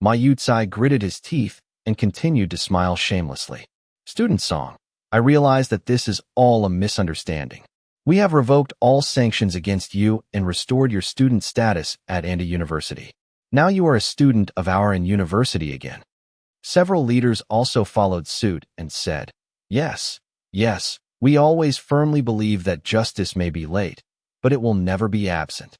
Ma Yutsai gritted his teeth and continued to smile shamelessly. Student Song, I realize that this is all a misunderstanding. We have revoked all sanctions against you and restored your student status at Anda University. Now you are a student of our university again. Several leaders also followed suit and said, yes, yes, we always firmly believe that justice may be late, but it will never be absent.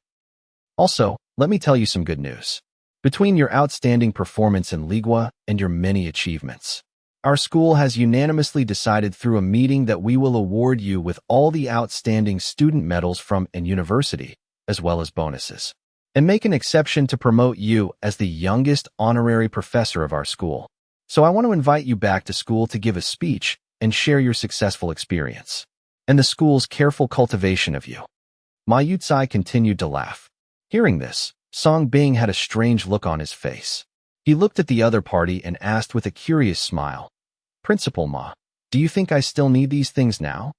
Also, let me tell you some good news. Between your outstanding performance in Ligua and your many achievements, our school has unanimously decided through a meeting that we will award you with all the outstanding student medals from an university, as well as bonuses, and make an exception to promote you as the youngest honorary professor of our school. So I want to invite you back to school to give a speech and share your successful experience and the school's careful cultivation of you. Ma Yutsai continued to laugh. Hearing this, Song Bing had a strange look on his face. He looked at the other party and asked with a curious smile, Principal Ma, do you think I still need these things now?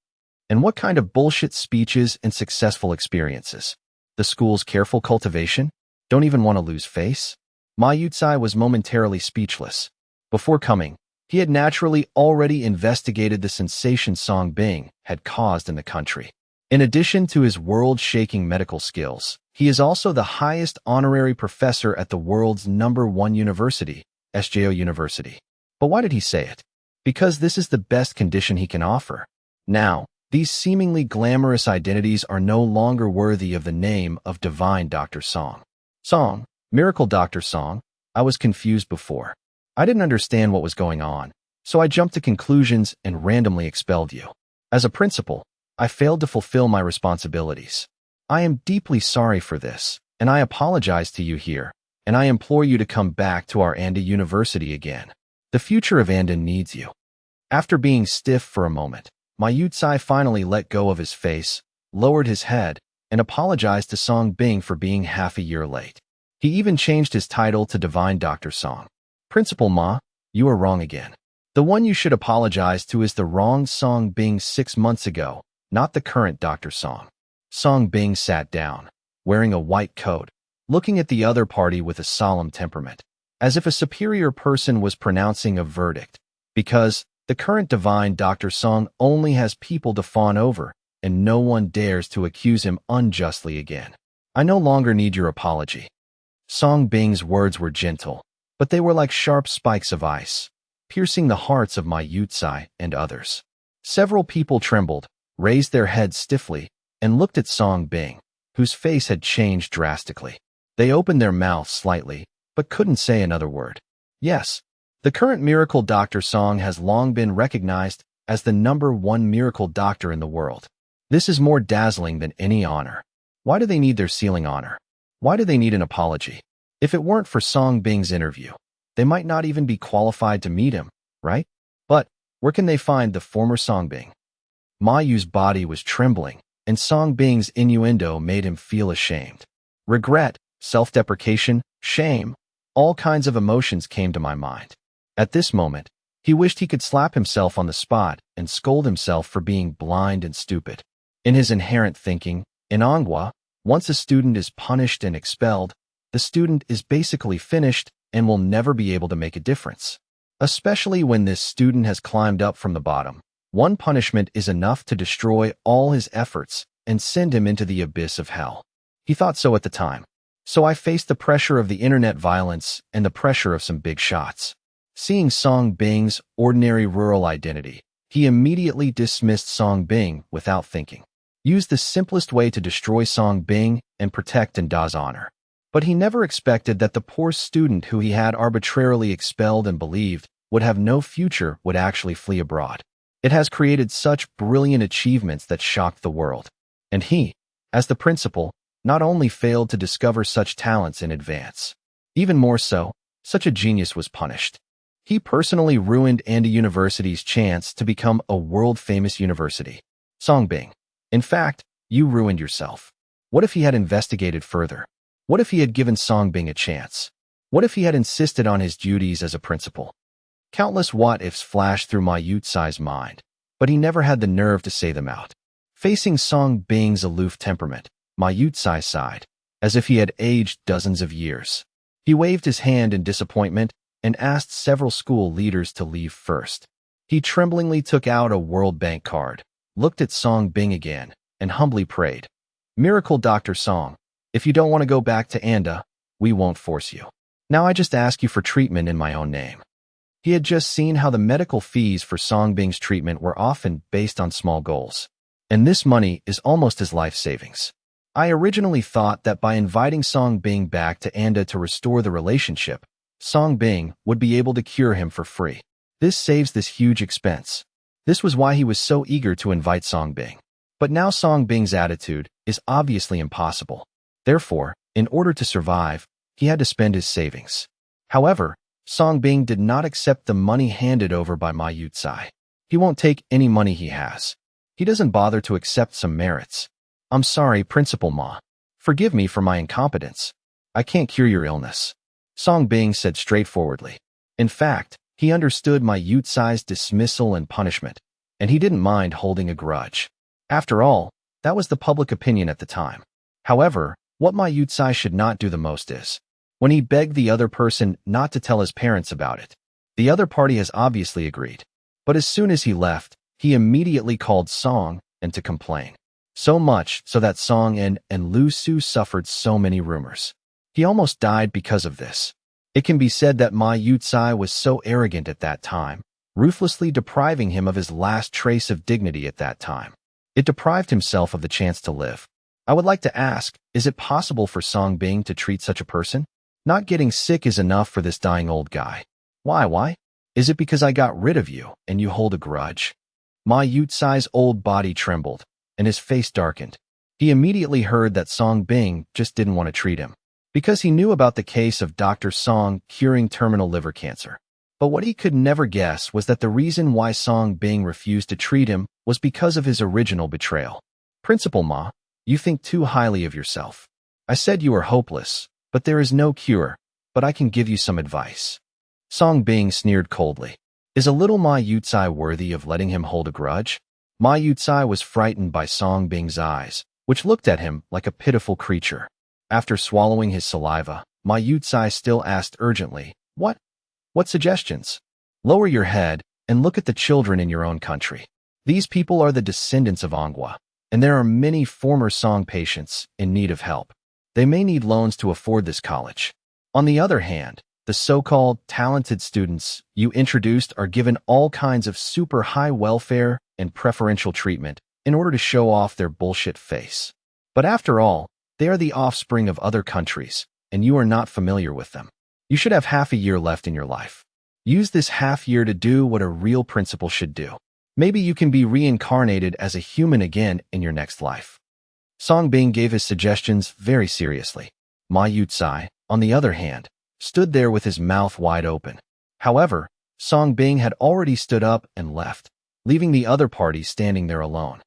And what kind of bullshit speeches and successful experiences? The school's careful cultivation? Don't even want to lose face? Ma Yutsai was momentarily speechless. Before coming, he had naturally already investigated the sensation Song Bing had caused in the country. In addition to his world-shaking medical skills, he is also the highest honorary professor at the world's #1 university, SJO University. But why did he say it? Because this is the best condition he can offer. Now, these seemingly glamorous identities are no longer worthy of the name of Divine Dr. Song. Song, Miracle Dr. Song, I was confused before. I didn't understand what was going on, so I jumped to conclusions and randomly expelled you. As a principal, I failed to fulfill my responsibilities. I am deeply sorry for this, and I apologize to you here, and I implore you to come back to our Anda University again. The future of Anda needs you. After being stiff for a moment, Ma Yutsai finally let go of his face, lowered his head, and apologized to Song Bing for being half a year late. He even changed his title to Divine Dr. Song. Principal Ma, you are wrong again. The one you should apologize to is the wrong Song Bing 6 months ago, not the current Dr. Song. Song Bing sat down, wearing a white coat, looking at the other party with a solemn temperament, as if a superior person was pronouncing a verdict, because the current Divine Dr. Song only has people to fawn over, and no one dares to accuse him unjustly again. I no longer need your apology. Song Bing's words were gentle, but they were like sharp spikes of ice, piercing the hearts of Ma Yutsai and others. Several people trembled, raised their heads stiffly, and looked at Song Bing, whose face had changed drastically. They opened their mouths slightly, but couldn't say another word. Yes, the current Miracle Dr. Song has long been recognized as the #1 miracle doctor in the world. This is more dazzling than any honor. Why do they need their ceiling honor? Why do they need an apology? If it weren't for Song Bing's interview, they might not even be qualified to meet him, right? But where can they find the former Song Bing? Ma Yu's body was trembling, and Song Bing's innuendo made him feel ashamed. Regret, self-deprecation, shame, all kinds of emotions came to my mind. At this moment, he wished he could slap himself on the spot and scold himself for being blind and stupid. In his inherent thinking, in Anghua, once a student is punished and expelled, the student is basically finished and will never be able to make a difference. Especially when this student has climbed up from the bottom. One punishment is enough to destroy all his efforts and send him into the abyss of hell. He thought so at the time. So I faced the pressure of the internet violence and the pressure of some big shots. Seeing Song Bing's ordinary rural identity, he immediately dismissed Song Bing without thinking. Used the simplest way to destroy Song Bing and protect Anda's honor. But he never expected that the poor student who he had arbitrarily expelled and believed would have no future would actually flee abroad. It has created such brilliant achievements that shocked the world. And he, as the principal, not only failed to discover such talents in advance. Even more so, such a genius was punished. He personally ruined Anda University's chance to become a world-famous university. Song Bing, in fact, you ruined yourself. What if he had investigated further? What if he had given Song Bing a chance? What if he had insisted on his duties as a principal? Countless what-ifs flashed through Ma Yutsai's mind, but he never had the nerve to say them out. Facing Song Bing's aloof temperament, Ma Yutsai sighed, as if he had aged dozens of years. He waved his hand in disappointment and asked several school leaders to leave first. He tremblingly took out a World Bank card, looked at Song Bing again, and humbly prayed, "Miracle Dr. Song, if you don't want to go back to Anda, we won't force you. Now I just ask you for treatment in my own name." He had just seen how the medical fees for Song Bing's treatment were often based on small goals, and this money is almost his life savings. I originally thought that by inviting Song Bing back to Anda to restore the relationship, Song Bing would be able to cure him for free. This saves this huge expense. This was why he was so eager to invite Song Bing. But now Song Bing's attitude is obviously impossible. Therefore, in order to survive, he had to spend his savings. However, Song Bing did not accept the money handed over by Ma Yucai. He won't take any money he has. He doesn't bother to accept some merits. "I'm sorry, Principal Ma. Forgive me for my incompetence. I can't cure your illness," Song Bing said straightforwardly. In fact, he understood Ma Yucai's dismissal and punishment, and he didn't mind holding a grudge. After all, that was the public opinion at the time. However, what Ma Yucai should not do the most is when he begged the other person not to tell his parents about it. The other party has obviously agreed. But as soon as he left, he immediately called Song and to complain. So much so that Song and Lu Su suffered so many rumors. He almost died because of this. It can be said that Ma Yucai was so arrogant at that time, ruthlessly depriving him of his last trace of dignity at that time. It deprived himself of the chance to live. I would like to ask, is it possible for Song Bing to treat such a person? Not getting sick is enough for this dying old guy. Why? Is it because I got rid of you and you hold a grudge? Ma Yucai's old body trembled, and his face darkened. He immediately heard that Song Bing just didn't want to treat him, because he knew about the case of Dr. Song curing terminal liver cancer. But what he could never guess was that the reason why Song Bing refused to treat him was because of his original betrayal. "Principal Ma, you think too highly of yourself. I said you are hopeless, but there is no cure, but I can give you some advice." Song Bing sneered coldly. Is a little Ma Yucai worthy of letting him hold a grudge? Ma Yucai was frightened by Song Bing's eyes, which looked at him like a pitiful creature. After swallowing his saliva, Ma Yucai still asked urgently, What suggestions? Lower your head and look at the children in your own country. These people are the descendants of Anghua, and there are many former Song patients in need of help. They may need loans to afford this college. On the other hand, the so-called talented students you introduced are given all kinds of super high welfare and preferential treatment in order to show off their bullshit face. But after all, they are the offspring of other countries, and you are not familiar with them. You should have half a year left in your life. Use this half year to do what a real principal should do. Maybe you can be reincarnated as a human again in your next life. Song Bing gave his suggestions very seriously. Ma Yucai, on the other hand, stood there with his mouth wide open. However, Song Bing had already stood up and left, leaving the other party standing there alone.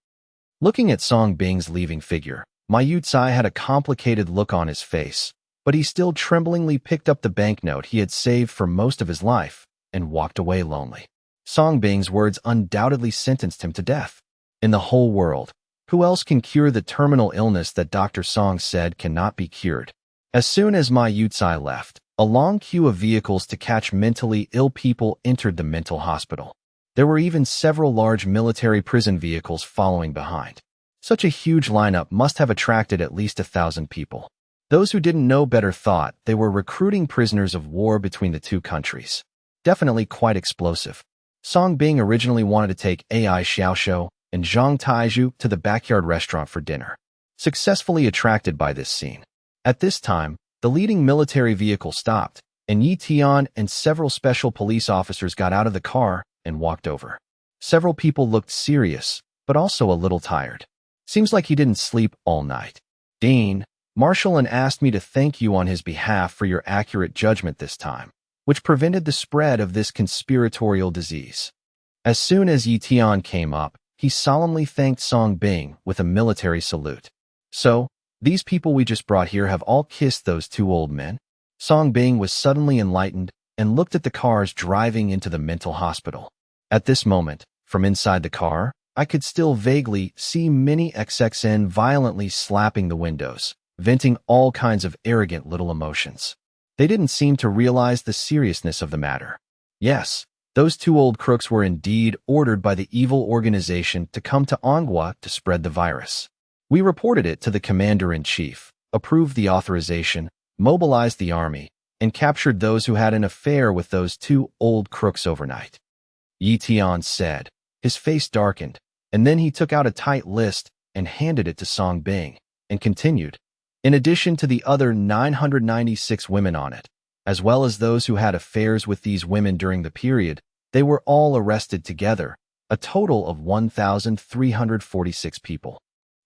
Looking at Song Bing's leaving figure, Ma Yucai had a complicated look on his face, but he still tremblingly picked up the banknote he had saved for most of his life and walked away lonely. Song Bing's words undoubtedly sentenced him to death. In the whole world, who else can cure the terminal illness that Dr. Song said cannot be cured? As soon as Ma Yucai left, a long queue of vehicles to catch mentally ill people entered the mental hospital. There were even several large military prison vehicles following behind. Such a huge lineup must have attracted at least 1,000 people. Those who didn't know better thought they were recruiting prisoners of war between the two countries. Definitely quite explosive. Song Bing originally wanted to take Ai Xiaoxiu and Zhang Taizhu to the backyard restaurant for dinner, successfully attracted by this scene. At this time, the leading military vehicle stopped, and Yi Tian and several special police officers got out of the car and walked over. Several people looked serious, but also a little tired. Seems like he didn't sleep all night. Dean, Marshall asked me to thank you on his behalf for your accurate judgment this time, which prevented the spread of this conspiratorial disease. As soon as Yi Tian came up, he solemnly thanked Song Bing with a military salute. So, these people we just brought here have all kissed those two old men? Song Bing was suddenly enlightened and looked at the cars driving into the mental hospital. At this moment, from inside the car, I could still vaguely see Mini XXN violently slapping the windows, venting all kinds of arrogant little emotions. They didn't seem to realize the seriousness of the matter. Yes, those two old crooks were indeed ordered by the evil organization to come to Manhua to spread the virus. We reported it to the commander-in-chief, approved the authorization, mobilized the army, and captured those who had an affair with those two old crooks overnight. Yi Tian said. His face darkened, and then he took out a tight list and handed it to Song Bing, and continued. In addition to the other 996 women on it, as well as those who had affairs with these women during the period, they were all arrested together, a total of 1,346 people.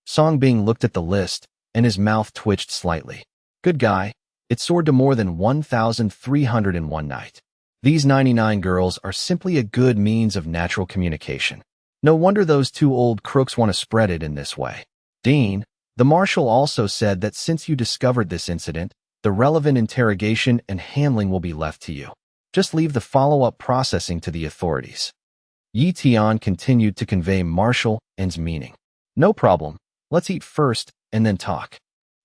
Song Bing looked at the list, and his mouth twitched slightly. Good guy. It soared to more than 1,301 night. These 99 girls are simply a good means of natural communication. No wonder those two old crooks want to spread it in this way. Dean, the marshal also said that since you discovered this incident, the relevant interrogation and handling will be left to you. Just leave the follow-up processing to the authorities. Yi Tian continued to convey Marshal N's meaning. No problem. Let's eat first and then talk.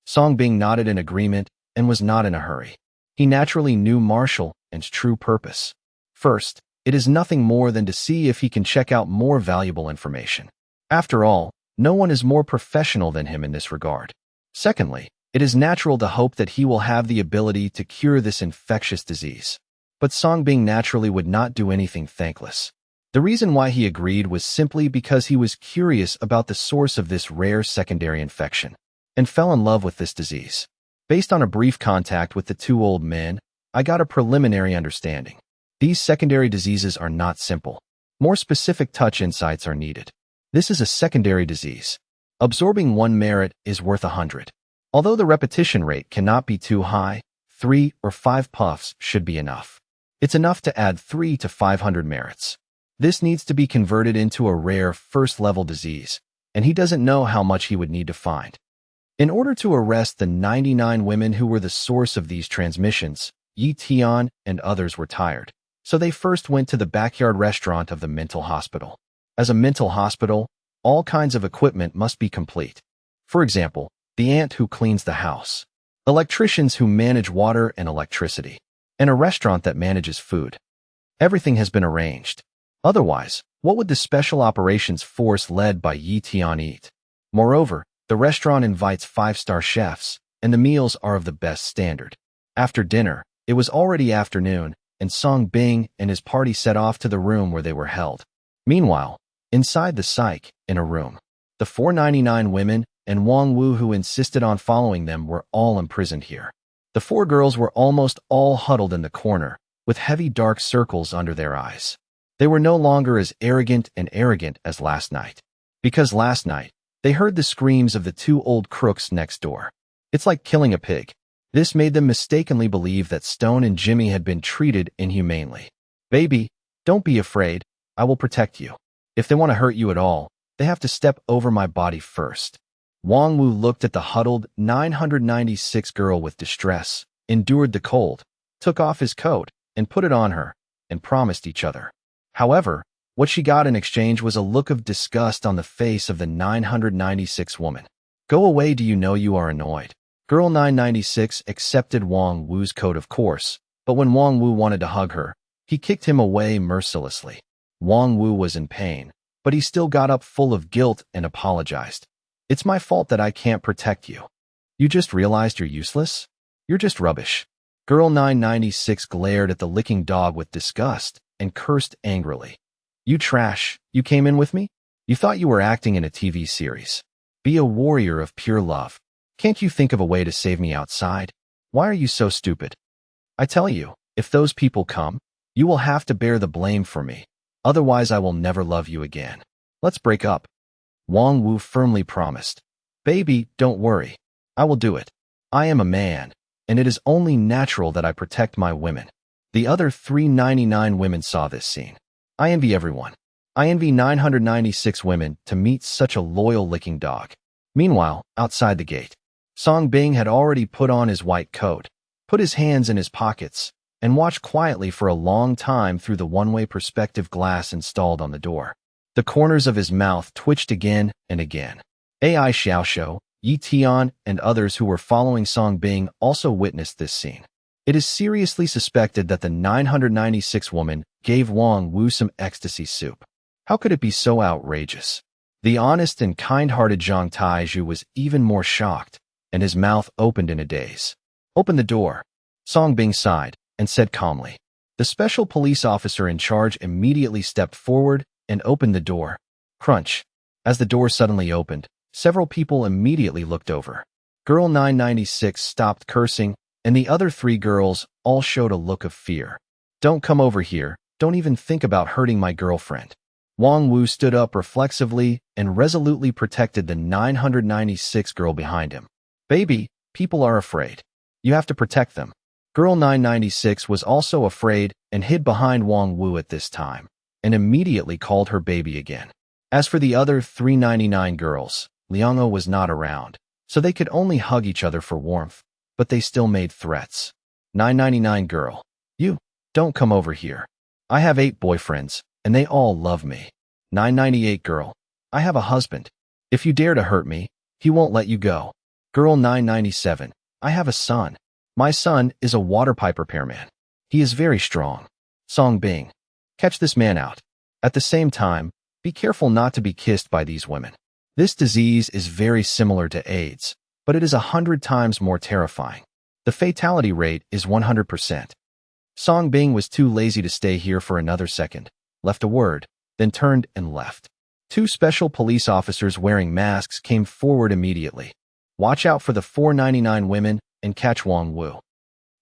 Song Bing nodded in agreement and was not in a hurry. He naturally knew Marshal N's true purpose. First, it is nothing more than to see if he can check out more valuable information. After all, no one is more professional than him in this regard. Secondly, it is natural to hope that he will have the ability to cure this infectious disease. But Song Bing naturally would not do anything thankless. The reason why he agreed was simply because he was curious about the source of this rare secondary infection, and fell in love with this disease. Based on a brief contact with the two old men, I got a preliminary understanding. These secondary diseases are not simple. More specific touch insights are needed. This is a secondary disease. Absorbing one merit is worth 100. Although the repetition rate cannot be too high, 3 or 5 puffs should be enough. It's enough to add 3 to 500 merits. This needs to be converted into a rare first-level disease, and he doesn't know how much he would need to find. In order to arrest the 99 women who were the source of these transmissions, Yi Tian and others were tired, so they first went to the backyard restaurant of the mental hospital. As a mental hospital, all kinds of equipment must be complete. For example, the ant who cleans the house, electricians who manage water and electricity, and a restaurant that manages food. Everything has been arranged. Otherwise, what would the Special Operations Force led by Yi Tian eat? Moreover, the restaurant invites 5-star chefs, and the meals are of the best standard. After dinner, it was already afternoon, and Song Bing and his party set off to the room where they were held. Meanwhile, inside the psych, in a room, the 499 women and Wang Wu who insisted on following them were all imprisoned here. The 4 girls were almost all huddled in the corner, with heavy dark circles under their eyes. They were no longer as arrogant as last night. Because last night, they heard the screams of the two old crooks next door. It's like killing a pig. This made them mistakenly believe that Stone and Jimmy had been treated inhumanely. Baby, don't be afraid. I will protect you. If they want to hurt you at all, they have to step over my body first. Wang Wu looked at the huddled 996 girl with distress, endured the cold, took off his coat, and put it on her, and promised each other. However, what she got in exchange was a look of disgust on the face of the 996 woman. Go away, do you know you are annoyed? Girl 996 accepted Wang Wu's coat of course, but when Wang Wu wanted to hug her, he kicked him away mercilessly. Wang Wu was in pain, but he still got up full of guilt and apologized. It's my fault that I can't protect you. You just realized you're useless? You're just rubbish. Girl 996 glared at the licking dog with disgust and cursed angrily. You trash, you came in with me? You thought you were acting in a TV series. Be a warrior of pure love. Can't you think of a way to save me outside? Why are you so stupid? I tell you, if those people come, you will have to bear the blame for me. Otherwise I will never love you again. Let's break up. Wang Wu firmly promised. Baby, don't worry. I will do it. I am a man, and it is only natural that I protect my women. The other 399 women saw this scene. I envy everyone. I envy 996 women to meet such a loyal licking dog. Meanwhile, outside the gate, Song Bing had already put on his white coat, put his hands in his pockets, and watched quietly for a long time through the one-way perspective glass installed on the door. The corners of his mouth twitched again and again. AI Xiaoshou, Yi Tian, and others who were following Song Bing also witnessed this scene. It is seriously suspected that the 996 woman gave Wang Wu some ecstasy soup. How could it be so outrageous? The honest and kind-hearted Zhang Taizhu was even more shocked, and his mouth opened in a daze. "Open the door," Song Bing sighed and said calmly. The special police officer in charge immediately stepped forward and opened the door. Crunch. As the door suddenly opened, several people immediately looked over. Girl 996 stopped cursing, and the other three girls all showed a look of fear. "Don't come over here. Don't even think about hurting my girlfriend." Wang Wu stood up reflexively and resolutely protected the 996 girl behind him. "Baby, people are afraid. You have to protect them." Girl 996 was also afraid and hid behind Wang Wu at this time, and immediately called her baby again. As for the other 399 girls, Liang'o was not around, so they could only hug each other for warmth, but they still made threats. 999 girl, you, don't come over here. I have 8 boyfriends, and they all love me. 998 girl, I have a husband. If you dare to hurt me, he won't let you go. Girl 997, I have a son. My son is a water pipe repairman. He is very strong. Song Bing, catch this man out. At the same time, be careful not to be kissed by these women. This disease is very similar to AIDS, but it is 100 times more terrifying. The fatality rate is 100%. Song Bing was too lazy to stay here for another second, left a word, then turned and left. 2 special police officers wearing masks came forward immediately. Watch out for the 499 women and catch Wang Wu.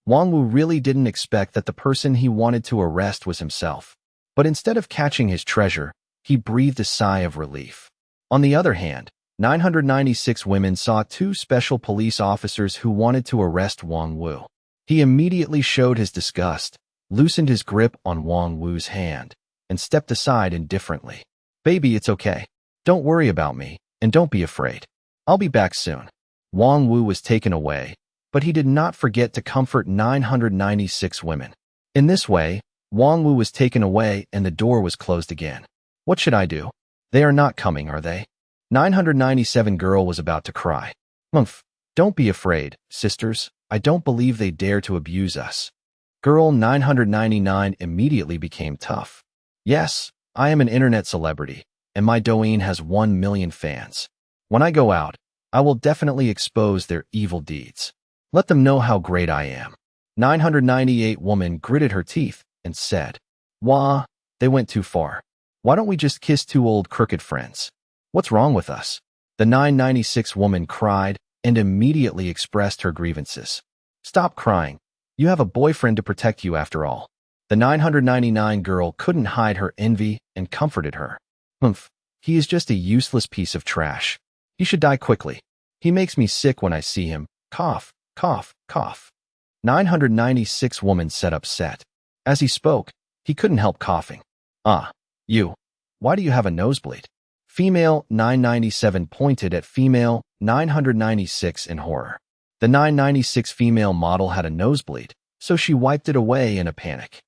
Wang Wu really didn't expect that the person he wanted to arrest was himself. But instead of catching his treasure, he breathed a sigh of relief. On the other hand, 996 women saw 2 special police officers who wanted to arrest Wang Wu. He immediately showed his disgust, loosened his grip on Wang Wu's hand, and stepped aside indifferently. "Baby, it's okay. Don't worry about me, and don't be afraid. I'll be back soon." Wang Wu was taken away, but he did not forget to comfort 996 women. In this way, Wang Wu was taken away and the door was closed again. "What should I do? They are not coming, are they?" 997 girl was about to cry. "Humph, don't be afraid, sisters. I don't believe they dare to abuse us." Girl 999 immediately became tough. "Yes, I am an internet celebrity, and my Douyin has 1 million fans. When I go out, I will definitely expose their evil deeds. Let them know how great I am." 998 woman gritted her teeth and said, "Wah, they went too far. Why don't we just kiss 2 old crooked friends? What's wrong with us?" The 996 woman cried and immediately expressed her grievances. "Stop crying. You have a boyfriend to protect you after all." The 999 girl couldn't hide her envy and comforted her. "Humph, he is just a useless piece of trash. He should die quickly. He makes me sick when I see him. Cough, cough, cough." 996 woman said upset. As he spoke, he couldn't help coughing. "Ah, you. Why do you have a nosebleed?" Female 997 pointed at female 996 in horror. The 996 female model had a nosebleed, so she wiped it away in a panic.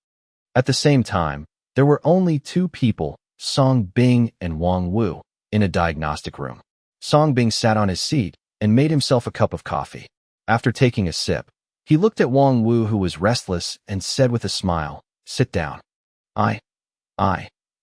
At the same time, there were only 2 people, Song Bing and Wang Wu, in a diagnostic room. Song Bing sat on his seat and made himself a cup of coffee. After taking a sip, he looked at Wang Wu, who was restless, and said with a smile, "Sit down. I,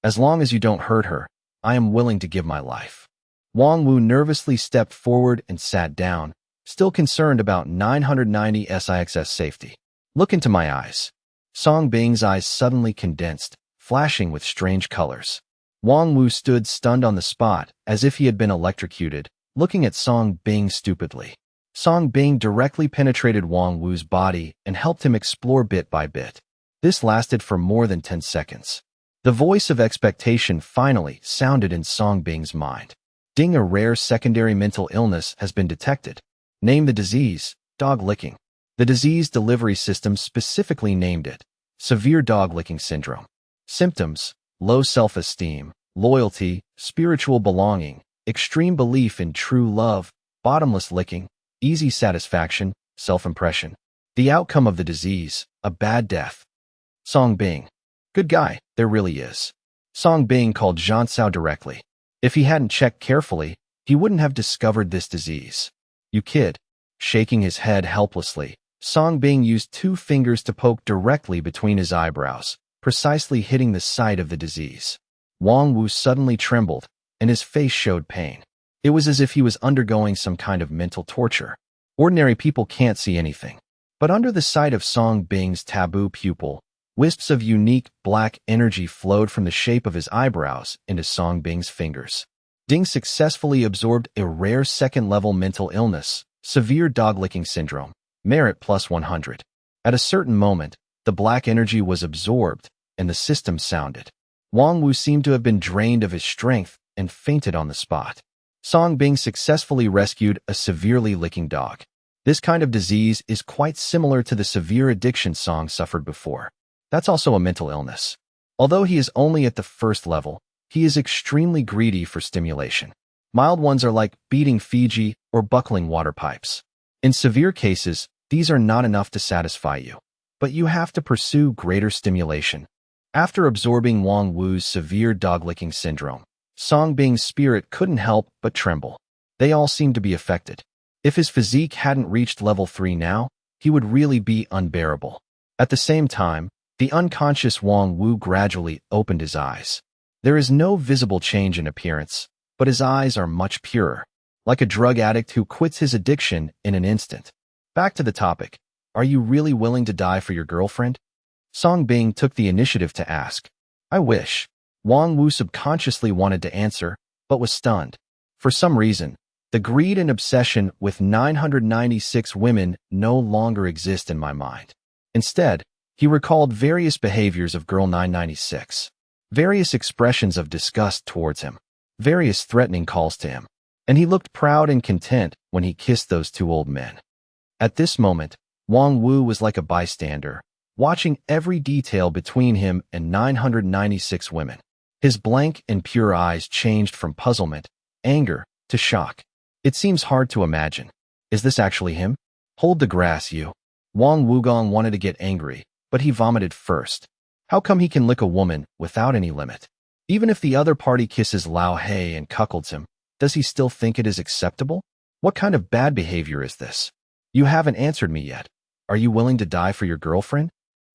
as long as you don't hurt her, I am willing to give my life." Wang Wu nervously stepped forward and sat down, still concerned about 990's safety. "Look into my eyes." Song Bing's eyes suddenly condensed, flashing with strange colors. Wang Wu stood stunned on the spot, as if he had been electrocuted, looking at Song Bing stupidly. Song Bing directly penetrated Wang Wu's body and helped him explore bit by bit. This lasted for more than 10 seconds. The voice of expectation finally sounded in Song Bing's mind. "Ding, a rare secondary mental illness has been detected. Name the disease, dog licking." The disease delivery system specifically named it, severe dog licking syndrome. Symptoms: low self-esteem, loyalty, spiritual belonging, extreme belief in true love, bottomless licking, easy satisfaction, self-impression. The outcome of the disease: a bad death. Song Bing. Good guy, there really is. Song Bing called Zhang Cao directly. If he hadn't checked carefully, he wouldn't have discovered this disease. "You kid." Shaking his head helplessly, Song Bing used 2 fingers to poke directly between his eyebrows, precisely hitting the site of the disease. Wang Wu suddenly trembled, and his face showed pain. It was as if he was undergoing some kind of mental torture. Ordinary people can't see anything. But under the sight of Song Bing's taboo pupil, wisps of unique black energy flowed from the shape of his eyebrows into Song Bing's fingers. Ding successfully absorbed a rare second-level mental illness, severe dog-licking syndrome, merit plus 100. At a certain moment, the black energy was absorbed, and the system sounded. Wang Wu seemed to have been drained of his strength and fainted on the spot. Song Bing successfully rescued a severely licking dog. This kind of disease is quite similar to the severe addiction Song suffered before. That's also a mental illness. Although he is only at the first level, he is extremely greedy for stimulation. Mild ones are like beating Fiji or buckling water pipes. In severe cases, these are not enough to satisfy you, but you have to pursue greater stimulation. After absorbing Wang Wu's severe dog-licking syndrome, Song Bing's spirit couldn't help but tremble. They all seemed to be affected. If his physique hadn't reached level 3 now, he would really be unbearable. At the same time, the unconscious Wang Wu gradually opened his eyes. There is no visible change in appearance, but his eyes are much purer, like a drug addict who quits his addiction in an instant. Back to the topic. Are you really willing to die for your girlfriend? Song Bing took the initiative to ask. I wish. Wang Wu subconsciously wanted to answer, but was stunned. For some reason, the greed and obsession with 996 women no longer exist in my mind. Instead, he recalled various behaviors of girl 996. Various expressions of disgust towards him, various threatening calls to him, and he looked proud and content when he kissed those 2 old men. At this moment, Wang Wu was like a bystander, watching every detail between him and 996 women. His blank and pure eyes changed from puzzlement, anger, to shock. It seems hard to imagine. Is this actually him? Hold the grass, you. Wang Wugong wanted to get angry, but he vomited first. How come he can lick a woman without any limit? Even if the other party kisses Lao Hei and cuckolds him, does he still think it is acceptable? What kind of bad behavior is this? You haven't answered me yet. Are you willing to die for your girlfriend?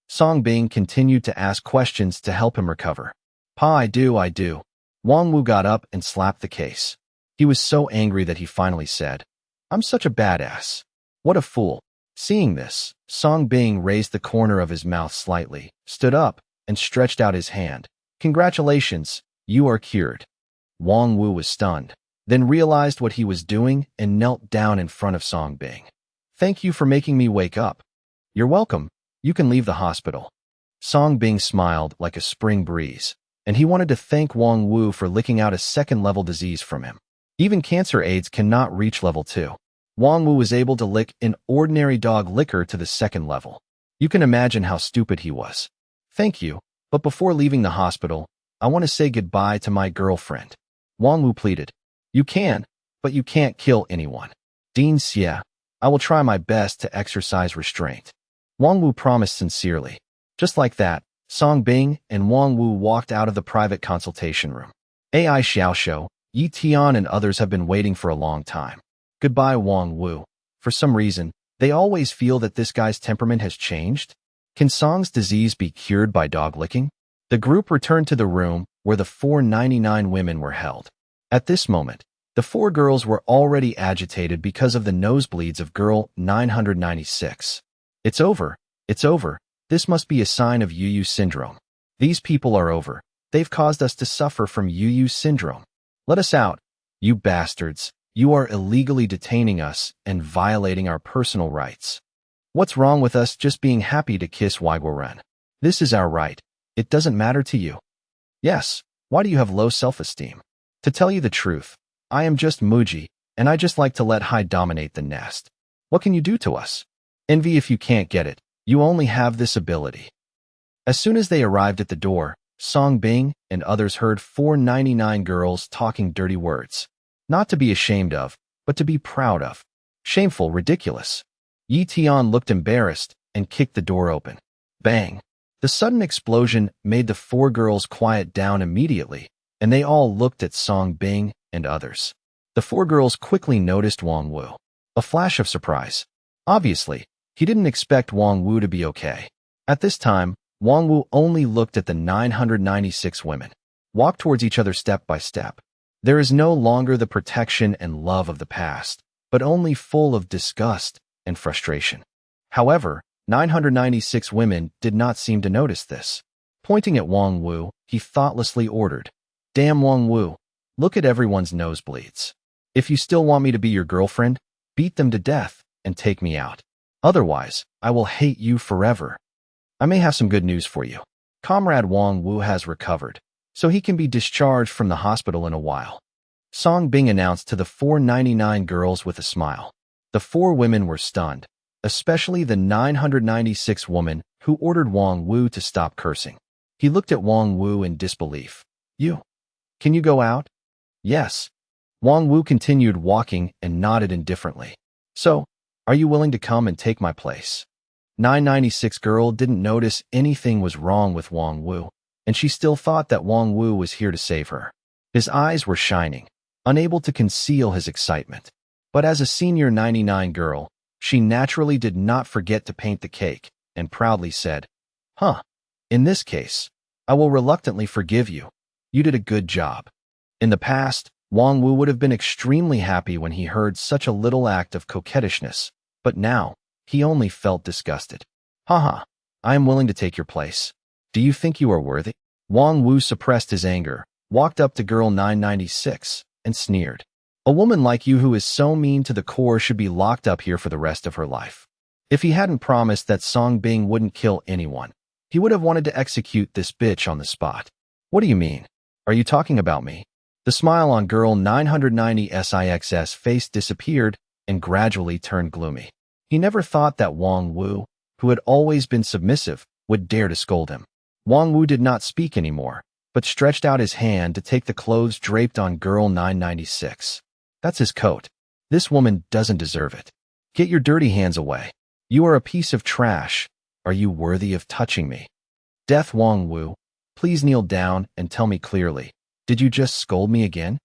Song Bing continued to ask questions to help him recover. Pa, I do. Wang Wu got up and slapped the case. He was so angry that he finally said, I'm such a badass. What a fool. Seeing this, Song Bing raised the corner of his mouth slightly, stood up, and stretched out his hand. Congratulations, you are cured. Wang Wu was stunned, then realized what he was doing and knelt down in front of Song Bing. Thank you for making me wake up. You're welcome. You can leave the hospital. Song Bing smiled like a spring breeze, and he wanted to thank Wang Wu for licking out a second-level disease from him. Even cancer aids cannot reach level 2. Wang Wu was able to lick an ordinary dog licker to the 2nd level. You can imagine how stupid he was. Thank you, but before leaving the hospital, I want to say goodbye to my girlfriend. Wang Wu pleaded. You can, but you can't kill anyone. Dean Xie, I will try my best to exercise restraint. Wang Wu promised sincerely. Just like that, Song Bing and Wang Wu walked out of the private consultation room. AI Xiaoshou, Yi Tian and others have been waiting for a long time. Goodbye, Wang Wu. For some reason, they always feel that this guy's temperament has changed. Can Song's disease be cured by dog licking? The group returned to the room where the 499 women were held. At this moment, the 4 girls were already agitated because of the nosebleeds of girl 996. It's over. This must be a sign of Yu syndrome. These people are over. They've caused us to suffer from Yu syndrome. Let us out. You bastards. You are illegally detaining us and violating our personal rights. What's wrong with us just being happy to kiss Waiguoren? This is our right. It doesn't matter to you. Yes, why do you have low self-esteem? To tell you the truth, I am just Muji, and I just like to let Hai dominate the nest. What can you do to us? Envy if you can't get it. You only have this ability. As soon as they arrived at the door, Song Bing and others heard 499 girls talking dirty words. Not to be ashamed of, but to be proud of. Shameful, ridiculous. Yi Tian looked embarrassed and kicked the door open. Bang! The sudden explosion made the 4 girls quiet down immediately, and they all looked at Song Bing and others. The 4 girls quickly noticed Wang Wu. A flash of surprise. Obviously, He didn't expect Wang Wu to be okay. At this time, Wang Wu only looked at the 996 women, walked towards each other step by step. There is no longer the protection and love of the past, but only full of disgust and frustration. However, 996 women did not seem to notice this. Pointing at Wang Wu, he thoughtlessly ordered, "Damn Wang Wu, look at everyone's nosebleeds. If you still want me to be your girlfriend, beat them to death and take me out. Otherwise, I will hate you forever." I may have some good news for you. Comrade Wang Wu has recovered, so he can be discharged from the hospital in a while. Song Bing announced to the 499 girls with a smile. The 4 women were stunned, especially the 996 woman who ordered Wang Wu to stop cursing. He looked at Wang Wu in disbelief. Can you go out?" "Yes." Wang Wu continued walking and nodded indifferently. "So, are you willing to come and take my place?" 996 girl didn't notice anything was wrong with Wang Wu, and she still thought that Wang Wu was here to save her. His eyes were shining, unable to conceal his excitement. But as a senior 99 girl, she naturally did not forget to paint the cake, and proudly said, In this case, I will reluctantly forgive you. You did a good job." In the past, Wang Wu would have been extremely happy when he heard such a little act of coquettishness, but now, he only felt disgusted. I am willing to take your place. Do you think you are worthy?" Wang Wu suppressed his anger, walked up to girl 996, and sneered. "A woman like you who is so mean to the core should be locked up here for the rest of her life." If he hadn't promised that Song Bing wouldn't kill anyone, he would have wanted to execute this bitch on the spot. "What do you mean? Are you talking about me?" The smile on girl 990's face disappeared and gradually turned gloomy. He never thought that Wang Wu, who had always been submissive, would dare to scold him. Wang Wu did not speak anymore, but stretched out his hand to take the clothes draped on girl 996. "That's his coat. This woman doesn't deserve it. Get your dirty hands away. You are a piece of trash. Are you worthy of touching me?" "Death Wang Wu, please kneel down and tell me clearly. Did you just scold me again?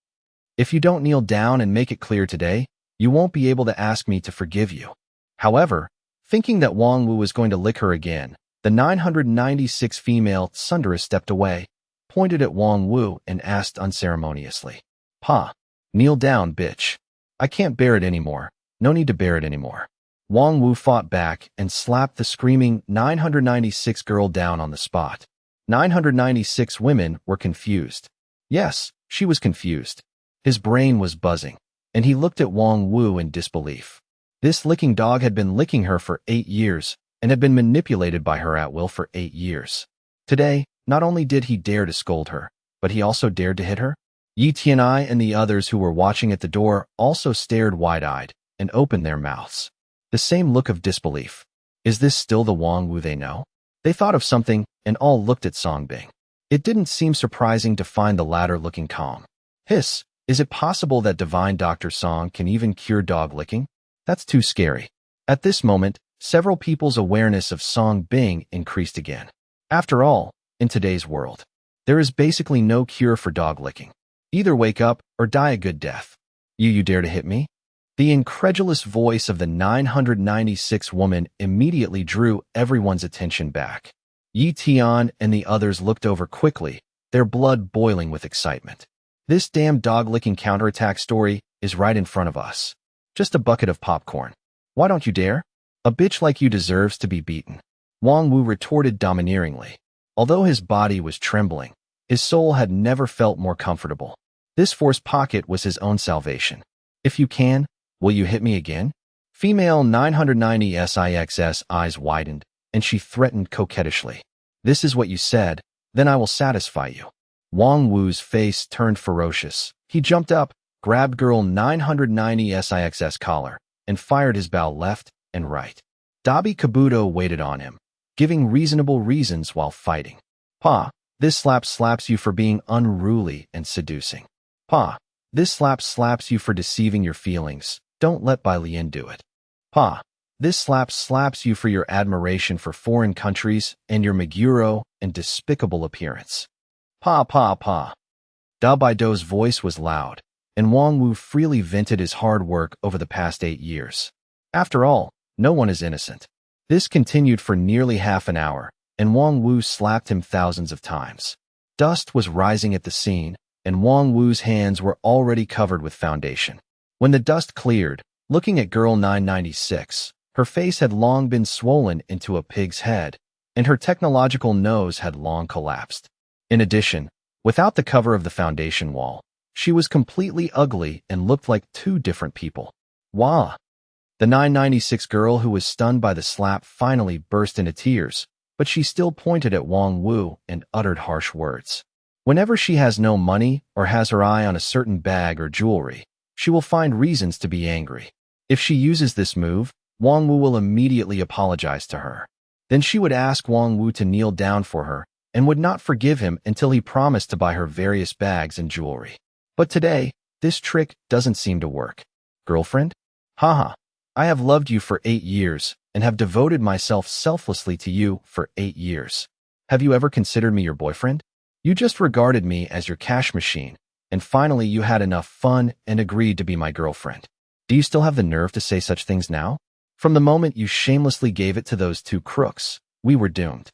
If you don't kneel down and make it clear today, you won't be able to ask me to forgive you." However, thinking that Wang Wu was going to lick her again, the 996 female Tsundere stepped away, pointed at Wang Wu, and asked unceremoniously, "Kneel down, bitch. I can't bear it anymore. No need to bear it anymore." Wang Wu fought back and slapped the screaming 996 girl down on the spot. 996 women were confused. Yes, she was confused. His brain was buzzing, and he looked at Wang Wu in disbelief. This licking dog had been licking her for 8 years and had been manipulated by her at will for 8 years. Today, not only did he dare to scold her, but he also dared to hit her. Yi Tianai and the others who were watching at the door also stared wide-eyed and opened their mouths. The same look of disbelief. Is this still the Wang Wu they know? They thought of something and all looked at Song Bing. It didn't seem surprising to find the latter looking calm. "Hiss, is it possible that divine Dr. Song can even cure dog licking? That's too scary." At this moment, several people's awareness of Song Bing increased again. After all, in today's world, there is basically no cure for dog licking. Either wake up or die a good death. You dare to hit me?" The incredulous voice of the 996 woman immediately drew everyone's attention back. Yi Tian and the others looked over quickly, their blood boiling with excitement. This damn dog-licking counterattack story is right in front of us. Just a bucket of popcorn. Why don't you dare? A bitch like you deserves to be beaten. Wang Wu retorted domineeringly. Although his body was trembling, his soul had never felt more comfortable. This force pocket was his own salvation. "If you can, will you hit me again?" Female 990's eyes widened, and she threatened coquettishly. "This is what you said, then I will satisfy you." Wang Wu's face turned ferocious. He jumped up, grabbed girl 990's collar, and fired his bow left and right. Dabi Kabuto waited on him, giving reasonable reasons while fighting. This slap slaps you for being unruly and seducing. This slap slaps you for deceiving your feelings. Don't let Bai Lian do it. This slap slaps you for your admiration for foreign countries and your Meguro and despicable appearance. Da Baido's voice was loud, and Wang Wu freely vented his hard work over the past 8 years. After all, no one is innocent. This continued for nearly half an hour, and Wang Wu slapped him thousands of times. Dust was rising at the scene, and Wang Wu's hands were already covered with foundation. When the dust cleared, looking at girl 996, her face had long been swollen into a pig's head, and her technological nose had long collapsed. In addition, without the cover of the foundation wall, she was completely ugly and looked like two different people. Wah! The 996 girl who was stunned by the slap finally burst into tears, but she still pointed at Wang Wu and uttered harsh words. Whenever she has no money or has her eye on a certain bag or jewelry, she will find reasons to be angry. If she uses this move, Wang Wu will immediately apologize to her. Then she would ask Wang Wu to kneel down for her and would not forgive him until he promised to buy her various bags and jewelry. But today, this trick doesn't seem to work. Girlfriend? Haha. I have loved you for 8 years and have devoted myself selflessly to you for 8 years. Have you ever considered me your boyfriend? You just regarded me as your cash machine, and finally you had enough fun and agreed to be my girlfriend. Do you still have the nerve to say such things now? From the moment you shamelessly gave it to those two crooks, we were doomed.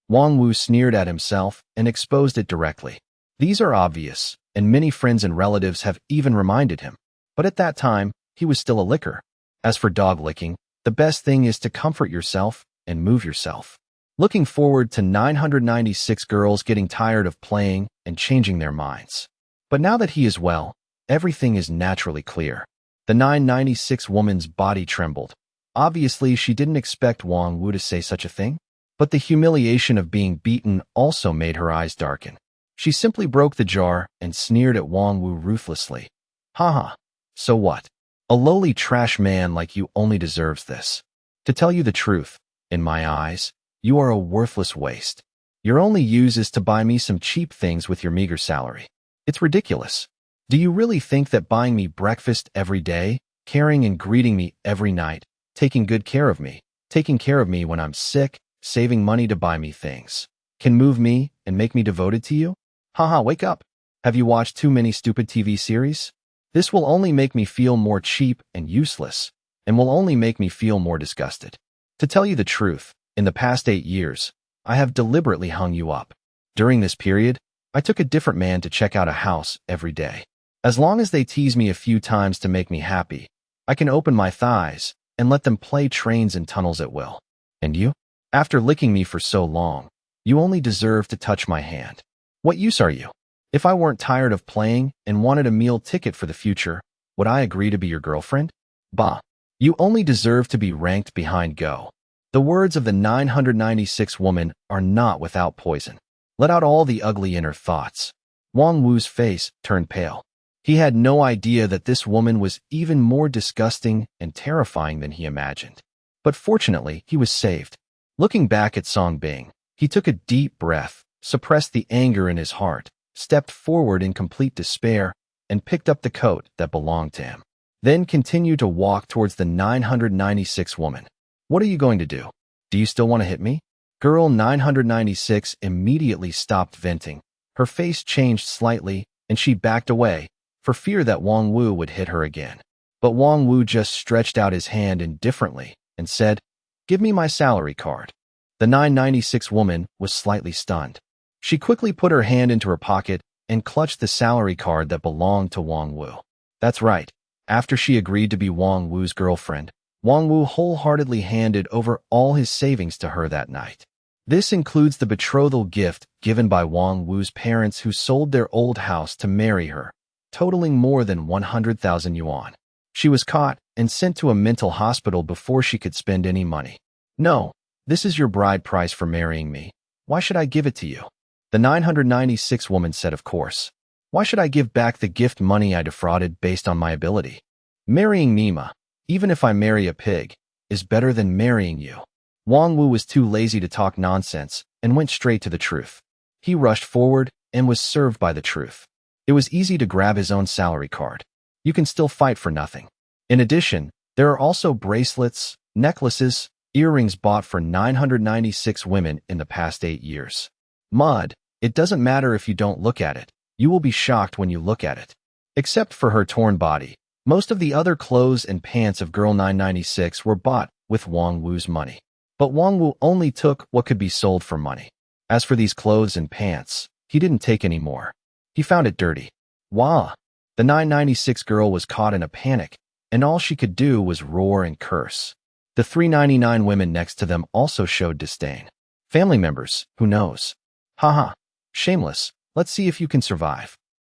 Wang Wu sneered at himself and exposed it directly. These are obvious, and many friends and relatives have even reminded him. But at that time, he was still a licker. As for dog licking, the best thing is to comfort yourself and move yourself. Looking forward to 996 girls getting tired of playing and changing their minds. But now that he is well, everything is naturally clear. The 996 woman's body trembled. Obviously, she didn't expect Wang Wu to say such a thing, but the humiliation of being beaten also made her eyes darken. She simply broke the jar and sneered at Wang Wu ruthlessly. Haha, so what? A lowly trash man like you only deserves this. To tell you the truth, in my eyes, you are a worthless waste. Your only use is to buy me some cheap things with your meager salary. It's ridiculous. Do you really think that buying me breakfast every day, caring and greeting me every night, taking good care of me, taking care of me when I'm sick, saving money to buy me things, can move me and make me devoted to you? Haha, wake up. Have you watched too many stupid TV series? This will only make me feel more cheap and useless, and will only make me feel more disgusted. To tell you the truth, in the past 8 years, I have deliberately hung you up. During this period, I took a different man to check out a house every day. As long as they tease me a few times to make me happy, I can open my thighs and let them play trains and tunnels at will. And you? After licking me for so long, you only deserve to touch my hand. What use are you? If I weren't tired of playing and wanted a meal ticket for the future, would I agree to be your girlfriend? Bah. You only deserve to be ranked behind Go. The words of the 996 woman are not without poison. Let out all the ugly inner thoughts. Wang Wu's face turned pale. He had no idea that this woman was even more disgusting and terrifying than he imagined. But fortunately, he was saved. Looking back at Song Bing, he took a deep breath, suppressed the anger in his heart, stepped forward in complete despair, and picked up the coat that belonged to him. Then continued to walk towards the 996 woman. What are you going to do? Do you still want to hit me? Girl 996 immediately stopped venting. Her face changed slightly, and she backed away, for fear that Wang Wu would hit her again. But Wang Wu just stretched out his hand indifferently and said, "Give me my salary card." The 996 woman was slightly stunned. She quickly put her hand into her pocket and clutched the salary card that belonged to Wang Wu. That's right. After she agreed to be Wang Wu's girlfriend, Wang Wu wholeheartedly handed over all his savings to her that night. This includes the betrothal gift given by Wang Wu's parents who sold their old house to marry her, totaling more than 100,000 yuan. She was caught and sent to a mental hospital before she could spend any money. No, this is your bride price for marrying me. Why should I give it to you? The 996 woman said, of course. Why should I give back the gift money I defrauded based on my ability? Marrying Nima, even if I marry a pig, is better than marrying you. Wang Wu was too lazy to talk nonsense and went straight to the truth. He rushed forward and was served by the truth. It was easy to grab his own salary card. You can still fight for nothing. In addition, there are also bracelets, necklaces, earrings bought for 996 women in the past 8 years. Mud, it doesn't matter if you don't look at it. You will be shocked when you look at it. Except for her torn body, most of the other clothes and pants of Girl 996 were bought with Wang Wu's money. But Wang Wu only took what could be sold for money. As for these clothes and pants, he didn't take any more. He found it dirty. Wah! The 996 girl was caught in a panic, and all she could do was roar and curse. The 399 women next to them also showed disdain. Family members, who knows? Haha, shameless, let's see if you can survive.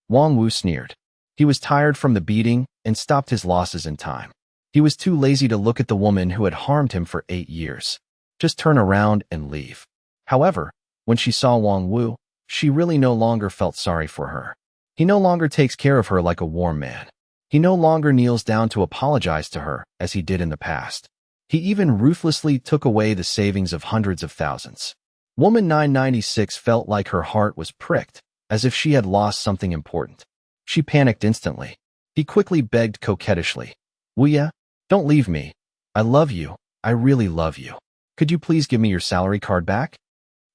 Wang Wu sneered. He was tired from the beating and stopped his losses in time. He was too lazy to look at the woman who had harmed him for 8 years. Just turn around and leave. However, when she saw Wang Wu, she really no longer felt sorry for her. He no longer takes care of her like a warm man. He no longer kneels down to apologize to her as he did in the past. He even ruthlessly took away the savings of hundreds of thousands. Woman 996 felt like her heart was pricked, as if she had lost something important. She panicked instantly. He quickly begged coquettishly, "Wuya, don't leave me. I love you. I really love you. Could you please give me your salary card back?"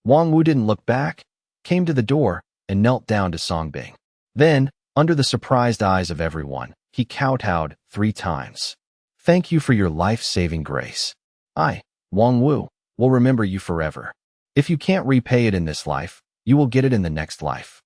Wang Wu didn't look back, came to the door, and knelt down to Songbing. Then, under the surprised eyes of everyone, he kowtowed 3 times. "Thank you for your life-saving grace. I, Wang Wu, will remember you forever. If you can't repay it in this life, you will get it in the next life."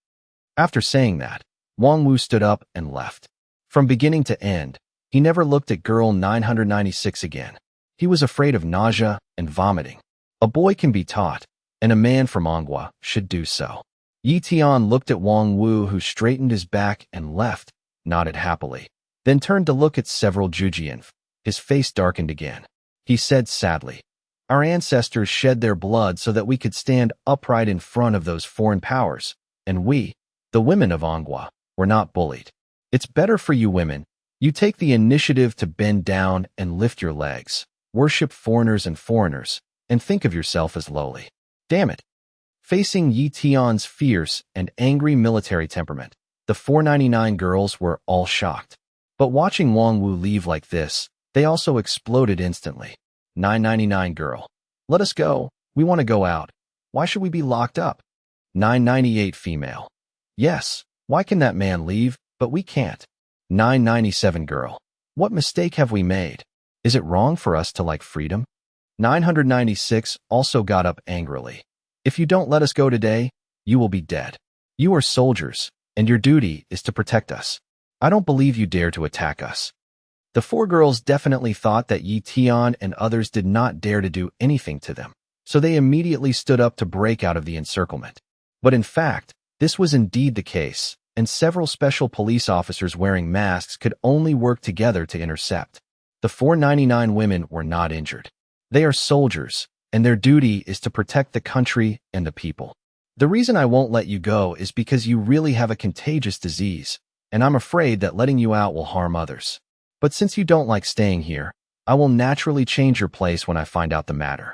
After saying that, Wang Wu stood up and left. From beginning to end, he never looked at girl 996 again. He was afraid of nausea and vomiting. A boy can be taught, and a man from Manhua should do so. Yi Tian looked at Wang Wu, who straightened his back and left, nodded happily, then turned to look at several Jujian. His face darkened again. He said sadly, "Our ancestors shed their blood so that we could stand upright in front of those foreign powers, and we, the women of Manhua, were not bullied. It's better for you women. You take the initiative to bend down and lift your legs, worship foreigners, and think of yourself as lowly. Damn it." Facing Yi Tian's fierce and angry military temperament, the 499 girls were all shocked. But watching Wang Wu leave like this, they also exploded instantly. 999 girl. "Let us go. We want to go out. Why should we be locked up?" 998 female. "Yes, why can that man leave, but we can't?" 997 girl. "What mistake have we made? Is it wrong for us to like freedom?" 996 also got up angrily. "If you don't let us go today, you will be dead. You are soldiers, and your duty is to protect us. I don't believe you dare to attack us." The 4 girls definitely thought that Yi Tian and others did not dare to do anything to them, so they immediately stood up to break out of the encirclement. But in fact, this was indeed the case, and several special police officers wearing masks could only work together to intercept. The 499 women were not injured. They are soldiers, and their duty is to protect the country and the people. "The reason I won't let you go is because you really have a contagious disease, and I'm afraid that letting you out will harm others. But since you don't like staying here, I will naturally change your place when I find out the matter."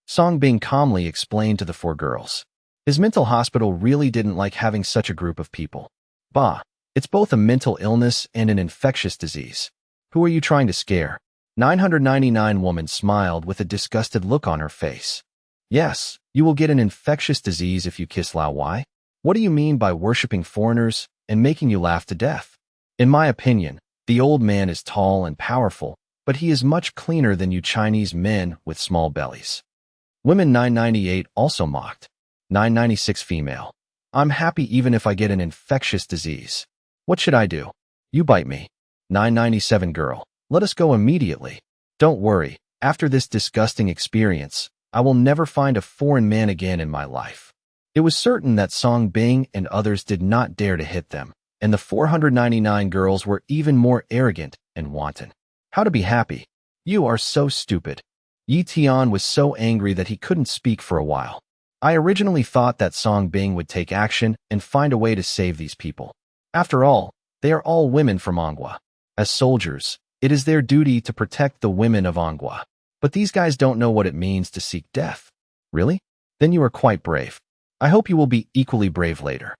Songbing calmly explained to the 4 girls. His mental hospital really didn't like having such a group of people. "Bah, it's both a mental illness and an infectious disease. Who are you trying to scare?" 999 woman smiled with a disgusted look on her face. "Yes, you will get an infectious disease if you kiss Lao Wai. What do you mean by worshipping foreigners and making you laugh to death? In my opinion, the old man is tall and powerful, but he is much cleaner than you Chinese men with small bellies." Women 998 also mocked. 996 female. "I'm happy even if I get an infectious disease. What should I do? You bite me." 997 girl. "Let us go immediately. Don't worry, after this disgusting experience, I will never find a foreign man again in my life." It was certain that Song Bing and others did not dare to hit them, and the 499 girls were even more arrogant and wanton. How to be happy? You are so stupid. Yi Tian was so angry that he couldn't speak for a while. I originally thought that Song Bing would take action and find a way to save these people. After all, they are all women from Manhua. As soldiers, it is their duty to protect the women of Manhua. But these guys don't know what it means to seek death. Really? Then you are quite brave. I hope you will be equally brave later.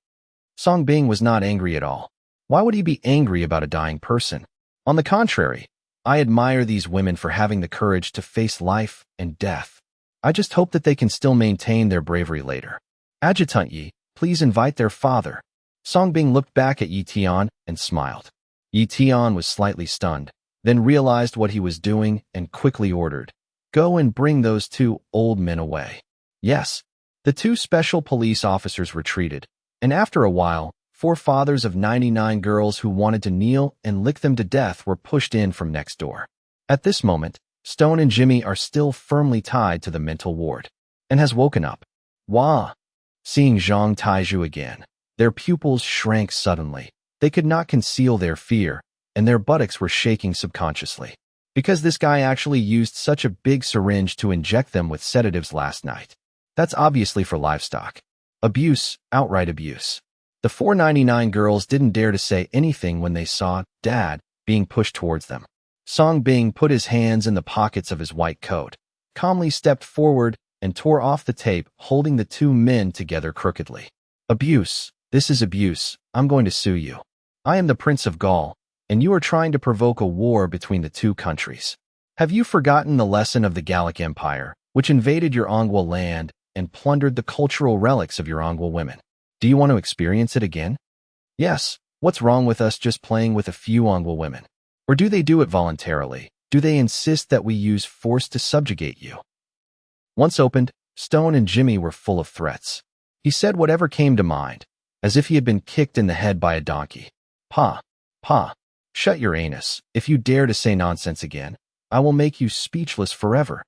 Song Bing was not angry at all. Why would he be angry about a dying person? On the contrary, I admire these women for having the courage to face life and death. I just hope that they can still maintain their bravery later. Adjutant Yi, please invite their father. Song Bing looked back at Yi Tian and smiled. Yi Tian was slightly stunned, then realized what he was doing and quickly ordered, Go and bring those two old men away. Yes. The two special police officers retreated, and after a while, 4 fathers of 99 girls who wanted to kneel and lick them to death were pushed in from next door. At this moment, Stone and Jimmy are still firmly tied to the mental ward, and has woken up. Wah! Seeing Zhang Taiju again, their pupils shrank suddenly. They could not conceal their fear, and their buttocks were shaking subconsciously. Because this guy actually used such a big syringe to inject them with sedatives last night. That's obviously for livestock. Abuse, outright abuse. The 499 girls didn't dare to say anything when they saw Dad being pushed towards them. Song Bing put his hands in the pockets of his white coat, calmly stepped forward, and tore off the tape, holding the two men together crookedly. Abuse. This is abuse. I'm going to sue you. I am the Prince of Gaul, and you are trying to provoke a war between the two countries. Have you forgotten the lesson of the Gallic Empire, which invaded your Angwa land and plundered the cultural relics of your Angwa women? Do you want to experience it again? Yes. What's wrong with us just playing with a few Angwa women? Or do they do it voluntarily? Do they insist that we use force to subjugate you? Once opened, Stone and Jimmy were full of threats. He said whatever came to mind, as if he had been kicked in the head by a donkey. Pa, shut your anus. If you dare to say nonsense again, I will make you speechless forever.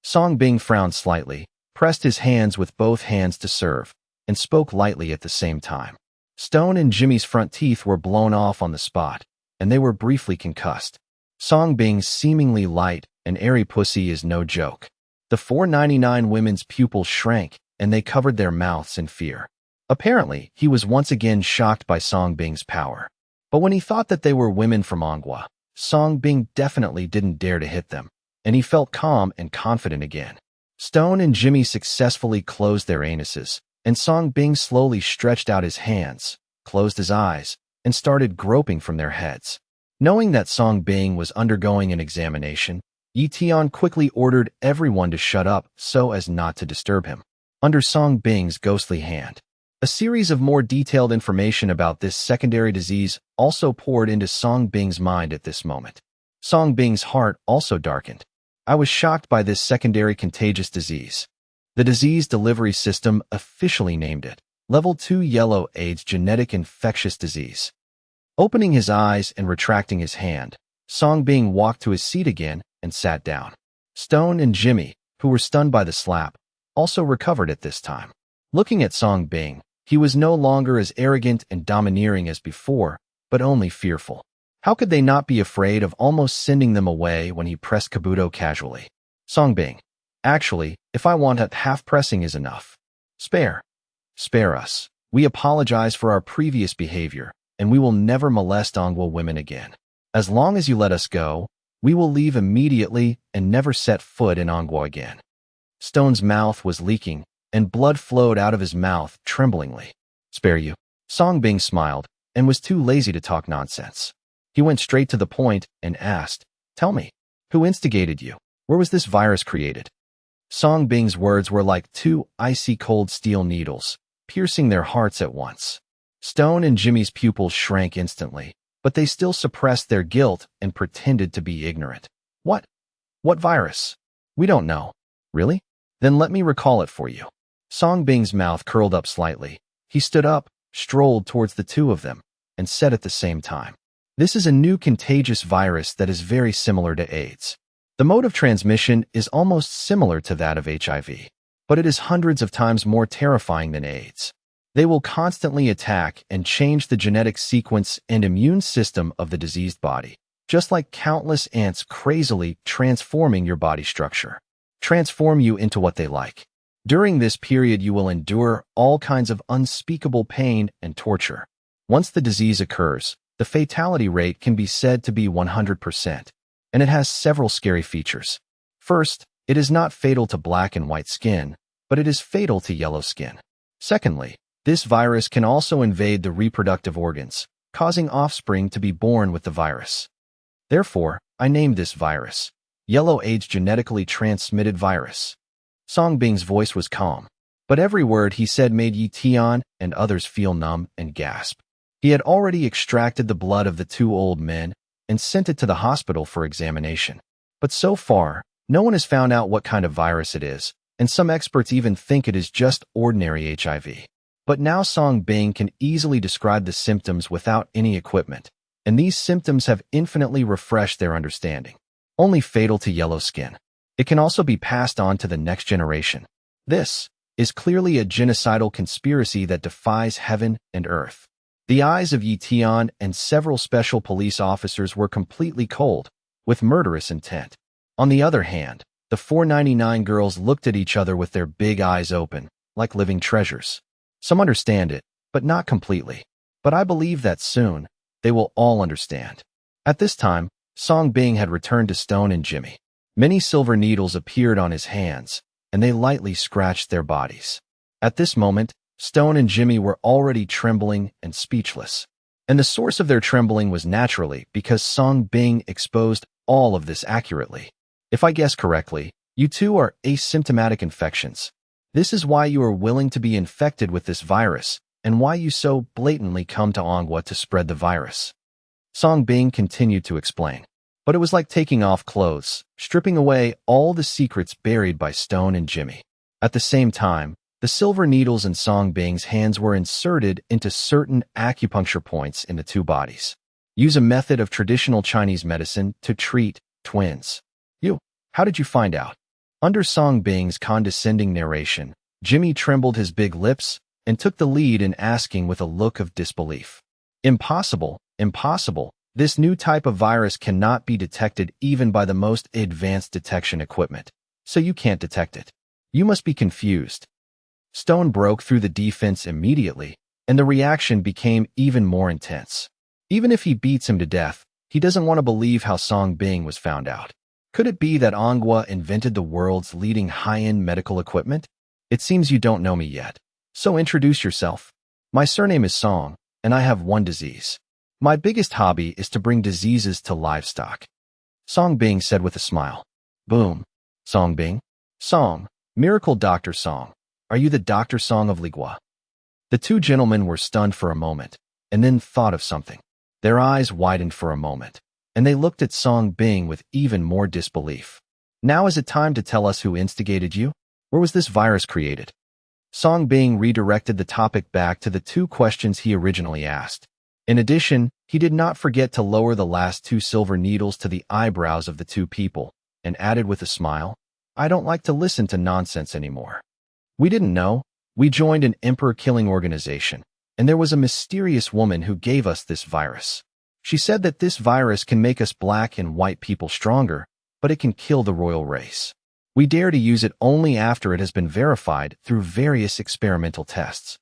Song Bing frowned slightly, pressed his hands with both hands to serve, and spoke lightly at the same time. Stone and Jimmy's front teeth were blown off on the spot, and they were briefly concussed. Song Bing's seemingly light and airy pussy is no joke. The 499 women's pupils shrank, and they covered their mouths in fear. Apparently, he was once again shocked by Song Bing's power. But when he thought that they were women from Angwa, Song Bing definitely didn't dare to hit them, and he felt calm and confident again. Stone and Jimmy successfully closed their anuses, and Song Bing slowly stretched out his hands, closed his eyes, and started groping from their heads. Knowing that Song Bing was undergoing an examination, Yi Tian quickly ordered everyone to shut up so as not to disturb him. Under Song Bing's ghostly hand, a series of more detailed information about this secondary disease also poured into Song Bing's mind at this moment. Song Bing's heart also darkened. I was shocked by this secondary contagious disease. The disease delivery system officially named it Level 2 Yellow AIDS Genetic Infectious Disease. Opening his eyes and retracting his hand, Song Bing walked to his seat again and sat down. Stone and Jimmy, who were stunned by the slap, also recovered at this time. Looking at Song Bing, he was no longer as arrogant and domineering as before, but only fearful. How could they not be afraid of almost sending them away when he pressed Kabuto casually? Song Bing, actually, if I want it, half pressing is enough. Spare us. We apologize for our previous behavior, and we will never molest Angwa women again. As long as you let us go, we will leave immediately and never set foot in Angwa again. Stone's mouth was leaking, and blood flowed out of his mouth tremblingly. Spare you. Song Bing smiled, and was too lazy to talk nonsense. He went straight to the point and asked, Tell me, who instigated you? Where was this virus created? Song Bing's words were like two icy cold steel needles, piercing their hearts at once. Stone and Jimmy's pupils shrank instantly, but they still suppressed their guilt and pretended to be ignorant. What? What virus? We don't know. Really? Then let me recall it for you. Song Bing's mouth curled up slightly. He stood up, strolled towards the two of them, and said at the same time, This is a new contagious virus that is very similar to AIDS. The mode of transmission is almost similar to that of HIV, but it is hundreds of times more terrifying than AIDS. They will constantly attack and change the genetic sequence and immune system of the diseased body, just like countless ants crazily transforming your body structure. Transform you into what they like. During this period, you will endure all kinds of unspeakable pain and torture. Once the disease occurs, the fatality rate can be said to be 100%, and it has several scary features. First, it is not fatal to black and white skin, but it is fatal to yellow skin. Secondly, this virus can also invade the reproductive organs, causing offspring to be born with the virus. Therefore, I named this virus Yellow AIDS Genetically Transmitted Virus. Song Bing's voice was calm, but every word he said made Yi Tian and others feel numb and gasp. He had already extracted the blood of the two old men and sent it to the hospital for examination. But so far, No one has found out what kind of virus it is, and some experts even think it is just ordinary HIV. But now Song Bing can easily describe the symptoms without any equipment, and these symptoms have infinitely refreshed their understanding. Only fatal to yellow skin. It can also be passed on to the next generation. This is clearly a genocidal conspiracy that defies heaven and earth. The eyes of Yi Tian and several special police officers were completely cold, with murderous intent. On the other hand, the 499 girls looked at each other with their big eyes open, like living treasures. Some understand it, but not completely. But I believe that soon, they will all understand. At this time, Song Bing had returned to Stone and Jimmy. Many silver needles appeared on his hands, and they lightly scratched their bodies. At this moment, Stone and Jimmy were already trembling and speechless. And the source of their trembling was naturally because Song Bing exposed all of this accurately. If I guess correctly, you two are asymptomatic infections. This is why you are willing to be infected with this virus, and why you so blatantly come to Manhua to spread the virus. Song Bing continued to explain. But it was like taking off clothes, stripping away all the secrets buried by Stone and Jimmy. At the same time, the silver needles in Song Bing's hands were inserted into certain acupuncture points in the two bodies. Use a method of traditional Chinese medicine to treat twins. How did you find out? Under Song Bing's condescending narration, Jimmy trembled his big lips and took the lead in asking with a look of disbelief. Impossible, impossible. This new type of virus cannot be detected even by the most advanced detection equipment, so you can't detect it. You must be confused. Stone broke through the defense immediately, and the reaction became even more intense. Even if he beats him to death, he doesn't want to believe how Song Bing was found out. Could it be that Manhua invented the world's leading high-end medical equipment? It seems you don't know me yet. So introduce yourself. My surname is Song, and I have one disease. My biggest hobby is to bring diseases to livestock. Song Bing said with a smile. Boom. Song Bing? Song, Miracle Dr. Song. Are you the Dr. Song of Ligua? The two gentlemen were stunned for a moment, and then thought of something. Their eyes widened for a moment, and they looked at Song Bing with even more disbelief. Now is it time to tell us who instigated you? Where was this virus created? Song Bing redirected the topic back to the two questions he originally asked. In addition, he did not forget to lower the last two silver needles to the eyebrows of the two people, and added with a smile, I don't like to listen to nonsense anymore. We didn't know. We joined an emperor-killing organization, and there was a mysterious woman who gave us this virus. She said that this virus can make us black and white people stronger, but it can kill the royal race. We dare to use it only after it has been verified through various experimental tests.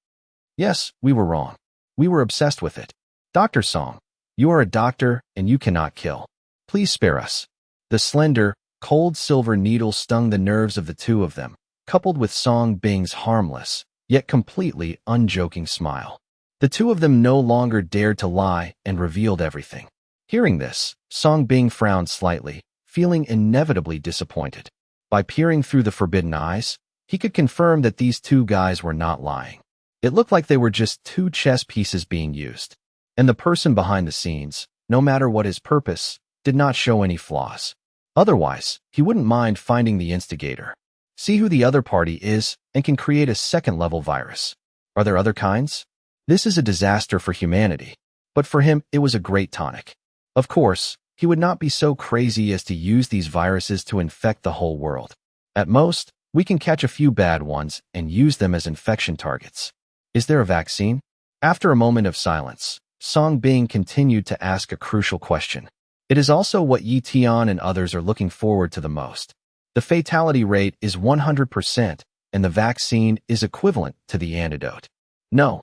Yes, we were wrong. We were obsessed with it. Dr. Song, you are a doctor and you cannot kill. Please spare us. The slender, cold silver needle stung the nerves of the two of them, coupled with Song Bing's harmless, yet completely unjoking smile. The two of them no longer dared to lie and revealed everything. Hearing this, Song Bing frowned slightly, feeling inevitably disappointed. By peering through the forbidden eyes, he could confirm that these two guys were not lying. It looked like they were just two chess pieces being used. And the person behind the scenes, no matter what his purpose, did not show any flaws. Otherwise, he wouldn't mind finding the instigator. See who the other party is and can create a second-level virus. Are there other kinds? This is a disaster for humanity, but for him it was a great tonic. Of course, he would not be so crazy as to use these viruses to infect the whole world. At most, we can catch a few bad ones and use them as infection targets. Is there a vaccine? After a moment of silence, Song Bing continued to ask a crucial question. It is also what Yi Tian and others are looking forward to the most. The fatality rate is 100%, and the vaccine is equivalent to the antidote. No,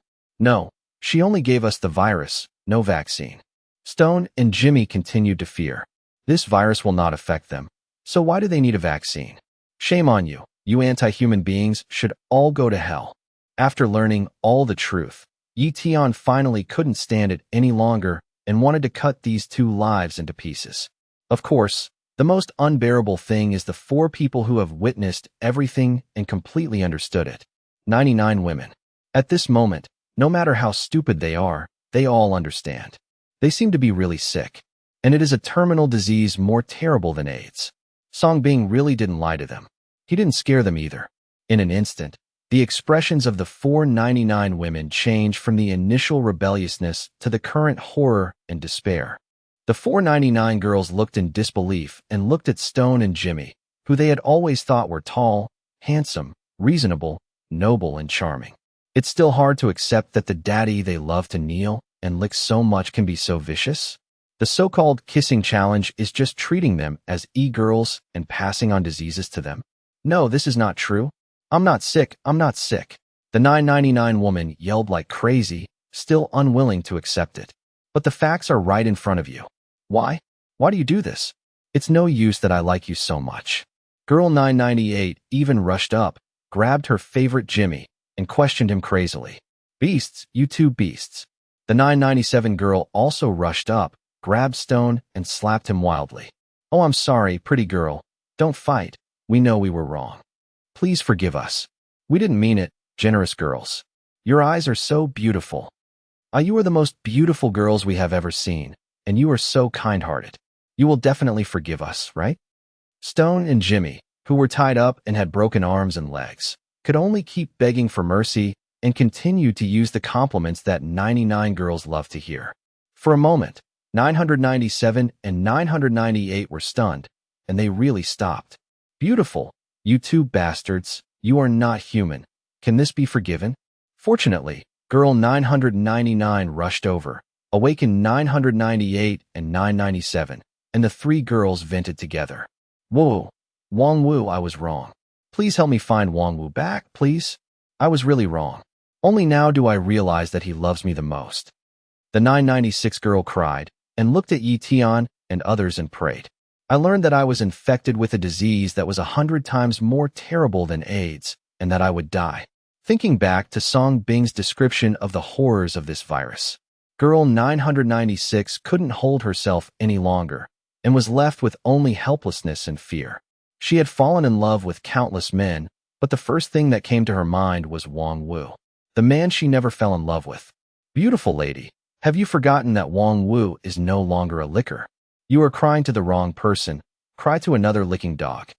she only gave us the virus, no vaccine. Stone and Jimmy continued to fear. This virus will not affect them, so why do they need a vaccine? Shame on you, you anti-human beings should all go to hell. After learning all the truth, Yi Tian finally couldn't stand it any longer and wanted to cut these two lives into pieces. Of course, the most unbearable thing is the 4 people who have witnessed everything and completely understood it. 99 women. At this moment, no matter how stupid they are, they all understand. They seem to be really sick. And it is a terminal disease more terrible than AIDS. Songbing really didn't lie to them. He didn't scare them either. In an instant, the expressions of the 499 women changed from the initial rebelliousness to the current horror and despair. The 499 girls looked in disbelief and looked at Stone and Jimmy, who they had always thought were tall, handsome, reasonable, noble, and charming. It's still hard to accept that the daddy they love to kneel and lick so much can be so vicious. The so-called kissing challenge is just treating them as e-girls and passing on diseases to them. No, this is not true. I'm not sick, I'm not sick. The 999 woman yelled like crazy, still unwilling to accept it. But the facts are right in front of you. Why? Why do you do this? It's no use that I like you so much. Girl 998 even rushed up, grabbed her favorite Jimmy, and questioned him crazily. Beasts, you two beasts. The 997 girl also rushed up, grabbed Stone, and slapped him wildly. Oh, I'm sorry, pretty girl. Don't fight. We know we were wrong. Please forgive us. We didn't mean it, generous girls. Your eyes are so beautiful. You are the most beautiful girls we have ever seen, and you are so kind-hearted. You will definitely forgive us, right? Stone and Jimmy, who were tied up and had broken arms and legs, could only keep begging for mercy and continued to use the compliments that 99 girls love to hear. For a moment, 997 and 998 were stunned, and they really stopped. Beautiful, you two bastards, you are not human. Can this be forgiven? Fortunately, girl 999 rushed over, awakened 998 and 997, and the three girls vented together. Whoa, Wang Wu, I was wrong. Please help me find Wang Wu back, please. I was really wrong. Only now do I realize that he loves me the most. The 996 girl cried, and looked at Yi Tian and others and prayed. I learned that I was infected with a disease that was 100 times more terrible than AIDS, and that I would die. Thinking back to Song Bing's description of the horrors of this virus, girl 996 couldn't hold herself any longer, and was left with only helplessness and fear. She had fallen in love with countless men, but the first thing that came to her mind was Wang Wu, the man she never fell in love with. Beautiful lady, have you forgotten that Wang Wu is no longer a licker? You are crying to the wrong person. Cry to another licking dog.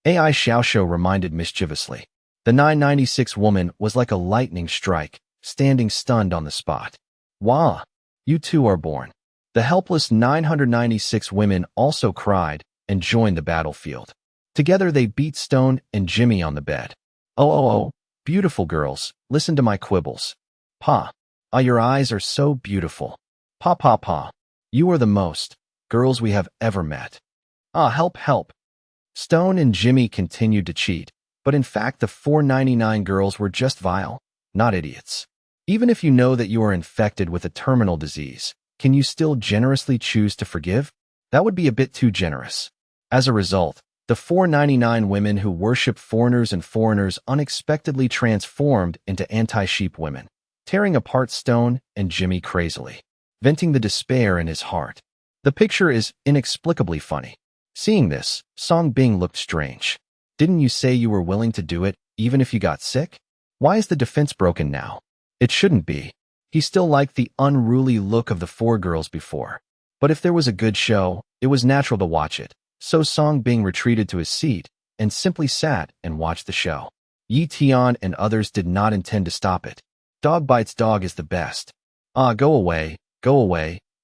AI Xiaoshu reminded mischievously. The 996 woman was like a lightning strike, standing stunned on the spot. Wah! You two are born. The helpless 996 women also cried and joined the battlefield. Together they beat Stone and Jimmy on the bed. Oh, beautiful girls, listen to my quibbles. Pa. Your eyes are so beautiful. Pa. You are the most girls we have ever met. Help. Stone and Jimmy continued to cheat, but in fact the 499 girls were just vile, not idiots. Even if you know that you are infected with a terminal disease, can you still generously choose to forgive? That would be a bit too generous. As a result, the 499 women who worship foreigners and foreigners unexpectedly transformed into anti-sheep women, tearing apart Stone and Jimmy crazily, venting the despair in his heart. The picture is inexplicably funny. Seeing this, Song Bing looked strange. Didn't you say you were willing to do it, even if you got sick? Why is the defense broken now? It shouldn't be. He still liked the unruly look of the four girls before. But if there was a good show, it was natural to watch it. So Song Bing retreated to his seat and simply sat and watched the show. Yi Tian and others did not intend to stop it. Dog bites dog is the best. Go away,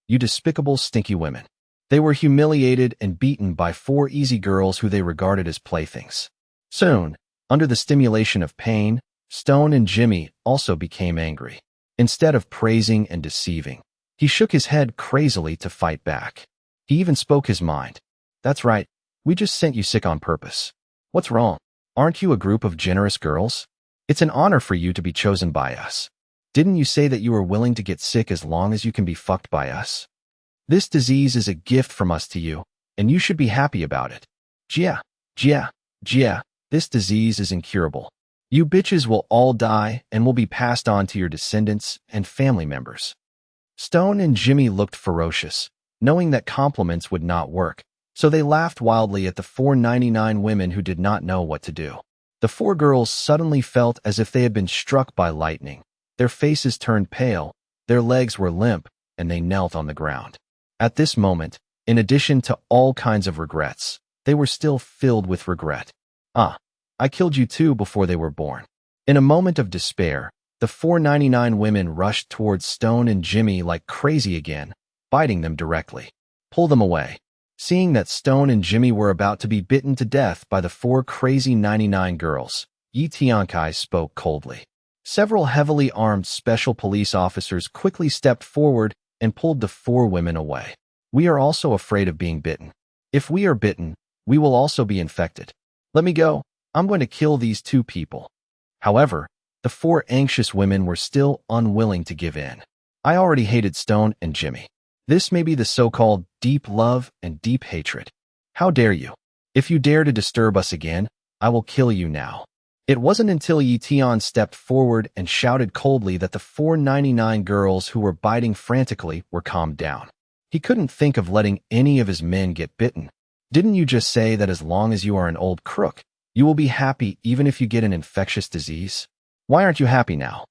you despicable, stinky women. They were humiliated and beaten by four easy girls who they regarded as playthings. Soon, under the stimulation of pain, Stone and Jimmy also became angry. Instead of praising and deceiving, he shook his head crazily to fight back. He even spoke his mind. That's right, we just sent you sick on purpose. What's wrong? Aren't you a group of generous girls? It's an honor for you to be chosen by us. Didn't you say that you are willing to get sick as long as you can be fucked by us? This disease is a gift from us to you, and you should be happy about it. Jia, this disease is incurable. You bitches will all die and will be passed on to your descendants and family members. Stone and Jimmy looked ferocious, knowing that compliments would not work, so they laughed wildly at the 499 women who did not know what to do. The four girls suddenly felt as if they had been struck by lightning. Their faces turned pale, their legs were limp, and they knelt on the ground. At this moment, in addition to all kinds of regrets, they were still filled with regret. Ah, I killed you too before they were born. In a moment of despair, the 499 women rushed towards Stone and Jimmy like crazy again, biting them directly. Pull them away. Seeing that Stone and Jimmy were about to be bitten to death by the 4 crazy 99 girls, Yi Tiankai spoke coldly. Several heavily armed special police officers quickly stepped forward and pulled the 4 women away. We are also afraid of being bitten. If we are bitten, we will also be infected. Let me go. I'm going to kill these 2 people. However, the 4 anxious women were still unwilling to give in. I already hated Stone and Jimmy. This may be the so-called deep love and deep hatred. How dare you? If you dare to disturb us again, I will kill you now. It wasn't until Yi Tian stepped forward and shouted coldly that the 499 girls who were biting frantically were calmed down. He couldn't think of letting any of his men get bitten. Didn't you just say that as long as you are an old crook, you will be happy even if you get an infectious disease? Why aren't you happy now?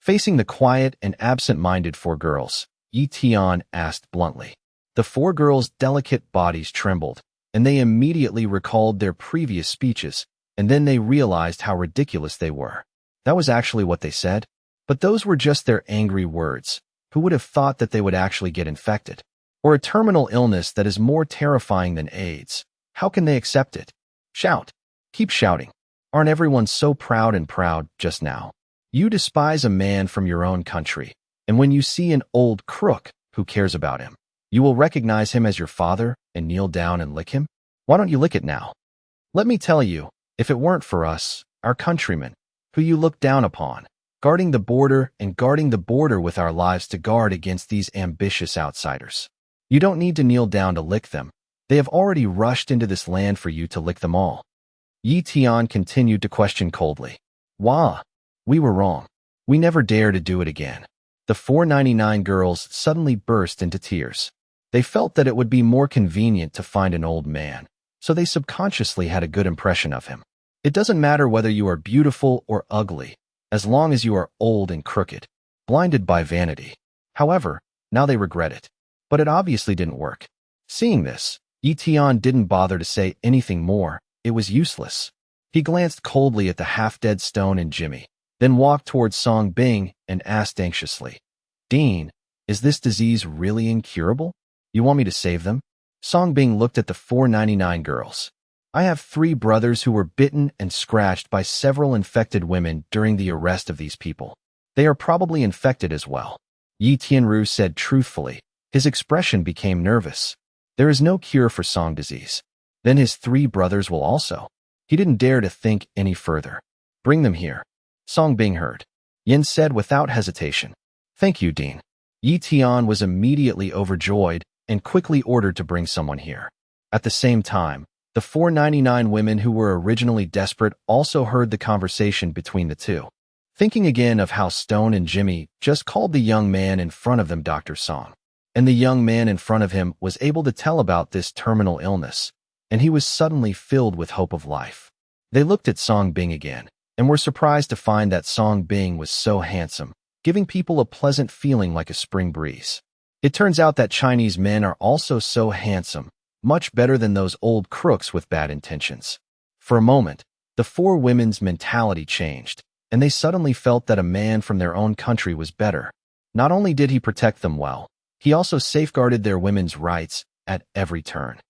Facing the quiet and absent-minded 4 girls, Yi Tian asked bluntly. The 4 girls' delicate bodies trembled, and they immediately recalled their previous speeches, and then they realized how ridiculous they were. That was actually what they said, but those were just their angry words. Who would have thought that they would actually get infected? Or a terminal illness that is more terrifying than AIDS? How can they accept it? Shout. Keep shouting. Aren't everyone so proud just now? You despise a man from your own country, and when you see an old crook who cares about him, you will recognize him as your father and kneel down and lick him? Why don't you lick it now? Let me tell you, if it weren't for us, our countrymen, who you look down upon, guarding the border with our lives to guard against these ambitious outsiders. You don't need to kneel down to lick them. They have already rushed into this land for you to lick them all. Yi Tian continued to question coldly. Wah! We were wrong. We never dare to do it again. The 499 girls suddenly burst into tears. They felt that it would be more convenient to find an old man, so they subconsciously had a good impression of him. It doesn't matter whether you are beautiful or ugly, as long as you are old and crooked, blinded by vanity. However, now they regret it. But it obviously didn't work. Seeing this, Yi Tian didn't bother to say anything more. It was useless. He glanced coldly at the half-dead Stone and Jimmy, then walked towards Song Bing and asked anxiously, Dean, is this disease really incurable? You want me to save them? Song Bing looked at the 499 girls. I have 3 brothers who were bitten and scratched by several infected women during the arrest of these people. They are probably infected as well. Yi Tianru said truthfully. His expression became nervous. There is no cure for Song disease. Then his 3 brothers will also. He didn't dare to think any further. Bring them here. Song Bing heard. Yin said without hesitation. Thank you, Dean. Yi Tian was immediately overjoyed and quickly ordered to bring someone here. At the same time, the 499 women who were originally desperate also heard the conversation between the 2. Thinking again of how Stone and Jimmy just called the young man in front of them Dr. Song. And the young man in front of him was able to tell about this terminal illness, and he was suddenly filled with hope of life. They looked at Song Bing again, and were surprised to find that Song Bing was so handsome, giving people a pleasant feeling like a spring breeze. It turns out that Chinese men are also so handsome, much better than those old crooks with bad intentions. For a moment, the 4 women's mentality changed, and they suddenly felt that a man from their own country was better. Not only did he protect them well, he also safeguarded their women's rights at every turn.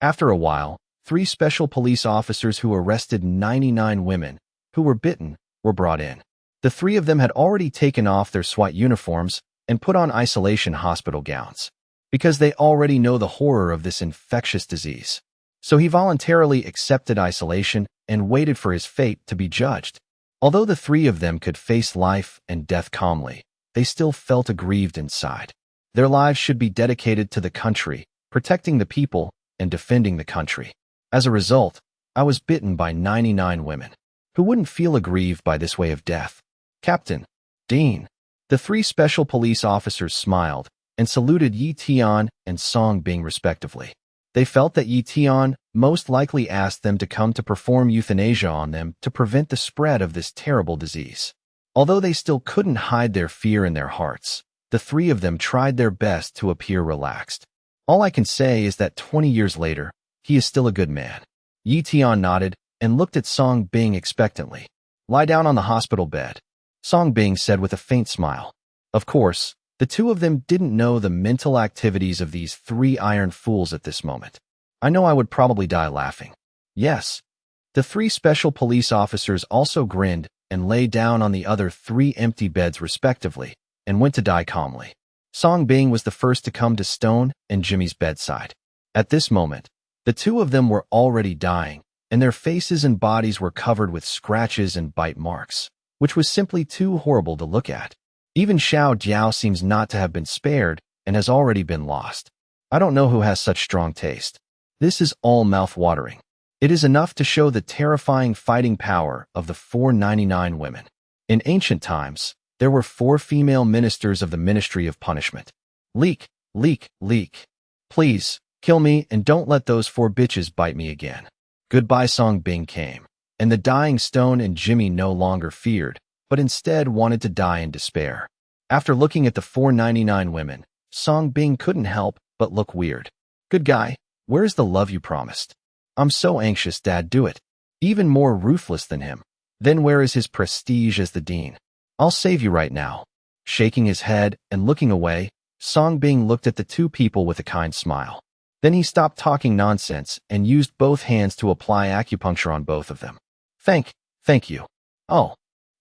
After a while, 3 special police officers who arrested 99 women who were bitten were brought in. The 3 of them had already taken off their SWAT uniforms and put on isolation hospital gowns, because they already know the horror of this infectious disease. So he voluntarily accepted isolation and waited for his fate to be judged. Although the 3 of them could face life and death calmly, they still felt aggrieved inside. Their lives should be dedicated to the country, protecting the people, and defending the country. As a result, I was bitten by 99 women. Who wouldn't feel aggrieved by this way of death? Captain, Dean. The 3 special police officers smiled and saluted Yi Tian and Song Bing respectively. They felt that Yi Tian most likely asked them to come to perform euthanasia on them to prevent the spread of this terrible disease. Although they still couldn't hide their fear in their hearts, the 3 of them tried their best to appear relaxed. All I can say is that 20 years later, he is still a good man. Yi Tian nodded and looked at Song Bing expectantly. Lie down on the hospital bed, Song Bing said with a faint smile. Of course, the two of them didn't know the mental activities of these three iron fools at this moment. I know I would probably die laughing. Yes. The three special police officers also grinned and lay down on the other three empty beds respectively and went to die calmly. Song Bing was the first to come to Stone and Jimmy's bedside. At this moment, the two of them were already dying, and their faces and bodies were covered with scratches and bite marks, which was simply too horrible to look at. Even Xiao Jiao seems not to have been spared and has already been lost. I don't know who has such strong taste. This is all mouth-watering. It is enough to show the terrifying fighting power of the 499 women. In ancient times, there were 4 female ministers of the Ministry of Punishment. Leak, leak, leak. Please, kill me and don't let those 4 bitches bite me again. Goodbye Song Bing came, and the dying Stone and Jimmy no longer feared, but instead wanted to die in despair. After looking at the 499 women, Song Bing couldn't help but look weird. Good guy, where's the love you promised? I'm so anxious Dad do it. Even more ruthless than him. Then where is his prestige as the dean? I'll save you right now. Shaking his head and looking away, Song Bing looked at the two people with a kind smile. Then he stopped talking nonsense and used both hands to apply acupuncture on both of them. Thank you. Oh.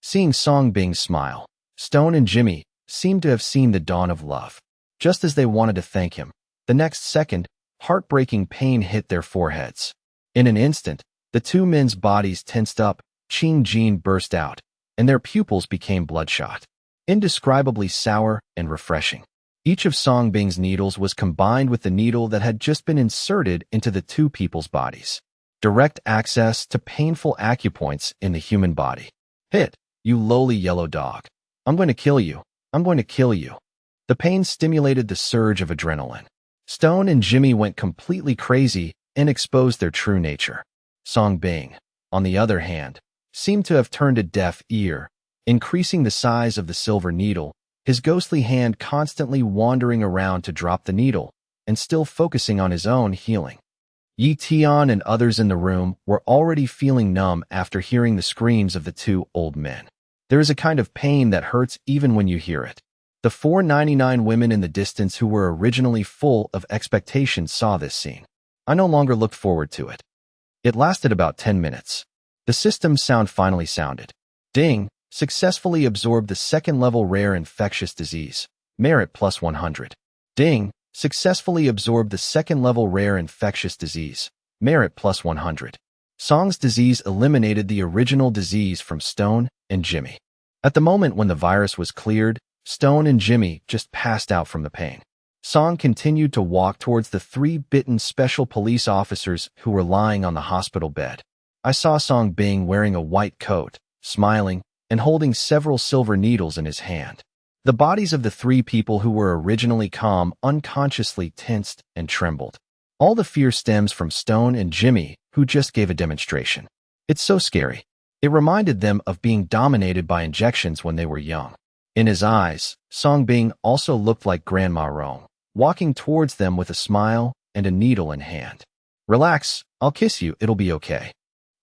Seeing Song Bing's smile, Stone and Jimmy seemed to have seen the dawn of love. Just as they wanted to thank him, the next second, heartbreaking pain hit their foreheads. In an instant, the two men's bodies tensed up, Qing Jin burst out, and their pupils became bloodshot. Indescribably sour and refreshing. Each of Song Bing's needles was combined with the needle that had just been inserted into the two people's bodies. Direct access to painful acupoints in the human body. Hit, you lowly yellow dog. I'm going to kill you. I'm going to kill you. The pain stimulated the surge of adrenaline. Stone and Jimmy went completely crazy and exposed their true nature. Song Bing, on the other hand, seemed to have turned a deaf ear, increasing the size of the silver needle, his ghostly hand constantly wandering around to drop the needle, and still focusing on his own healing. Yi Tian and others in the room were already feeling numb after hearing the screams of the two old men. There is a kind of pain that hurts even when you hear it. The 499 women in the distance who were originally full of expectation saw this scene. I no longer looked forward to it. It lasted about 10 minutes. The system's sound finally sounded. Ding! Successfully absorbed the second-level rare infectious disease. Merit plus 100. Ding! Successfully absorbed the second-level rare infectious disease. Merit plus 100. Song's disease eliminated the original disease from Stone and Jimmy. At the moment when the virus was cleared, Stone and Jimmy just passed out from the pain. Song continued to walk towards the 3 bitten special police officers who were lying on the hospital bed. I saw Song Bing wearing a white coat, smiling, and holding several silver needles in his hand. The bodies of the 3 people who were originally calm unconsciously tensed and trembled. All the fear stems from Stone and Jimmy, who just gave a demonstration. It's so scary. It reminded them of being dominated by injections when they were young. In his eyes, Song Bing also looked like Grandma Rome, walking towards them with a smile and a needle in hand. Relax, I'll kiss you, it'll be okay.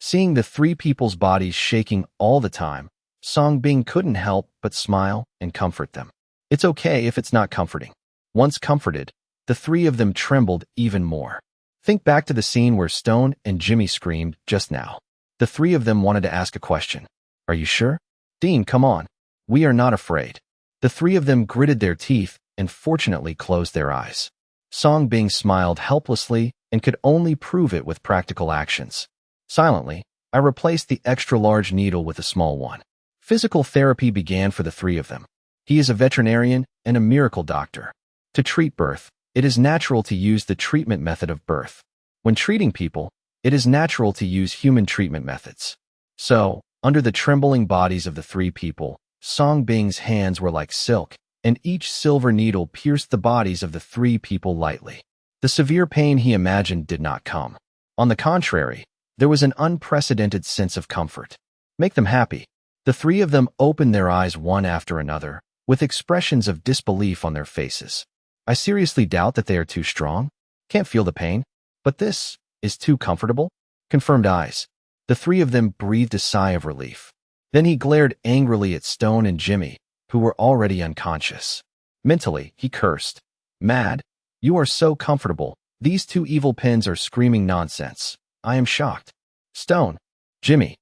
Seeing the 3 people's bodies shaking all the time, Song Bing couldn't help but smile and comfort them. It's okay if it's not comforting. Once comforted, the 3 of them trembled even more. Think back to the scene where Stone and Jimmy screamed just now. The 3 of them wanted to ask a question. Are you sure? Dean, come on. We are not afraid. The 3 of them gritted their teeth and fortunately closed their eyes. Song Bing smiled helplessly and could only prove it with practical actions. Silently, I replaced the extra-large needle with a small one. Physical therapy began for the 3 of them. He is a veterinarian and a miracle doctor. To treat birth, it is natural to use the treatment method of birth. When treating people, it is natural to use human treatment methods. So, under the trembling bodies of the 3 people, Song Bing's hands were like silk, and each silver needle pierced the bodies of the 3 people lightly. The severe pain he imagined did not come. On the contrary, there was an unprecedented sense of comfort. Make them happy. The 3 of them opened their eyes one after another, with expressions of disbelief on their faces. I seriously doubt that they are too strong. Can't feel the pain. But this is too comfortable? Confirmed eyes. The three of them breathed a sigh of relief. Then he glared angrily at Stone and Jimmy, who were already unconscious. Mentally, he cursed. Mad? You are so comfortable. These two evil pins are screaming nonsense. I am shocked. Stone. Jimmy.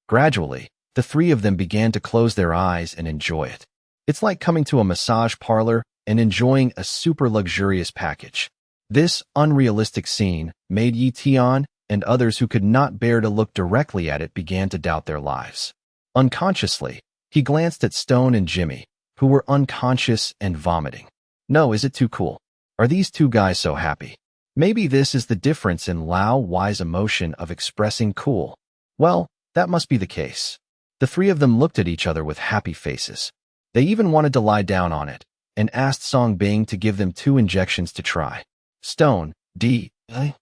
Gradually, the three of them began to close their eyes and enjoy it. It's like coming to a massage parlor and enjoying a super luxurious package. This unrealistic scene made Yi Tian and others who could not bear to look directly at it began to doubt their lives. Unconsciously, he glanced at Stone and Jimmy, who were unconscious and vomiting. No, is it too cool? Are these two guys so happy? Maybe this is the difference in Lao Wai's emotion of expressing cool. Well, that must be the case. The three of them looked at each other with happy faces. They even wanted to lie down on it, and asked Song Bing to give them 2 injections to try. Stone, Jimmy, I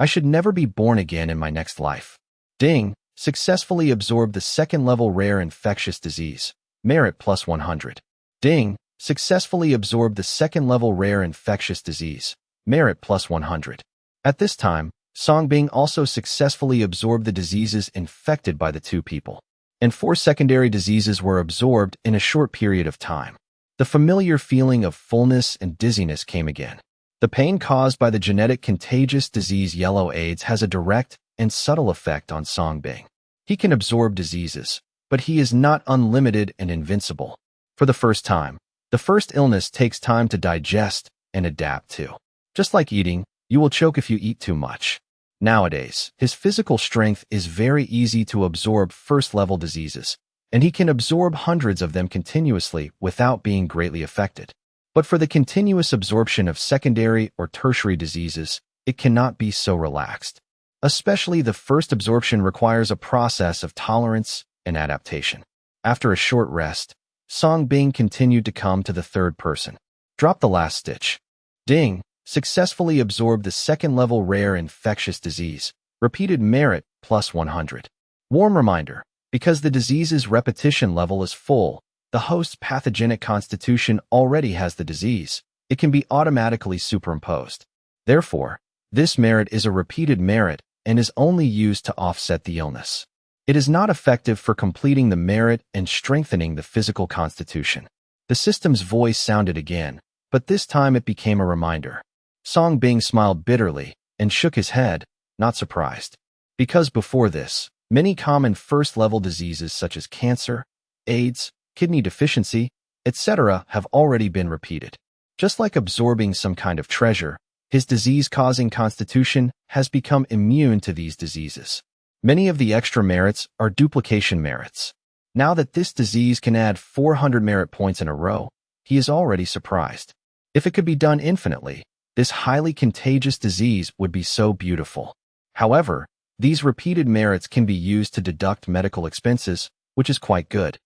should never be born again in my next life. Ding, successfully absorbed the 2nd-level rare infectious disease. Merit plus 100. Ding, successfully absorbed the 2nd-level rare infectious disease. Merit plus 100. At this time, Song Bing also successfully absorbed the diseases infected by the 2 people. And 4 secondary diseases were absorbed in a short period of time. The familiar feeling of fullness and dizziness came again. The pain caused by the genetic contagious disease yellow AIDS has a direct and subtle effect on Song Bing. He can absorb diseases, but he is not unlimited and invincible. For the first time, the first illness takes time to digest and adapt to. Just like eating, you will choke if you eat too much. Nowadays, his physical strength is very easy to absorb first-level diseases, and he can absorb hundreds of them continuously without being greatly affected. But for the continuous absorption of secondary or tertiary diseases, it cannot be so relaxed. Especially the first absorption requires a process of tolerance and adaptation. After a short rest, Song Bing continued to come to the 3rd person. Drop the last stitch. Ding, successfully absorbed the 2nd-level rare infectious disease. Repeated merit plus 100. Warm reminder, because the disease's repetition level is full, the host's pathogenic constitution already has the disease. It can be automatically superimposed. Therefore, this merit is a repeated merit and is only used to offset the illness. It is not effective for completing the merit and strengthening the physical constitution. The system's voice sounded again, but this time it became a reminder. Song Bing smiled bitterly and shook his head, not surprised. Because before this, many common first-level diseases such as cancer, AIDS, kidney deficiency, etc. have already been repeated. Just like absorbing some kind of treasure, his disease-causing constitution has become immune to these diseases. Many of the extra merits are duplication merits. Now that this disease can add 400 merit points in a row, he is already surprised. If it could be done infinitely, this highly contagious disease would be so beautiful. However, these repeated merits can be used to deduct medical expenses, which is quite good.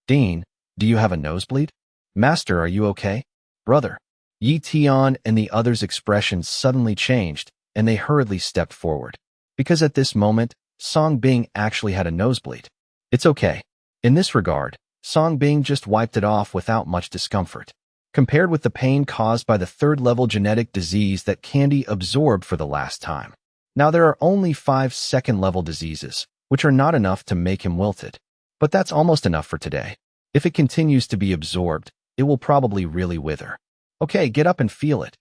Dean, do you have a nosebleed? Master, are you okay? Brother. Yi Tian and the others' expressions suddenly changed, and they hurriedly stepped forward. Because at this moment, Song Bing actually had a nosebleed. It's okay. In this regard, Song Bing just wiped it off without much discomfort. Compared with the pain caused by the 3rd-level genetic disease that Candy absorbed for the last time. Now there are only 5 2nd-level diseases, which are not enough to make him wilted. But that's almost enough for today. If it continues to be absorbed, it will probably really wither. Okay, get up and feel it.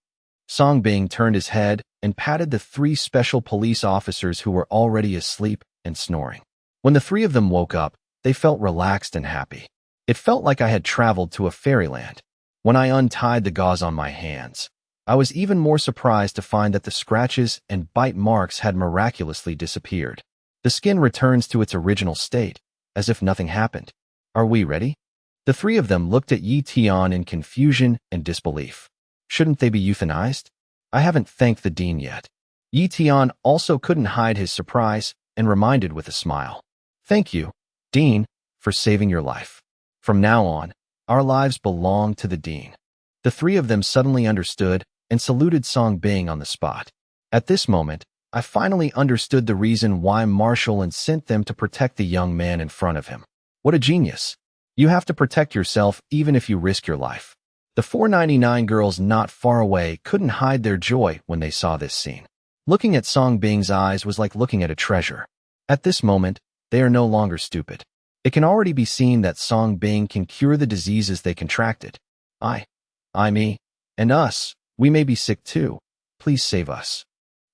Song Bing turned his head and patted the 3 special police officers who were already asleep and snoring. When the 3 of them woke up, they felt relaxed and happy. It felt like I had traveled to a fairyland. When I untied the gauze on my hands, I was even more surprised to find that the scratches and bite marks had miraculously disappeared. The skin returns to its original state, as if nothing happened. Are we ready? The 3 of them looked at Yi Tian in confusion and disbelief. Shouldn't they be euthanized? I haven't thanked the dean yet. Yi Tian also couldn't hide his surprise and reminded with a smile. Thank you, Dean, for saving your life. From now on, our lives belong to the dean. The 3 of them suddenly understood and saluted Song Bing on the spot. At this moment, I finally understood the reason why Marshall sent them to protect the young man in front of him. What a genius. You have to protect yourself even if you risk your life. The 499 girls not far away couldn't hide their joy when they saw this scene. Looking at Song Bing's eyes was like looking at a treasure. At this moment, they are no longer stupid. It can already be seen that Song Bing can cure the diseases they contracted. Me, and us, we may be sick too. Please save us.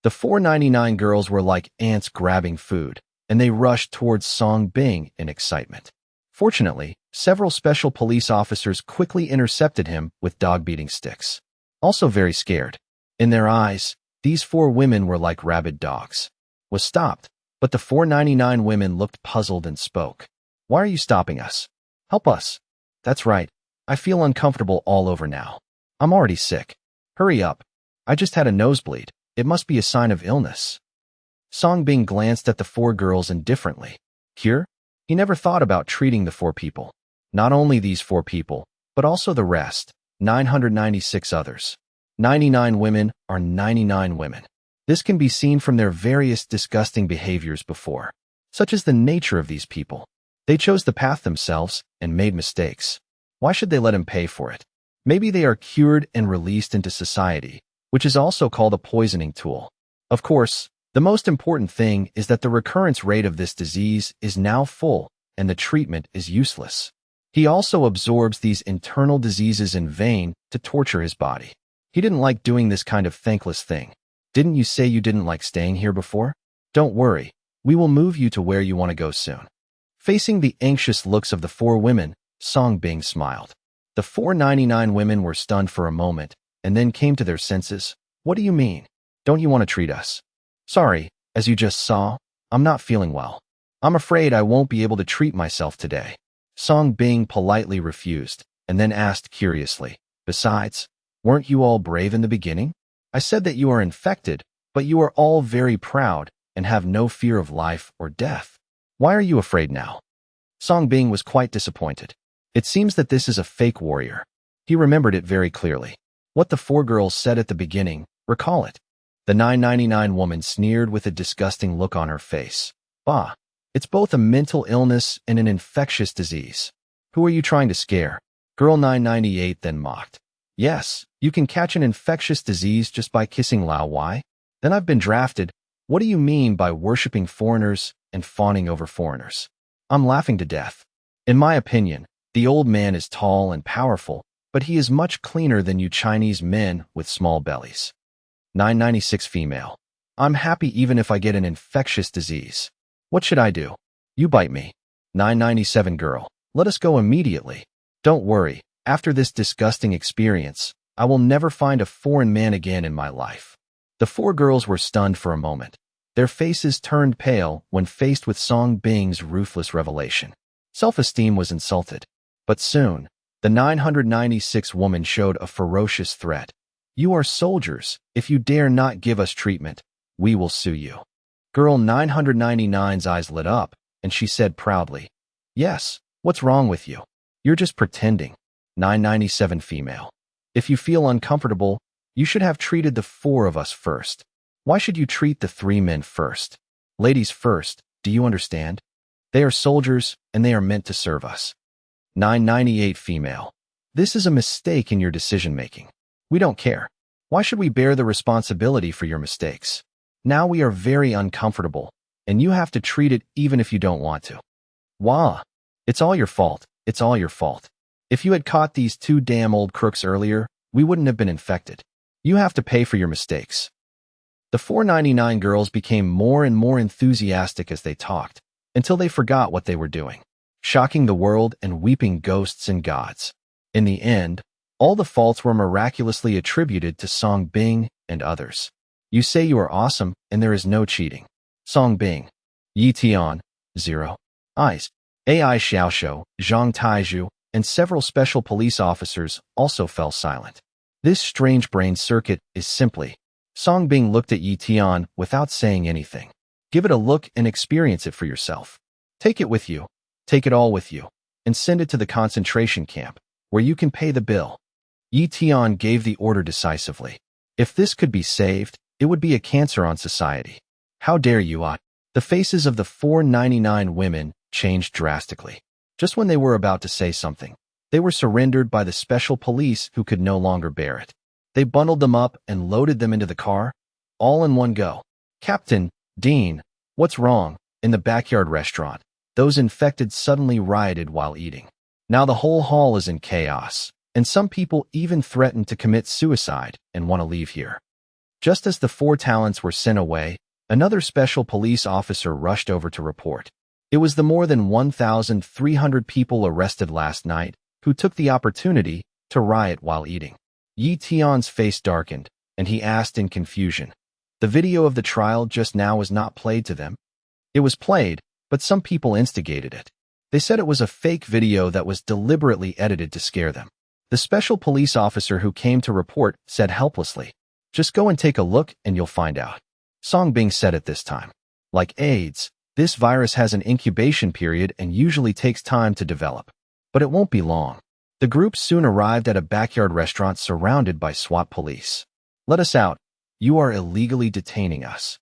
The 499 girls were like ants grabbing food, and they rushed towards Song Bing in excitement. Fortunately, several special police officers quickly intercepted him with dog-beating sticks. Also very scared. In their eyes, these 4 women were like rabid dogs. Was stopped, but the 499 women looked puzzled and spoke. Why are you stopping us? Help us. That's right. I feel uncomfortable all over now. I'm already sick. Hurry up. I just had a nosebleed. It must be a sign of illness. Song Bing glanced at the 4 girls indifferently. Cure? He never thought about treating the 4 people. Not only these 4 people, but also the rest, 996 others. 99 women are 99 women. This can be seen from their various disgusting behaviors before, such as the nature of these people. They chose the path themselves and made mistakes. Why should they let him pay for it? Maybe they are cured and released into society, which is also called a poisoning tool. Of course, the most important thing is that the recurrence rate of this disease is now full and the treatment is useless. He also absorbs these internal diseases in vain to torture his body. He didn't like doing this kind of thankless thing. Didn't you say you didn't like staying here before? Don't worry, we will move you to where you want to go soon. Facing the anxious looks of the 4 women, Song Bing smiled. The 499 women were stunned for a moment and then came to their senses. What do you mean? Don't you want to treat us? Sorry, as you just saw, I'm not feeling well. I'm afraid I won't be able to treat myself today. Song Bing politely refused and then asked curiously, besides, weren't you all brave in the beginning? I said that you are infected, but you are all very proud and have no fear of life or death. Why are you afraid now? Song Bing was quite disappointed. It seems that this is a fake warrior. He remembered it very clearly. What the 4 girls said at the beginning, recall it. The 999 woman sneered with a disgusting look on her face. Bah, it's both a mental illness and an infectious disease. Who are you trying to scare? Girl 998 then mocked. Yes, you can catch an infectious disease just by kissing Lao Wai. Then I've been drafted. What do you mean by worshipping foreigners and fawning over foreigners? I'm laughing to death. In my opinion, the old man is tall and powerful, but he is much cleaner than you Chinese men with small bellies. 996 female. I'm happy even if I get an infectious disease. What should I do? You bite me. 997 girl. Let us go immediately. Don't worry, after this disgusting experience, I will never find a foreign man again in my life. The 4 girls were stunned for a moment. Their faces turned pale when faced with Song Bing's ruthless revelation. Self-esteem was insulted. But soon, the 996 woman showed a ferocious threat. You are soldiers. If you dare not give us treatment, we will sue you. Girl 999's eyes lit up, and she said proudly, Yes, what's wrong with you? You're just pretending. 997 female. If you feel uncomfortable, you should have treated the 4 of us first. Why should you treat the 3 men first? Ladies first, do you understand? They are soldiers, and they are meant to serve us. 998 female. This is a mistake in your decision-making. We don't care. Why should we bear the responsibility for your mistakes? Now we are very uncomfortable, and you have to treat it even if you don't want to. Wah! It's all your fault. It's all your fault. If you had caught these 2 damn old crooks earlier, we wouldn't have been infected. You have to pay for your mistakes. The 499 girls became more and more enthusiastic as they talked, until they forgot what they were doing, shocking the world and weeping ghosts and gods. In the end, all the faults were miraculously attributed to Song Bing and others. You say you are awesome, and there is no cheating. Song Bing. Yi Tian, 0. Eyes. AI Xiaoshou, Zhang Taizhu, and several special police officers also fell silent. This strange brain circuit is simply. Song Bing looked at Yi Tian without saying anything. Give it a look and experience it for yourself. Take it with you. Take it all with you. And send it to the concentration camp, where you can pay the bill. Yi Tian gave the order decisively. If this could be saved, it would be a cancer on society. How dare you, The faces of the 499 women changed drastically. Just when they were about to say something, They were surrendered by the special police who could no longer bear it. They bundled them up and loaded them into the car, all in one go. Captain, Dean, what's wrong? In the backyard restaurant, those infected suddenly rioted while eating. Now the whole hall is in chaos, and some people even threaten to commit suicide and want to leave here. Just as the 4 talents were sent away, another special police officer rushed over to report. It was the more than 1,300 people arrested last night who took the opportunity to riot while eating. Yi Tian's face darkened, and he asked in confusion. The video of the trial just now was not played to them. It was played, but some people instigated it. They said it was a fake video that was deliberately edited to scare them. The special police officer who came to report said helplessly, "Just go and take a look and you'll find out." Song Bing said at this time, "Like AIDS, this virus has an incubation period and usually takes time to develop. But it won't be long." The group soon arrived at a backyard restaurant surrounded by SWAT police. "Let us out. You are illegally detaining us."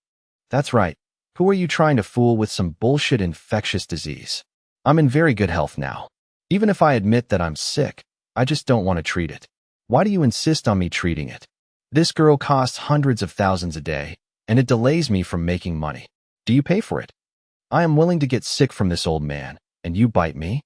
"That's right. Who are you trying to fool with some bullshit infectious disease? I'm in very good health now. Even if I admit that I'm sick, I just don't want to treat it. Why do you insist on me treating it? This girl costs hundreds of thousands a day, and it delays me from making money. Do you pay for it? I am willing to get sick from this old man, and you bite me?"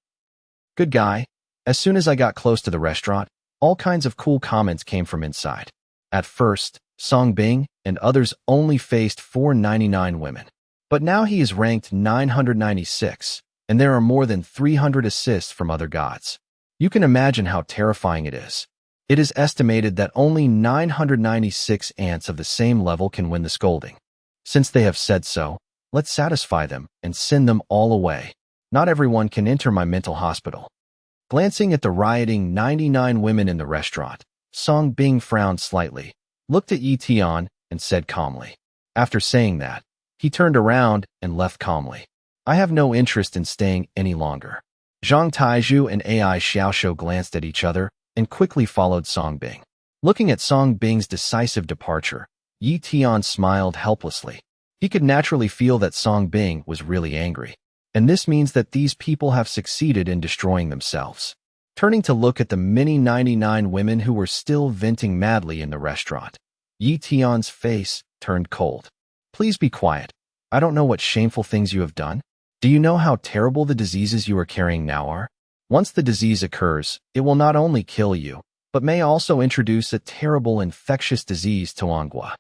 Good guy. As soon as I got close to the restaurant, all kinds of cool comments came from inside. At first, Song Bing and others only faced 499 women. But now he is ranked 996, and there are more than 300 assists from other gods. You can imagine how terrifying it is. It is estimated that only 996 ants of the same level can win the scolding. Since they have said so, let's satisfy them and send them all away. Not everyone can enter my mental hospital. Glancing at the rioting 99 women in the restaurant, Song Bing frowned slightly, looked at Yi Tian, and said calmly. After saying that, he turned around and left calmly. I have no interest in staying any longer. Zhang Taizhu and Ai Xiaoshou glanced at each other and quickly followed Song Bing. Looking at Song Bing's decisive departure, Yi Tian smiled helplessly. He could naturally feel that Song Bing was really angry, and this means that these people have succeeded in destroying themselves. Turning to look at the many 99 women who were still venting madly in the restaurant, Yi Tian's face turned cold. Please be quiet. I don't know what shameful things you have done. Do you know how terrible the diseases you are carrying now are? Once the disease occurs, it will not only kill you, but may also introduce a terrible infectious disease to Anghua.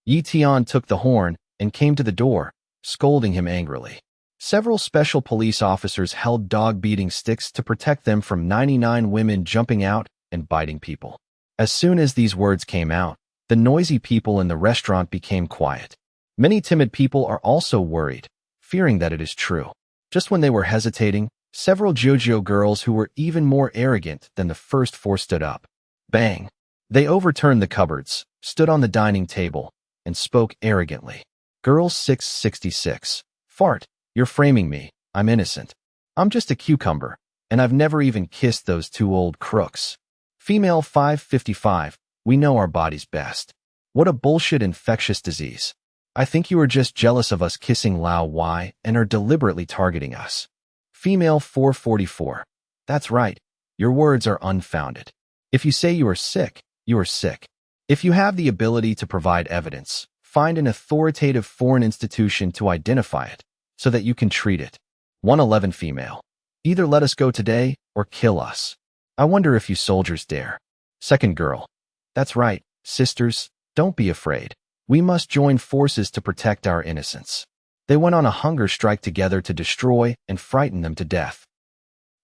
Yi Tian took the horn and came to the door, scolding him angrily. Several special police officers held dog-beating sticks to protect them from 99 women jumping out and biting people. As soon as these words came out, the noisy people in the restaurant became quiet. Many timid people are also worried, fearing that it is true. Just when they were hesitating, several JoJo girls who were even more arrogant than the first 4 stood up. Bang! They overturned the cupboards, stood on the dining table, and spoke arrogantly. Girl 666. Fart, you're framing me. I'm innocent. I'm just a cucumber, and I've never even kissed those 2 old crooks. Female 555. We know our bodies best. What a bullshit infectious disease. I think you are just jealous of us kissing Lao Y and are deliberately targeting us. Female 444. That's right. Your words are unfounded. If you say you are sick, you are sick. If you have the ability to provide evidence, find an authoritative foreign institution to identify it so that you can treat it. 111 female. Either let us go today or kill us. I wonder if you soldiers dare. Second girl. That's right, sisters, don't be afraid. We must join forces to protect our innocence. They went on a hunger strike together to destroy and frighten them to death.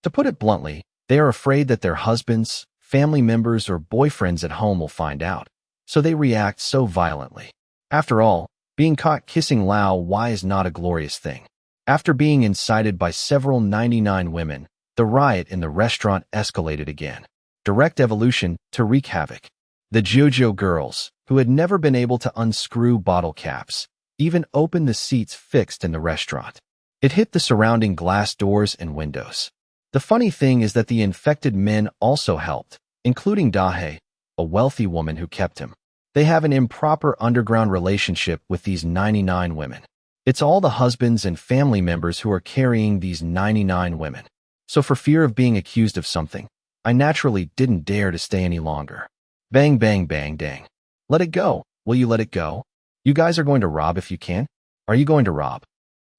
To put it bluntly, they are afraid that their husbands, family members, or boyfriends at home will find out, so they react so violently. After all, being caught kissing Lao Y is not a glorious thing. After being incited by several 99 women, the riot in the restaurant escalated again. Direct evolution to wreak havoc. The JoJo girls, who had never been able to unscrew bottle caps, even opened the seats fixed in the restaurant. It hit the surrounding glass doors and windows. The funny thing is that the infected men also helped, including Dahe, a wealthy woman who kept him. They have an improper underground relationship with these 99 women. It's all the husbands and family members who are carrying these 99 women. So for fear of being accused of something, I naturally didn't dare to stay any longer. Bang, bang, bang, dang. Let it go. Will you let it go? You guys are going to rob if you can? Are you going to rob?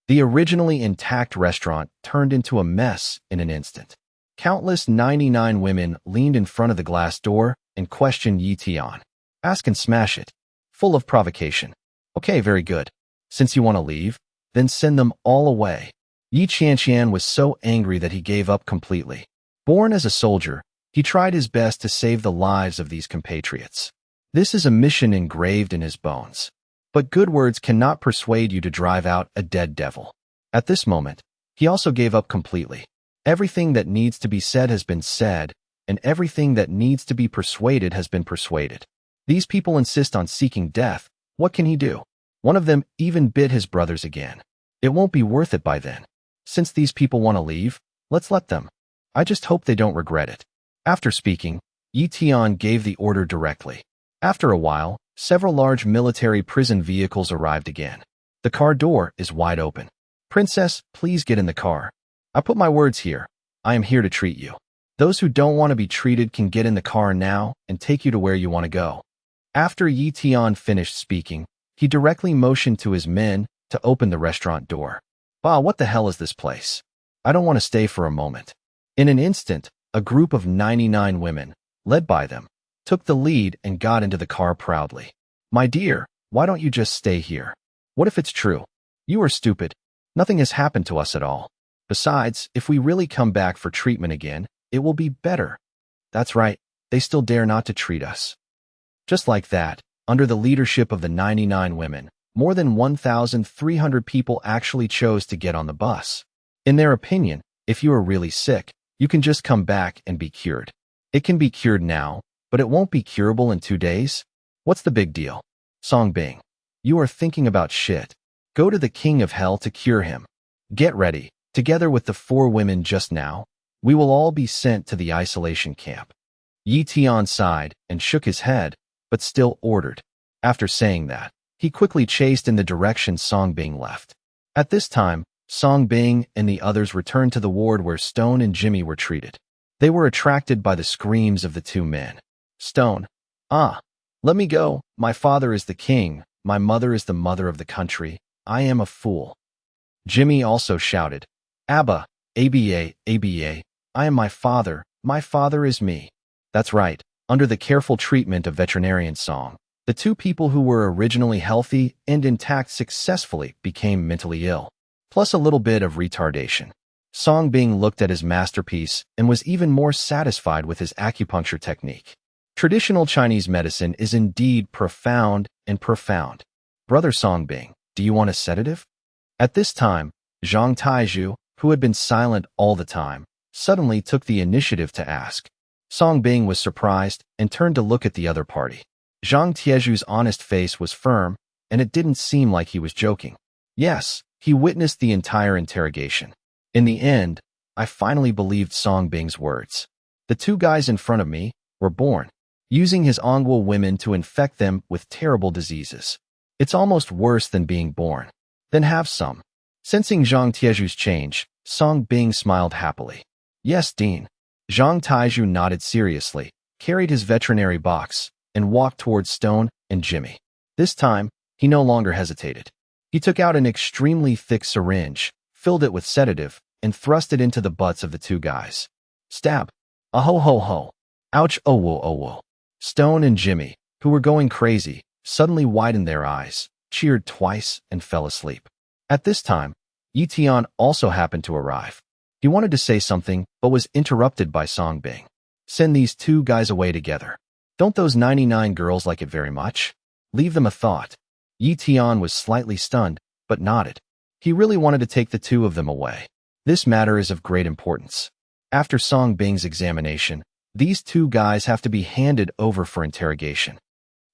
The originally intact restaurant turned into a mess in an instant. Countless 99 women leaned in front of the glass door and questioned Yi Tian. Ask and smash it. Full of provocation. Okay, very good. Since you want to leave, then send them all away. Yi Tianqian was so angry that he gave up completely. Born as a soldier, he tried his best to save the lives of these compatriots. This is a mission engraved in his bones. But good words cannot persuade you to drive out a dead devil. At this moment, he also gave up completely. Everything that needs to be said has been said, and everything that needs to be persuaded has been persuaded. These people insist on seeking death. What can he do? One of them even bit his brothers again. It won't be worth it by then. Since these people want to leave, let's let them. I just hope they don't regret it. After speaking, Yi Tian gave the order directly. After a while, several large military prison vehicles arrived again. The car door is wide open. Princess, please get in the car. I put my words here. I am here to treat you. Those who don't want to be treated can get in the car now and take you to where you want to go. After Yi Tian finished speaking, he directly motioned to his men to open the restaurant door. Bah, what the hell is this place? I don't want to stay for a moment. In an instant, a group of 99 women, led by them, took the lead and got into the car proudly. My dear, why don't you just stay here? What if it's true? You are stupid. Nothing has happened to us at all. Besides, if we really come back for treatment again, it will be better. That's right, they still dare not to treat us. Just like that, under the leadership of the 99 women, more than 1,300 people actually chose to get on the bus. In their opinion, if you are really sick, you can just come back and be cured. It can be cured now, but it won't be curable in 2 days. What's the big deal? Songbing, you are thinking about shit. Go to the king of hell to cure him. Get ready. Together with the 4 women just now, we will all be sent to the isolation camp. Yi Tian sighed and shook his head, but still ordered. After saying that, he quickly chased in the direction Songbing left. At this time, Songbing and the others returned to the ward where Stone and Jimmy were treated. They were attracted by the screams of the 2 men. Stone, let me go. My father is the king. My mother is the mother of the country. I am a fool. Jimmy also shouted, Abba, ABA, I am my father is me. That's right, under the careful treatment of veterinarian Song, the 2 people who were originally healthy and intact successfully became mentally ill, plus a little bit of retardation. Songbing looked at his masterpiece and was even more satisfied with his acupuncture technique. Traditional Chinese medicine is indeed profound and profound. Brother Songbing, do you want a sedative? At this time, Zhang Taizhu, who had been silent all the time, suddenly took the initiative to ask. Songbing was surprised and turned to look at the other party. Zhang Taizhu's honest face was firm, and it didn't seem like he was joking. Yes, he witnessed the entire interrogation. In the end, I finally believed Songbing's words. The 2 guys in front of me were born, using his Ongwa women to infect them with terrible diseases. It's almost worse than being born. Then have some. Sensing Zhang Taizhu's change, Songbing smiled happily. Yes, Dean. Zhang Taizhu nodded seriously, carried his veterinary box, and walked towards Stone and Jimmy. This time, he no longer hesitated. He took out an extremely thick syringe, filled it with sedative, and thrust it into the butts of the 2 guys. Stab. Aho ho ho. Ouch, oh whoa, oh whoa. Stone and Jimmy, who were going crazy, suddenly widened their eyes, cheered twice, and fell asleep. At this time, Yi Tian also happened to arrive. He wanted to say something, but was interrupted by Songbing. Send these 2 guys away together. Don't those 99 girls like it very much? Leave them a thought. Yi Tian was slightly stunned, but nodded. He really wanted to take the 2 of them away. This matter is of great importance. After Songbing's examination, these 2 guys have to be handed over for interrogation.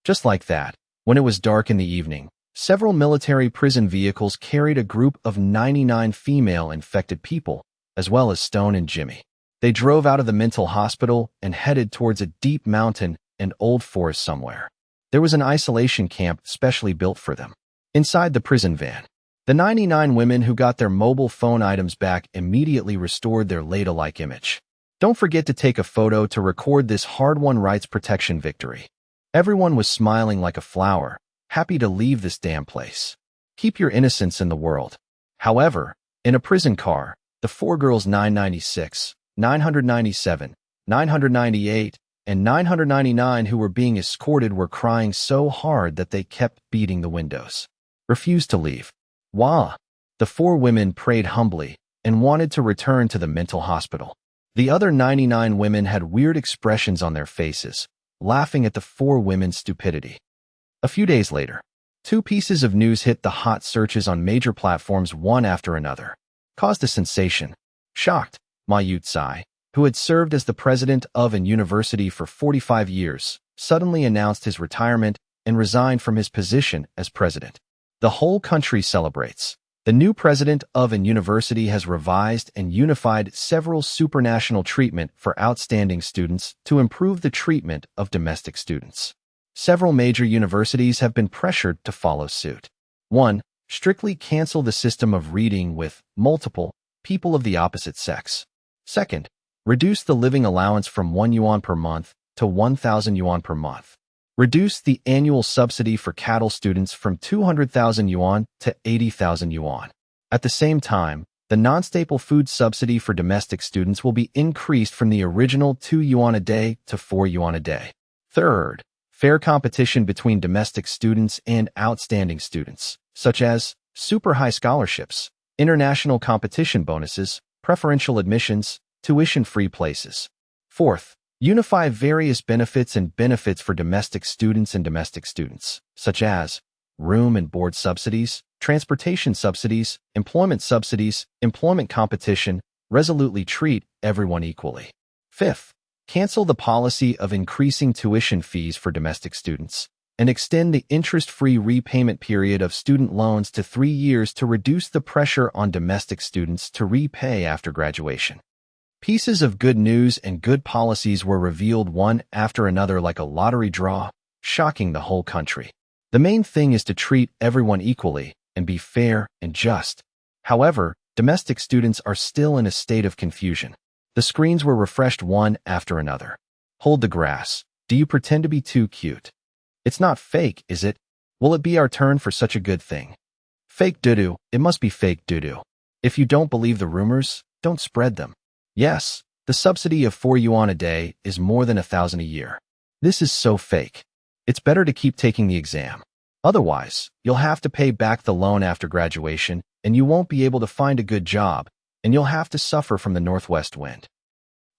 Just like that, when it was dark in the evening, several military prison vehicles carried a group of 99 female infected people, as well as Stone and Jimmy. They drove out of the mental hospital and headed towards a deep mountain and old forest somewhere. There was an isolation camp specially built for them. Inside the prison van, the 99 women who got their mobile phone items back immediately restored their Leda-like image. Don't forget to take a photo to record this hard-won rights protection victory. Everyone was smiling like a flower, happy to leave this damn place. Keep your innocence in the world. However, in a prison car, the four girls 996, 997, 998, and 999 who were being escorted were crying so hard that they kept beating the windows. Refused to leave. Wah! The four women prayed humbly and wanted to return to the mental hospital. The other 99 women had weird expressions on their faces, laughing at the four women's stupidity. A few days later, two pieces of news hit the hot searches on major platforms one after another. Caused a sensation. Shocked, Ma Yue-tsai, who had served as the president of an university for 45 years, suddenly announced his retirement and resigned from his position as president. The whole country celebrates. The new president of an university has revised and unified several supranational treatment for outstanding students to improve the treatment of domestic students. Several major universities have been pressured to follow suit. 1. Strictly cancel the system of reading with multiple people of the opposite sex. 2. Reduce the living allowance from 1 yuan per month to 1,000 yuan per month. Reduce the annual subsidy for cattle students from 200,000 yuan to 80,000 yuan. At the same time, the non-staple food subsidy for domestic students will be increased from the original 2 yuan a day to 4 yuan a day. 3. Fair competition between domestic students and outstanding students, such as super high scholarships, international competition bonuses, preferential admissions, tuition-free places. 4. Unify various benefits and benefits for domestic students and domestic students, such as room and board subsidies, transportation subsidies, employment competition, resolutely treat everyone equally. 5. Cancel the policy of increasing tuition fees for domestic students and extend the interest-free repayment period of student loans to 3 years to reduce the pressure on domestic students to repay after graduation. Pieces of good news and good policies were revealed one after another like a lottery draw, shocking the whole country. The main thing is to treat everyone equally and be fair and just. However, domestic students are still in a state of confusion. The screens were refreshed one after another. Hold the grass. Do you pretend to be too cute? It's not fake, is it? Will it be our turn for such a good thing? Fake doo-doo, it must be fake doo-doo. If you don't believe the rumors, don't spread them. Yes, the subsidy of 4 yuan a day is more than 1,000 a year. This is so fake. It's better to keep taking the exam. Otherwise, you'll have to pay back the loan after graduation, and you won't be able to find a good job, and you'll have to suffer from the northwest wind.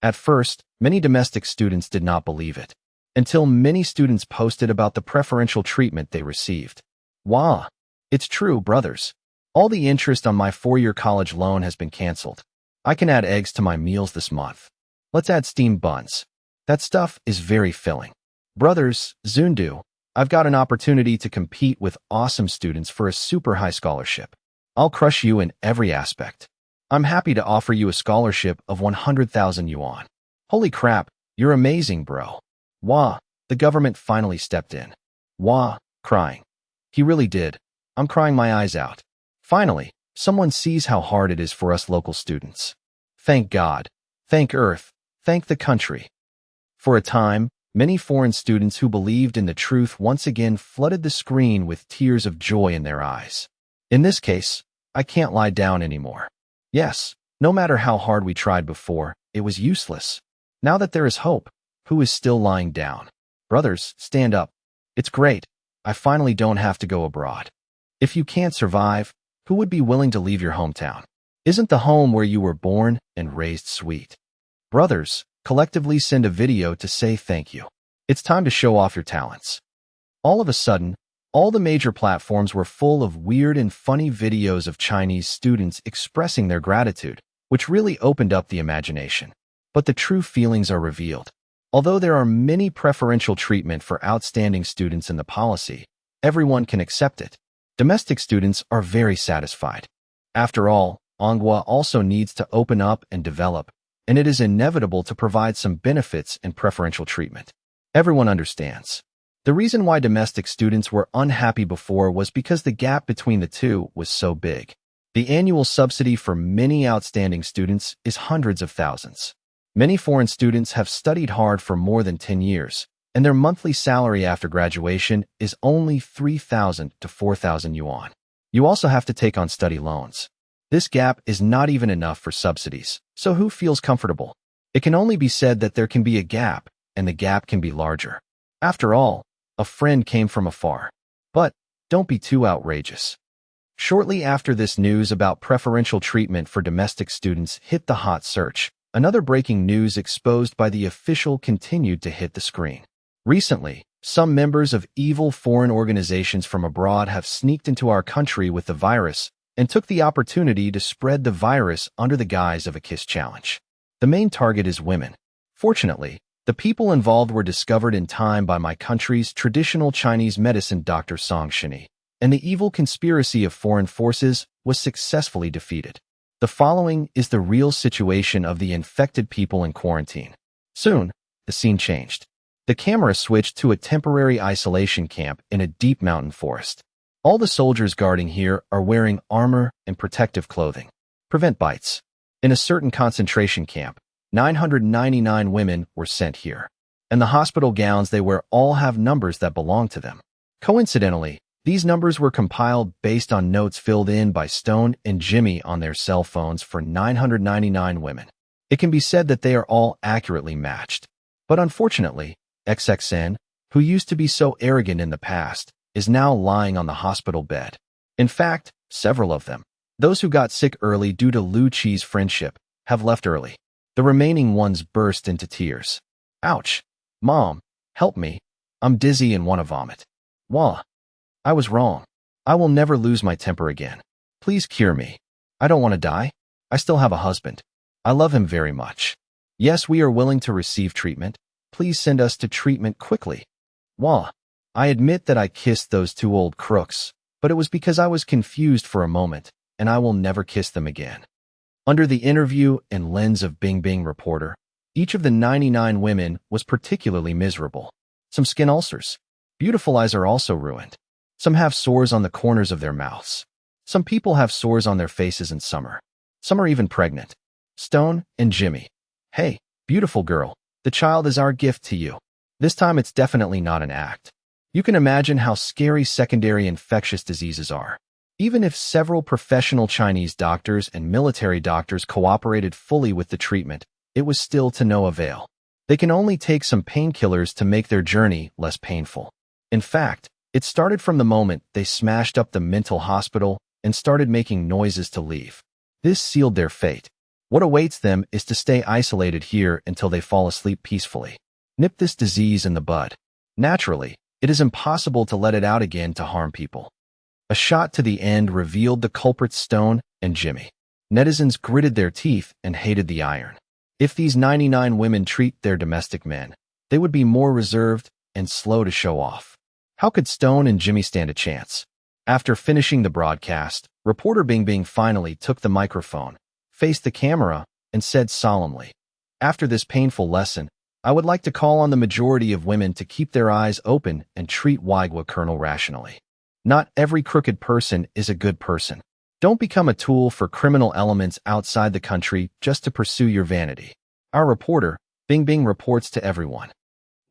At first, many domestic students did not believe it, until many students posted about the preferential treatment they received. Wah! It's true, brothers. All the interest on my 4-year college loan has been canceled. I can add eggs to my meals this month. Let's add steamed buns. That stuff is very filling. Brothers, Zundu, I've got an opportunity to compete with awesome students for a super high scholarship. I'll crush you in every aspect. I'm happy to offer you a scholarship of 100,000 yuan. Holy crap, you're amazing, bro. Wah, the government finally stepped in. Wah, crying. He really did. I'm crying my eyes out. Finally, someone sees how hard it is for us local students. Thank God. Thank Earth. Thank the country. For a time, many foreign students who believed in the truth once again flooded the screen with tears of joy in their eyes. In this case, I can't lie down anymore. Yes, no matter how hard we tried before, it was useless. Now that there is hope, who is still lying down? Brothers, stand up. It's great. I finally don't have to go abroad. If you can't survive, who would be willing to leave your hometown? Isn't the home where you were born and raised sweet? Brothers, collectively send a video to say thank you. It's time to show off your talents. All of a sudden, all the major platforms were full of weird and funny videos of Chinese students expressing their gratitude, which really opened up the imagination. But the true feelings are revealed. Although there are many preferential treatment for outstanding students in the policy, everyone can accept it. Domestic students are very satisfied. After all, Manhua also needs to open up and develop, and it is inevitable to provide some benefits and preferential treatment. Everyone understands. The reason why domestic students were unhappy before was because the gap between the two was so big. The annual subsidy for many outstanding students is hundreds of thousands. Many foreign students have studied hard for more than 10 years, and their monthly salary after graduation is only 3,000 to 4,000 yuan. You also have to take on study loans. This gap is not even enough for subsidies, so who feels comfortable? It can only be said that there can be a gap, and the gap can be larger. After all, a friend came from afar. But don't be too outrageous. Shortly after this news about preferential treatment for domestic students hit the hot search, another breaking news exposed by the official continued to hit the screen. Recently, some members of evil foreign organizations from abroad have sneaked into our country with the virus and took the opportunity to spread the virus under the guise of a kiss challenge. The main target is women. Fortunately, the people involved were discovered in time by my country's traditional Chinese medicine Dr. Song Shini, and the evil conspiracy of foreign forces was successfully defeated. The following is the real situation of the infected people in quarantine. Soon, the scene changed. The camera switched to a temporary isolation camp in a deep mountain forest. All the soldiers guarding here are wearing armor and protective clothing. Prevent bites. In a certain concentration camp, 999 women were sent here, and the hospital gowns they wear all have numbers that belong to them. Coincidentally, these numbers were compiled based on notes filled in by Stone and Jimmy on their cell phones for 999 women. It can be said that they are all accurately matched. But unfortunately, XXN, who used to be so arrogant in the past, is now lying on the hospital bed. In fact, several of them, those who got sick early due to Lu Qi's friendship, have left early. The remaining ones burst into tears. Ouch. Mom, help me. I'm dizzy and want to vomit. Wah. I was wrong. I will never lose my temper again. Please cure me. I don't want to die. I still have a husband. I love him very much. Yes, we are willing to receive treatment. Please send us to treatment quickly. Wah. I admit that I kissed those two old crooks, but it was because I was confused for a moment, and I will never kiss them again. Under the interview and lens of Bing Bing reporter, each of the 99 women was particularly miserable. Some skin ulcers. Beautiful eyes are also ruined. Some have sores on the corners of their mouths. Some people have sores on their faces in summer. Some are even pregnant. Stone and Jimmy. Hey, beautiful girl, the child is our gift to you. This time it's definitely not an act. You can imagine how scary secondary infectious diseases are. Even if several professional Chinese doctors and military doctors cooperated fully with the treatment, it was still to no avail. They can only take some painkillers to make their journey less painful. In fact, it started from the moment they smashed up the mental hospital and started making noises to leave. This sealed their fate. What awaits them is to stay isolated here until they fall asleep peacefully. Nip this disease in the bud. Naturally, it is impossible to let it out again to harm people. A shot to the end revealed the culprits Stone and Jimmy. Netizens gritted their teeth and hated the iron. If these 99 women treat their domestic men, they would be more reserved and slow to show off. How could Stone and Jimmy stand a chance? After finishing the broadcast, reporter Bing Bing finally took the microphone, faced the camera, and said solemnly, "After this painful lesson, I would like to call on the majority of women to keep their eyes open and treat Wagwa Colonel rationally. Not every crooked person is a good person. Don't become a tool for criminal elements outside the country just to pursue your vanity." Our reporter, Bing Bing, reports to everyone.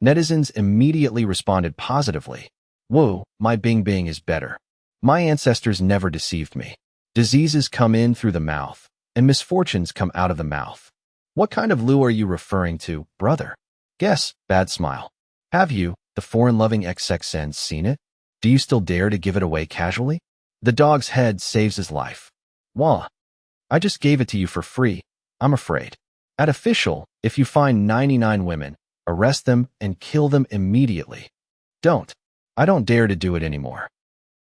Netizens immediately responded positively. Whoa, my Bing Bing is better. My ancestors never deceived me. Diseases come in through the mouth, and misfortunes come out of the mouth. What kind of Lu are you referring to, brother? Guess, bad smile. Have you, the foreign-loving XXN, seen it? Do you still dare to give it away casually? The dog's head saves his life. Wah. I just gave it to you for free. I'm afraid. At official, if you find 99 women, arrest them and kill them immediately. Don't. I don't dare to do it anymore.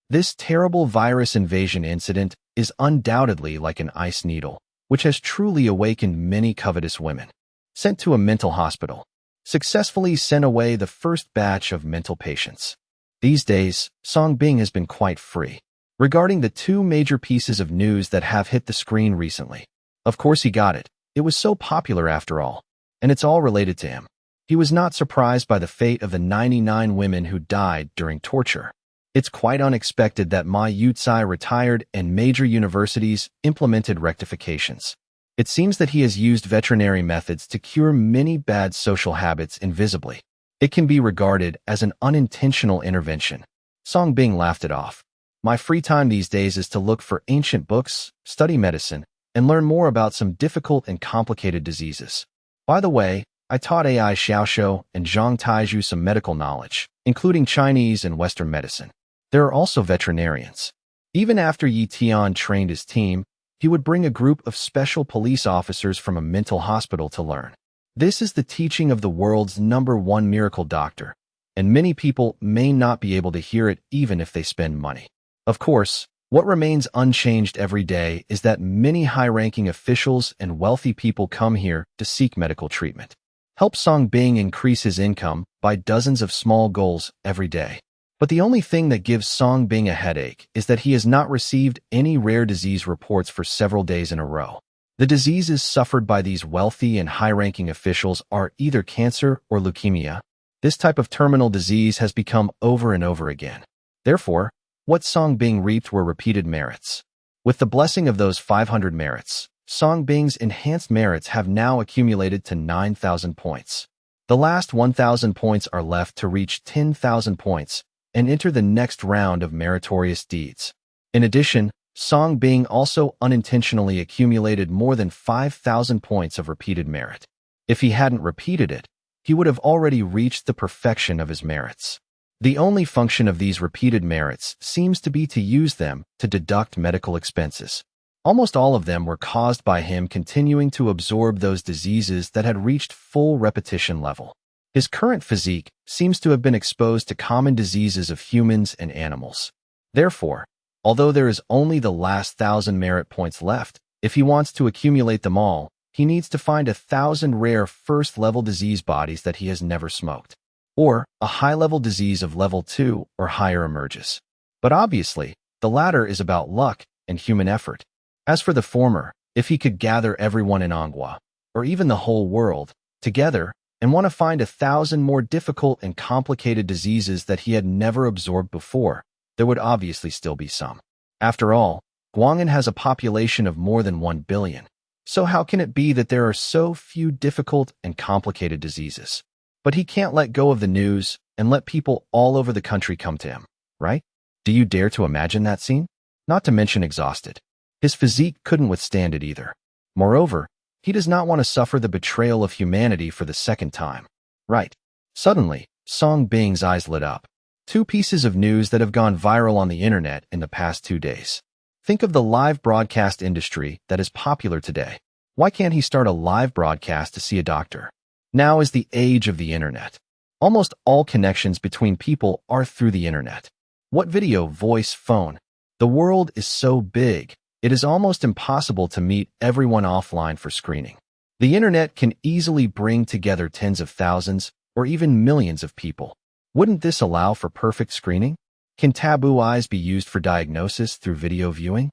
This terrible virus invasion incident is undoubtedly like an ice needle, which has truly awakened many covetous women. Sent to a mental hospital. Successfully sent away the first batch of mental patients. These days, Song Bing has been quite free. Regarding the two major pieces of news that have hit the screen recently. Of course he got it. It was so popular after all. And it's all related to him. He was not surprised by the fate of the 99 women who died during torture. It's quite unexpected that Ma Yutsai retired and major universities implemented rectifications. It seems that he has used veterinary methods to cure many bad social habits invisibly. It can be regarded as an unintentional intervention. Song Bing laughed it off. My free time these days is to look for ancient books, study medicine, and learn more about some difficult and complicated diseases. By the way, I taught AI Xiaoshou and Zhang Taizhu some medical knowledge, including Chinese and Western medicine. There are also veterinarians. Even after Yi Tian trained his team, he would bring a group of special police officers from a mental hospital to learn. This is the teaching of the world's #1 miracle doctor, and many people may not be able to hear it even if they spend money. Of course, what remains unchanged every day is that many high-ranking officials and wealthy people come here to seek medical treatment. Help Song Bing increase his income by dozens of small goals every day. But the only thing that gives Song Bing a headache is that he has not received any rare disease reports for several days in a row. The diseases suffered by these wealthy and high-ranking officials are either cancer or leukemia. This type of terminal disease has become over and over again. Therefore, what Song Bing reaped were repeated merits. With the blessing of those 500 merits, Song Bing's enhanced merits have now accumulated to 9,000 points. The last 1,000 points are left to reach 10,000 points and enter the next round of meritorious deeds. In addition, Song Bing also unintentionally accumulated more than 5,000 points of repeated merit. If he hadn't repeated it, he would have already reached the perfection of his merits. The only function of these repeated merits seems to be to use them to deduct medical expenses. Almost all of them were caused by him continuing to absorb those diseases that had reached full repetition level. His current physique seems to have been exposed to common diseases of humans and animals. Therefore, although there is only the last 1,000 merit points left, if he wants to accumulate them all, he needs to find 1,000 rare first-level disease bodies that he has never smoked. Or a high-level disease of level 2 or higher emerges. But obviously, the latter is about luck and human effort. As for the former, if he could gather everyone in Anghua, or even the whole world, together, and want to find 1,000 more difficult and complicated diseases that he had never absorbed before, there would obviously still be some. After all, Guang'an has a population of more than 1 billion. So how can it be that there are so few difficult and complicated diseases? But he can't let go of the news and let people all over the country come to him, right? Do you dare to imagine that scene? Not to mention exhausted. His physique couldn't withstand it either. Moreover, he does not want to suffer the betrayal of humanity for the second time. Right. Suddenly, Song Bing's eyes lit up. 2 pieces of news that have gone viral on the internet in the past 2 days. Think of the live broadcast industry that is popular today. Why can't he start a live broadcast to see a doctor? Now is the age of the internet. Almost all connections between people are through the internet. What video, voice, phone? The world is so big. It is almost impossible to meet everyone offline for screening. The internet can easily bring together tens of thousands or even millions of people. Wouldn't this allow for perfect screening? Can taboo eyes be used for diagnosis through video viewing?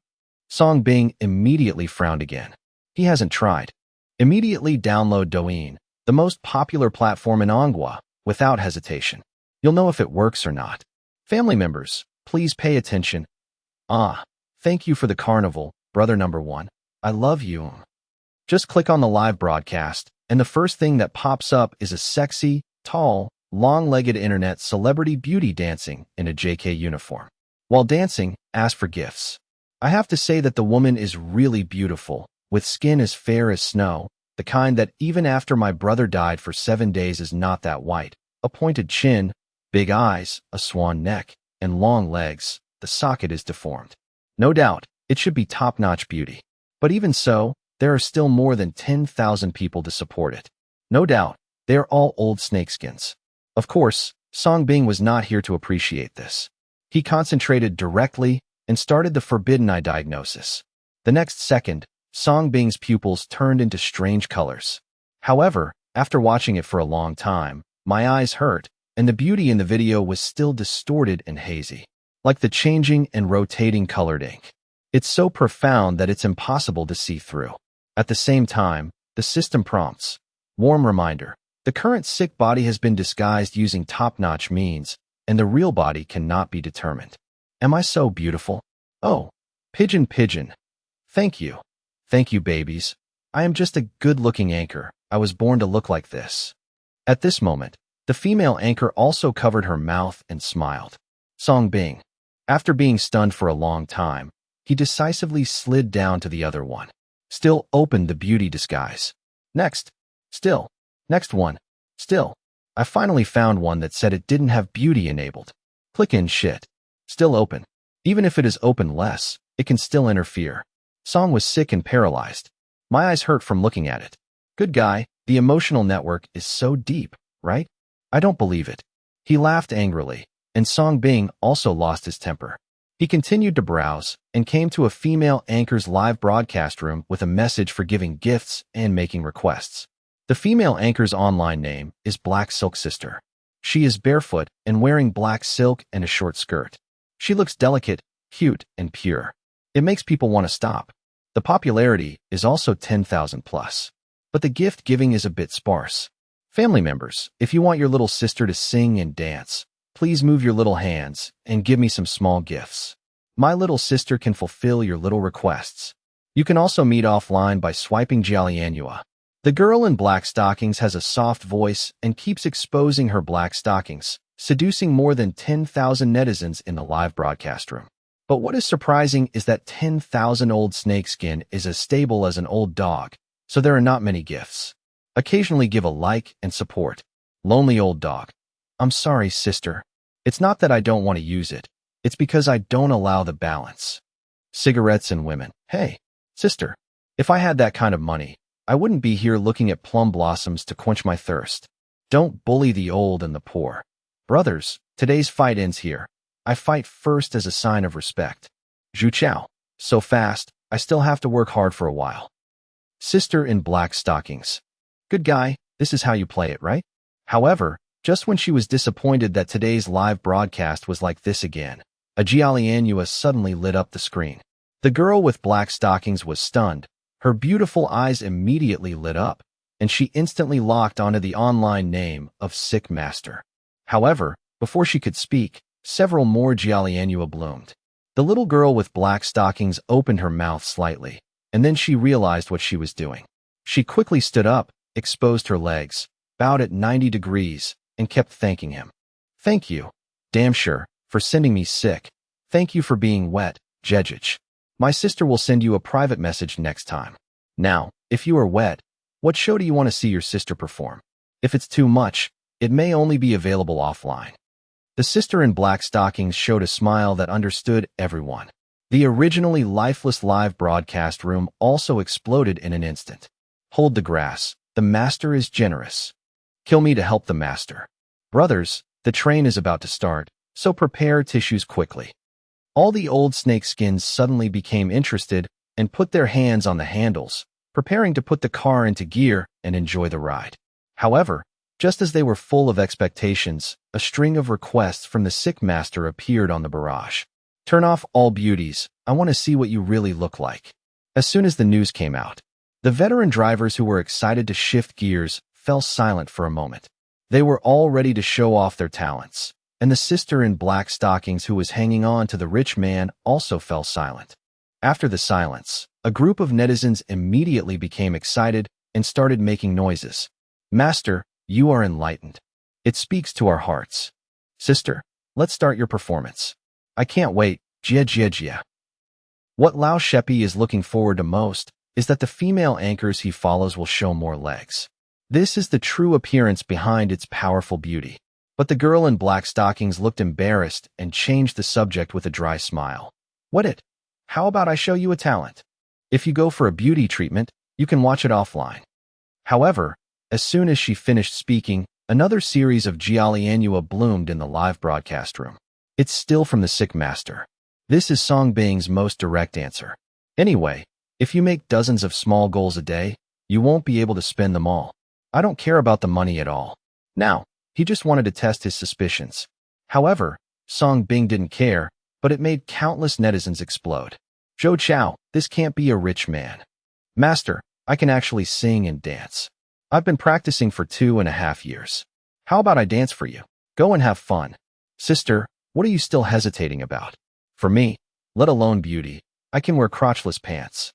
Song Bing immediately frowned again. He hasn't tried. Immediately download Douyin, the most popular platform in Anghua, without hesitation. You'll know if it works or not. Family members, please pay attention. Thank you for the carnival, brother #1. I love you. Just click on the live broadcast, and the first thing that pops up is a sexy, tall, long-legged internet celebrity beauty dancing in a JK uniform. While dancing, ask for gifts. I have to say that the woman is really beautiful, with skin as fair as snow, the kind that even after my brother died for 7 days is not that white. A pointed chin, big eyes, a swan neck, and long legs. The socket is deformed. No doubt, it should be top-notch beauty. But even so, there are still more than 10,000 people to support it. No doubt, they are all old snakeskins. Of course, Song Bing was not here to appreciate this. He concentrated directly and started the forbidden eye diagnosis. The next second, Song Bing's pupils turned into strange colors. However, after watching it for a long time, my eyes hurt, and the beauty in the video was still distorted and hazy, like the changing and rotating colored ink. It's so profound that it's impossible to see through. At the same time, the system prompts. Warm reminder. The current sick body has been disguised using top-notch means, and the real body cannot be determined. Am I so beautiful? Oh, pigeon. Thank you. Thank you, babies. I am just a good-looking anchor. I was born to look like this. At this moment, the female anchor also covered her mouth and smiled. Song Bing. After being stunned for a long time, he decisively slid down to the other one. Still opened the beauty disguise. Next. Still. Next one. Still. I finally found one that said it didn't have beauty enabled. Click in shit. Still open. Even if it is open less, it can still interfere. Song was sick and paralyzed. My eyes hurt from looking at it. Good guy, the emotional network is so deep, right? I don't believe it. He laughed angrily, and Song Bing also lost his temper. He continued to browse and came to a female anchor's live broadcast room with a message for giving gifts and making requests. The female anchor's online name is Black Silk Sister. She is barefoot and wearing black silk and a short skirt. She looks delicate, cute, and pure. It makes people want to stop. The popularity is also 10,000 plus. But the gift giving is a bit sparse. Family members, if you want your little sister to sing and dance, please move your little hands and give me some small gifts. My little sister can fulfill your little requests. You can also meet offline by swiping Jialianhua. The girl in black stockings has a soft voice and keeps exposing her black stockings, seducing more than 10,000 netizens in the live broadcast room. But what is surprising is that 10,000 old snakeskin is as stable as an old dog, so there are not many gifts. Occasionally give a like and support. Lonely old dog. I'm sorry, sister. It's not that I don't want to use it. It's because I don't allow the balance. Cigarettes and women. Hey, sister. If I had that kind of money, I wouldn't be here looking at plum blossoms to quench my thirst. Don't bully the old and the poor. Brothers, today's fight ends here. I fight first as a sign of respect. Zhu Chao. So fast, I still have to work hard for a while. Sister in black stockings. Good guy, this is how you play it, right? However, just when she was disappointed that today's live broadcast was like this again, a Jialianhua suddenly lit up the screen. The girl with black stockings was stunned. Her beautiful eyes immediately lit up, and she instantly locked onto the online name of Sick Master. However, before she could speak, several more Jialianhua bloomed. The little girl with black stockings opened her mouth slightly, and then she realized what she was doing. She quickly stood up, exposed her legs, bowed at 90 degrees, and kept thanking him. Thank you, damn sure, for sending me sick. Thank you for being wet, Jejich. My sister will send you a private message next time. Now, if you are wet, what show do you want to see your sister perform? If it's too much, it may only be available offline. The sister in black stockings showed a smile that understood everyone. The originally lifeless live broadcast room also exploded in an instant. Hold the grass. The master is generous. Kill me to help the master. Brothers, the train is about to start, so prepare tissues quickly. All the old snakeskins suddenly became interested and put their hands on the handles, preparing to put the car into gear and enjoy the ride. However, just as they were full of expectations, a string of requests from the sick master appeared on the barrage. Turn off all beauties. I want to see what you really look like. As soon as the news came out, the veteran drivers who were excited to shift gears fell silent for a moment. They were all ready to show off their talents, and the sister in black stockings who was hanging on to the rich man also fell silent. After the silence, a group of netizens immediately became excited and started making noises. Master, you are enlightened. It speaks to our hearts. Sister, let's start your performance. I can't wait, jia jia jia. What Lao Shepi is looking forward to most is that the female anchors he follows will show more legs. This is the true appearance behind its powerful beauty. But the girl in black stockings looked embarrassed and changed the subject with a dry smile. What it? How about I show you a talent? If you go for a beauty treatment, you can watch it offline. However, as soon as she finished speaking, another series of Jialianhua bloomed in the live broadcast room. It's still from the sick master. This is Song Bing's most direct answer. Anyway, if you make dozens of small goals a day, you won't be able to spend them all. I don't care about the money at all. Now, he just wanted to test his suspicions. However, Song Bing didn't care, but it made countless netizens explode. Zhou Chao, this can't be a rich man. Master, I can actually sing and dance. I've been practicing for 2.5 years. How about I dance for you? Go and have fun. Sister, what are you still hesitating about? For me, let alone beauty, I can wear crotchless pants.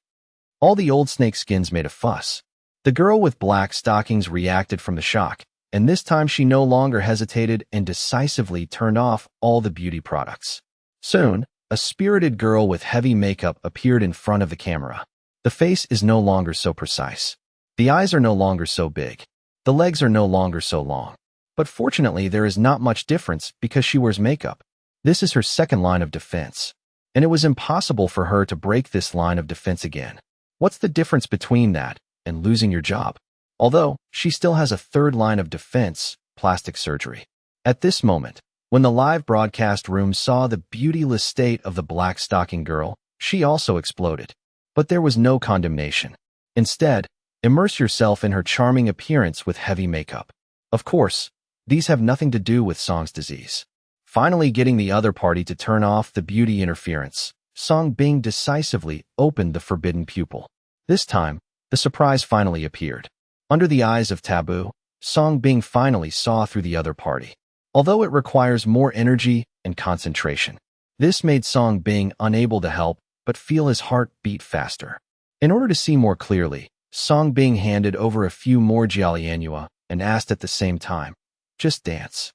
All the old snakeskins made a fuss. The girl with black stockings reacted from the shock, and this time she no longer hesitated and decisively turned off all the beauty products. Soon, a spirited girl with heavy makeup appeared in front of the camera. The face is no longer so precise. The eyes are no longer so big. The legs are no longer so long. But fortunately, there is not much difference because she wears makeup. This is her second line of defense. And it was impossible for her to break this line of defense again. What's the difference between that and losing your job? Although, she still has a third line of defense, plastic surgery. At this moment, when the live broadcast room saw the beautyless state of the black stocking girl, she also exploded. But there was no condemnation. Instead, immerse yourself in her charming appearance with heavy makeup. Of course, these have nothing to do with Song's disease. Finally getting the other party to turn off the beauty interference, Song Bing decisively opened the forbidden pupil. This time, the surprise finally appeared. Under the eyes of Taboo, Song Bing finally saw through the other party. Although it requires more energy and concentration, this made Song Bing unable to help but feel his heart beat faster. In order to see more clearly, Song Bing handed over a few more Jialianhua and asked at the same time, "Just dance."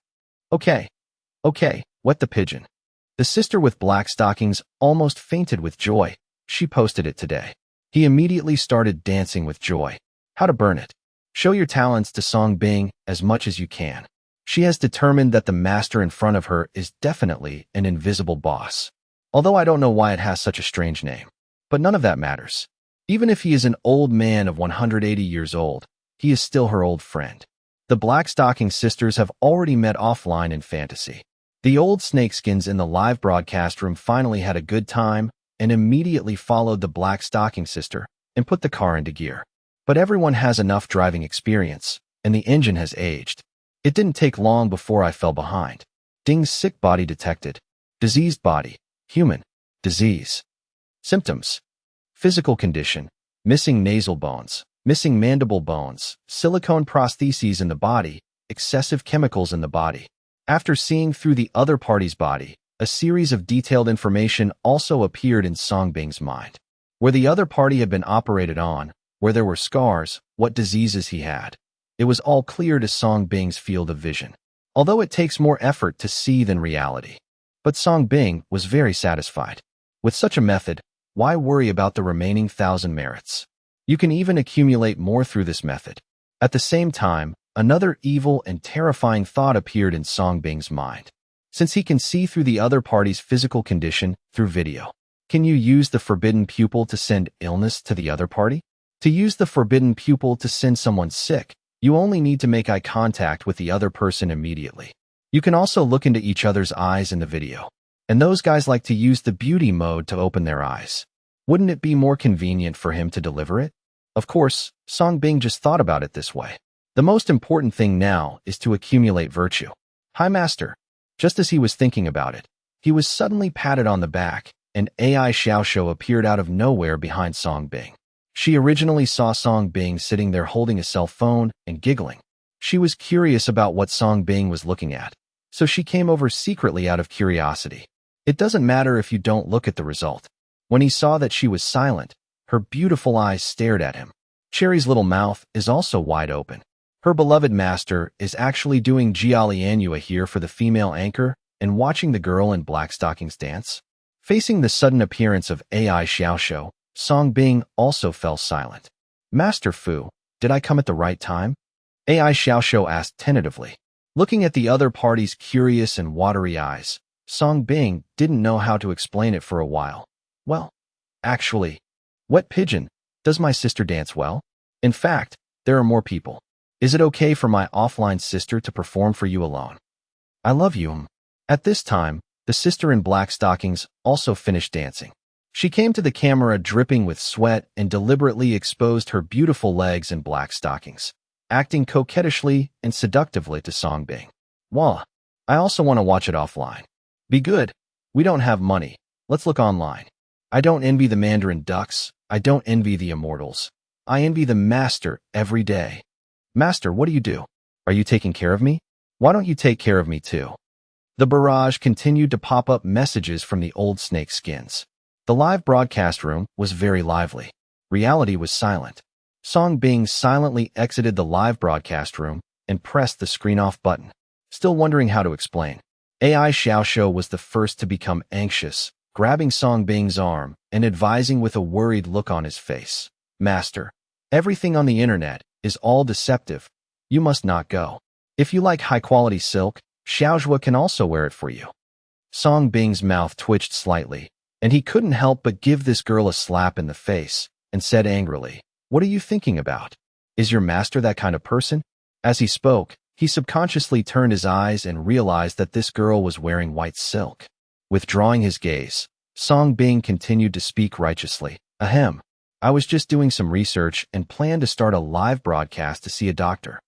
Okay, wet the pigeon. The sister with black stockings almost fainted with joy. She posted it today. He immediately started dancing with joy. How to burn it. Show your talents to Song Bing as much as you can. She has determined that the master in front of her is definitely an invisible boss. Although I don't know why it has such a strange name. But none of that matters. Even if he is an old man of 180 years old, he is still her old friend. The Black Stocking sisters have already met offline in fantasy. The old snakeskins in the live broadcast room finally had a good time and immediately followed the Black Stocking sister and put the car into gear. But everyone has enough driving experience, and the engine has aged. It didn't take long before I fell behind. Ding's sick body detected. Diseased body. Human. Disease. Symptoms. Physical condition. Missing nasal bones. Missing mandible bones. Silicone prostheses in the body. Excessive chemicals in the body. After seeing through the other party's body, a series of detailed information also appeared in Song Bing's mind. Where the other party had been operated on, where there were scars, what diseases he had. It was all clear to Song Bing's field of vision. Although it takes more effort to see than reality. But Song Bing was very satisfied. With such a method, why worry about the remaining 1,000 merits? You can even accumulate more through this method. At the same time, another evil and terrifying thought appeared in Song Bing's mind. Since he can see through the other party's physical condition through video, can you use the forbidden pupil to send illness to the other party? To use the forbidden pupil to send someone sick, you only need to make eye contact with the other person immediately. You can also look into each other's eyes in the video. And those guys like to use the beauty mode to open their eyes. Wouldn't it be more convenient for him to deliver it? Of course, Song Bing just thought about it this way. The most important thing now is to accumulate virtue. Hi, Master. Just as he was thinking about it, he was suddenly patted on the back, and AI Xiaoxiu appeared out of nowhere behind Song Bing. She originally saw Song Bing sitting there holding a cell phone and giggling. She was curious about what Song Bing was looking at, so she came over secretly out of curiosity. It doesn't matter if you don't look at the result. When he saw that she was silent, her beautiful eyes stared at him. Cherry's little mouth is also wide open. Her beloved master is actually doing Jialianhua here for the female anchor and watching the girl in black stockings dance. Facing the sudden appearance of AI Xiaoxiu, Song Bing also fell silent. Master Fu, did I come at the right time? AI Xiaoxiu asked tentatively. Looking at the other party's curious and watery eyes, Song Bing didn't know how to explain it for a while. Well, actually, wet pigeon, does my sister dance well? In fact, there are more people. Is it okay for my offline sister to perform for you alone? I love you. At this time, the sister in black stockings also finished dancing. She came to the camera dripping with sweat and deliberately exposed her beautiful legs in black stockings, acting coquettishly and seductively to Song Bing. Wah, I also want to watch it offline. Be good. We don't have money. Let's look online. I don't envy the Mandarin ducks. I don't envy the immortals. I envy the master every day. Master, what do you do? Are you taking care of me? Why don't you take care of me too? The barrage continued to pop up messages from the old snake skins. The live broadcast room was very lively. Reality was silent. Song Bing silently exited the live broadcast room and pressed the screen off button, still wondering how to explain. AI Xiaoxiu was the first to become anxious, grabbing Song Bing's arm and advising with a worried look on his face. Master, everything on the internet is all deceptive. You must not go. If you like high-quality silk, Xiaozhua can also wear it for you. Song Bing's mouth twitched slightly, and he couldn't help but give this girl a slap in the face and said angrily, "What are you thinking about? Is your master that kind of person?" As he spoke, he subconsciously turned his eyes and realized that this girl was wearing white silk. Withdrawing his gaze, Song Bing continued to speak righteously. Ahem. I was just doing some research and planned to start a live broadcast to see a doctor.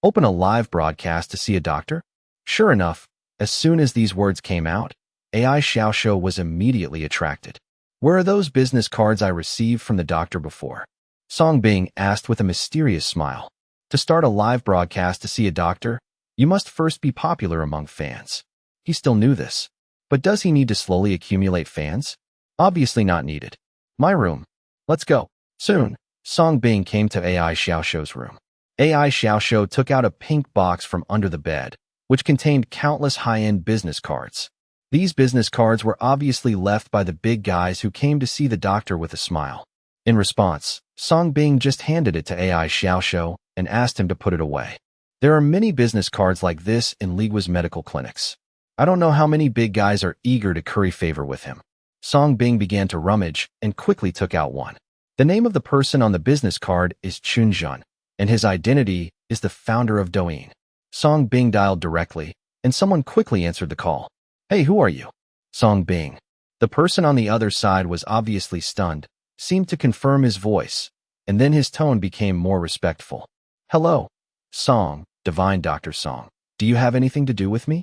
Open a live broadcast to see a doctor? Sure enough, as soon as these words came out, AI Xiaoxiu was immediately attracted. Where are those business cards I received from the doctor before? Song Bing asked with a mysterious smile. To start a live broadcast to see a doctor, you must first be popular among fans. He still knew this. But does he need to slowly accumulate fans? Obviously not needed. My room. Let's go. Soon, Song Bing came to AI Xiaoxiu's room. AI Xiaoxiu took out a pink box from under the bed, which contained countless high-end business cards. These business cards were obviously left by the big guys who came to see the doctor with a smile. In response, Song Bing just handed it to AI Xiaoxiu and asked him to put it away. There are many business cards like this in Ligua's medical clinics. I don't know how many big guys are eager to curry favor with him. Song Bing began to rummage and quickly took out one. The name of the person on the business card is Chunjun, and his identity is the founder of Douyin. Song Bing dialed directly, and someone quickly answered the call. Hey, who are you? Song Bing. The person on the other side was obviously stunned, seemed to confirm his voice, and then his tone became more respectful. Hello. Song, Divine Dr. Song. Do you have anything to do with me?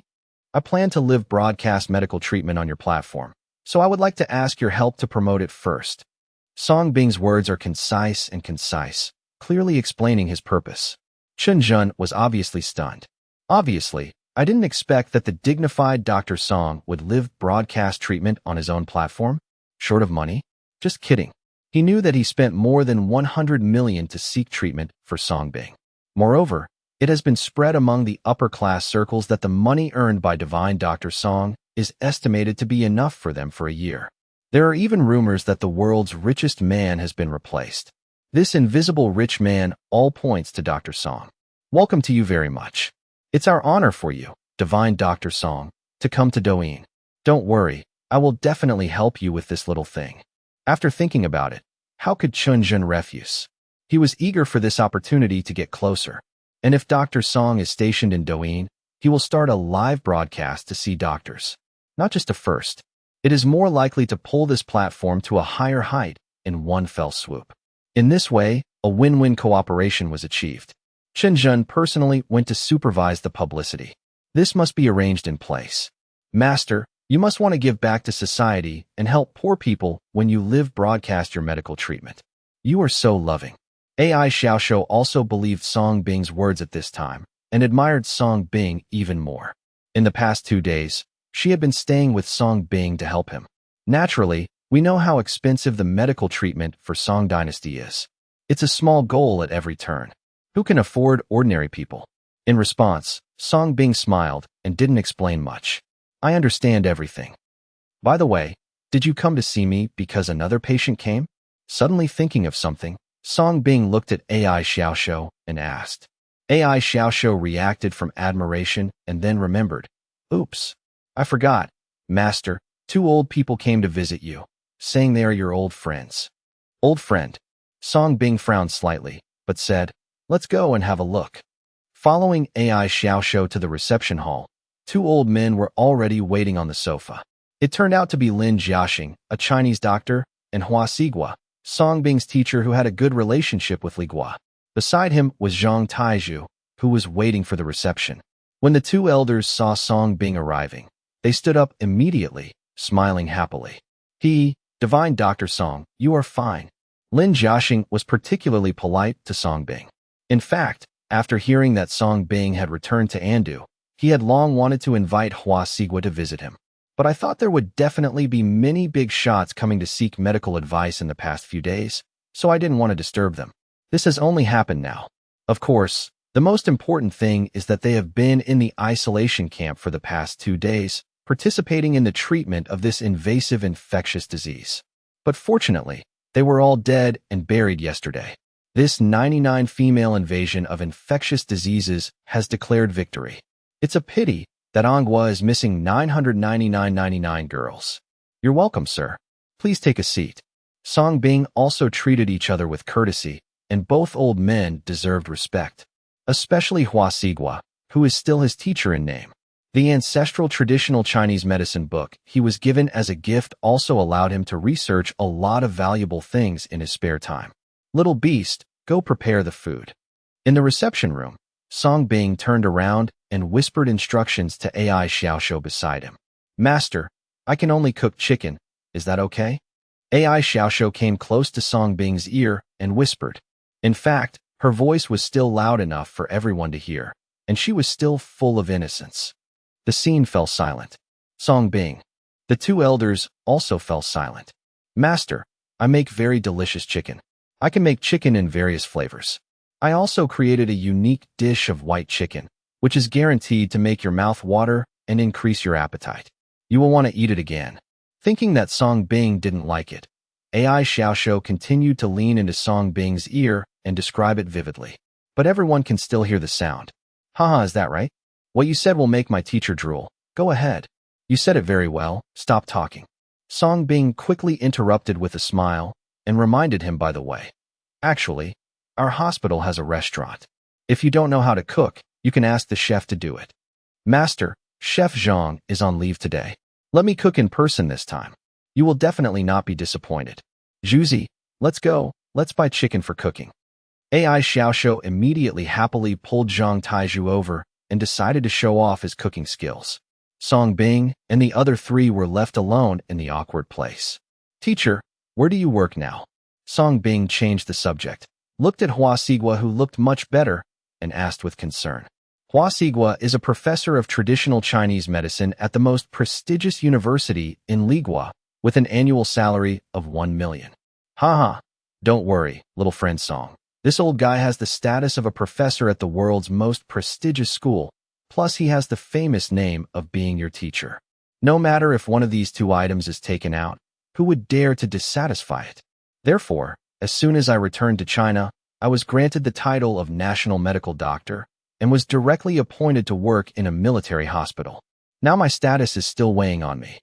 I plan to live broadcast medical treatment on your platform, so I would like to ask your help to promote it first. Song Bing's words are concise, clearly explaining his purpose. Chunjun was obviously stunned. Obviously, I didn't expect that the dignified Dr. Song would live broadcast treatment on his own platform. Short of money? Just kidding. He knew that he spent more than 100 million to seek treatment for Song Bing. Moreover, it has been spread among the upper-class circles that the money earned by Divine Dr. Song is estimated to be enough for them for a year. There are even rumors that the world's richest man has been replaced. This invisible rich man all points to Dr. Song. Welcome to you very much. It's our honor for you, Divine Dr. Song, to come to Douyin. Don't worry, I will definitely help you with this little thing. After thinking about it, how could Chunjun refuse? He was eager for this opportunity to get closer. And if Dr. Song is stationed in Douyin, he will start a live broadcast to see doctors. Not just a first. It is more likely to pull this platform to a higher height in one fell swoop. In this way, a win-win cooperation was achieved. Chunjun personally went to supervise the publicity. This must be arranged in place. Master, you must want to give back to society and help poor people when you live broadcast your medical treatment. You are so loving. AI Xiaoxiu also believed Song Bing's words at this time and admired Song Bing even more. In the past 2 days, she had been staying with Song Bing to help him. Naturally, we know how expensive the medical treatment for Song Dynasty is. It's a small goal at every turn. Who can afford ordinary people? In response, Song Bing smiled and didn't explain much. I understand everything. By the way, did you come to see me because another patient came? Suddenly thinking of something, Song Bing looked at AI Xiaoxiu and asked. AI Xiaoxiu reacted from admiration and then remembered. Oops. I forgot. Master, 2 old people came to visit you, saying they are your old friends. Old friend. Song Bing frowned slightly, but said, let's go and have a look. Following AI Xiaoxiu to the reception hall, 2 old men were already waiting on the sofa. It turned out to be Lin Jiaxing, a Chinese doctor, and Hua Sigua, Song Bing's teacher who had a good relationship with Li Gua. Beside him was Zhang Taizhu, who was waiting for the reception. When the 2 elders saw Song Bing arriving, they stood up immediately, smiling happily. Divine Dr. Song, you are fine. Lin Jiaxing was particularly polite to Song Bing. In fact, after hearing that Song Bing had returned to Andu, he had long wanted to invite Hua Sigua to visit him. But I thought there would definitely be many big shots coming to seek medical advice in the past few days, so I didn't want to disturb them. This has only happened now. Of course, the most important thing is that they have been in the isolation camp for the past 2 days, participating in the treatment of this invasive infectious disease. But fortunately, they were all dead and buried yesterday. This 99 female invasion of infectious diseases has declared victory. It's a pity that Manhua is missing 999 girls. You're welcome, sir. Please take a seat. Song Bing also treated each other with courtesy, and both old men deserved respect. Especially Hua Sigua, who is still his teacher in name. The ancestral traditional Chinese medicine book he was given as a gift also allowed him to research a lot of valuable things in his spare time. Little beast, go prepare the food. In the reception room, Song Bing turned around and whispered instructions to AI Xiaoxiu beside him. Master, I can only cook chicken. Is that okay? AI Xiaoxiu came close to Song Bing's ear and whispered. In fact, her voice was still loud enough for everyone to hear, and she was still full of innocence. The scene fell silent. Song Bing. The two elders also fell silent. Master, I make very delicious chicken. I can make chicken in various flavors. I also created a unique dish of white chicken, which is guaranteed to make your mouth water and increase your appetite. You will want to eat it again. Thinking that Song Bing didn't like it, AI Xiaoxiu continued to lean into Song Bing's ear and describe it vividly. But everyone can still hear the sound. Haha, is that right? What you said will make my teacher drool. Go ahead. You said it very well. Stop talking. Song Bing quickly interrupted with a smile and reminded him, by the way. Actually, our hospital has a restaurant. If you don't know how to cook, you can ask the chef to do it. Master, Chef Zhang is on leave today. Let me cook in person this time. You will definitely not be disappointed. Zhuzi, let's go. Let's buy chicken for cooking. AI Xiaoxiu immediately happily pulled Zhang Taizhu over and decided to show off his cooking skills. Song Bing and the other three were left alone in the awkward place. Teacher, where do you work now? Song Bing changed the subject, looked at Hua Sigua, who looked much better, and asked with concern. Hua Sigua is a professor of traditional Chinese medicine at the most prestigious university in Ligua, with an annual salary of 1 million. Haha, don't worry, little friend Song. This old guy has the status of a professor at the world's most prestigious school, plus he has the famous name of being your teacher. No matter if one of these two items is taken out, who would dare to dissatisfy it? Therefore, as soon as I returned to China, I was granted the title of National Medical Doctor and was directly appointed to work in a military hospital. Now my status is still weighing on me.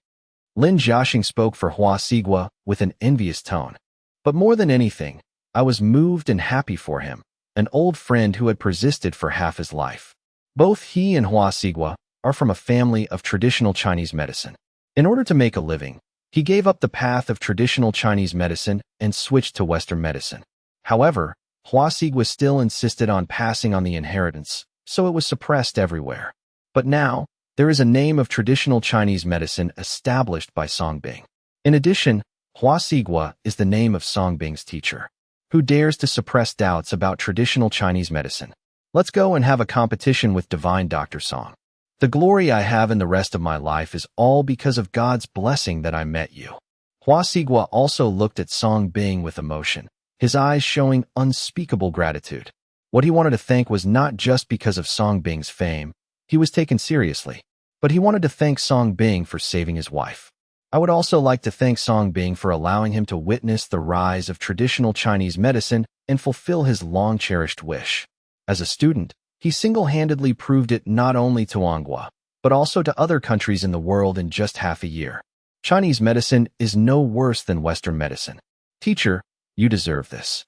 Lin Jiaxing spoke for Hua Sigua with an envious tone. But more than anything, I was moved and happy for him, an old friend who had persisted for half his life. Both he and Hua Sigua are from a family of traditional Chinese medicine. In order to make a living, he gave up the path of traditional Chinese medicine and switched to Western medicine. However, Hua Sigua still insisted on passing on the inheritance, so it was suppressed everywhere. But now, there is a name of traditional Chinese medicine established by Song Bing. In addition, Hua Sigua is the name of Song Bing's teacher. Who dares to suppress doubts about traditional Chinese medicine? Let's go and have a competition with Divine Dr. Song. The glory I have in the rest of my life is all because of God's blessing that I met you. Hua Sigua also looked at Song Bing with emotion, his eyes showing unspeakable gratitude. What he wanted to thank was not just because of Song Bing's fame. He was taken seriously, but he wanted to thank Song Bing for saving his wife. I would also like to thank Song Bing for allowing him to witness the rise of traditional Chinese medicine and fulfill his long-cherished wish. As a student, he single-handedly proved it not only to Manhua, but also to other countries in the world in just half a year. Chinese medicine is no worse than Western medicine. Teacher, you deserve this.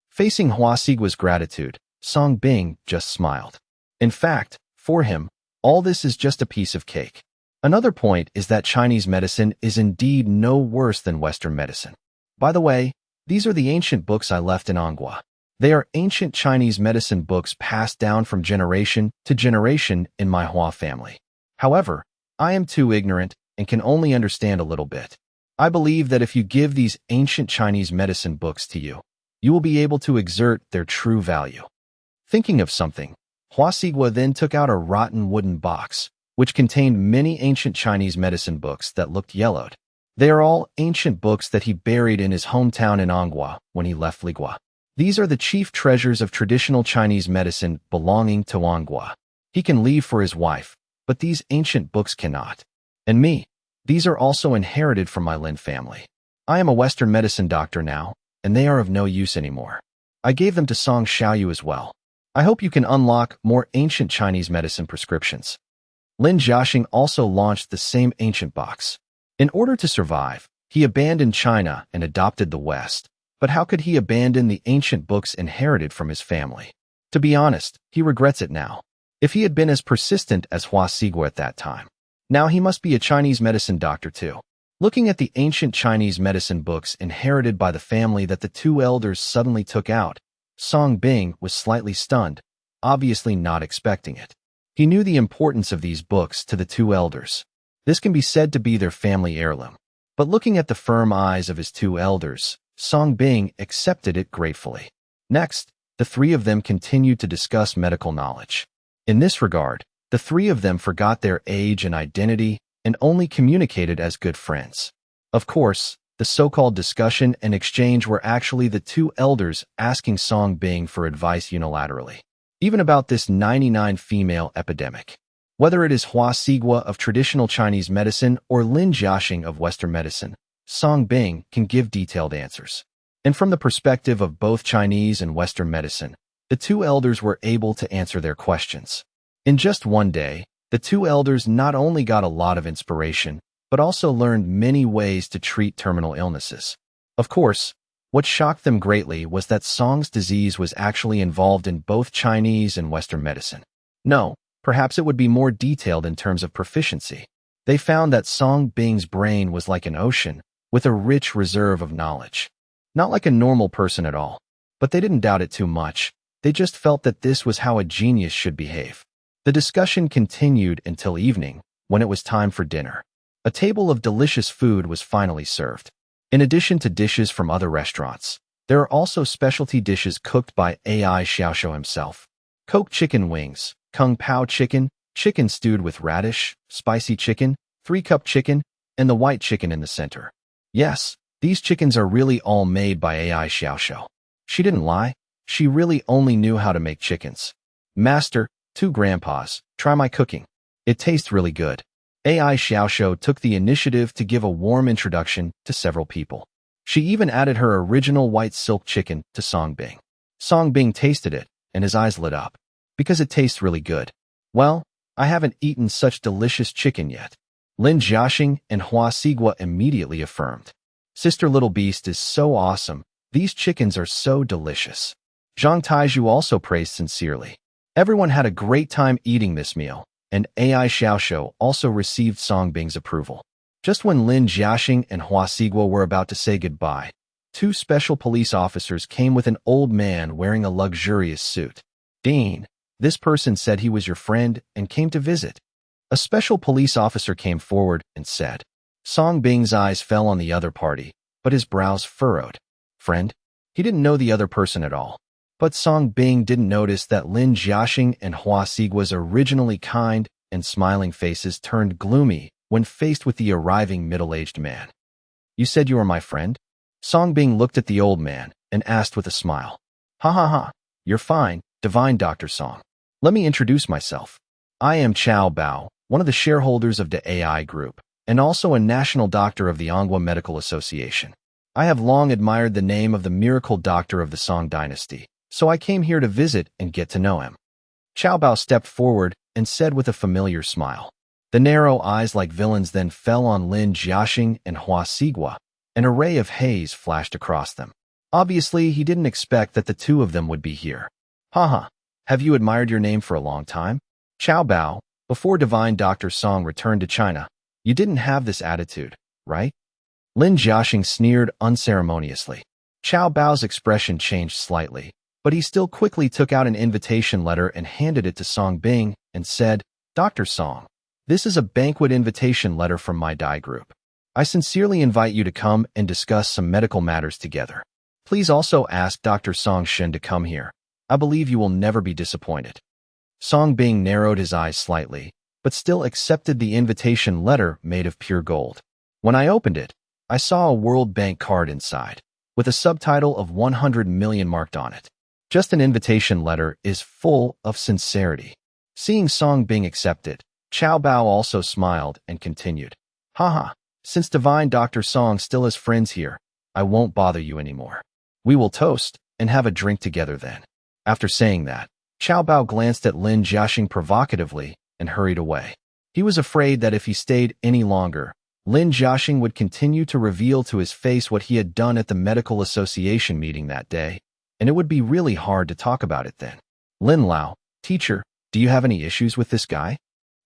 Facing Hua Sigua's gratitude, Song Bing just smiled. In fact, for him, all this is just a piece of cake. Another point is that Chinese medicine is indeed no worse than Western medicine. By the way, these are the ancient books I left in Manhua. They are ancient Chinese medicine books passed down from generation to generation in my Hua family. However, I am too ignorant and can only understand a little bit. I believe that if you give these ancient Chinese medicine books to you, you will be able to exert their true value. Thinking of something, Hua Sigua then took out a rotten wooden box, which contained many ancient Chinese medicine books that looked yellowed. They are all ancient books that he buried in his hometown in Anghua when he left Ligua. These are the chief treasures of traditional Chinese medicine belonging to Anghua. He can leave for his wife, but these ancient books cannot. And me. These are also inherited from my Lin family. I am a Western medicine doctor now, and they are of no use anymore. I gave them to Song Xiaoyu as well. I hope you can unlock more ancient Chinese medicine prescriptions. Lin Jiaxing also launched the same ancient box. In order to survive, he abandoned China and adopted the West. But how could he abandon the ancient books inherited from his family? To be honest, he regrets it now. If he had been as persistent as Hua Sigua at that time, now he must be a Chinese medicine doctor too. Looking at the ancient Chinese medicine books inherited by the family that the two elders suddenly took out, Song Bing was slightly stunned, obviously not expecting it. He knew the importance of these books to the two elders. This can be said to be their family heirloom. But looking at the firm eyes of his two elders, Song Bing accepted it gratefully. Next, the three of them continued to discuss medical knowledge. In this regard, the three of them forgot their age and identity and only communicated as good friends. Of course, the so-called discussion and exchange were actually the two elders asking Song Bing for advice unilaterally, even about this 99 female epidemic. Whether it is Hua Sigua of traditional Chinese medicine or Lin Jiaxing of Western medicine, Song Bing can give detailed answers. And from the perspective of both Chinese and Western medicine, the two elders were able to answer their questions. In just one day, the two elders not only got a lot of inspiration, but also learned many ways to treat terminal illnesses. Of course, what shocked them greatly was that Song's disease was actually involved in both Chinese and Western medicine. No, perhaps it would be more detailed in terms of proficiency. They found that Song Bing's brain was like an ocean, with a rich reserve of knowledge. Not like a normal person at all. But they didn't doubt it too much. They just felt that this was how a genius should behave. The discussion continued until evening, when it was time for dinner. A table of delicious food was finally served. In addition to dishes from other restaurants, there are also specialty dishes cooked by AI Xiaoxiu himself. Cooked chicken wings, kung pao chicken, chicken stewed with radish, spicy chicken, 3-cup chicken, and the white chicken in the center. Yes, these chickens are really all made by AI Xiaoxiu. She didn't lie. She really only knew how to make chickens. Master, 2 grandpas, try my cooking. It tastes really good. AI Xiaoxiu took the initiative to give a warm introduction to several people. She even added her original white silk chicken to Song Bing. Song Bing tasted it, and his eyes lit up. Because it tastes really good. Well, I haven't eaten such delicious chicken yet. Lin Jiaxing and Hua Sigua immediately affirmed. Sister Little Beast is so awesome. These chickens are so delicious. Zhang Taizhu also praised sincerely. Everyone had a great time eating this meal, and AI Xiaoxiu also received Song Bing's approval. Just when Lin Jiaxing and Hua Sigua were about to say goodbye, 2 special police officers came with an old man wearing a luxurious suit. Dean, this person said he was your friend and came to visit. A special police officer came forward and said. Song Bing's eyes fell on the other party, but his brows furrowed. Friend? He didn't know the other person at all. But Song Bing didn't notice that Lin Jiaxing and Hua Sigua's originally kind and smiling faces turned gloomy when faced with the arriving middle-aged man. You said you were my friend? Song Bing looked at the old man and asked with a smile. Ha ha ha, you're fine, divine Dr. Song. Let me introduce myself. I am Chao Bao, one of the shareholders of the AI Group, and also a national doctor of the Anghua Medical Association. I have long admired the name of the miracle doctor of the Song dynasty, so I came here to visit and get to know him. Chao Bao stepped forward and said with a familiar smile. The narrow eyes like villains then fell on Lin Jiaxing and Hua Sigua. An array of haze flashed across them. Obviously, he didn't expect that the two of them would be here. Haha, have you admired your name for a long time? Chao Bao, before divine Dr. Song returned to China, you didn't have this attitude, right? Lin Jiaxing sneered unceremoniously. Chao Bao's expression changed slightly, but he still quickly took out an invitation letter and handed it to Song Bing and said, Dr. Song, this is a banquet invitation letter from my Dai group. I sincerely invite you to come and discuss some medical matters together. Please also ask Dr. Song Shen to come here. I believe you will never be disappointed. Song Bing narrowed his eyes slightly, but still accepted the invitation letter made of pure gold. When I opened it, I saw a World Bank card inside, with a subtitle of 100 million marked on it. Just an invitation letter is full of sincerity. Seeing Song Bing accept it, Chow Bao also smiled and continued. Haha, since Divine Dr. Song still has friends here, I won't bother you anymore. We will toast and have a drink together then. After saying that, Chow Bao glanced at Lin Jiaxing provocatively and hurried away. He was afraid that if he stayed any longer, Lin Jiaxing would continue to reveal to his face what he had done at the medical association meeting that day, and it would be really hard to talk about it then. Lin Lao, teacher, do you have any issues with this guy?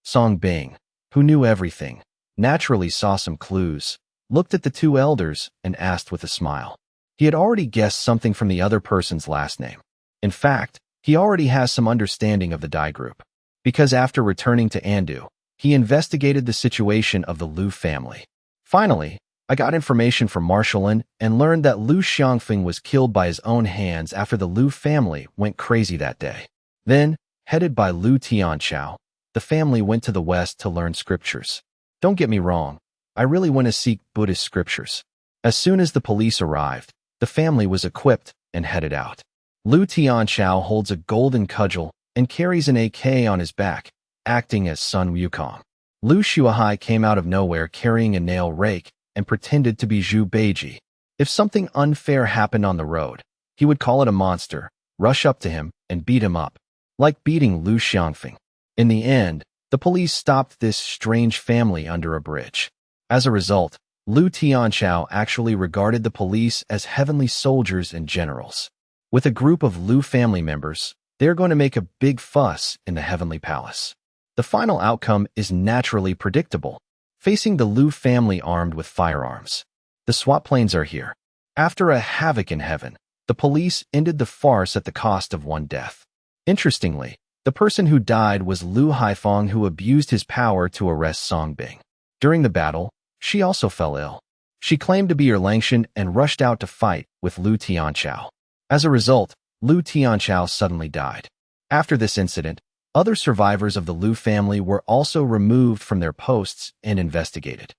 Song Bing, who knew everything, naturally saw some clues, looked at the two elders, and asked with a smile. He had already guessed something from the other person's last name. In fact, he already has some understanding of the Dai group, because after returning to Andu, he investigated the situation of the Liu family. Finally, I got information from Marshal Lin and learned that Liu Xiangfeng was killed by his own hands after the Liu family went crazy that day. Then, headed by Liu Tianchao, the family went to the west to learn scriptures. Don't get me wrong, I really want to seek Buddhist scriptures. As soon as the police arrived, the family was equipped and headed out. Liu Tianchao holds a golden cudgel and carries an AK on his back, acting as Sun Wukong. Liu Shuahai came out of nowhere carrying a nail rake and pretended to be Zhu Beiji. If something unfair happened on the road, he would call it a monster, rush up to him, and beat him up, like beating Liu Xiangfeng. In the end, the police stopped this strange family under a bridge. As a result, Liu Tianchao actually regarded the police as heavenly soldiers and generals. With a group of Liu family members, they're going to make a big fuss in the heavenly palace. The final outcome is naturally predictable, facing the Liu family armed with firearms. The SWAT planes are here. After a havoc in heaven, the police ended the farce at the cost of one death. Interestingly, the person who died was Liu Haifeng, who abused his power to arrest Song Bing. During the battle, she also fell ill. She claimed to be Erlangtian and rushed out to fight with Liu Tianchao. As a result, Liu Tianchao suddenly died. After this incident, other survivors of the Liu family were also removed from their posts and investigated.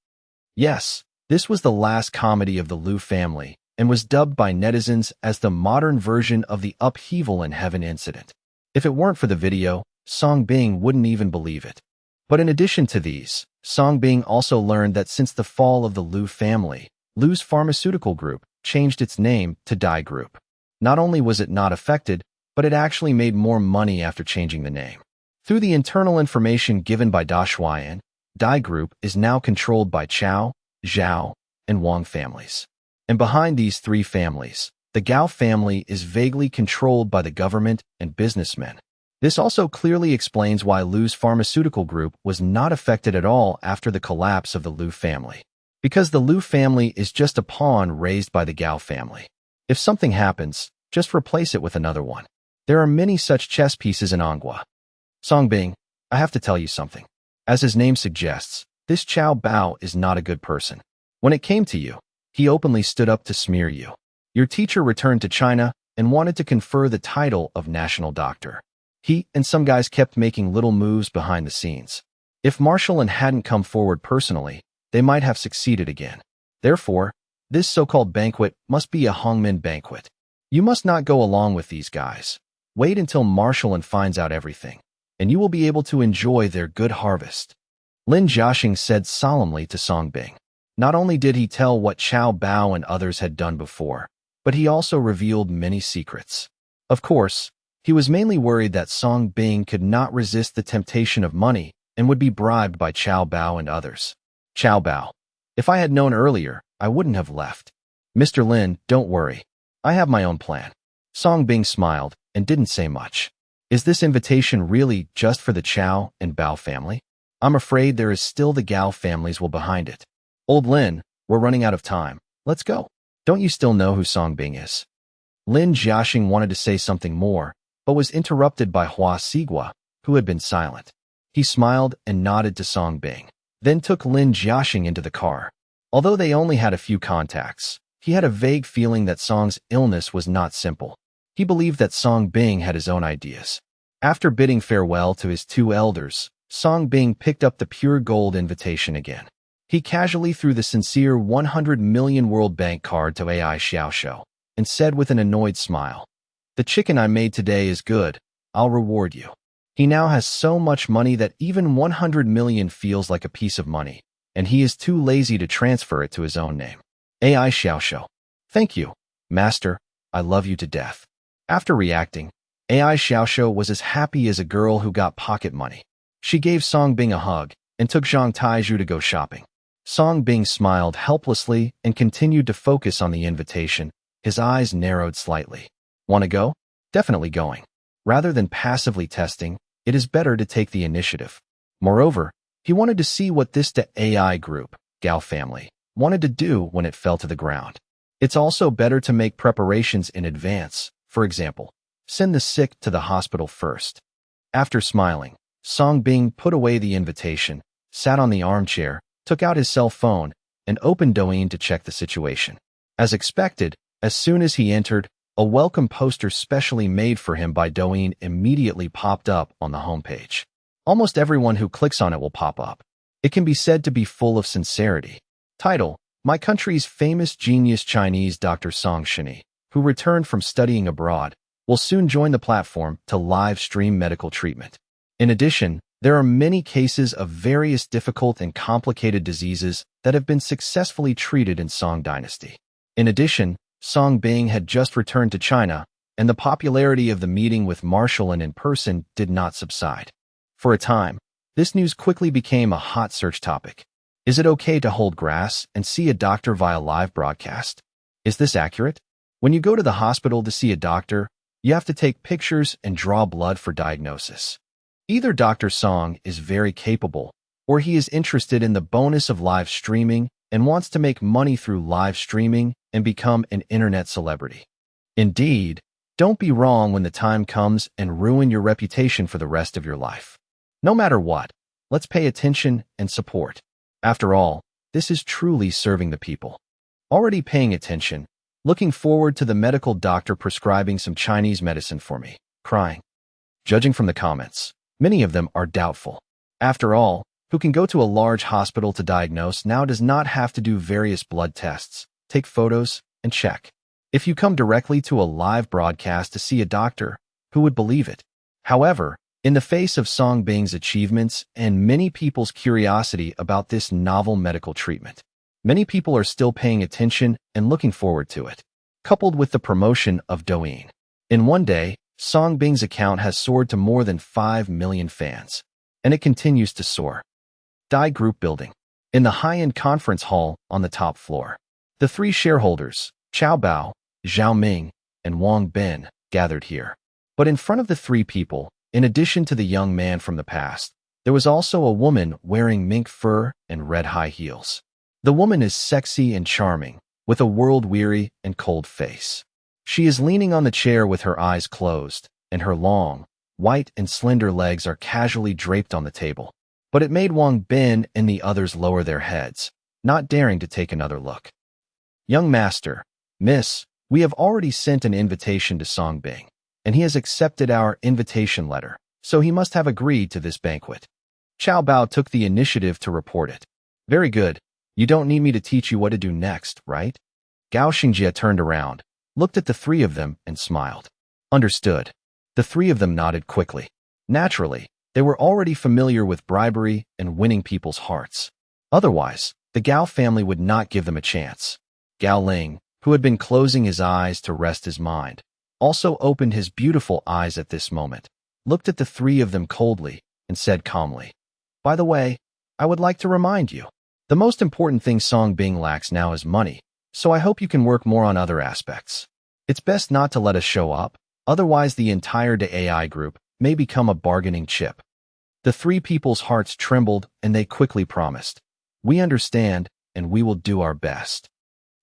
Yes, this was the last comedy of the Liu family and was dubbed by netizens as the modern version of the upheaval in heaven incident. If it weren't for the video, Song Bing wouldn't even believe it. But in addition to these, Song Bing also learned that since the fall of the Liu family, Liu's pharmaceutical group changed its name to Dai Group. Not only was it not affected, but it actually made more money after changing the name. Through the internal information given by Da Shuayan, Dai Group is now controlled by Chao, Zhao, and Wang families. And behind these three families, the Gao family is vaguely controlled by the government and businessmen. This also clearly explains why Liu's pharmaceutical group was not affected at all after the collapse of the Liu family. Because the Liu family is just a pawn raised by the Gao family. If something happens, just replace it with another one. There are many such chess pieces in Anghua. Song Bing, I have to tell you something. As his name suggests, this Chow Bao is not a good person. When it came to you, he openly stood up to smear you. Your teacher returned to China and wanted to confer the title of national doctor. He and some guys kept making little moves behind the scenes. If Marshal Lin hadn't come forward personally, they might have succeeded again. Therefore, this so-called banquet must be a Hongmen banquet. You must not go along with these guys. Wait until Marshal Lin finds out everything, and you will be able to enjoy their good harvest. Lin Jiaxing said solemnly to Song Bing. Not only did he tell what Chow Bao and others had done before, but he also revealed many secrets. Of course, he was mainly worried that Song Bing could not resist the temptation of money and would be bribed by Chow Bao and others. Chow Bao, if I had known earlier, I wouldn't have left. Mr. Lin, don't worry. I have my own plan. Song Bing smiled and didn't say much. Is this invitation really just for the Chow and Bao family? I'm afraid there is still the Gao families behind it. Old Lin, we're running out of time. Let's go. Don't you still know who Song Bing is? Lin Jiaxing wanted to say something more, but was interrupted by Hua Sigua, who had been silent. He smiled and nodded to Song Bing, then took Lin Jiaxing into the car. Although they only had a few contacts, he had a vague feeling that Song's illness was not simple. He believed that Song Bing had his own ideas. After bidding farewell to his two elders, Song Bing picked up the pure gold invitation again. He casually threw the sincere 100 million World Bank card to AI Xiaoxiao and said with an annoyed smile, "The chicken I made today is good. I'll reward you." He now has so much money that even 100 million feels like a piece of money, and he is too lazy to transfer it to his own name. AI Xiaoxiao. Thank you, Master. I love you to death. After reacting, AI Xiaoxiao was as happy as a girl who got pocket money. She gave Song Bing a hug and took Zhang Taizhu to go shopping. Song Bing smiled helplessly and continued to focus on the invitation. His eyes narrowed slightly. Want to go? Definitely going. Rather than passively testing, it is better to take the initiative. Moreover, he wanted to see what this AI group, Gao family, wanted to do when it fell to the ground. It's also better to make preparations in advance. For example, send the sick to the hospital first. After smiling, Song Bing put away the invitation, sat on the armchair, took out his cell phone, and opened Douyin to check the situation. As expected, as soon as he entered, a welcome poster specially made for him by Douyin immediately popped up on the homepage. Almost everyone who clicks on it will pop up. It can be said to be full of sincerity. Title: My country's famous genius Chinese Dr. Song Shini, who returned from studying abroad, will soon join the platform to live stream medical treatment. In addition, there are many cases of various difficult and complicated diseases that have been successfully treated in Song Dynasty. In addition, Song Bing had just returned to China, and the popularity of the meeting with Marshall and in person did not subside. For a time, this news quickly became a hot search topic. Is it okay to hold grass and see a doctor via live broadcast? Is this accurate? When you go to the hospital to see a doctor, you have to take pictures and draw blood for diagnosis. Either Dr. Song is very capable, or he is interested in the bonus of live streaming and wants to make money through live streaming and become an internet celebrity. Indeed, don't be wrong when the time comes and ruin your reputation for the rest of your life. No matter what, let's pay attention and support. After all, this is truly serving the people. Already paying attention, looking forward to the medical doctor prescribing some Chinese medicine for me, crying. Judging from the comments, many of them are doubtful. After all, who can go to a large hospital to diagnose now does not have to do various blood tests, take photos, and check. If you come directly to a live broadcast to see a doctor, who would believe it? However, in the face of Song Bing's achievements and many people's curiosity about this novel medical treatment, many people are still paying attention and looking forward to it. Coupled with the promotion of Douyin, in one day, Song Bing's account has soared to more than 5 million fans, and it continues to soar. Dai Group Building. In the high-end conference hall on the top floor, the three shareholders, Chao Bao, Zhao Ming, and Wang Bin, gathered here. But in front of the three people, in addition to the young man from the past, there was also a woman wearing mink fur and red high heels. The woman is sexy and charming, with a world-weary and cold face. She is leaning on the chair with her eyes closed, and her long, white and slender legs are casually draped on the table. But it made Wang Bin and the others lower their heads, not daring to take another look. Young master, miss, we have already sent an invitation to Song Bing, and he has accepted our invitation letter, so he must have agreed to this banquet. Chao Bao took the initiative to report it. Very good. You don't need me to teach you what to do next, right? Gao Xingjie turned around, looked at the three of them, and smiled. Understood. The three of them nodded quickly. Naturally, they were already familiar with bribery and winning people's hearts. Otherwise, the Gao family would not give them a chance. Gao Ling, who had been closing his eyes to rest his mind, also opened his beautiful eyes at this moment, looked at the three of them coldly, and said calmly, "By the way, I would like to remind you, the most important thing Song Bing lacks now is money, so I hope you can work more on other aspects. It's best not to let us show up, otherwise the entire AI group may become a bargaining chip." The three people's hearts trembled and they quickly promised, "We understand and we will do our best."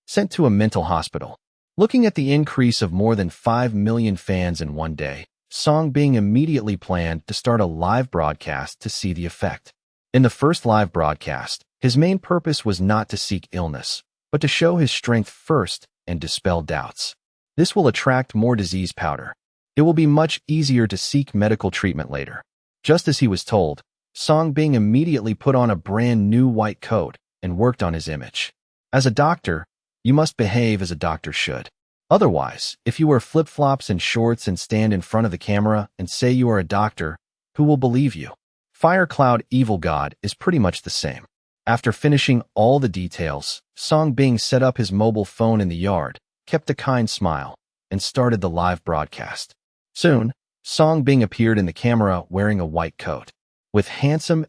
Sent to a mental hospital. Looking at the increase of more than 5 million fans in one day, Song Bing immediately planned to start a live broadcast to see the effect. In the first live broadcast, his main purpose was not to seek illness, but to show his strength first and dispel doubts. This will attract more disease powder. It will be much easier to seek medical treatment later. Just as he was told, Song Bing immediately put on a brand new white coat, and worked on his image. As a doctor, you must behave as a doctor should. Otherwise, if you wear flip-flops and shorts and stand in front of the camera and say you are a doctor, who will believe you? Fire Cloud Evil God is pretty much the same. After finishing all the details, Song Bing set up his mobile phone in the yard, kept a kind smile, and started the live broadcast. Soon, Song Bing appeared in the camera wearing a white coat. With handsome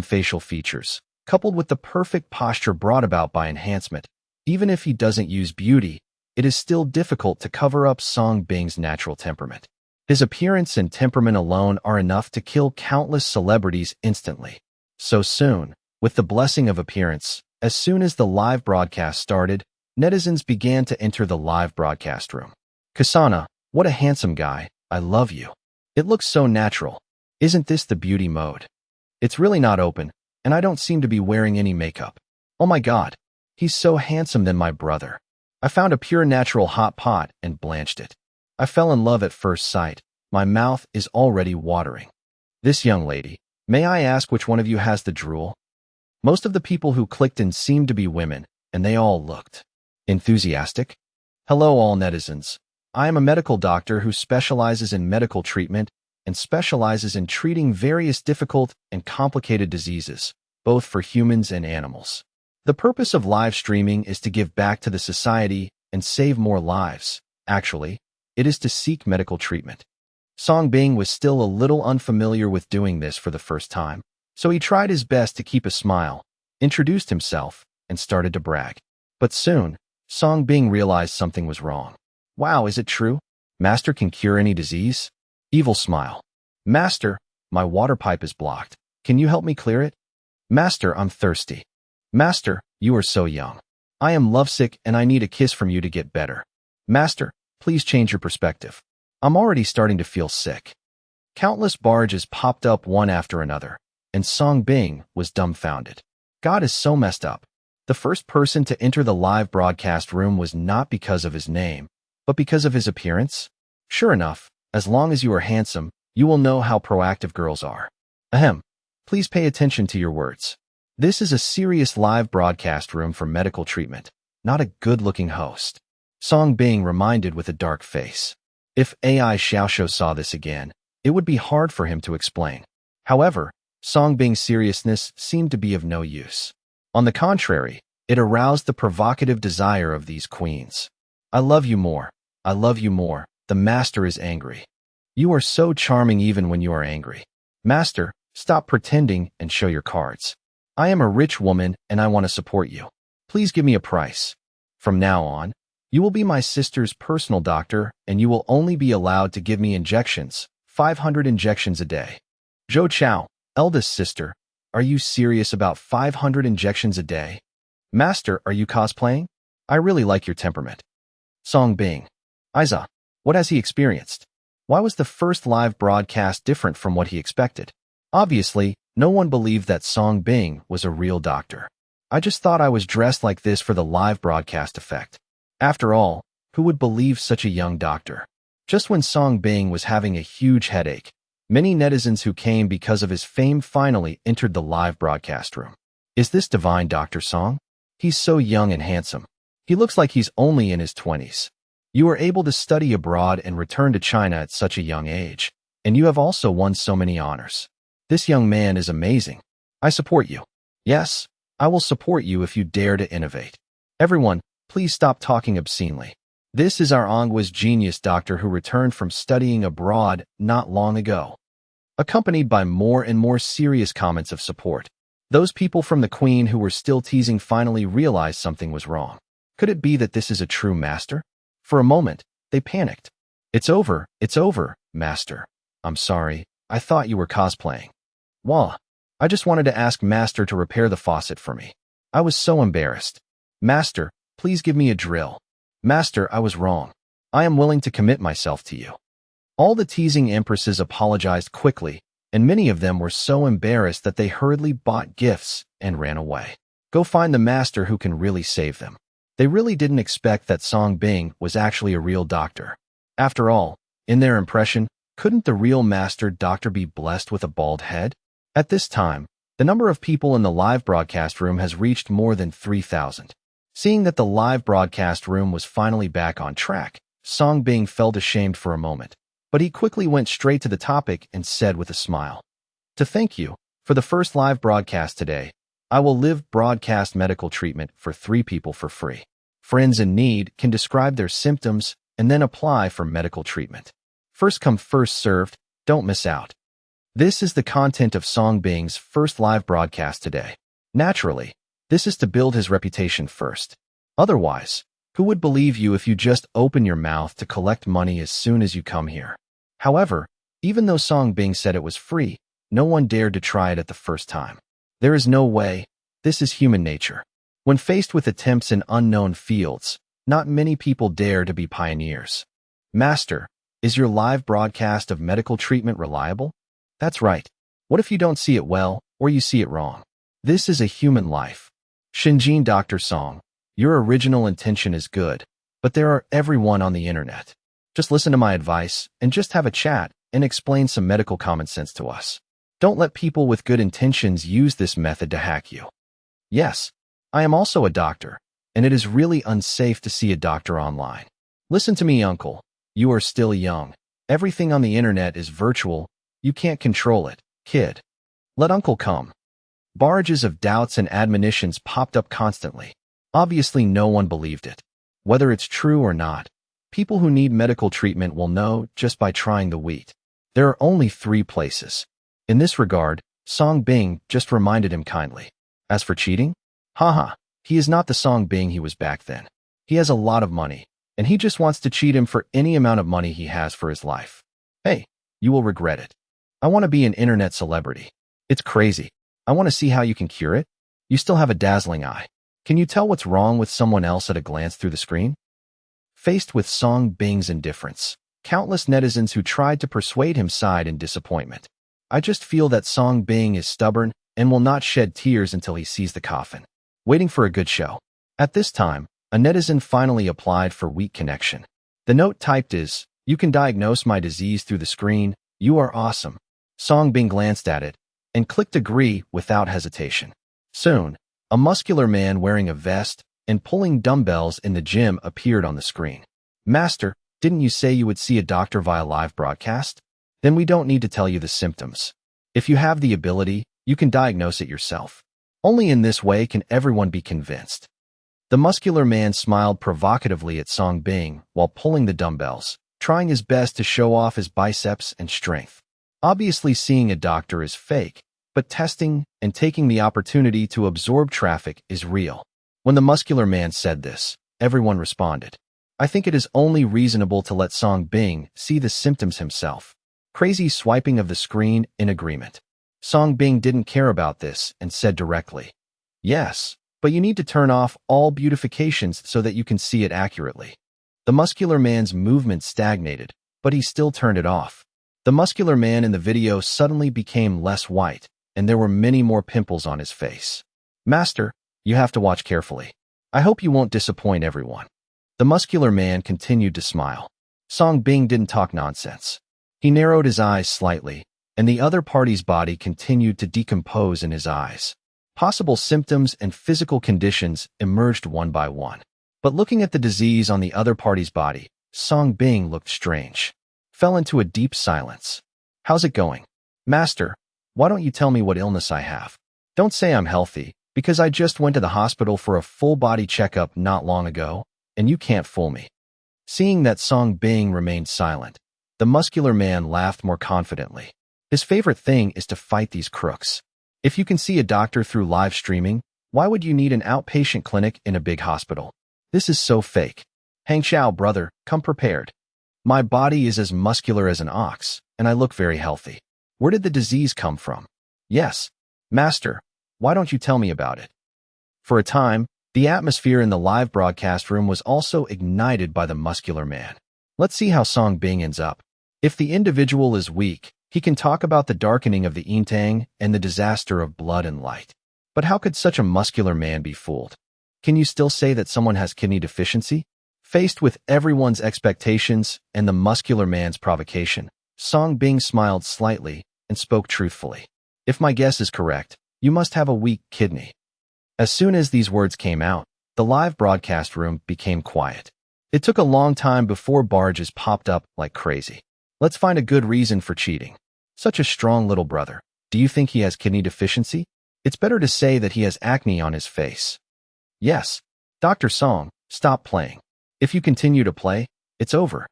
facial features, coupled with the perfect posture brought about by enhancement, even if he doesn't use beauty, it is still difficult to cover up Song Bing's natural temperament. His appearance and temperament alone are enough to kill countless celebrities instantly. So soon, with the blessing of appearance, as soon as the live broadcast started, netizens began to enter the live broadcast room. Kasana, what a handsome guy, I love you. It looks so natural. Isn't this the beauty mode? It's really not open, and I don't seem to be wearing any makeup. Oh my God, he's so handsome than my brother. I found a pure natural hot pot and blanched it. I fell in love at first sight. My mouth is already watering. This young lady, may I ask which one of you has the drool? Most of the people who clicked in seemed to be women, and they all looked enthusiastic. Hello all netizens. I am a medical doctor who specializes in medical treatment and specializes in treating various difficult and complicated diseases, both for humans and animals. The purpose of live streaming is to give back to the society and save more lives. Actually, it is to seek medical treatment. Song Bing was still a little unfamiliar with doing this for the first time, so he tried his best to keep a smile, introduced himself, and started to brag. But soon, Song Bing realized something was wrong. Wow, is it true? Master can cure any disease? Evil smile. Master, my water pipe is blocked. Can you help me clear it? Master, I'm thirsty. Master, you are so young. I am lovesick and I need a kiss from you to get better. Master, please change your perspective. I'm already starting to feel sick. Countless barges popped up one after another, and Song Bing was dumbfounded. God is so messed up. The first person to enter the live broadcast room was not because of his name, but because of his appearance. Sure enough, as long as you are handsome, you will know how proactive girls are. Ahem. Please pay attention to your words. This is a serious live broadcast room for medical treatment, not a good-looking host. Song Bing reminded with a dark face. If AI Xiaoshu saw this again, it would be hard for him to explain. However, Song Bing's seriousness seemed to be of no use. On the contrary, it aroused the provocative desire of these queens. I love you more. I love you more. The master is angry. You are so charming even when you are angry. Master, stop pretending and show your cards. I am a rich woman and I want to support you. Please give me a price. From now on, you will be my sister's personal doctor and you will only be allowed to give me injections, 500 injections a day. Zhou Chao, eldest sister, are you serious about 500 injections a day? Master, are you cosplaying? I really like your temperament. Song Bing. Aiza, what has he experienced? Why was the first live broadcast different from what he expected? Obviously, no one believed that Song Bing was a real doctor. I just thought I was dressed like this for the live broadcast effect. After all, who would believe such a young doctor? Just when Song Bing was having a huge headache, many netizens who came because of his fame finally entered the live broadcast room. Is this divine Dr. Song? He's so young and handsome. He looks like he's only in his 20s. You were able to study abroad and return to China at such a young age, and you have also won so many honors. This young man is amazing. I support you. Yes, I will support you if you dare to innovate. Everyone, please stop talking obscenely. This is our Anghua's genius doctor who returned from studying abroad not long ago. Accompanied by more and more serious comments of support. Those people from the Queen who were still teasing finally realized something was wrong. Could it be that this is a true master? For a moment, they panicked. It's over, Master. I'm sorry, I thought you were cosplaying. Wah. I just wanted to ask Master to repair the faucet for me. I was so embarrassed. Master, please give me a drill. Master, I was wrong. I am willing to commit myself to you. All the teasing empresses apologized quickly, and many of them were so embarrassed that they hurriedly bought gifts and ran away. Go find the master who can really save them. They really didn't expect that Song Bing was actually a real doctor. After all, in their impression, couldn't the real master doctor be blessed with a bald head? At this time, The number of people in the live broadcast room has reached more than 3,000. Seeing that the live broadcast room was finally back on track, Song Bing felt ashamed for a moment, but he quickly went straight to the topic and said with a smile, "To thank you for the first live broadcast today, I will live broadcast medical treatment for 3 people for free. Friends in need can describe their symptoms and then apply for medical treatment. First come, first served, don't miss out." This is the content of Song Bing's first live broadcast today. Naturally, this is to build his reputation first. Otherwise, who would believe you if you just open your mouth to collect money as soon as you come here? However, even though Song Bing said it was free, no one dared to try it at the first time. There is no way. This is human nature. When faced with attempts in unknown fields, not many people dare to be pioneers. Master, is your live broadcast of medical treatment reliable? That's right. What if you don't see it well, or you see it wrong? This is a human life. Shinjin Dr. Song, your original intention is good, but there are everyone on the internet. Just listen to my advice, and just have a chat, and explain some medical common sense to us. Don't let people with good intentions use this method to hack you. Yes, I am also a doctor, and it is really unsafe to see a doctor online. Listen to me, uncle. You are still young. Everything on the internet is virtual. You can't control it, kid. Let uncle come. Barrages of doubts and admonitions popped up constantly. Obviously, no one believed it. Whether it's true or not, people who need medical treatment will know just by trying the wheat. There are only 3 places. In this regard, Song Bing just reminded him kindly. As for cheating? Haha, he is not the Song Bing he was back then. He has a lot of money, and he just wants to cheat him for any amount of money he has for his life. Hey, you will regret it. I want to be an internet celebrity. It's crazy. I want to see how you can cure it. You still have a dazzling eye. Can you tell what's wrong with someone else at a glance through the screen? Faced with Song Bing's indifference, countless netizens who tried to persuade him sighed in disappointment. I just feel that Song Bing is stubborn and will not shed tears until he sees the coffin. Waiting for a good show. At this time, a netizen finally applied for weak connection. The note typed is, "You can diagnose my disease through the screen. You are awesome." Song Bing glanced at it and clicked agree without hesitation. Soon, a muscular man wearing a vest and pulling dumbbells in the gym appeared on the screen. "Master, didn't you say you would see a doctor via live broadcast? Then we don't need to tell you the symptoms. If you have the ability, you can diagnose it yourself. Only in this way can everyone be convinced." The muscular man smiled provocatively at Song Bing while pulling the dumbbells, trying his best to show off his biceps and strength. Obviously, seeing a doctor is fake, but testing and taking the opportunity to absorb traffic is real. When the muscular man said this, everyone responded. I think it is only reasonable to let Song Bing see the symptoms himself. Crazy swiping of the screen in agreement. Song Bing didn't care about this and said directly, "Yes, but you need to turn off all beautifications so that you can see it accurately." The muscular man's movement stagnated, but he still turned it off. The muscular man in the video suddenly became less white, and there were many more pimples on his face. "Master, you have to watch carefully. I hope you won't disappoint everyone." The muscular man continued to smile. Song Bing didn't talk nonsense. He narrowed his eyes slightly, and the other party's body continued to decompose in his eyes. Possible symptoms and physical conditions emerged one by one. But looking at the disease on the other party's body, Song Bing looked strange. Fell into a deep silence. "How's it going? Master, why don't you tell me what illness I have? Don't say I'm healthy, because I just went to the hospital for a full-body checkup not long ago, and you can't fool me." Seeing that Song Bing remained silent, the muscular man laughed more confidently. His favorite thing is to fight these crooks. If you can see a doctor through live streaming, why would you need an outpatient clinic in a big hospital? This is so fake. Hang Xiao, brother, come prepared. My body is as muscular as an ox, and I look very healthy. Where did the disease come from? Yes, master, why don't you tell me about it? For a time, the atmosphere in the live broadcast room was also ignited by the muscular man. Let's see how Song Bing ends up. If the individual is weak, he can talk about the darkening of the Yintang and the disaster of blood and light. But how could such a muscular man be fooled? Can you still say that someone has kidney deficiency? Faced with everyone's expectations and the muscular man's provocation, Song Bing smiled slightly and spoke truthfully. If my guess is correct, You must have a weak kidney. As soon as these words came out, the live broadcast room became quiet. It took a long time before barges popped up like crazy. Let's find a good reason for cheating. Such a strong little brother. Do you think he has kidney deficiency? It's better to say that he has acne on his face. Yes. Dr. Song, stop playing. If you continue to play, it's over.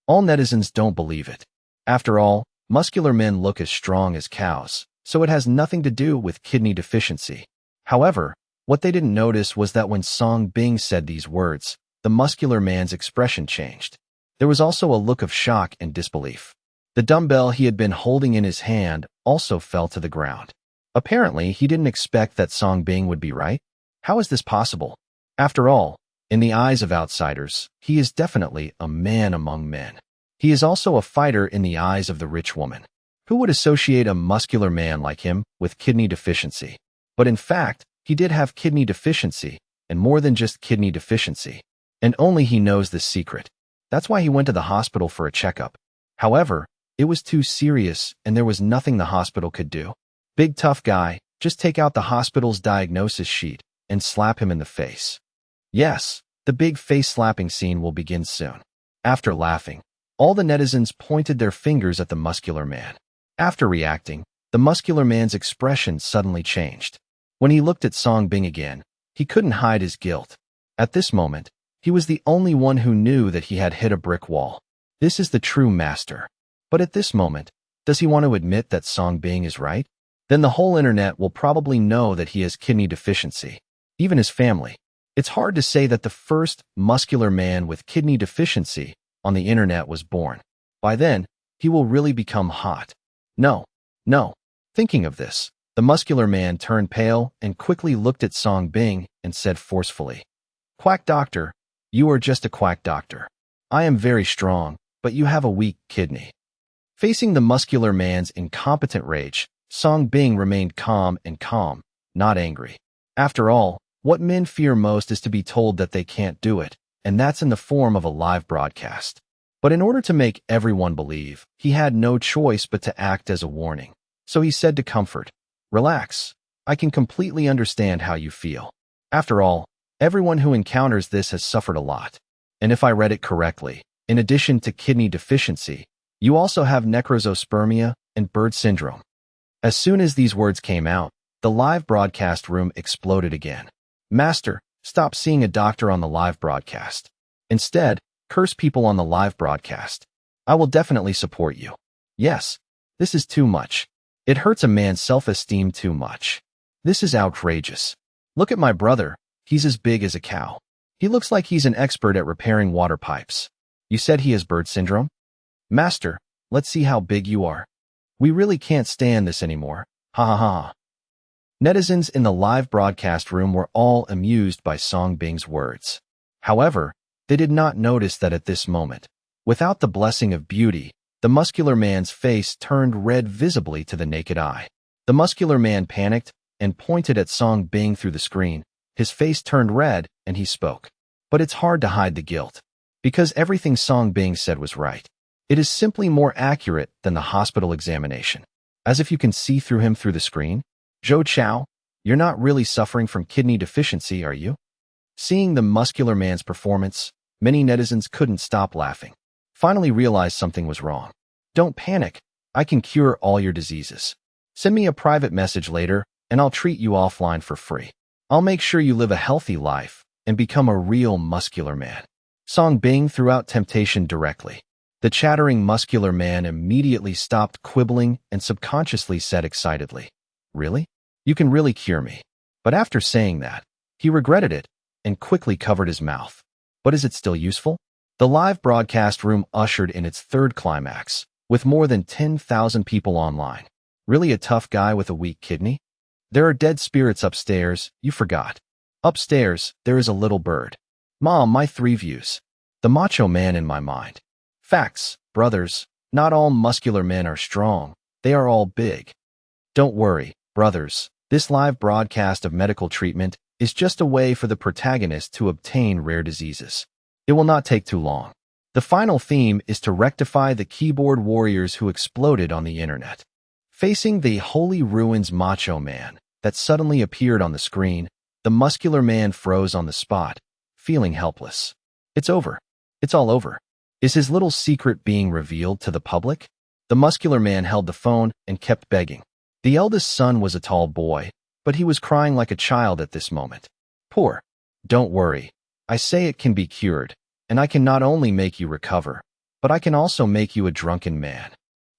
All netizens don't believe it. After all, muscular men look as strong as cows, so it has nothing to do with kidney deficiency. However, what they didn't notice was that when Song Bing said these words, the muscular man's expression changed. There was also a look of shock and disbelief. The dumbbell he had been holding in his hand also fell to the ground. Apparently, he didn't expect that Song Bing would be right. How is this possible? After all, in the eyes of outsiders, he is definitely a man among men. He is also a fighter in the eyes of the rich woman. Who would associate a muscular man like him with kidney deficiency? But in fact, he did have kidney deficiency, and more than just kidney deficiency. And only he knows this secret. That's why he went to the hospital for a checkup. However, it was too serious, and there was nothing the hospital could do. Big tough guy, just take out the hospital's diagnosis sheet and slap him in the face. Yes, the big face-slapping scene will begin soon. After laughing, all the netizens pointed their fingers at the muscular man. After reacting, the muscular man's expression suddenly changed. When he looked at Song Bing again, he couldn't hide his guilt. At this moment, he was the only one who knew that he had hit a brick wall. This is the true master. But at this moment, does he want to admit that Song Bing is right? Then the whole internet will probably know that he has kidney deficiency. Even his family. It's hard to say that the first muscular man with kidney deficiency on the internet was born. By then, he will really become hot. No. Thinking of this, the muscular man turned pale and quickly looked at Song Bing and said forcefully, "Quack doctor, you are just a quack doctor. I am very strong, but you have a weak kidney." Facing the muscular man's incompetent rage, Song Bing remained calm, not angry. After all, what men fear most is to be told that they can't do it, and that's in the form of a live broadcast. But in order to make everyone believe, he had no choice but to act as a warning. So he said to comfort, "Relax. I can completely understand how you feel. After all, everyone who encounters this has suffered a lot. And if I read it correctly, in addition to kidney deficiency, you also have necrosospermia and bird syndrome." As soon as these words came out, the live broadcast room exploded again. "Master, stop seeing a doctor on the live broadcast. Instead, curse people on the live broadcast. I will definitely support you. Yes, this is too much. It hurts a man's self-esteem too much. This is outrageous. Look at my brother. He's as big as a cow. He looks like he's an expert at repairing water pipes. You said he has bird syndrome? Master, let's see how big you are. We really can't stand this anymore. Ha ha ha." Netizens in the live broadcast room were all amused by Song Bing's words. However, they did not notice that at this moment, without the blessing of beauty, the muscular man's face turned red visibly to the naked eye. The muscular man panicked and pointed at Song Bing through the screen. His face turned red and he spoke. But it's hard to hide the guilt, because everything Song Bing said was right. It is simply more accurate than the hospital examination. As if you can see through him through the screen. "Zhou Chao, you're not really suffering from kidney deficiency, are you?" Seeing the muscular man's performance, many netizens couldn't stop laughing. Finally realized something was wrong. "Don't panic. I can cure all your diseases. Send me a private message later, and I'll treat you offline for free. I'll make sure you live a healthy life and become a real muscular man." Song Bing threw out temptation directly. The chattering muscular man immediately stopped quibbling and subconsciously said excitedly, "Really? You can really cure me." But after saying that, he regretted it and quickly covered his mouth. But is it still useful? The live broadcast room ushered in its third climax, with more than 10,000 people online. Really a tough guy with a weak kidney? There are dead spirits upstairs, you forgot. Upstairs, there is a little bird. Mom, my 3 views. The macho man in my mind. Facts, brothers, not all muscular men are strong, they are all big. Don't worry, brothers, this live broadcast of medical treatment is just a way for the protagonist to obtain rare diseases. It will not take too long. The final theme is to rectify the keyboard warriors who exploded on the internet. Facing the holy ruins macho man, that suddenly appeared on the screen, the muscular man froze on the spot, feeling helpless. It's over. It's all over. Is his little secret being revealed to the public? The muscular man held the phone and kept begging. The eldest son was a tall boy, but he was crying like a child at this moment. Poor. Don't worry. I say it can be cured, and I can not only make you recover, but I can also make you a drunken man.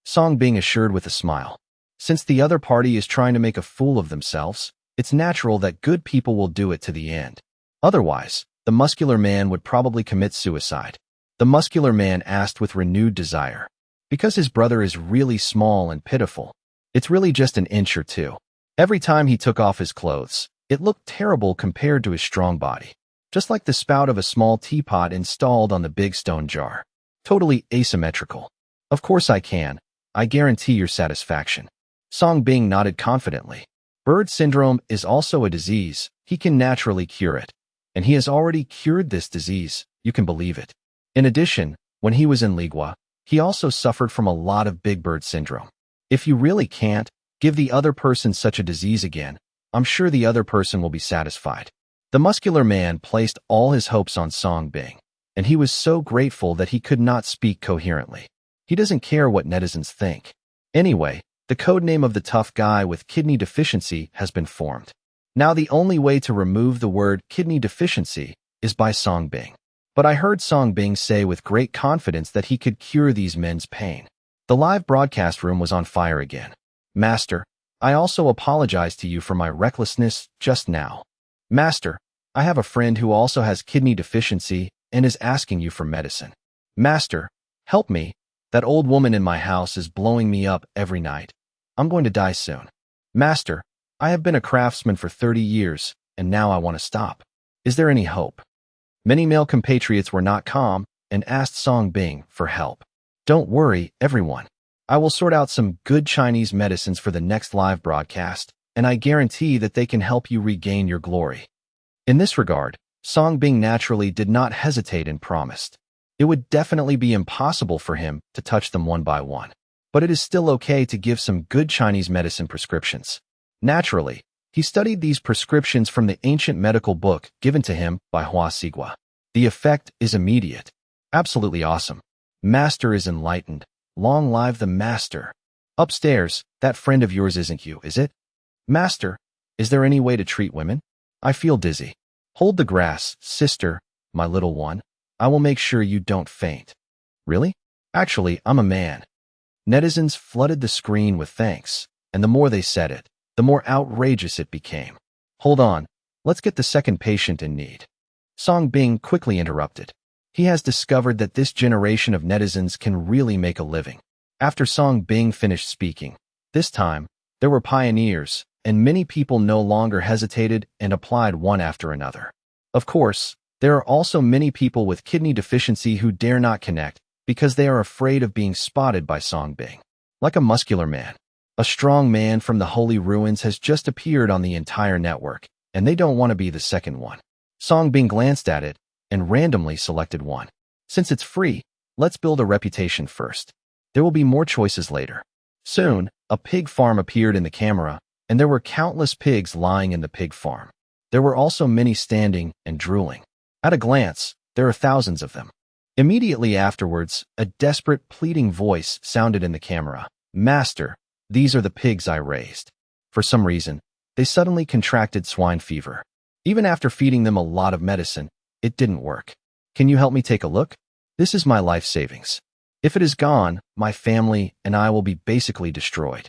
Song Bing assured with a smile. Since the other party is trying to make a fool of themselves, it's natural that good people will do it to the end. Otherwise, the muscular man would probably commit suicide. The muscular man asked with renewed desire. Because his brother is really small and pitiful. It's really just an inch or two. Every time he took off his clothes, it looked terrible compared to his strong body. Just like the spout of a small teapot installed on the big stone jar. Totally asymmetrical. Of course I can. I guarantee your satisfaction. Song Bing nodded confidently. Bird syndrome is also a disease. He can naturally cure it. And he has already cured this disease. You can believe it. In addition, when he was in Ligua, he also suffered from a lot of big bird syndrome. If you really can't give the other person such a disease again, I'm sure the other person will be satisfied. The muscular man placed all his hopes on Song Bing, and he was so grateful that he could not speak coherently. He doesn't care what netizens think. Anyway, the codename of the tough guy with kidney deficiency has been formed. Now the only way to remove the word kidney deficiency is by Song Bing. But I heard Song Bing say with great confidence that he could cure these men's pain. The live broadcast room was on fire again. Master, I also apologize to you for my recklessness just now. Master, I have a friend who also has kidney deficiency and is asking you for medicine. Master, help me. That old woman in my house is blowing me up every night. I'm going to die soon. Master, I have been a craftsman for 30 years, and now I want to stop. Is there any hope? Many male compatriots were not calm and asked Song Bing for help. Don't worry, everyone. I will sort out some good Chinese medicines for the next live broadcast, and I guarantee that they can help you regain your glory. In this regard, Song Bing naturally did not hesitate and promised. It would definitely be impossible for him to touch them one by one. But it is still okay to give some good Chinese medicine prescriptions. Naturally, he studied these prescriptions from the ancient medical book given to him by Hua Sigua. The effect is immediate. Absolutely awesome. Master is enlightened. Long live the master. Upstairs, that friend of yours isn't you, is it? Master, is there any way to treat women? I feel dizzy. Hold the grass, sister, my little one. I will make sure you don't faint. Really? Actually, I'm a man. Netizens flooded the screen with thanks, and the more they said it, the more outrageous it became. Hold on, let's get the second patient in need. Song Bing quickly interrupted. He has discovered that this generation of netizens can really make a living. After Song Bing finished speaking, this time, there were pioneers, and many people no longer hesitated and applied one after another. Of course, there are also many people with kidney deficiency who dare not connect because they are afraid of being spotted by Song Bing. Like a muscular man. A strong man from the holy ruins has just appeared on the entire network, and they don't want to be the second one. Song Bing glanced at it and randomly selected one. Since it's free, let's build a reputation first. There will be more choices later. Soon, a pig farm appeared in the camera, and there were countless pigs lying in the pig farm. There were also many standing and drooling. At a glance, there are thousands of them. Immediately afterwards, a desperate, pleading voice sounded in the camera. Master, these are the pigs I raised. For some reason, they suddenly contracted swine fever. Even after feeding them a lot of medicine, it didn't work. Can you help me take a look? This is my life savings. If it is gone, my family and I will be basically destroyed.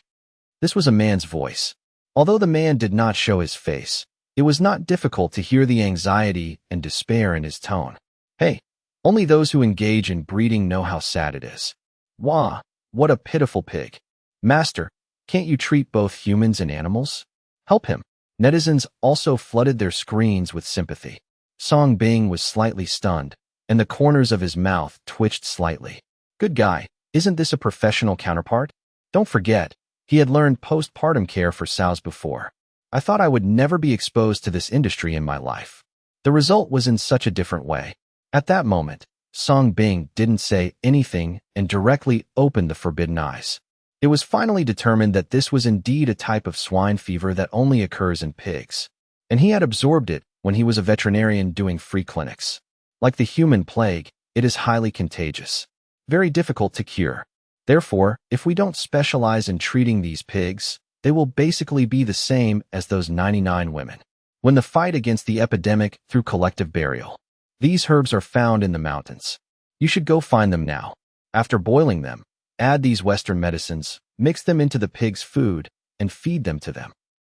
This was a man's voice. Although the man did not show his face, it was not difficult to hear the anxiety and despair in his tone. Hey, only those who engage in breeding know how sad it is. Wah, what a pitiful pig. Master, can't you treat both humans and animals? Help him. Netizens also flooded their screens with sympathy. Song Bing was slightly stunned, and the corners of his mouth twitched slightly. Good guy, isn't this a professional counterpart? Don't forget, he had learned postpartum care for sows before. I thought I would never be exposed to this industry in my life. The result was in such a different way. At that moment, Song Bing didn't say anything and directly opened the forbidden eyes. It was finally determined that this was indeed a type of swine fever that only occurs in pigs, and he had absorbed it when he was a veterinarian doing free clinics. Like the human plague, it is highly contagious, very difficult to cure. Therefore, if we don't specialize in treating these pigs, they will basically be the same as those 99 women. When the fight against the epidemic through collective burial. These herbs are found in the mountains. You should go find them now. After boiling them, add these Western medicines, mix them into the pig's food, and feed them to them.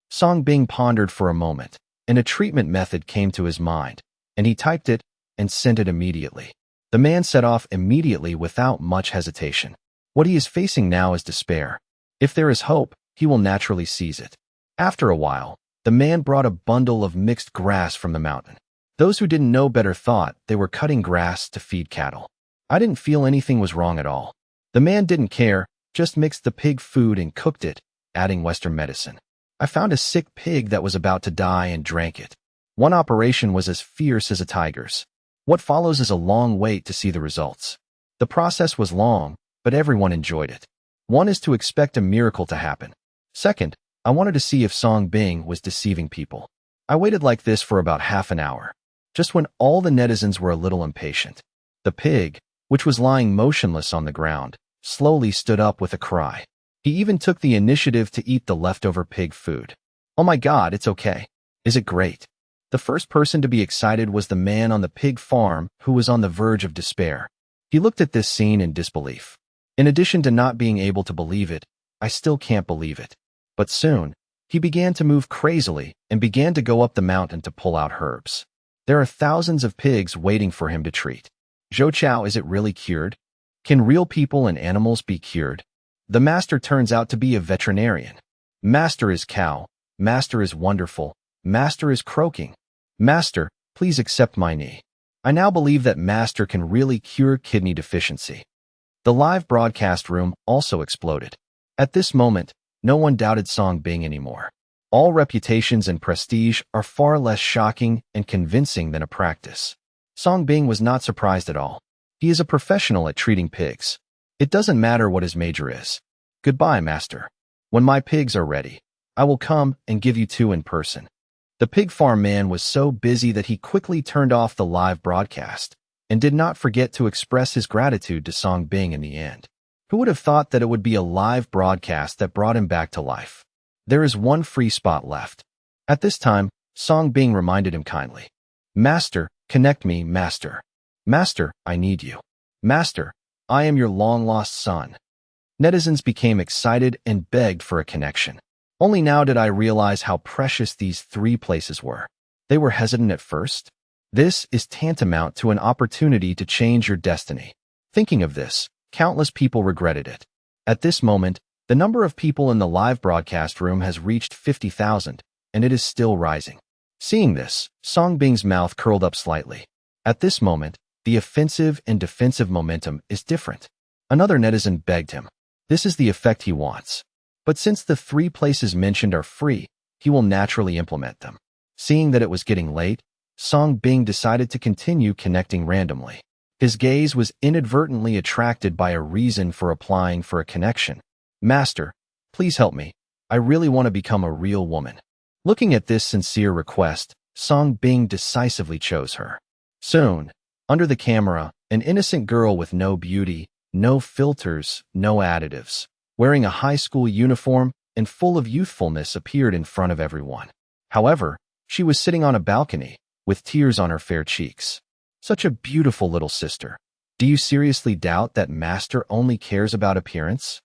Song Bing pondered for a moment, and a treatment method came to his mind, and he typed it and sent it immediately. The man set off immediately without much hesitation. What he is facing now is despair. If there is hope, he will naturally seize it. After a while, the man brought a bundle of mixed grass from the mountain. Those who didn't know better thought they were cutting grass to feed cattle. I didn't feel anything was wrong at all. The man didn't care, just mixed the pig food and cooked it, adding Western medicine. I found a sick pig that was about to die and drank it. One operation was as fierce as a tiger's. What follows is a long wait to see the results. The process was long, but everyone enjoyed it. One is to expect a miracle to happen. Second, I wanted to see if Song Bing was deceiving people. I waited like this for about half an hour, just when all the netizens were a little impatient. The pig, which was lying motionless on the ground, slowly stood up with a cry. He even took the initiative to eat the leftover pig food. Oh my God, it's okay. Is it great? The first person to be excited was the man on the pig farm who was on the verge of despair. He looked at this scene in disbelief. In addition to not being able to believe it, I still can't believe it. But soon, he began to move crazily and began to go up the mountain to pull out herbs. There are thousands of pigs waiting for him to treat. Zhou Chao, is it really cured? Can real people and animals be cured? The master turns out to be a veterinarian. Master is cow. Master is wonderful. Master is croaking. Master, please accept my knee. I now believe that Master can really cure kidney deficiency. The live broadcast room also exploded. At this moment, no one doubted Song Bing anymore. All reputations and prestige are far less shocking and convincing than a practice. Song Bing was not surprised at all. He is a professional at treating pigs. It doesn't matter what his major is. Goodbye, Master. When my pigs are ready, I will come and give you two in person. The pig farm man was so busy that he quickly turned off the live broadcast and did not forget to express his gratitude to Song Bing in the end. Who would have thought that it would be a live broadcast that brought him back to life? There is one free spot left. At this time, Song Bing reminded him kindly. Master, connect me, Master. Master, I need you. Master, I am your long-lost son. Netizens became excited and begged for a connection. Only now did I realize how precious these three places were. They were hesitant at first. This is tantamount to an opportunity to change your destiny. Thinking of this, countless people regretted it. At this moment, the number of people in the live broadcast room has reached 50,000, and it is still rising. Seeing this, Song Bing's mouth curled up slightly. At this moment, the offensive and defensive momentum is different. Another netizen begged him. This is the effect he wants. But since the three places mentioned are free, he will naturally implement them. Seeing that it was getting late, Song Bing decided to continue connecting randomly. His gaze was inadvertently attracted by a reason for applying for a connection. Master, please help me. I really want to become a real woman. Looking at this sincere request, Song Bing decisively chose her. Soon, under the camera, an innocent girl with no beauty, no filters, no additives, wearing a high school uniform and full of youthfulness appeared in front of everyone. However, she was sitting on a balcony, with tears on her fair cheeks. Such a beautiful little sister. Do you seriously doubt that Master only cares about appearance?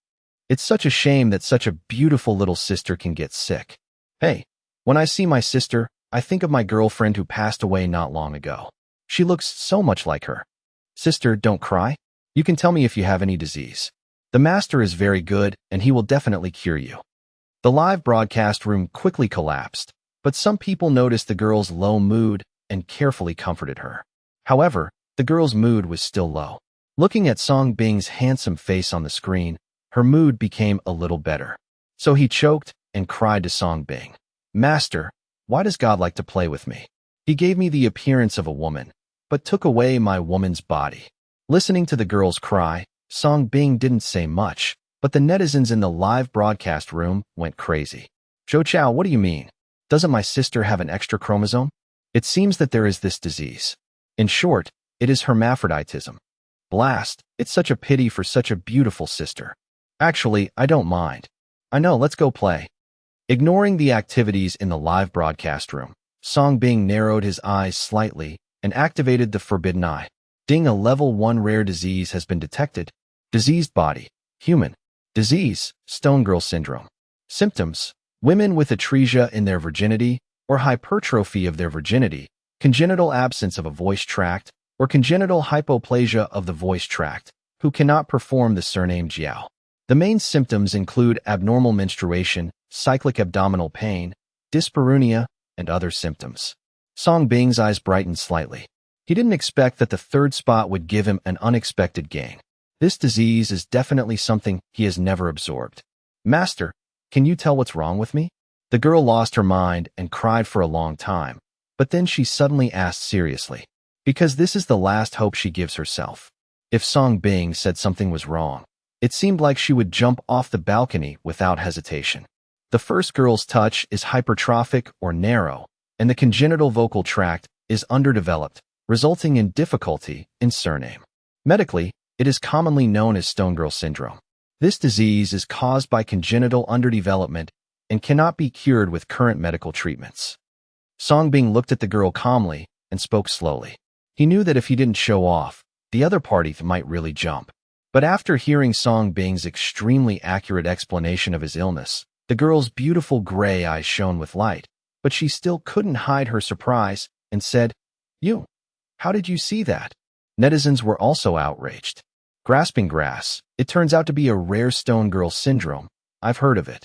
It's such a shame that such a beautiful little sister can get sick. Hey, when I see my sister, I think of my girlfriend who passed away not long ago. She looks so much like her. Sister, don't cry. You can tell me if you have any disease. The Master is very good, and he will definitely cure you. The live broadcast room quickly collapsed, but some people noticed the girl's low mood and carefully comforted her. However, the girl's mood was still low. Looking at Song Bing's handsome face on the screen, her mood became a little better. So he choked and cried to Song Bing. Master, why does God like to play with me? He gave me the appearance of a woman, but took away my woman's body. Listening to the girl's cry, Song Bing didn't say much, But the netizens in the live broadcast room went crazy. Zhou Chao, what do you mean? Doesn't my sister have an extra chromosome? It seems that there is this disease. In short, it is hermaphroditism. Blast, it's such a pity for such a beautiful sister. Actually, I don't mind. I know, let's go play. Ignoring the activities in the live broadcast room, Song Bing narrowed his eyes slightly and activated the forbidden eye. Ding, a level 1 rare disease has been detected. Diseased body, human. Disease, Stone Girl Syndrome. Symptoms, women with atresia in their virginity or hypertrophy of their virginity, congenital absence of a voice tract, or congenital hypoplasia of the voice tract, who cannot perform the surname Jiao. The main symptoms include abnormal menstruation, cyclic abdominal pain, dyspareunia, and other symptoms. Song Bing's eyes brightened slightly. He didn't expect that the third spot would give him an unexpected gain. This disease is definitely something he has never absorbed. Master, can you tell what's wrong with me? The girl lost her mind and cried for a long time, but then she suddenly asked seriously, because this is the last hope she gives herself. If Song Bing said something was wrong, it seemed like she would jump off the balcony without hesitation. The first girl's touch is hypertrophic or narrow, and the congenital vocal tract is underdeveloped, resulting in difficulty in surname. Medically, it is commonly known as Stone Girl Syndrome. This disease is caused by congenital underdevelopment and cannot be cured with current medical treatments. Song Bing looked at the girl calmly and spoke slowly. He knew that if he didn't show off, the other party might really jump. But after hearing Song Bing's extremely accurate explanation of his illness, the girl's beautiful gray eyes shone with light, but she still couldn't hide her surprise and said, "You, how did you see that?" Netizens were also outraged. Grasping grass, it turns out to be a rare Stone Girl Syndrome. I've heard of it.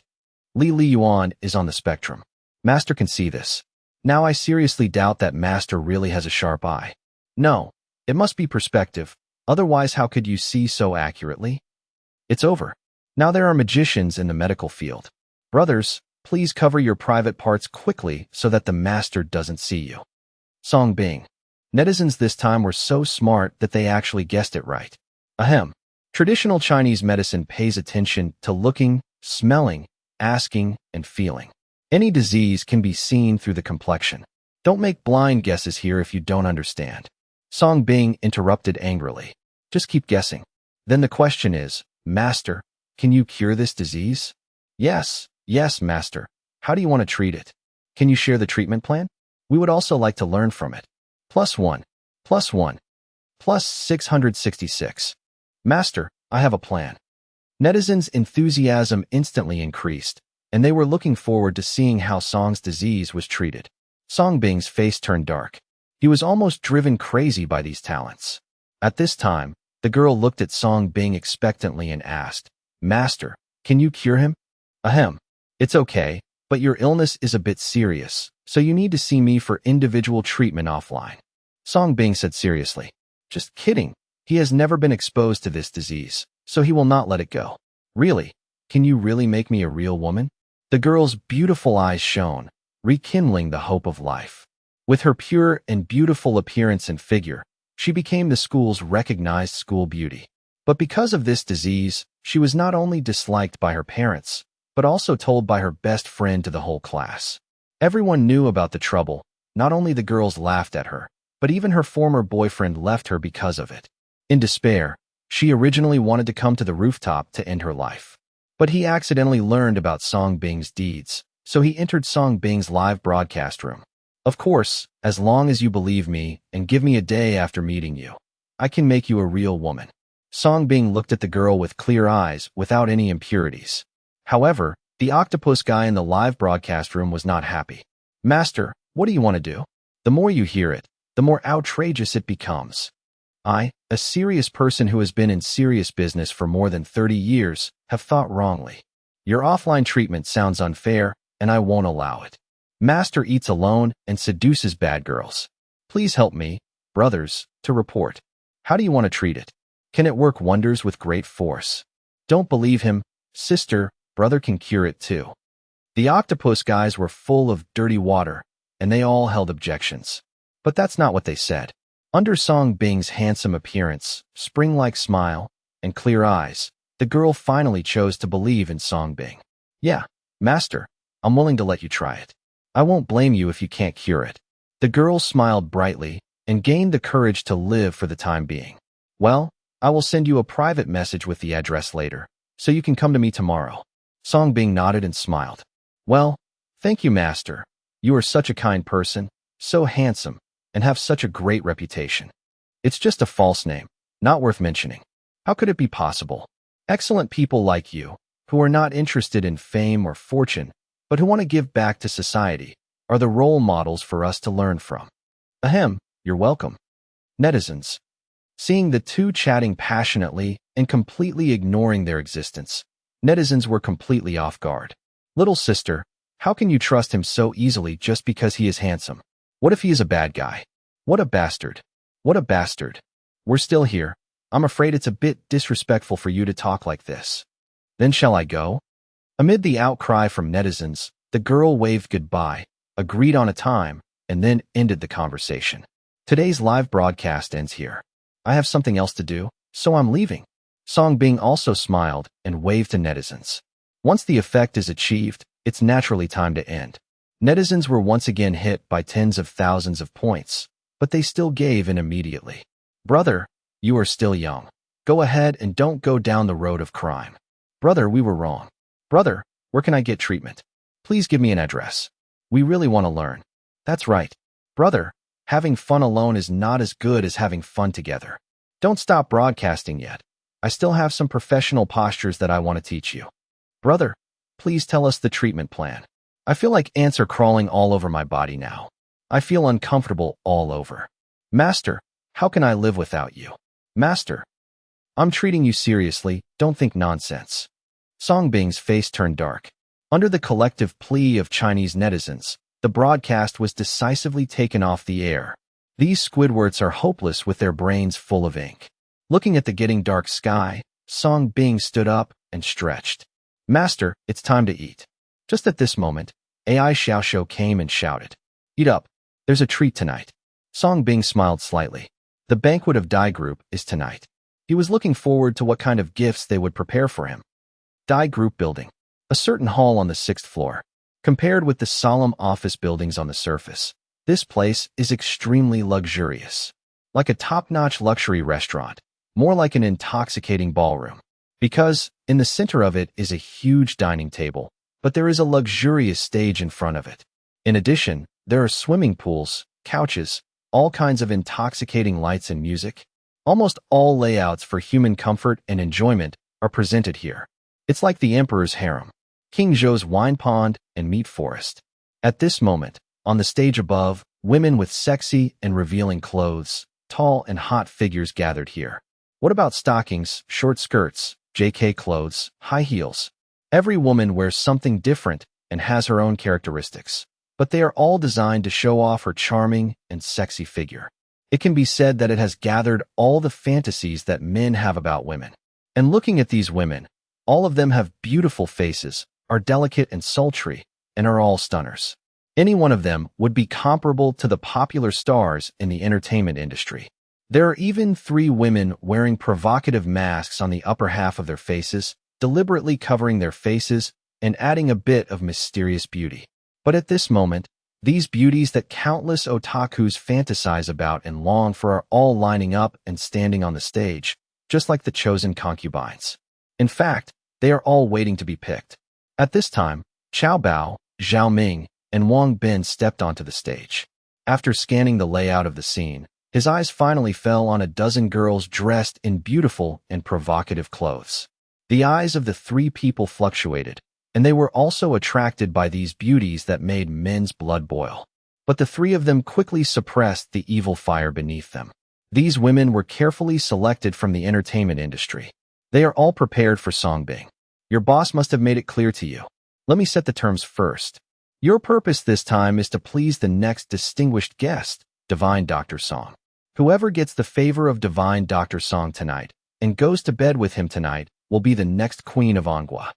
Li Yuan is on the spectrum. Master can see this. Now I seriously doubt that Master really has a sharp eye. No, it must be perspective. Otherwise, how could you see so accurately? It's over. Now there are magicians in the medical field. Brothers, please cover your private parts quickly so that the Master doesn't see you. Song Bing. Netizens this time were so smart that they actually guessed it right. Ahem. Traditional Chinese medicine pays attention to looking, smelling, asking, and feeling. Any disease can be seen through the complexion. Don't make blind guesses here if you don't understand. Song Bing interrupted angrily. Just keep guessing. Then the question is, Master, can you cure this disease? Yes, Master. How do you want to treat it? Can you share the treatment plan? We would also like to learn from it. +1, +1, +666. Master, I have a plan. Netizens' enthusiasm instantly increased, and they were looking forward to seeing how Song's disease was treated. Song Bing's face turned dark. He was almost driven crazy by these talents. At this time, the girl looked at Song Bing expectantly and asked, Master, can you cure him? Ahem. It's okay, but your illness is a bit serious, so you need to see me for individual treatment offline. Song Bing said seriously. Just kidding. He has never been exposed to this disease, so he will not let it go. Really? Can you really make me a real woman? The girl's beautiful eyes shone, rekindling the hope of life. With her pure and beautiful appearance and figure, she became the school's recognized school beauty. But because of this disease, she was not only disliked by her parents, but also told by her best friend to the whole class. Everyone knew about the trouble. Not only the girls laughed at her, but even her former boyfriend left her because of it. In despair, she originally wanted to come to the rooftop to end her life. But he accidentally learned about Song Bing's deeds, so he entered Song Bing's live broadcast room. Of course, as long as you believe me and give me a day after meeting you, I can make you a real woman. Song Bing looked at the girl with clear eyes without any impurities. However, the octopus guy in the live broadcast room was not happy. Master, what do you want to do? The more you hear it, the more outrageous it becomes. I, a serious person who has been in serious business for more than 30 years, have thought wrongly. Your offline treatment sounds unfair, and I won't allow it. Master eats alone and seduces bad girls. Please help me, brothers, to report. How do you want to treat it? Can it work wonders with great force? Don't believe him, sister, brother can cure it too. The octopus guys were full of dirty water, and they all held objections. But that's not what they said. Under Song Bing's handsome appearance, spring-like smile, and clear eyes, The girl finally chose to believe in Songbing. Yeah, master, I'm willing to let you try it. I won't blame you if you can't cure it. The girl smiled brightly and gained the courage to live for the time being. Well, I will send you a private message with the address later, so you can come to me tomorrow. Songbing nodded and smiled. Well, thank you, master. You are such a kind person, so handsome, and have such a great reputation. It's just a false name, not worth mentioning. How could it be possible? Excellent people like you, who are not interested in fame or fortune, but who want to give back to society, are the role models for us to learn from. Ahem, you're welcome. Netizens. Seeing the two chatting passionately and completely ignoring their existence, netizens were completely off guard. Little sister, how can you trust him so easily just because he is handsome? What if he is a bad guy? What a bastard. What a bastard. We're still here. I'm afraid it's a bit disrespectful for you to talk like this. Then shall I go? Amid the outcry from netizens, the girl waved goodbye, agreed on a time, and then ended the conversation. Today's live broadcast ends here. I have something else to do, so I'm leaving. Songbing also smiled and waved to netizens. Once the effect is achieved, it's naturally time to end. Netizens were once again hit by tens of thousands of points, but they still gave in immediately. Brother, you are still young. Go ahead and don't go down the road of crime. Brother, we were wrong. Brother, where can I get treatment? Please give me an address. We really want to learn. That's right. Brother, having fun alone is not as good as having fun together. Don't stop broadcasting yet. I still have some professional postures that I want to teach you. Brother, please tell us the treatment plan. I feel like ants are crawling all over my body now. I feel uncomfortable all over. Master, how can I live without you? Master, I'm treating you seriously, don't think nonsense. Songbing's face turned dark. Under the collective plea of Chinese netizens, the broadcast was decisively taken off the air. These Squidwards are hopeless with their brains full of ink. Looking at the getting dark sky, Songbing stood up and stretched. Master, it's time to eat. Just at this moment, AI Xiaoshou came and shouted. Eat up. There's a treat tonight. Songbing smiled slightly. The banquet of Dai Group is tonight. He was looking forward to what kind of gifts they would prepare for him. Dai Group building. A certain hall on the 6th floor. Compared with the solemn office buildings on the surface, this place is extremely luxurious. Like a top-notch luxury restaurant, more like an intoxicating ballroom. Because, in the center of it is a huge dining table, but there is a luxurious stage in front of it. In addition, there are swimming pools, couches, all kinds of intoxicating lights and music. Almost all layouts for human comfort and enjoyment are presented here. It's like the emperor's harem. King Zhou's wine pond and meat forest. At this moment, on the stage above, women with sexy and revealing clothes, tall and hot figures gathered here. What about stockings, short skirts, JK clothes, high heels? Every woman wears something different and has her own characteristics, but they are all designed to show off her charming and sexy figure. It can be said that it has gathered all the fantasies that men have about women. And looking at these women, all of them have beautiful faces, are delicate and sultry, and are all stunners. Any one of them would be comparable to the popular stars in the entertainment industry. There are even 3 women wearing provocative masks on the upper half of their faces, deliberately covering their faces and adding a bit of mysterious beauty. But at this moment, these beauties that countless otakus fantasize about and long for are all lining up and standing on the stage, just like the chosen concubines. In fact, they are all waiting to be picked. At this time, Qiao Bao, Zhao Ming, and Wang Bin stepped onto the stage. After scanning the layout of the scene, his eyes finally fell on a dozen girls dressed in beautiful and provocative clothes. The eyes of the 3 people fluctuated, and they were also attracted by these beauties that made men's blood boil. But the 3 of them quickly suppressed the evil fire beneath them. These women were carefully selected from the entertainment industry. They are all prepared for Songbing. Your boss must have made it clear to you. Let me set the terms first. Your purpose this time is to please the next distinguished guest, Divine Dr. Song. Whoever gets the favor of Divine Dr. Song tonight and goes to bed with him tonight will be the next queen of Anghua.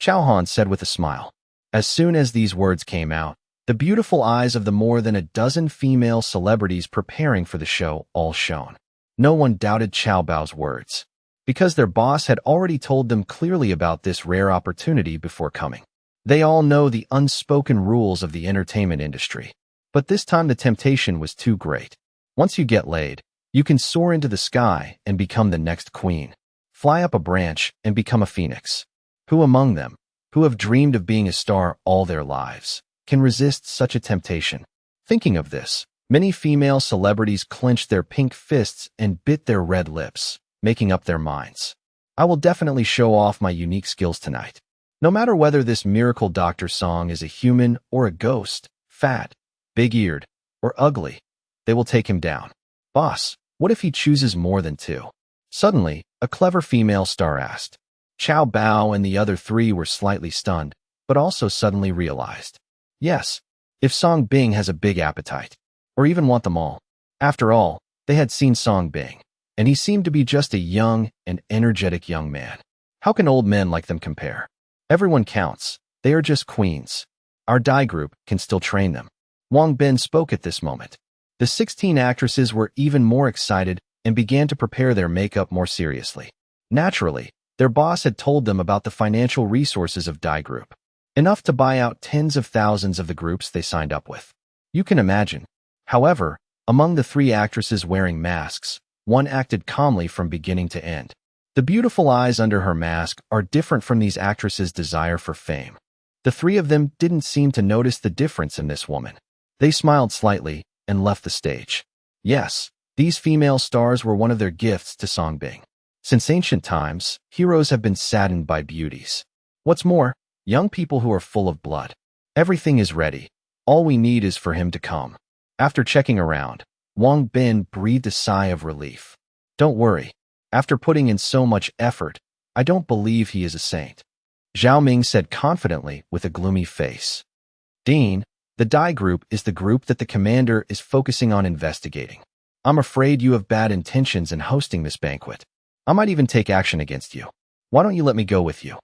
Chao Han said with a smile. As soon as these words came out, the beautiful eyes of the more than a dozen female celebrities preparing for the show all shone. No one doubted Qiao Bao's words. because their boss had already told them clearly about this rare opportunity before coming. They all know the unspoken rules of the entertainment industry. But this time the temptation was too great. Once you get laid, you can soar into the sky and become the next queen. Fly up a branch and become a phoenix. Who among them, who have dreamed of being a star all their lives, can resist such a temptation? Thinking of this, many female celebrities clenched their pink fists and bit their red lips, making up their minds. I will definitely show off my unique skills tonight. No matter whether this miracle doctor song is a human or a ghost, fat, big-eared, or ugly, they will take him down. Boss, what if he chooses more than two? Suddenly, a clever female star asked. Chow Bao and the other three were slightly stunned, but also suddenly realized. Yes, if Song Bing has a big appetite, or even want them all. After all, they had seen Song Bing, and he seemed to be just a young and energetic young man. How can old men like them compare? Everyone counts. They are just queens. Our Dai group can still train them. Wang Bin spoke at this moment. The 16 actresses were even more excited and began to prepare their makeup more seriously. Naturally, their boss had told them about the financial resources of Dai Group, enough to buy out tens of thousands of the groups they signed up with. You can imagine. However, among the three actresses wearing masks, one acted calmly from beginning to end. The beautiful eyes under her mask are different from these actresses' desire for fame. The three of them didn't seem to notice the difference in this woman. They smiled slightly and left the stage. Yes, these female stars were one of their gifts to Song Bing. Since ancient times, heroes have been saddened by beauties. What's more, young people who are full of blood. Everything is ready. All we need is for him to come. After checking around, Wang Bin breathed a sigh of relief. Don't worry. After putting in so much effort, I don't believe he is a saint. Zhao Ming said confidently with a gloomy face. Dean, the Dai group is the group that the commander is focusing on investigating. I'm afraid you have bad intentions in hosting this banquet. I might even take action against you. Why don't you let me go with you?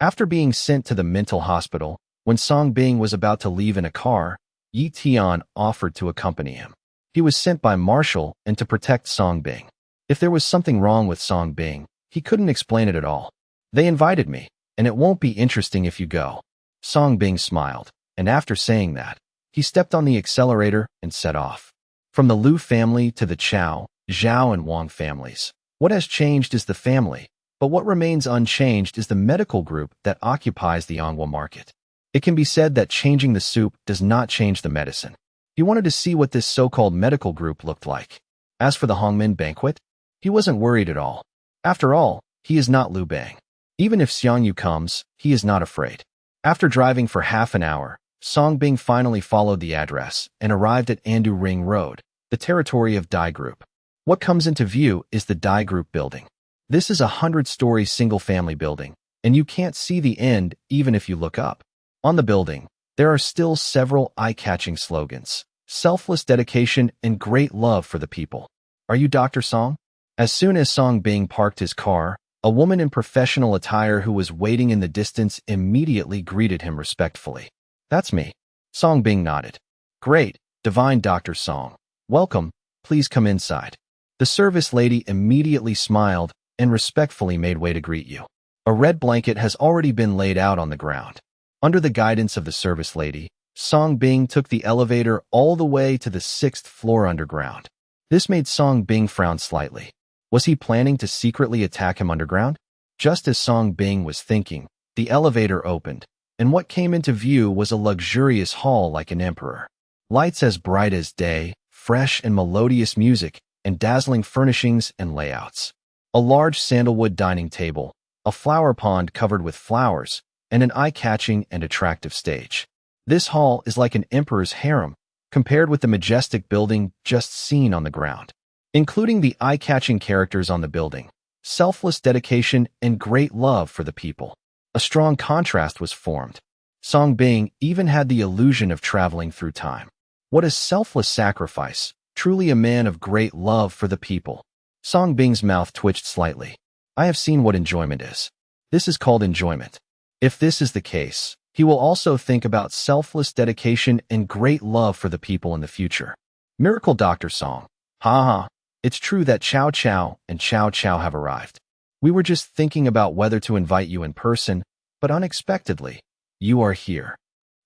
After being sent to the mental hospital, when Song Bing was about to leave in a car, Yi Tian offered to accompany him. He was sent by Marshall and to protect Song Bing. If there was something wrong with Song Bing, he couldn't explain it at all. They invited me, and it won't be interesting if you go. Song Bing smiled, and after saying that, he stepped on the accelerator and set off. From the Liu family to the Chao, Zhao, and Wang families, what has changed is the family, but what remains unchanged is the medical group that occupies the Anghua market. It can be said that changing the soup does not change the medicine. He wanted to see what this so-called medical group looked like. As for the Hongmen banquet, he wasn't worried at all. After all, he is not Liu Bang. Even if Xiang Yu comes, he is not afraid. After driving for half an hour, Song Bing finally followed the address and arrived at Andu Ring Road, the territory of Dai Group. What comes into view is the Dai Group building. This is a 100-story single-family building, and you can't see the end even if you look up. On the building, there are still several eye-catching slogans: selfless dedication and great love for the people. Are you Dr. Song? As soon as Song Bing parked his car, a woman in professional attire who was waiting in the distance immediately greeted him respectfully. That's me. Song Bing nodded. Great, divine Dr. Song. Welcome, please come inside. The service lady immediately smiled and respectfully made way to greet you. A red blanket has already been laid out on the ground. Under the guidance of the service lady, Song Bing took the elevator all the way to the 6th floor underground. This made Song Bing frown slightly. Was he planning to secretly attack him underground? Just as Song Bing was thinking, the elevator opened, and what came into view was a luxurious hall like an emperor. Lights as bright as day, fresh and melodious music, and dazzling furnishings and layouts. A large sandalwood dining table, a flower pond covered with flowers, and an eye-catching and attractive stage. This hall is like an emperor's harem, compared with the majestic building just seen on the ground. Including the eye-catching characters on the building, selfless dedication and great love for the people. A strong contrast was formed. Song Bing even had the illusion of traveling through time. What a selfless sacrifice, truly a man of great love for the people. Song Bing's mouth twitched slightly. I have seen what enjoyment is. This is called enjoyment. If this is the case, he will also think about selfless dedication and great love for the people in the future. Miracle Dr. Song. Ha ha. It's true that Chow Chow and Chow Chow have arrived. We were just thinking about whether to invite you in person, but unexpectedly, you are here.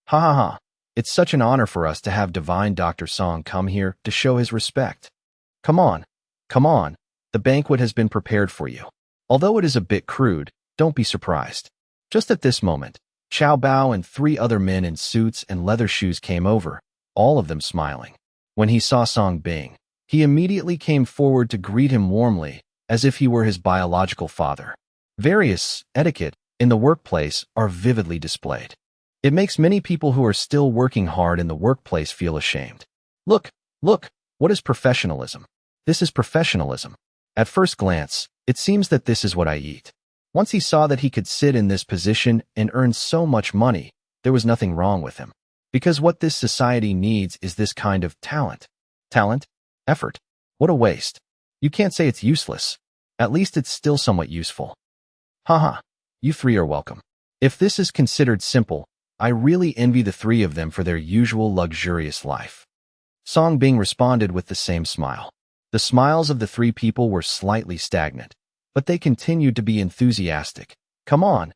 Ha ha ha. It's such an honor for us to have Divine Dr. Song come here to show his respect. Come on, come on. The banquet has been prepared for you. Although it is a bit crude, don't be surprised. Just at this moment, Xiao Bao and 3 other men in suits and leather shoes came over, all of them smiling. When he saw Song Bing, he immediately came forward to greet him warmly, as if he were his biological father. Various etiquette in the workplace are vividly displayed. It makes many people who are still working hard in the workplace feel ashamed. Look, what is professionalism? This is professionalism. At first glance, it seems that this is what I eat. Once he saw that he could sit in this position and earn so much money, there was nothing wrong with him. Because what this society needs is this kind of talent. Talent? Effort. What a waste. You can't say it's useless. At least it's still somewhat useful. Haha, you 3 are welcome. If this is considered simple, I really envy the 3 of them for their usual luxurious life. Song Bing responded with the same smile. The smiles of the 3 people were slightly stagnant, but they continued to be enthusiastic. Come on,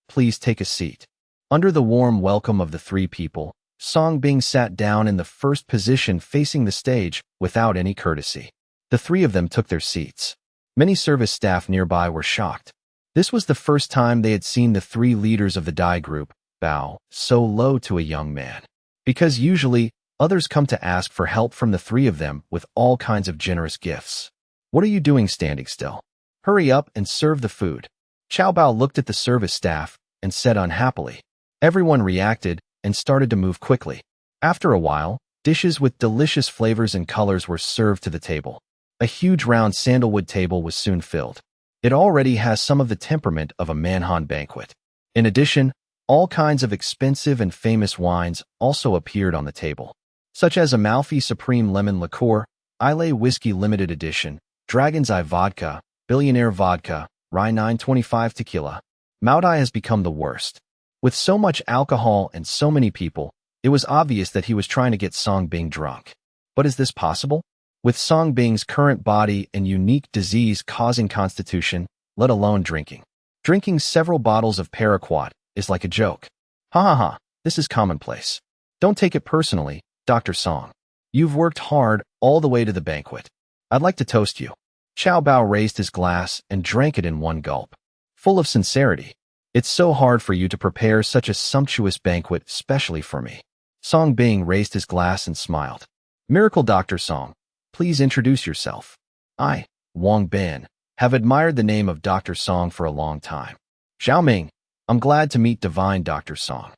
please take a seat. Under the warm welcome of the 3 people, Song Bing sat down in the first position facing the stage without any courtesy. The 3 of them took their seats. Many service staff nearby were shocked. This was the first time they had seen the 3 leaders of the Dai group bow so low to a young man. Because usually, others come to ask for help from the 3 of them with all kinds of generous gifts. What are you doing standing still? Hurry up and serve the food. Xiao Bao looked at the service staff and said unhappily. Everyone reacted and started to move quickly. After a while, dishes with delicious flavors and colors were served to the table. A huge round sandalwood table was soon filled. It already has some of the temperament of a Manhua banquet. In addition, all kinds of expensive and famous wines also appeared on the table, such as Amalfi Supreme Lemon Liqueur, Islay Whiskey Limited Edition, Dragon's Eye Vodka, Billionaire Vodka, Rye 925 Tequila. Maudai has become the worst. With so much alcohol and so many people, it was obvious that he was trying to get Song Bing drunk. But is this possible? With Song Bing's current body and unique disease-causing constitution, let alone drinking. Drinking several bottles of paraquat is like a joke. Ha ha ha, this is commonplace. Don't take it personally, Dr. Song. You've worked hard all the way to the banquet. I'd like to toast you. Xiao Bao raised his glass and drank it in one gulp. Full of sincerity. It's so hard for you to prepare such a sumptuous banquet, especially for me. Song Bing raised his glass and smiled. Miracle Dr. Song, please introduce yourself. I, Wang Bin, have admired the name of Dr. Song for a long time. Zhao Ming, I'm glad to meet Divine Dr. Song.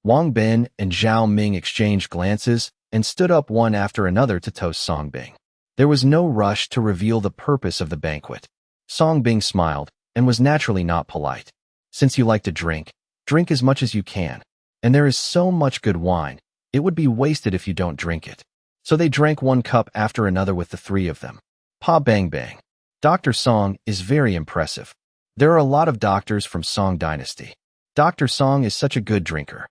Wang Bin and Zhao Ming exchanged glances and stood up one after another to toast Song Bing. There was no rush to reveal the purpose of the banquet. Song Bing smiled and was naturally not polite. Since you like to drink, drink as much as you can. And there is so much good wine, it would be wasted if you don't drink it. So they drank one cup after another with the 3 of them. Pa bang bang. Dr. Song is very impressive. There are a lot of doctors from Song Dynasty. Dr. Song is such a good drinker.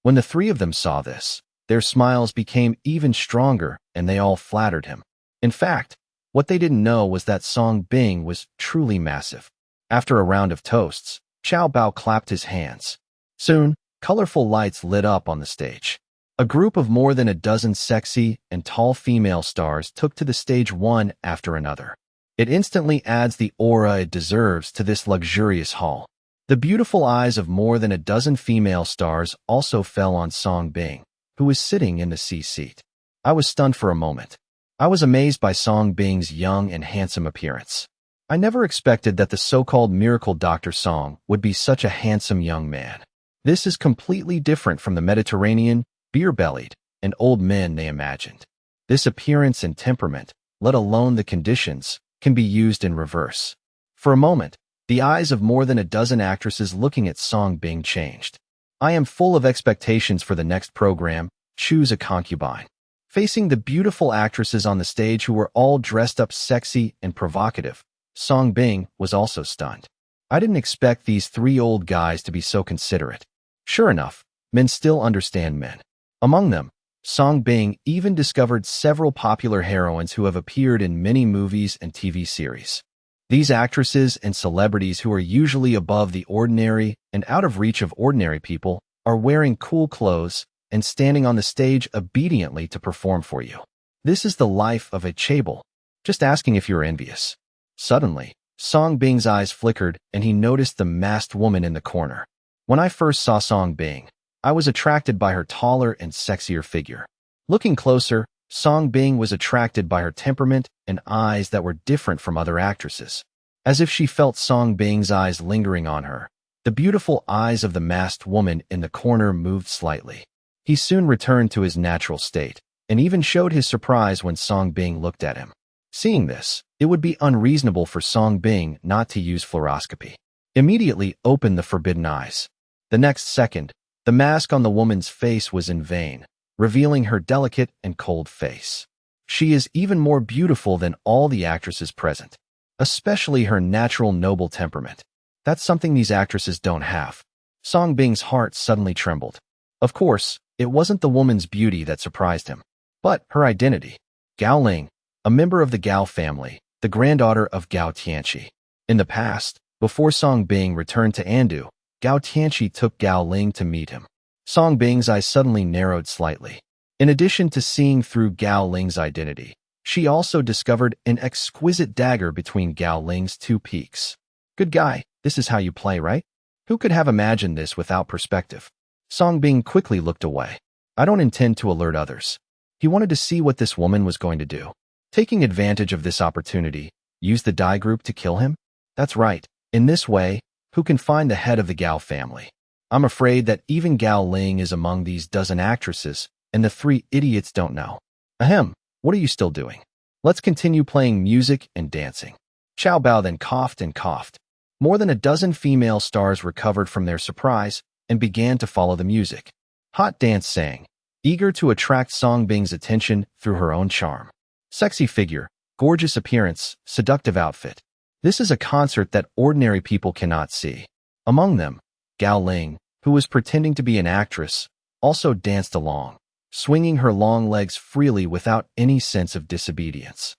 When the 3 of them saw this, their smiles became even stronger and they all flattered him. In fact, what they didn't know was that Song Bing was truly massive. After a round of toasts, Xiao Bao clapped his hands. Soon, colorful lights lit up on the stage. A group of more than a dozen sexy and tall female stars took to the stage one after another. It instantly adds the aura it deserves to this luxurious hall. The beautiful eyes of more than a dozen female stars also fell on Song Bing, who was sitting in the C seat. I was stunned for a moment. I was amazed by Song Bing's young and handsome appearance. I never expected that the so-called miracle Dr. Song would be such a handsome young man. This is completely different from the Mediterranean, beer-bellied, and old men they imagined. This appearance and temperament, let alone the conditions, can be used in reverse. For a moment, the eyes of more than a dozen actresses looking at Song Bing changed. I am full of expectations for the next program, Choose a Concubine. Facing the beautiful actresses on the stage who were all dressed up sexy and provocative, Song Bing was also stunned. I didn't expect these 3 old guys to be so considerate. Sure enough, men still understand men. Among them, Song Bing even discovered several popular heroines who have appeared in many movies and TV series. These actresses and celebrities who are usually above the ordinary and out of reach of ordinary people are wearing cool clothes and standing on the stage obediently to perform for you. This is the life of a chaebol. Just asking if you're envious. Suddenly, Song Bing's eyes flickered and he noticed the masked woman in the corner. When I first saw Song Bing, I was attracted by her taller and sexier figure. Looking closer, Song Bing was attracted by her temperament and eyes that were different from other actresses. As if she felt Song Bing's eyes lingering on her, the beautiful eyes of the masked woman in the corner moved slightly. He soon returned to his natural state, and even showed his surprise when Song Bing looked at him. Seeing this, it would be unreasonable for Song Bing not to use fluoroscopy. Immediately open the forbidden eyes. The next second, the mask on the woman's face was in vain, revealing her delicate and cold face. She is even more beautiful than all the actresses present, especially her natural noble temperament. That's something these actresses don't have. Song Bing's heart suddenly trembled. Of course, it wasn't the woman's beauty that surprised him, but her identity. Gao Ling, a member of the Gao family, the granddaughter of Gao Tianqi. In the past, before Song Bing returned to Andu, Gao Tianqi took Gao Ling to meet him. Song Bing's eyes suddenly narrowed slightly. In addition to seeing through Gao Ling's identity, she also discovered an exquisite dagger between Gao Ling's two peaks. Good guy, this is how you play, right? Who could have imagined this without perspective? Song Bing quickly looked away. I don't intend to alert others. He wanted to see what this woman was going to do. Taking advantage of this opportunity, use the Dai group to kill him? That's right. In this way, who can find the head of the Gao family? I'm afraid that even Gao Ling is among these dozen actresses, and the three idiots don't know. Ahem, what are you still doing? Let's continue playing music and dancing. Xiao Bao then coughed and coughed. More than a dozen female stars recovered from their surprise and began to follow the music. Hot Dance sang, eager to attract Song Bing's attention through her own charm. Sexy figure, gorgeous appearance, seductive outfit. This is a concert that ordinary people cannot see. Among them, Gao Ling, who was pretending to be an actress, also danced along, swinging her long legs freely without any sense of disobedience.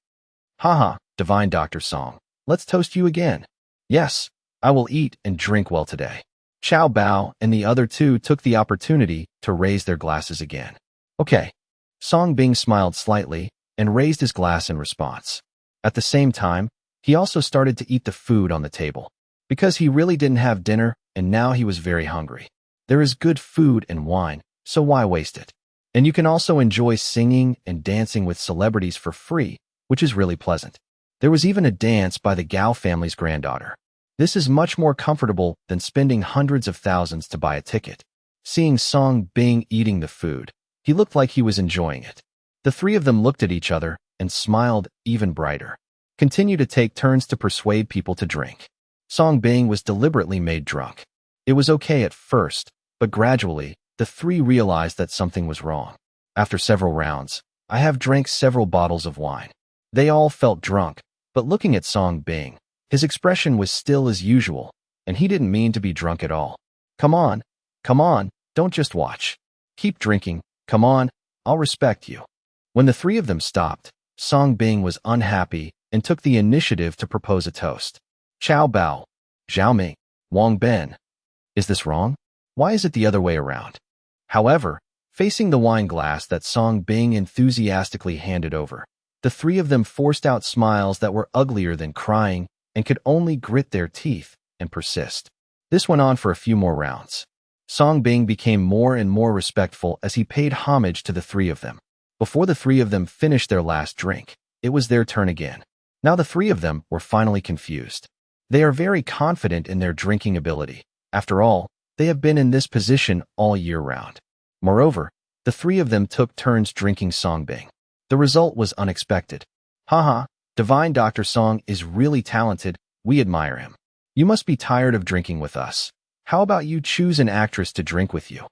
Haha, divine Dr. Song, let's toast you again. Yes, I will eat and drink well today. Xiao Bao and the other two took the opportunity to raise their glasses again. Okay. Song Bing smiled slightly and raised his glass in response. At the same time, he also started to eat the food on the table, because he really didn't have dinner and now he was very hungry. There is good food and wine, so why waste it? And you can also enjoy singing and dancing with celebrities for free, which is really pleasant. There was even a dance by the Gao family's granddaughter. This is much more comfortable than spending hundreds of thousands to buy a ticket. Seeing Song Bing eating the food, he looked like he was enjoying it. The three of them looked at each other and smiled even brighter. Continue to take turns to persuade people to drink. Song Bing was deliberately made drunk. It was okay at first, but gradually, the three realized that something was wrong. After several rounds, I have drank several bottles of wine. They all felt drunk, but looking at Song Bing, his expression was still as usual, and he didn't mean to be drunk at all. Come on, don't just watch. Keep drinking, come on, I'll respect you. When the three of them stopped, Song Bing was unhappy and took the initiative to propose a toast. Xiao Bao, Zhao Ming, Wang Ben. Is this wrong? Why is it the other way around? However, facing the wine glass that Song Bing enthusiastically handed over, the three of them forced out smiles that were uglier than crying and could only grit their teeth and persist. This went on for a few more rounds. Song Bing became more and more respectful as he paid homage to the three of them. Before the three of them finished their last drink, it was their turn again. Now the three of them were finally confused. They are very confident in their drinking ability. After all, they have been in this position all year round. Moreover, the three of them took turns drinking Song Bing. The result was unexpected. Haha, Divine Dr. Song is really talented, we admire him. You must be tired of drinking with us. How about you choose an actress to drink with you?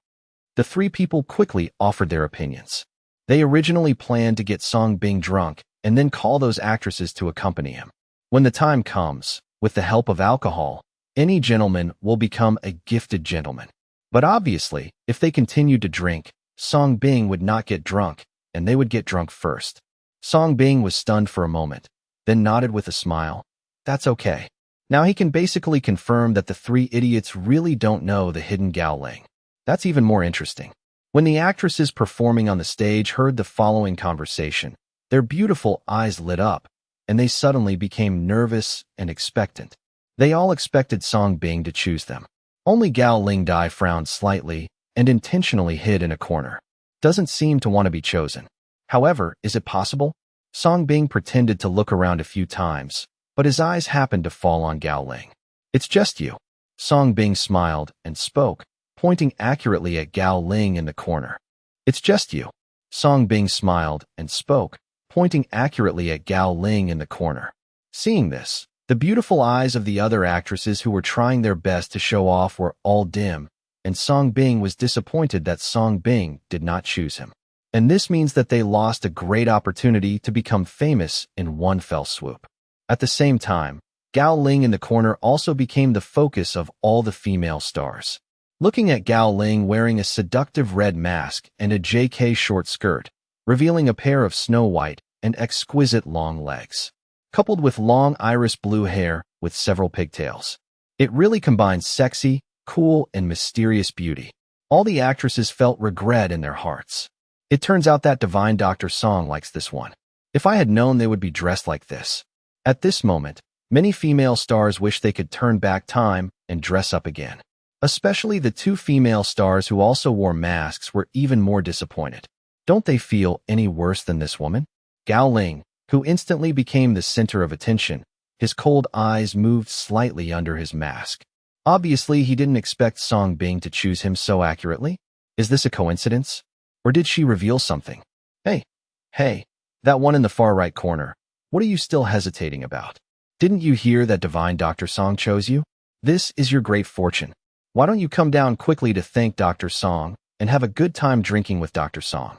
The three people quickly offered their opinions. They originally planned to get Song Bing drunk and then call those actresses to accompany him. When the time comes, with the help of alcohol, any gentleman will become a gifted gentleman. But obviously, if they continued to drink, Song Bing would not get drunk, and they would get drunk first. Song Bing was stunned for a moment, then nodded with a smile. That's okay. Now he can basically confirm that the three idiots really don't know the hidden Gao Ling. That's even more interesting. When the actresses performing on the stage heard the following conversation, their beautiful eyes lit up, and they suddenly became nervous and expectant. They all expected Song Bing to choose them. Only Gao Ling Dai frowned slightly and intentionally hid in a corner. Doesn't seem to want to be chosen. However, is it possible? Song Bing pretended to look around a few times, but his eyes happened to fall on Gao Ling. It's just you. Song Bing smiled and spoke, pointing accurately at Gao Ling in the corner. It's just you. Song Bing smiled and spoke, pointing accurately at Gao Ling in the corner. Seeing this, the beautiful eyes of the other actresses who were trying their best to show off were all dim, and Song Bing was disappointed that Song Bing did not choose him. And this means that they lost a great opportunity to become famous in one fell swoop. At the same time, Gao Ling in the corner also became the focus of all the female stars. Looking at Gao Ling wearing a seductive red mask and a JK short skirt, revealing a pair of snow-white and exquisite long legs, coupled with long iris blue hair with several pigtails. It really combines sexy, cool, and mysterious beauty. All the actresses felt regret in their hearts. It turns out that Divine Dr. Song likes this one. If I had known they would be dressed like this. At this moment, many female stars wish they could turn back time and dress up again. Especially the two female stars who also wore masks were even more disappointed. Don't they feel any worse than this woman? Gao Ling, who instantly became the center of attention, his cold eyes moved slightly under his mask. Obviously, he didn't expect Song Bing to choose him so accurately. Is this a coincidence? Or did she reveal something? Hey, that one in the far right corner. What are you still hesitating about? Didn't you hear that Divine Dr. Song chose you? This is your great fortune. Why don't you come down quickly to thank Dr. Song and have a good time drinking with Dr. Song?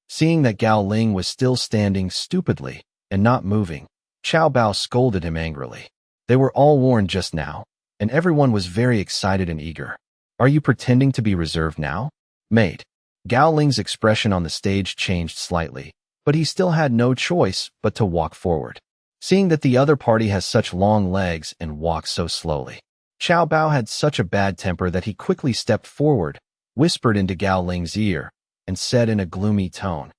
Seeing that Gao Ling was still standing stupidly and not moving, Qiao Bao scolded him angrily. They were all warned just now, and everyone was very excited and eager. Are you pretending to be reserved now? Mate. Gao Ling's expression on the stage changed slightly, but he still had no choice but to walk forward. Seeing that the other party has such long legs and walks so slowly, Qiao Bao had such a bad temper that he quickly stepped forward, whispered into Gao Ling's ear, and said in a gloomy tone,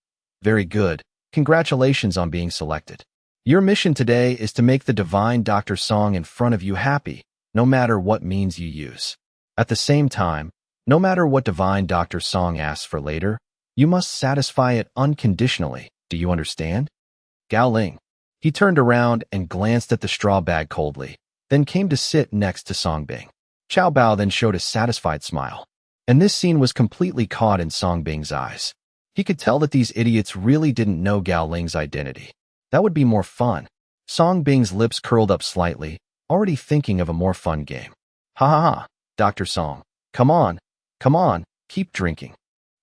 "Very good. Congratulations on being selected. Your mission today is to make the Divine Dr. Song in front of you happy, no matter what means you use. At the same time, no matter what Divine Dr. Song asks for later, you must satisfy it unconditionally. Do you understand?" Gao Ling. He turned around and glanced at the straw bag coldly, then came to sit next to Song Bing. Qiao Bao then showed a satisfied smile. And this scene was completely caught in Song Bing's eyes. He could tell that these idiots really didn't know Gao Ling's identity. That would be more fun. Song Bing's lips curled up slightly, already thinking of a more fun game. Ha ha ha, Dr. Song. Come on, keep drinking.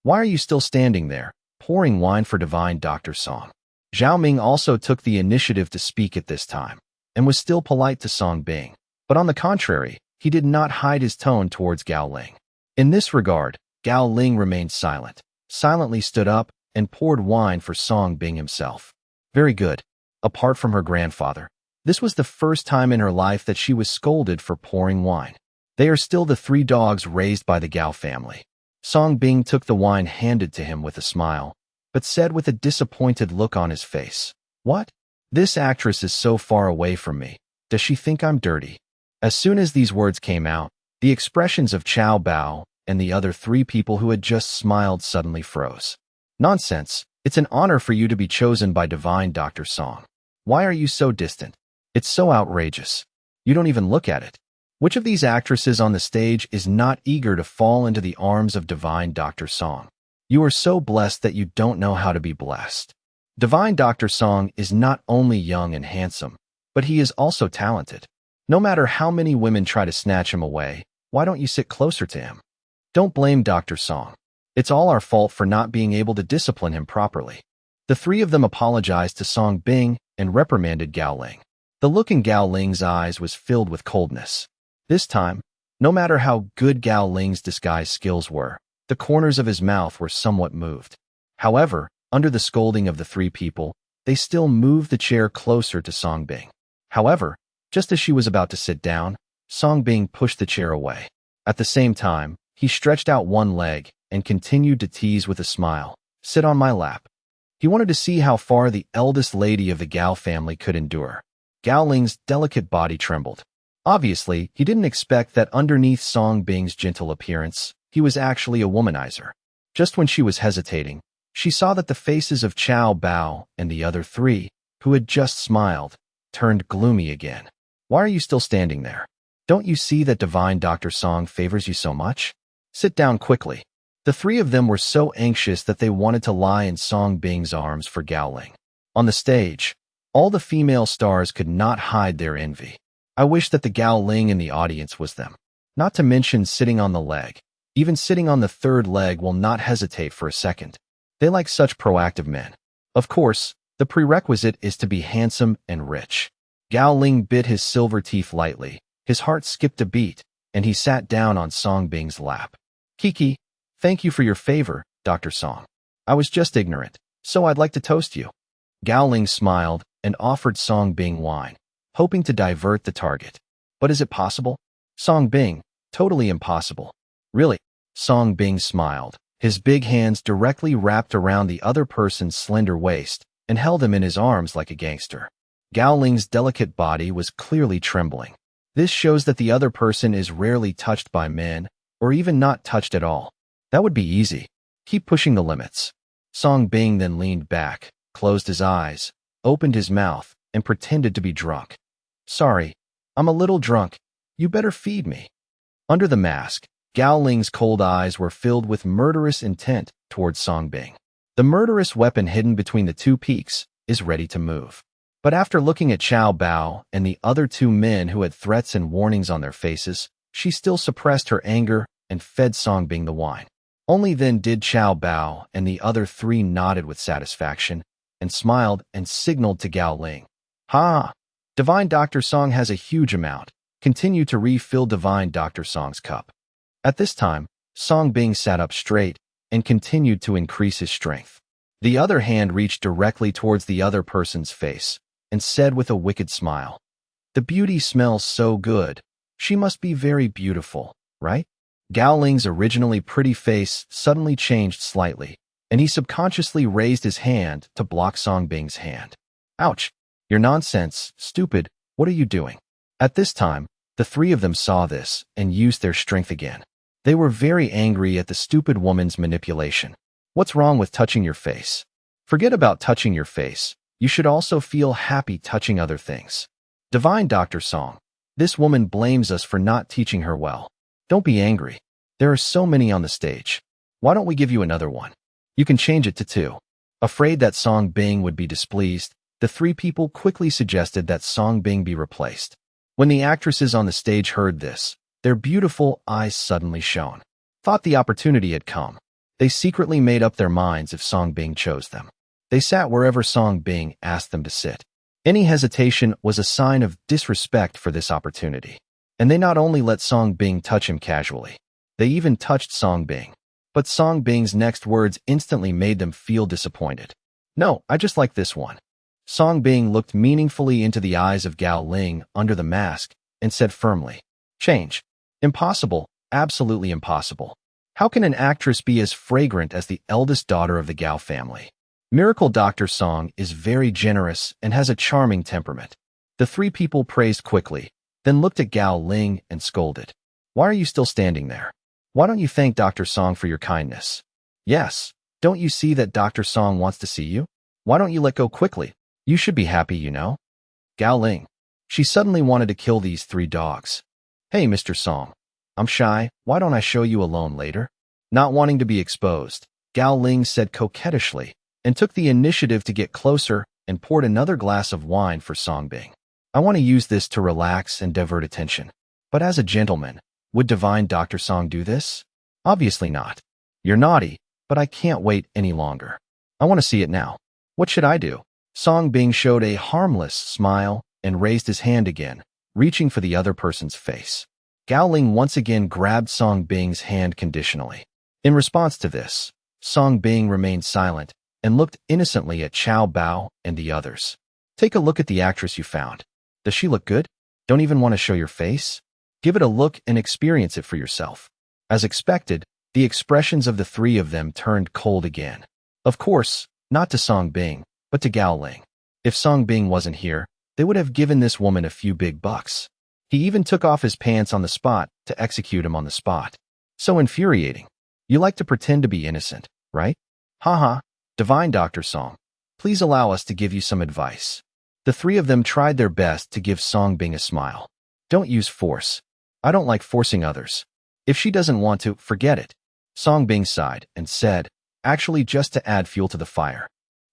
Why are you still standing there, pouring wine for Divine Dr. Song? Zhao Ming also took the initiative to speak at this time, and was still polite to Song Bing. But on the contrary, he did not hide his tone towards Gao Ling. In this regard, Gao Ling remained silent, silently stood up, and poured wine for Song Bing himself. Very good. Apart from her grandfather, this was the first time in her life that she was scolded for pouring wine. They are still the three dogs raised by the Gao family. Song Bing took the wine handed to him with a smile, but said with a disappointed look on his face, "What? This actress is so far away from me. Does she think I'm dirty?" As soon as these words came out, the expressions of Qiao Bao and the other three people who had just smiled suddenly froze. Nonsense. It's an honor for you to be chosen by Divine Dr. Song. Why are you so distant? It's so outrageous. You don't even look at it. Which of these actresses on the stage is not eager to fall into the arms of Divine Dr. Song? You are so blessed that you don't know how to be blessed. Divine Dr. Song is not only young and handsome, but he is also talented. No matter how many women try to snatch him away, why don't you sit closer to him? Don't blame Dr. Song. It's all our fault for not being able to discipline him properly. The three of them apologized to Song Bing and reprimanded Gao Ling. The look in Gao Ling's eyes was filled with coldness. This time, no matter how good Gao Ling's disguise skills were, the corners of his mouth were somewhat moved. However, under the scolding of the three people, they still moved the chair closer to Song Bing. However, Just as she was about to sit down, Song Bing pushed the chair away. At the same time, he stretched out one leg and continued to tease with a smile. Sit on my lap. He wanted to see how far the eldest lady of the Gao family could endure. Gao Ling's delicate body trembled. Obviously, he didn't expect that underneath Song Bing's gentle appearance, he was actually a womanizer. Just when she was hesitating, she saw that the faces of Chao Bao and the other three, who had just smiled, turned gloomy again. Why are you still standing there? Don't you see that divine Dr. Song favors you so much? Sit down quickly. The three of them were so anxious that they wanted to lie in Song Bing's arms for Gao Ling. On the stage, all the female stars could not hide their envy. I wish that the Gao Ling in the audience was them. Not to mention sitting on the leg. Even sitting on the third leg will not hesitate for a second. They like such proactive men. Of course, the prerequisite is to be handsome and rich. Gao Ling bit his silver teeth lightly. His heart skipped a beat, and he sat down on Song Bing's lap. Kiki, thank you for your favor, Dr. Song. I was just ignorant, so I'd like to toast you. Gao Ling smiled and offered Song Bing wine, hoping to divert the target. But is it possible? Song Bing, totally impossible. Really? Song Bing smiled. His big hands directly wrapped around the other person's slender waist and held him in his arms like a gangster. Gao Ling's delicate body was clearly trembling. This shows that the other person is rarely touched by men, or even not touched at all. That would be easy. Keep pushing the limits. Song Bing then leaned back, closed his eyes, opened his mouth, and pretended to be drunk. Sorry, I'm a little drunk. You better feed me. Under the mask, Gao Ling's cold eyes were filled with murderous intent towards Song Bing. The murderous weapon hidden between the two peaks is ready to move. But after looking at Chao Bao and the other two men who had threats and warnings on their faces, she still suppressed her anger and fed Song Bing the wine. Only then did Chao Bao and the other three nodded with satisfaction and smiled and signaled to Gao Ling. Ha! Divine Dr. Song has a huge amount. Continue to refill Divine Dr. Song's cup. At this time, Song Bing sat up straight and continued to increase his strength. The other hand reached directly towards the other person's face and said with a wicked smile, "The beauty smells so good. She must be very beautiful, right?" Gao Ling's originally pretty face suddenly changed slightly, and he subconsciously raised his hand to block Song Bing's hand. Ouch! You're nonsense, stupid, what are you doing? At this time, the three of them saw this and used their strength again. They were very angry at the stupid woman's manipulation. What's wrong with touching your face? Forget about touching your face. You should also feel happy touching other things. Divine Dr. Song, this woman blames us for not teaching her well. Don't be angry. There are so many on the stage. Why don't we give you another one? You can change it to 2. Afraid that Song Bing would be displeased, the three people quickly suggested that Song Bing be replaced. When the actresses on the stage heard this, their beautiful eyes suddenly shone. Thought the opportunity had come. They secretly made up their minds if Song Bing chose them. They sat wherever Song Bing asked them to sit. Any hesitation was a sign of disrespect for this opportunity. And they not only let Song Bing touch him casually, they even touched Song Bing. But Song Bing's next words instantly made them feel disappointed. No, I just like this one. Song Bing looked meaningfully into the eyes of Gao Ling under the mask and said firmly, "Change. Impossible, absolutely impossible. How can an actress be as fragrant as the eldest daughter of the Gao family? Miracle Dr. Song is very generous and has a charming temperament." The three people praised quickly, then looked at Gao Ling and scolded. "Why are you still standing there? Why don't you thank Dr. Song for your kindness? Yes, don't you see that Dr. Song wants to see you? Why don't you let go quickly? You should be happy, you know." Gao Ling. She suddenly wanted to kill these 3 dogs. "Hey, Mr. Song, I'm shy. Why don't I show you alone later?" Not wanting to be exposed, Gao Ling said coquettishly and took the initiative to get closer and poured another glass of wine for Song Bing. "I want to use this to relax and divert attention. But as a gentleman, would Divine Dr. Song do this? Obviously not. You're naughty, but I can't wait any longer. I want to see it now. What should I do?" Song Bing showed a harmless smile and raised his hand again, reaching for the other person's face. Gao Ling once again grabbed Song Bing's hand conditionally. In response to this, Song Bing remained silent and looked innocently at Chao Bao and the others. "Take a look at the actress you found. Does she look good?" Don't even want to show your face? Give it a look and experience it for yourself. As expected, the expressions of the three of them turned cold again. Of course, not to Song Bing, but to Gao Ling. If Song Bing wasn't here, they would have given this woman a few big bucks. He even took off his pants on the spot to execute him on the spot. So infuriating. You like to pretend to be innocent, right? Haha, Divine Dr. Song. Please allow us to give you some advice. The three of them tried their best to give Song Bing a smile. Don't use force. I don't like forcing others. If she doesn't want to, forget it. Song Bing sighed and said, actually just to add fuel to the fire.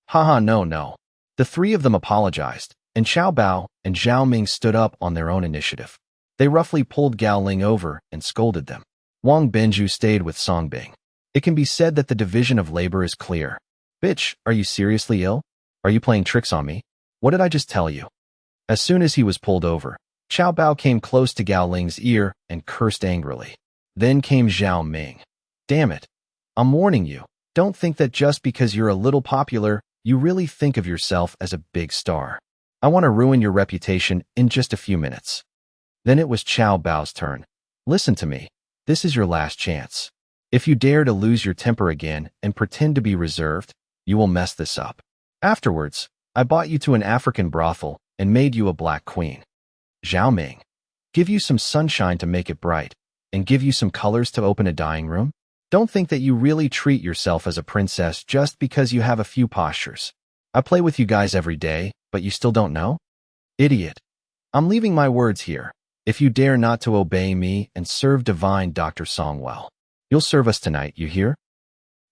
Haha, no. The three of them apologized, and Xiao Bao and Zhao Ming stood up on their own initiative. They roughly pulled Gao Ling over and scolded them. Wang Benju stayed with Song Bing. It can be said that the division of labor is clear. Bitch, are you seriously ill? Are you playing tricks on me? What did I just tell you? As soon as he was pulled over, Xiao Bao came close to Gao Ling's ear and cursed angrily. Then came Zhao Ming. Damn it. I'm warning you. Don't think that just because you're a little popular, you really think of yourself as a big star. I want to ruin your reputation in just a few minutes. Then it was Xiao Bao's turn. Listen to me. This is your last chance. If you dare to lose your temper again and pretend to be reserved, you will mess this up. Afterwards, I bought you to an African brothel and made you a black queen. Zhao Ming. Give you some sunshine to make it bright, and give you some colors to open a dyeing room? Don't think that you really treat yourself as a princess just because you have a few postures. I play with you guys every day, but you still don't know? Idiot. I'm leaving my words here. If you dare not to obey me and serve Divine Dr. Song well, you'll serve us tonight, you hear?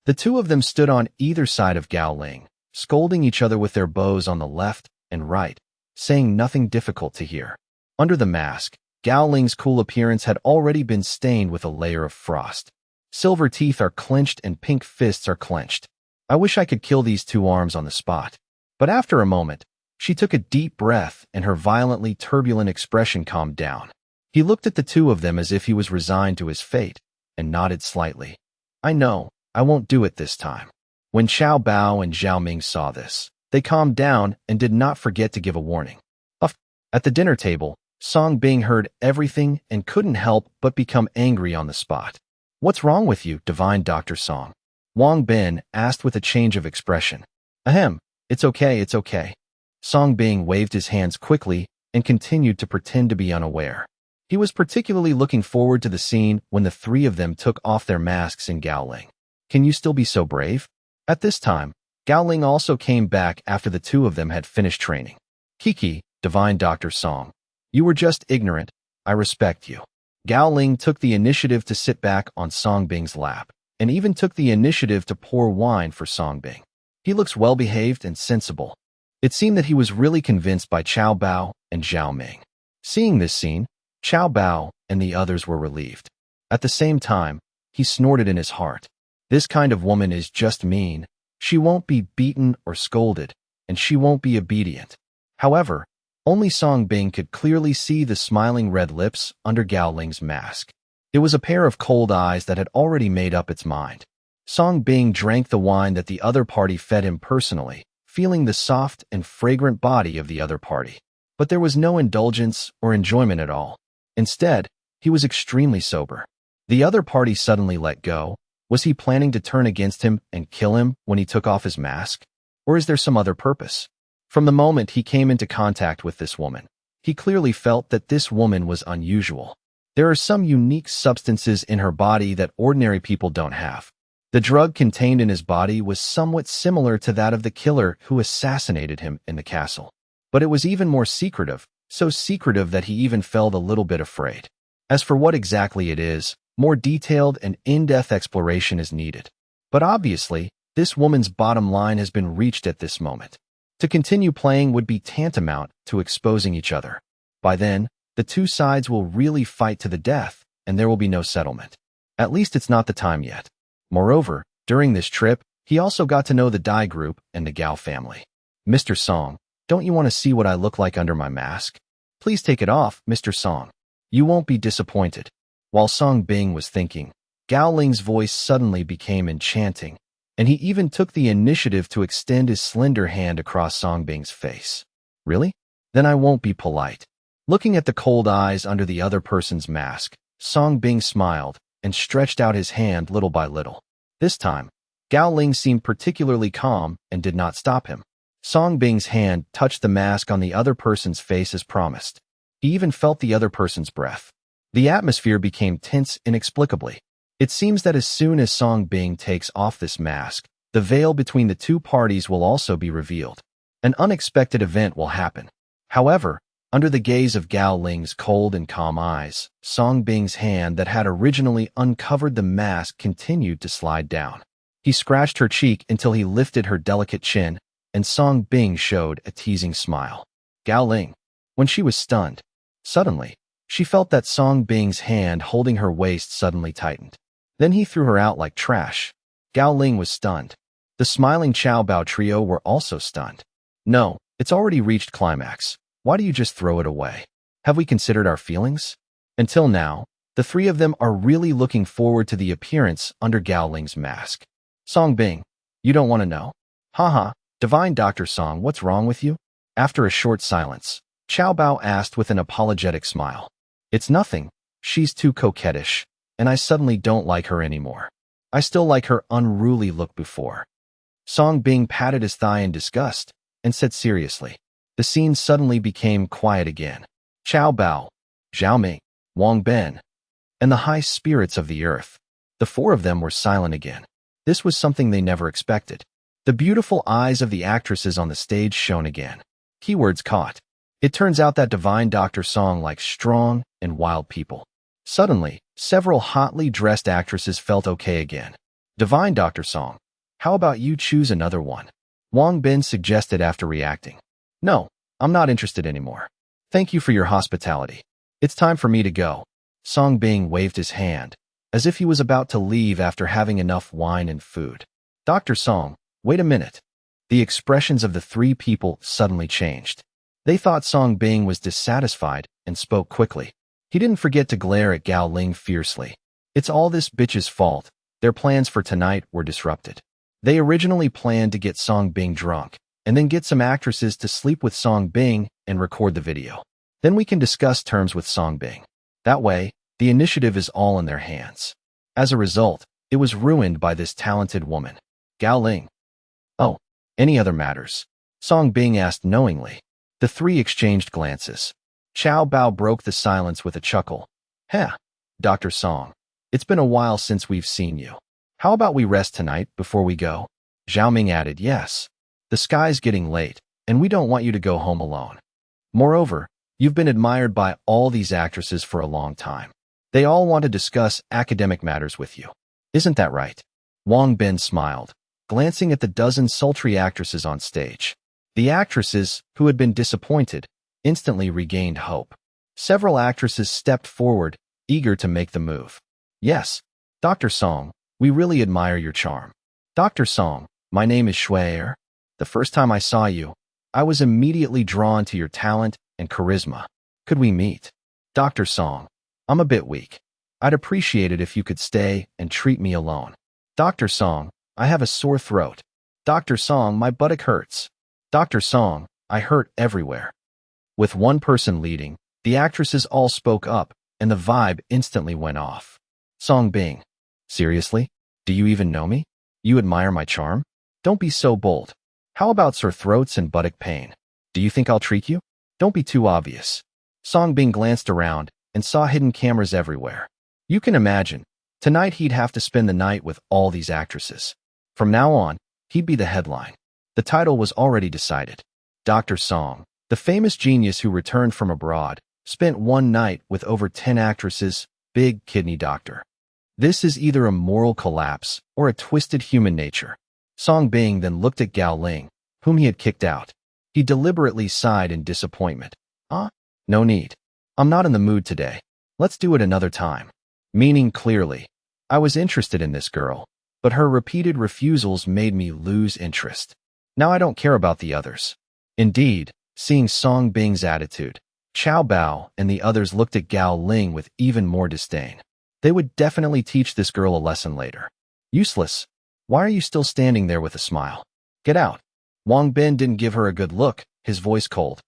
The two of them stood on either side of Gao Ling, scolding each other with their bows on the left and right, saying nothing difficult to hear. Under the mask, Gao Ling's cool appearance had already been stained with a layer of frost. Silver teeth are clenched and pink fists are clenched. I wish I could kill these two arms on the spot. But after a moment, she took a deep breath and her violently turbulent expression calmed down. He looked at the two of them as if he was resigned to his fate and nodded slightly. I know, I won't do it this time. When Xiao Bao and Zhao Ming saw this, they calmed down and did not forget to give a warning. At the dinner table, Song Bing heard everything and couldn't help but become angry on the spot. What's wrong with you, Divine Dr. Song? Wang Bin asked with a change of expression. Ahem, it's okay. Song Bing waved his hands quickly and continued to pretend to be unaware. He was particularly looking forward to the scene when the three of them took off their masks in Gao Ling. Can you still be so brave? At this time, Gao Ling also came back after the two of them had finished training. Kiki, Divine Dr. Song. You were just ignorant. I respect you. Gao Ling took the initiative to sit back on Song Bing's lap, and even took the initiative to pour wine for Song Bing. He looks well-behaved and sensible. It seemed that he was really convinced by Xiao Bao and Zhao Ming. Seeing this scene, Xiao Bao and the others were relieved. At the same time, he snorted in his heart. This kind of woman is just mean. She won't be beaten or scolded, and she won't be obedient. However, only Song Bing could clearly see the smiling red lips under Gao Ling's mask. It was a pair of cold eyes that had already made up its mind. Song Bing drank the wine that the other party fed him personally, feeling the soft and fragrant body of the other party. But there was no indulgence or enjoyment at all. Instead, he was extremely sober. The other party suddenly let go. Was he planning to turn against him and kill him when he took off his mask? Or is there some other purpose? From the moment he came into contact with this woman, he clearly felt that this woman was unusual. There are some unique substances in her body that ordinary people don't have. The drug contained in his body was somewhat similar to that of the killer who assassinated him in the castle. But it was even more secretive, so secretive that he even felt a little bit afraid. As for what exactly it is, more detailed and in-depth exploration is needed. But obviously, this woman's bottom line has been reached at this moment. To continue playing would be tantamount to exposing each other. By then, the two sides will really fight to the death, and there will be no settlement. At least it's not the time yet. Moreover, during this trip, he also got to know the Dai group and the Gao family. Mr. Song, don't you want to see what I look like under my mask? Please take it off, Mr. Song. You won't be disappointed. While Song Bing was thinking, Gao Ling's voice suddenly became enchanting, and he even took the initiative to extend his slender hand across Song Bing's face. Really? Then I won't be polite. Looking at the cold eyes under the other person's mask, Song Bing smiled and stretched out his hand little by little. This time, Gao Ling seemed particularly calm and did not stop him. Song Bing's hand touched the mask on the other person's face as promised. He even felt the other person's breath. The atmosphere became tense inexplicably. It seems that as soon as Song Bing takes off this mask, the veil between the two parties will also be revealed. An unexpected event will happen. However, under the gaze of Gao Ling's cold and calm eyes, Song Bing's hand that had originally uncovered the mask continued to slide down. He scratched her cheek until he lifted her delicate chin, and Song Bing showed a teasing smile. Gao Ling, when she was stunned. Suddenly, she felt that Song Bing's hand holding her waist suddenly tightened. Then he threw her out like trash. Gao Ling was stunned. The smiling Chow Bao trio were also stunned. No, it's already reached climax. Why do you just throw it away? Have we considered our feelings? Until now, the three of them are really looking forward to the appearance under Gao Ling's mask. Song Bing, you don't want to know? Haha, Divine Dr. Song, what's wrong with you? After a short silence, Chow Bao asked with an apologetic smile. It's nothing. She's too coquettish, and I suddenly don't like her anymore. I still like her unruly look before. Song Bing patted his thigh in disgust and said seriously. The scene suddenly became quiet again. Chow Bao, Zhao Ming, Wang Ben, and the high spirits of the earth. The four of them were silent again. This was something they never expected. The beautiful eyes of the actresses on the stage shone again. Keywords caught. It turns out that Divine Dr. Song likes strong and wild people. Suddenly, several hotly dressed actresses felt okay again. Divine Dr. Song, how about you choose another one? Wang Ben suggested after reacting. No, I'm not interested anymore. Thank you for your hospitality. It's time for me to go. Song Bing waved his hand, as if he was about to leave after having enough wine and food. Dr. Song, wait a minute. The expressions of the three people suddenly changed. They thought Song Bing was dissatisfied and spoke quickly. He didn't forget to glare at Gao Ling fiercely. It's all this bitch's fault. Their plans for tonight were disrupted. They originally planned to get Song Bing drunk, and then get some actresses to sleep with Song Bing and record the video. Then we can discuss terms with Song Bing. That way, the initiative is all in their hands. As a result, it was ruined by this talented woman. Gao Ling. Oh, any other matters? Song Bing asked knowingly. The three exchanged glances. Chow Bao broke the silence with a chuckle. Heh, Dr. Song. It's been a while since we've seen you. How about we rest tonight before we go? Zhao Ming added yes. The sky's getting late, and we don't want you to go home alone. Moreover, you've been admired by all these actresses for a long time. They all want to discuss academic matters with you. Isn't that right? Wang Ben smiled, glancing at the dozen sultry actresses on stage. The actresses, who had been disappointed, instantly regained hope. Several actresses stepped forward, eager to make the move. Yes, Dr. Song, we really admire your charm. Dr. Song, my name is Shuai. The first time I saw you, I was immediately drawn to your talent and charisma. Could we meet? Dr. Song, I'm a bit weak. I'd appreciate it if you could stay and treat me alone. Dr. Song, I have a sore throat. Dr. Song, my buttock hurts. Dr. Song, I hurt everywhere. With one person leading, the actresses all spoke up, and the vibe instantly went off. Song Bing, seriously? Do you even know me? You admire my charm? Don't be so bold. How about sore throats and buttock pain? Do you think I'll treat you? Don't be too obvious. Song Bing glanced around and saw hidden cameras everywhere. You can imagine, tonight he'd have to spend the night with all these actresses. From now on, he'd be the headline. The title was already decided. Dr. Song, the famous genius who returned from abroad, spent one night with over 10 actresses, big kidney doctor. This is either a moral collapse or a twisted human nature. Song Bing then looked at Gao Ling, whom he had kicked out. He deliberately sighed in disappointment. No need. I'm not in the mood today. Let's do it another time. Meaning clearly, I was interested in this girl, but her repeated refusals made me lose interest. Now I don't care about the others. Indeed, seeing Song Bing's attitude, Chow Bao and the others looked at Gao Ling with even more disdain. They would definitely teach this girl a lesson later. Useless. Why are you still standing there with a smile? Get out. Wang Ben didn't give her a good look, his voice cold.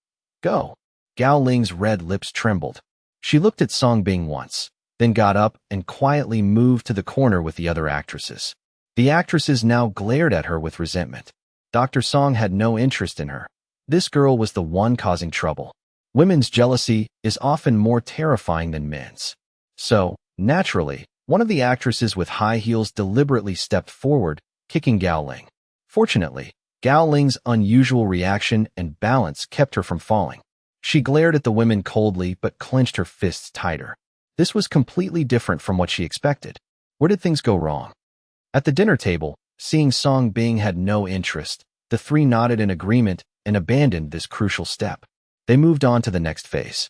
Go. Gao Ling's red lips trembled. She looked at Song Bing once, then got up and quietly moved to the corner with the other actresses. The actresses now glared at her with resentment. Dr. Song had no interest in her. This girl was the one causing trouble. Women's jealousy is often more terrifying than men's. So, naturally, one of the actresses with high heels deliberately stepped forward, kicking Gao Ling. Fortunately, Gao Ling's unusual reaction and balance kept her from falling. She glared at the women coldly but clenched her fists tighter. This was completely different from what she expected. Where did things go wrong? At the dinner table, seeing Song Bing had no interest, the three nodded in agreement and abandoned this crucial step. They moved on to the next phase.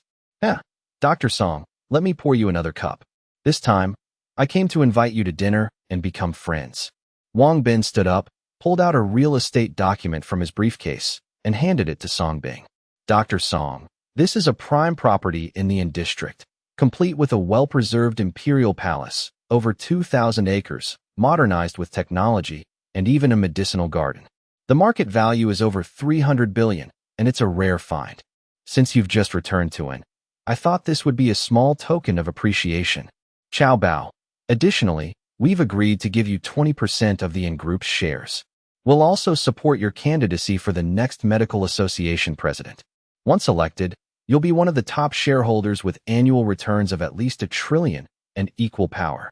Dr. Song, let me pour you another cup. This time, I came to invite you to dinner and become friends. Wang Bin stood up, pulled out a real estate document from his briefcase, and handed it to Song Bing. Dr. Song, this is a prime property in the Yin district, complete with a well-preserved imperial palace, over 2,000 acres, modernized with technology, and even a medicinal garden. The market value is over 300 billion, and it's a rare find. Since you've just returned to Yin, I thought this would be a small token of appreciation. Chow Bao. Additionally, we've agreed to give you 20% of the Yin Group's shares. We'll also support your candidacy for the next medical association president. Once elected, you'll be one of the top shareholders with annual returns of at least 1 trillion and equal power.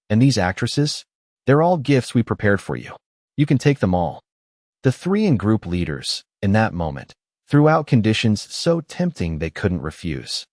And these actresses? They're all gifts we prepared for you. You can take them all. The three Yin Group leaders, in that moment, threw out conditions so tempting they couldn't refuse.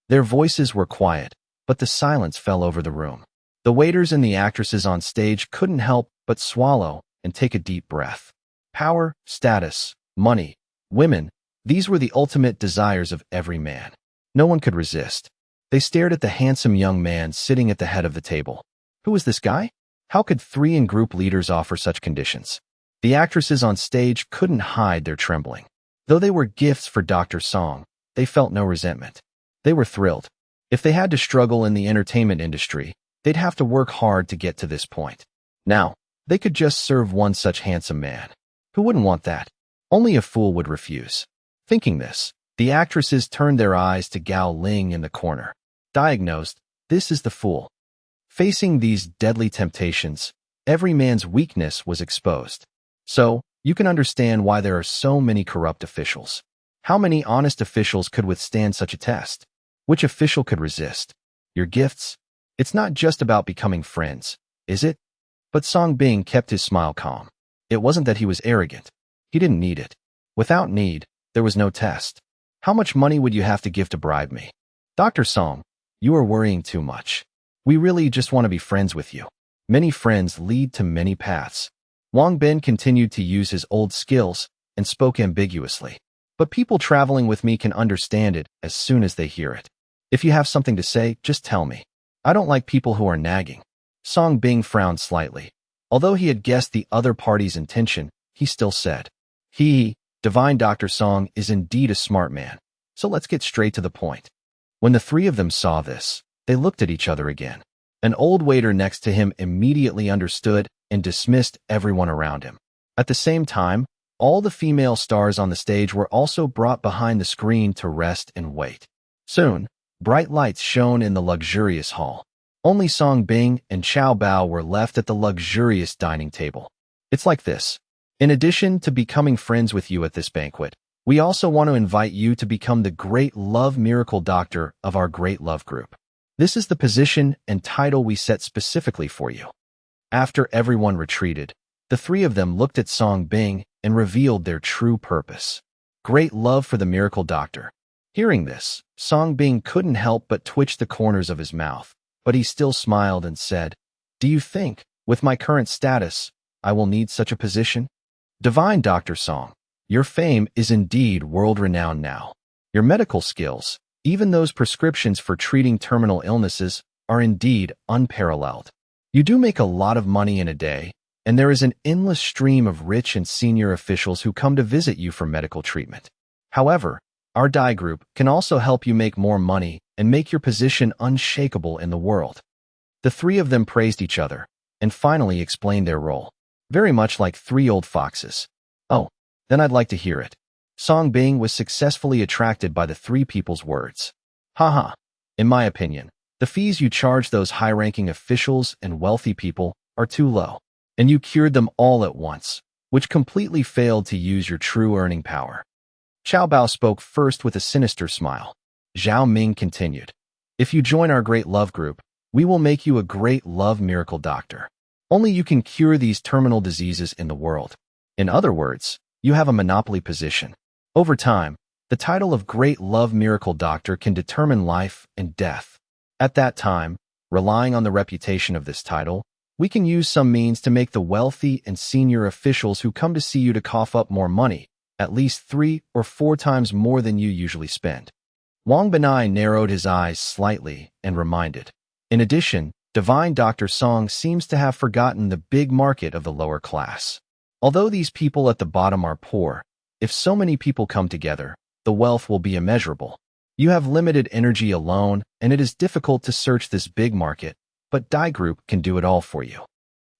Their voices were quiet, but the silence fell over the room. The waiters and the actresses on stage couldn't help but swallow and take a deep breath. Power, status, money, women, these were the ultimate desires of every man. No one could resist. They stared at the handsome young man sitting at the head of the table. Who was this guy? How could three Yin Group leaders offer such conditions? The actresses on stage couldn't hide their trembling. Though they were gifts for Dr. Song, they felt no resentment. They were thrilled. If they had to struggle in the entertainment industry, they'd have to work hard to get to this point. Now, they could just serve one such handsome man. Who wouldn't want that? Only a fool would refuse. Thinking this, the actresses turned their eyes to Gao Ling in the corner. Diagnosed, this is the fool. Facing these deadly temptations, every man's weakness was exposed. So, you can understand why there are so many corrupt officials. How many honest officials could withstand such a test? Which official could resist? Your gifts? It's not just about becoming friends, is it? But Song Bing kept his smile calm. It wasn't that he was arrogant. He didn't need it. Without need, there was no test. How much money would you have to give to bribe me? Dr. Song, you are worrying too much. We really just want to be friends with you. Many friends lead to many paths. Wang Bin continued to use his old skills and spoke ambiguously. But people traveling with me can understand it as soon as they hear it. If you have something to say, just tell me. I don't like people who are nagging. Song Bing frowned slightly. Although he had guessed the other party's intention, he still said, Divine Dr. Song is indeed a smart man. So let's get straight to the point. When the three of them saw this, they looked at each other again. An old waiter next to him immediately understood and dismissed everyone around him. At the same time, all the female stars on the stage were also brought behind the screen to rest and wait. Soon, bright lights shone in the luxurious hall. Only Song Bing and Chow Bao were left at the luxurious dining table. It's like this. In addition to becoming friends with you at this banquet, we also want to invite you to become the Great Love Miracle Doctor of our Great Love Group. This is the position and title we set specifically for you. After everyone retreated, the three of them looked at Song Bing and revealed their true purpose. Great love for the Miracle Doctor. Hearing this, Song Bing couldn't help but twitch the corners of his mouth, but he still smiled and said, Do you think, with my current status, I will need such a position? Divine Dr. Song, your fame is indeed world-renowned now. Your medical skills, even those prescriptions for treating terminal illnesses, are indeed unparalleled. You do make a lot of money in a day, and there is an endless stream of rich and senior officials who come to visit you for medical treatment. However, our Dai Group can also help you make more money and make your position unshakable in the world. The three of them praised each other, and finally explained their role. Very much like three old foxes. Oh, then I'd like to hear it. Song Bing was successfully attracted by the three people's words. Haha. In my opinion, the fees you charge those high-ranking officials and wealthy people are too low, and you cured them all at once, which completely failed to use your true earning power. Xiao Bao spoke first with a sinister smile. Zhao Ming continued. If you join our great love group, we will make you a great love miracle doctor. Only you can cure these terminal diseases in the world. In other words, you have a monopoly position. Over time, the title of Great Love Miracle Doctor can determine life and death. At that time, relying on the reputation of this title, we can use some means to make the wealthy and senior officials who come to see you to cough up more money, at least 3 or 4 times more than you usually spend. Wang Benai narrowed his eyes slightly and reminded. In addition, Divine Dr. Song seems to have forgotten the big market of the lower class. Although these people at the bottom are poor, if so many people come together, the wealth will be immeasurable. You have limited energy alone, and it is difficult to search this big market, but Dai Group can do it all for you.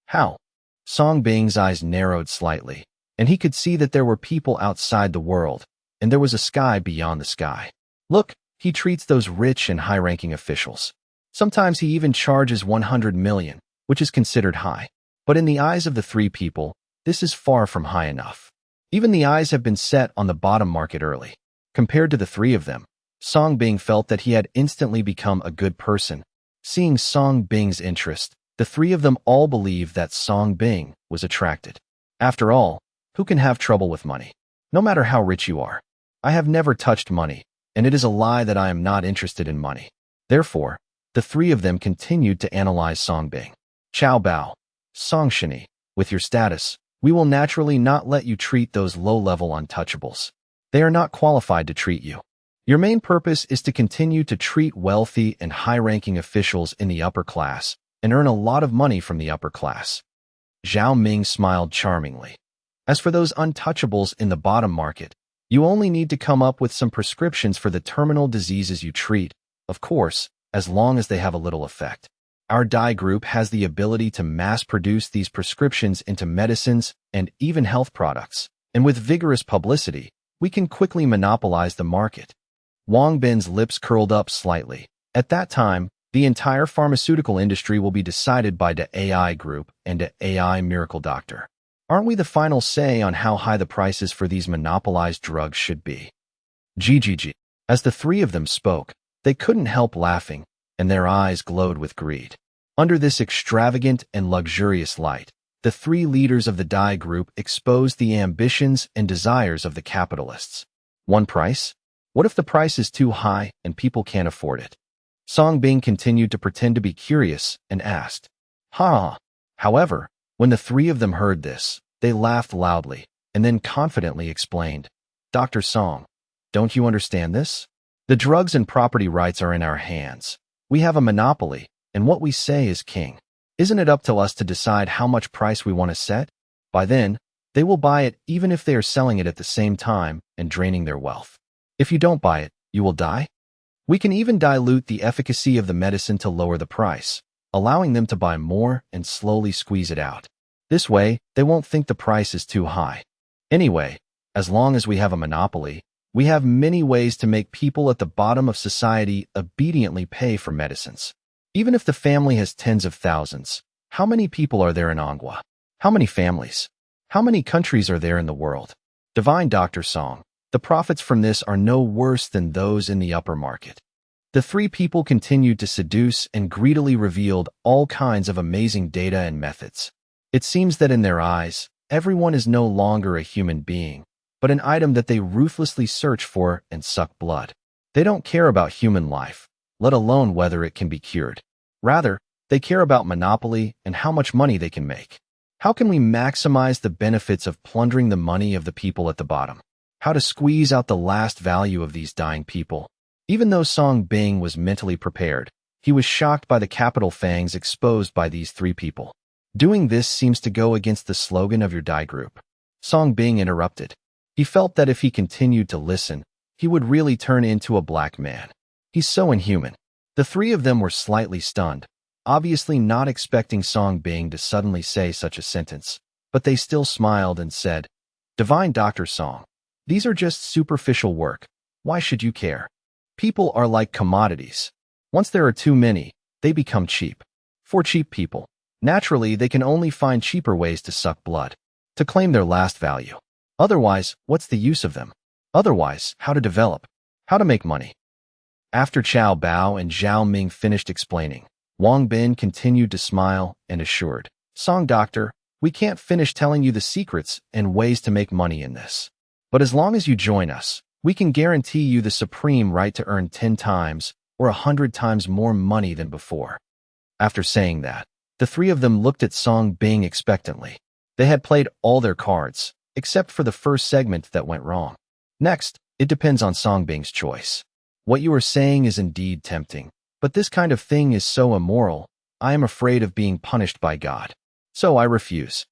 How? Song Bing's eyes narrowed slightly, and he could see that there were people outside the world, and there was a sky beyond the sky. Look, he treats those rich and high-ranking officials. Sometimes he even charges 100 million, which is considered high. But in the eyes of the three people, this is far from high enough. Even the eyes have been set on the bottom market early. Compared to the three of them, Song Bing felt that he had instantly become a good person. Seeing Song Bing's interest, the three of them all believed that Song Bing was attracted. After all, who can have trouble with money? No matter how rich you are. I have never touched money, and it is a lie that I am not interested in money. Therefore, the three of them continued to analyze Song Bing. Qiao Bao, Song Shini, with your status, we will naturally not let you treat those low-level untouchables. They are not qualified to treat you. Your main purpose is to continue to treat wealthy and high-ranking officials in the upper class and earn a lot of money from the upper class. Zhao Ming smiled charmingly. As for those untouchables in the bottom market, you only need to come up with some prescriptions for the terminal diseases you treat, of course, as long as they have a little effect. Our Dai Group has the ability to mass-produce these prescriptions into medicines and even health products, and with vigorous publicity, we can quickly monopolize the market. Wang Bin's lips curled up slightly. At that time, the entire pharmaceutical industry will be decided by the AI Group and the AI Miracle Doctor. Aren't we the final say on how high the prices for these monopolized drugs should be? GGG. As the three of them spoke, they couldn't help laughing, and their eyes glowed with greed. Under this extravagant and luxurious light, the three leaders of the Dai Group exposed the ambitions and desires of the capitalists. One price? What if the price is too high and people can't afford it? Song Bing continued to pretend to be curious and asked. Ha! However, when the three of them heard this, they laughed loudly and then confidently explained. Dr. Song, don't you understand this? The drugs and property rights are in our hands. We have a monopoly, and what we say is king. Isn't it up to us to decide how much price we want to set? By then, they will buy it even if they are selling it at the same time and draining their wealth. If you don't buy it, you will die. We can even dilute the efficacy of the medicine to lower the price, allowing them to buy more and slowly squeeze it out. This way, they won't think the price is too high. Anyway, as long as we have a monopoly, we have many ways to make people at the bottom of society obediently pay for medicines. Even if the family has tens of thousands, how many people are there in Anghua? How many families? How many countries are there in the world? Divine Dr. Song, the profits from this are no worse than those in the upper market. The three people continued to seduce and greedily revealed all kinds of amazing data and methods. It seems that in their eyes, everyone is no longer a human being, but an item that they ruthlessly search for and suck blood. They don't care about human life, let alone whether it can be cured. Rather, they care about monopoly and how much money they can make. How can we maximize the benefits of plundering the money of the people at the bottom? How to squeeze out the last value of these dying people? Even though Song Bing was mentally prepared, he was shocked by the capital fangs exposed by these three people. Doing this seems to go against the slogan of your Dai Group. Song Bing interrupted. He felt that if he continued to listen, he would really turn into a black man. He's so inhuman. The three of them were slightly stunned, obviously not expecting Song Bing to suddenly say such a sentence, but they still smiled and said, Divine Dr. Song, These are just superficial work. Why should you care? People are like commodities. Once there are too many, they become cheap. For cheap people, naturally, they can only find cheaper ways to suck blood, to claim their last value. Otherwise, what's the use of them? Otherwise, how to develop? How to make money? After Chao Bao and Zhao Ming finished explaining, Wang Bin continued to smile and assured, Song Doctor, we can't finish telling you the secrets and ways to make money in this. But as long as you join us, we can guarantee you the supreme right to earn 10 times or 100 times more money than before. After saying that, the three of them looked at Song Bing expectantly. They had played all their cards, except for the first segment that went wrong. Next, it depends on Song Bing's choice. What you are saying is indeed tempting, but this kind of thing is so immoral, I am afraid of being punished by God. So I refuse.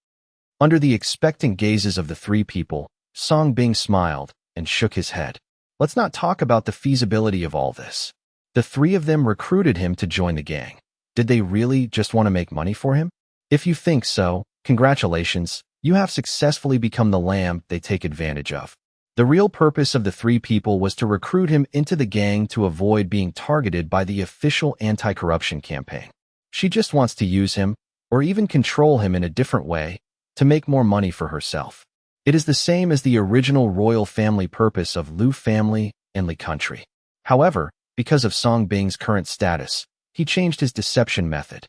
Under the expectant gazes of the three people, Song Bing smiled and shook his head. Let's not talk about the feasibility of all this. The three of them recruited him to join the gang. Did they really just want to make money for him? If you think so, congratulations, you have successfully become the lamb they take advantage of. The real purpose of the three people was to recruit him into the gang to avoid being targeted by the official anti-corruption campaign. She just wants to use him, or even control him in a different way, to make more money for herself. It is the same as the original royal family purpose of Liu family and Li country. However, because of Song Bing's current status, he changed his deception method.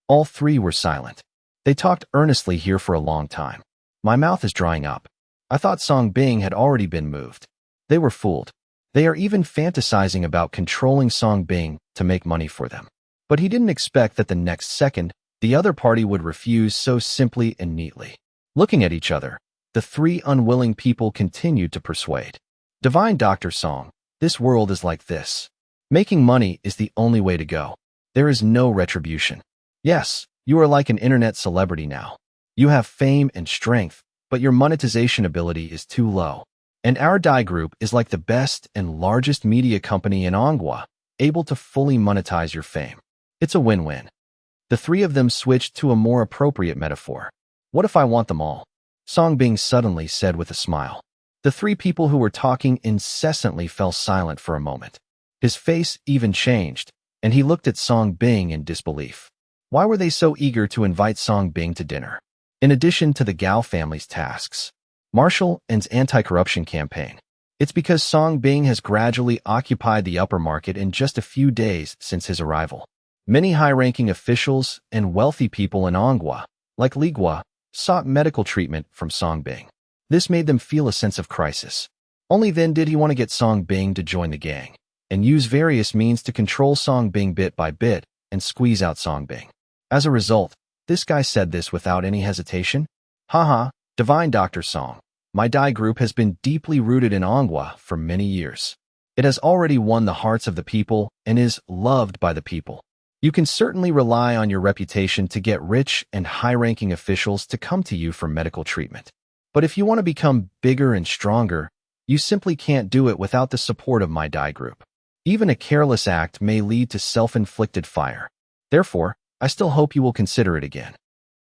All three were silent. They talked earnestly here for a long time. My mouth is drying up. I thought Song Bing had already been moved. They were fooled. They are even fantasizing about controlling Song Bing to make money for them. But he didn't expect that the next second, the other party would refuse so simply and neatly. Looking at each other, the three unwilling people continued to persuade. Divine Dr. Song, this world is like this. Making money is the only way to go. There is no retribution. Yes, you are like an internet celebrity now. You have fame and strength, but your monetization ability is too low. And our Dai Group is like the best and largest media company in Manhua, able to fully monetize your fame. It's a win-win. The three of them switched to a more appropriate metaphor. What if I want them all? Song Bing suddenly said with a smile. The three people who were talking incessantly fell silent for a moment. His face even changed, and he looked at Song Bing in disbelief. Why were they so eager to invite Song Bing to dinner? In addition to the Gao family's tasks, Marshall and's anti-corruption campaign, it's because Song Bing has gradually occupied the upper market in just a few days since his arrival. Many high-ranking officials and wealthy people in Manhua, like Li Gua, sought medical treatment from Song Bing. This made them feel a sense of crisis. Only then did he want to get Song Bing to join the gang, and use various means to control Song Bing bit by bit and squeeze out Song Bing. As a result, this guy said this without any hesitation. Haha, Divine Dr. Song, my Dai Group has been deeply rooted in Manhua for many years. It has already won the hearts of the people and is loved by the people. You can certainly rely on your reputation to get rich and high-ranking officials to come to you for medical treatment. But if you want to become bigger and stronger, you simply can't do it without the support of my Dai Group. Even a careless act may lead to self-inflicted fire. Therefore, I still hope you will consider it again.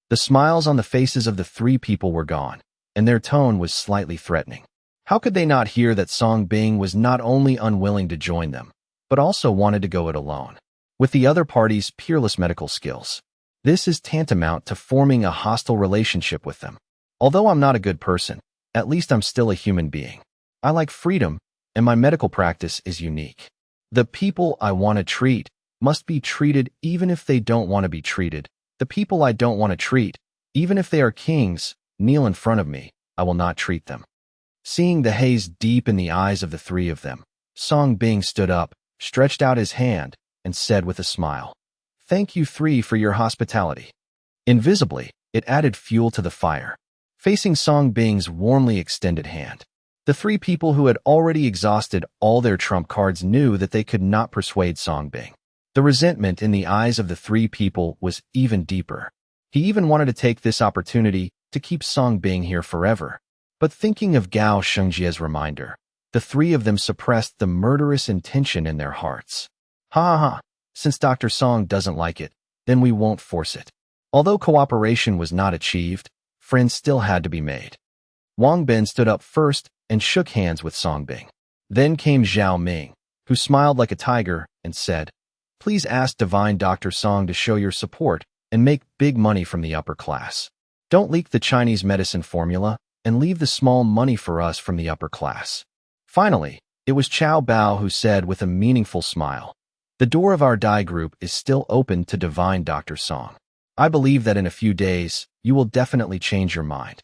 The smiles on the faces of the three people were gone, and their tone was slightly threatening. How could they not hear that Song Bing was not only unwilling to join them, but also wanted to go it alone? With the other party's peerless medical skills, this is tantamount to forming a hostile relationship with them. Although I'm not a good person, at least I'm still a human being. I like freedom, and my medical practice is unique. The people I want to treat must be treated even if they don't want to be treated. The people I don't want to treat, even if they are kings, kneel in front of me, I will not treat them. Seeing the haze deep in the eyes of the three of them, Song Bing stood up, stretched out his hand, and said with a smile, "Thank you three for your hospitality." Invisibly, it added fuel to the fire. Facing Song Bing's warmly extended hand, the three people who had already exhausted all their trump cards knew that they could not persuade Song Bing. The resentment in the eyes of the three people was even deeper. He even wanted to take this opportunity to keep Song Bing here forever. But thinking of Gao Shengjie's reminder, the three of them suppressed the murderous intention in their hearts. Ha ha ha, since Dr. Song doesn't like it, then we won't force it. Although cooperation was not achieved, friends still had to be made. Wang Bin stood up first and shook hands with Songbing. Then came Zhao Ming, who smiled like a tiger and said, "Please ask Divine Dr. Song to show your support and make big money from the upper class. Don't leak the Chinese medicine formula and leave the small money for us from the upper class." Finally, it was Chao Bao who said with a meaningful smile, "The door of our Dai group is still open to Divine Dr. Song. I believe that in a few days, you will definitely change your mind."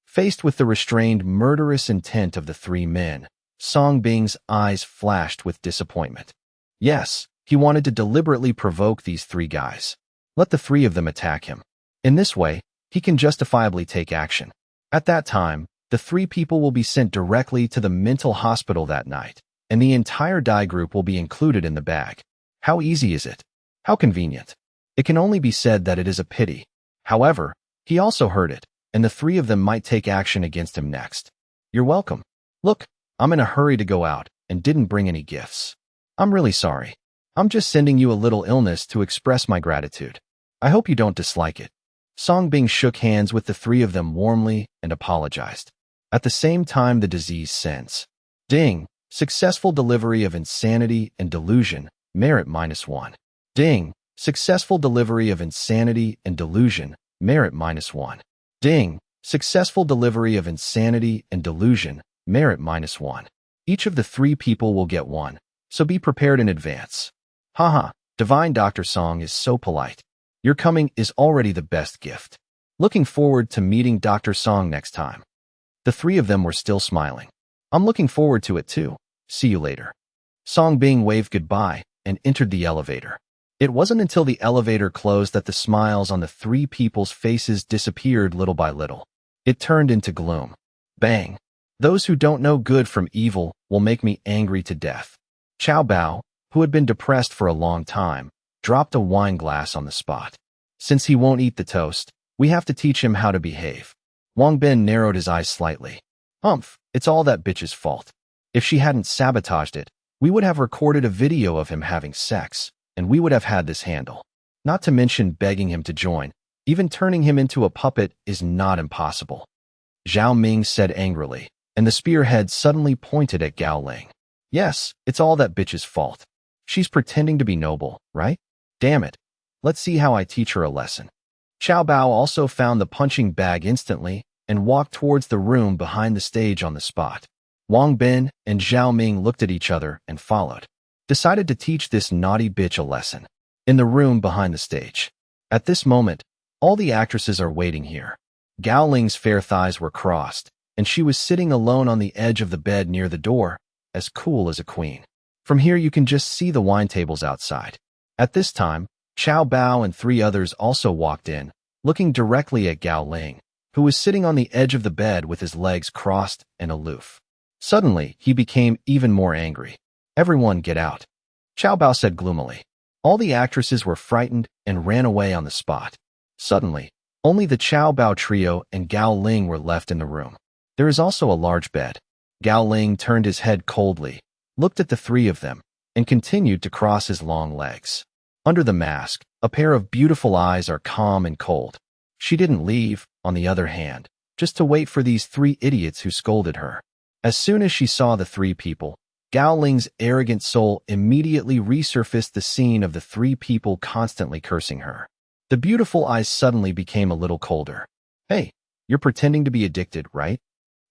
Faced with the restrained, murderous intent of the three men, Song Bing's eyes flashed with disappointment. Yes, he wanted to deliberately provoke these three guys. Let the three of them attack him. In this way, he can justifiably take action. At that time, the three people will be sent directly to the mental hospital that night, and the entire Dai group will be included in the bag. How easy is it? How convenient. It can only be said that it is a pity. However, he also heard it, and the three of them might take action against him next. "You're welcome. Look, I'm in a hurry to go out and didn't bring any gifts. I'm really sorry. I'm just sending you a little illness to express my gratitude. I hope you don't dislike it." Song Bing shook hands with the three of them warmly and apologized. At the same time, the disease sends. Ding, successful delivery of insanity and delusion, merit -1. Ding, successful delivery of insanity and delusion, merit -1. Ding, successful delivery of insanity and delusion, merit -1. Each of the three people will get one, so be prepared in advance. Haha, Divine Dr. Song is so polite. Your coming is already the best gift. Looking forward to meeting Dr. Song next time. The three of them were still smiling. I'm looking forward to it too. See you later. Song Bing waved goodbye and entered the elevator. It wasn't until the elevator closed that the smiles on the three people's faces disappeared little by little. It turned into gloom. Bang! Those who don't know good from evil will make me angry to death. Chao Bao, who had been depressed for a long time, dropped a wine glass on the spot. Since he won't eat the toast, we have to teach him how to behave. Wang Bin narrowed his eyes slightly. Humph, it's all that bitch's fault. If she hadn't sabotaged it, we would have recorded a video of him having sex, and we would have had this handle. Not to mention begging him to join. Even turning him into a puppet is not impossible. Zhao Ming said angrily, and the spearhead suddenly pointed at Gao Ling. Yes, it's all that bitch's fault. She's pretending to be noble, right? Damn it. Let's see how I teach her a lesson. Chao Bao also found the punching bag instantly and walked towards the room behind the stage on the spot. Wang Bin and Zhao Ming looked at each other and followed. Decided to teach this naughty bitch a lesson. In the room behind the stage. At this moment, all the actresses are waiting here. Gao Ling's fair thighs were crossed, and she was sitting alone on the edge of the bed near the door, as cool as a queen. From here you can just see the wine tables outside. At this time, Chao Bao and three others also walked in, looking directly at Gao Ling, who was sitting on the edge of the bed with his legs crossed and aloof. Suddenly, he became even more angry. Everyone get out. Chao Bao said gloomily. All the actresses were frightened and ran away on the spot. Suddenly, only the Chao Bao trio and Gao Ling were left in the room. There is also a large bed. Gao Ling turned his head coldly, looked at the three of them, and continued to cross his long legs. Under the mask, a pair of beautiful eyes are calm and cold. She didn't leave, on the other hand, just to wait for these three idiots who scolded her. As soon as she saw the three people, Gao Ling's arrogant soul immediately resurfaced the scene of the three people constantly cursing her. The beautiful eyes suddenly became a little colder. Hey, you're pretending to be addicted, right?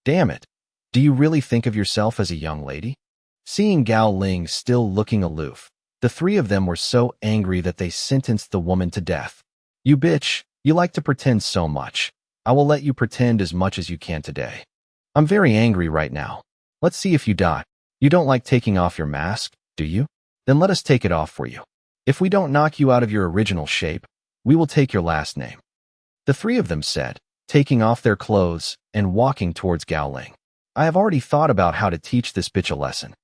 Damn it. Do you really think of yourself as a young lady? Seeing Gao Ling still looking aloof, the three of them were so angry that they sentenced the woman to death. You bitch, you like to pretend so much. I will let you pretend as much as you can today. I'm very angry right now. Let's see if you die. You don't like taking off your mask, do you? Then let us take it off for you. If we don't knock you out of your original shape, we will take your last name. The three of them said, taking off their clothes and walking towards Gao Ling. I have already thought about how to teach this bitch a lesson.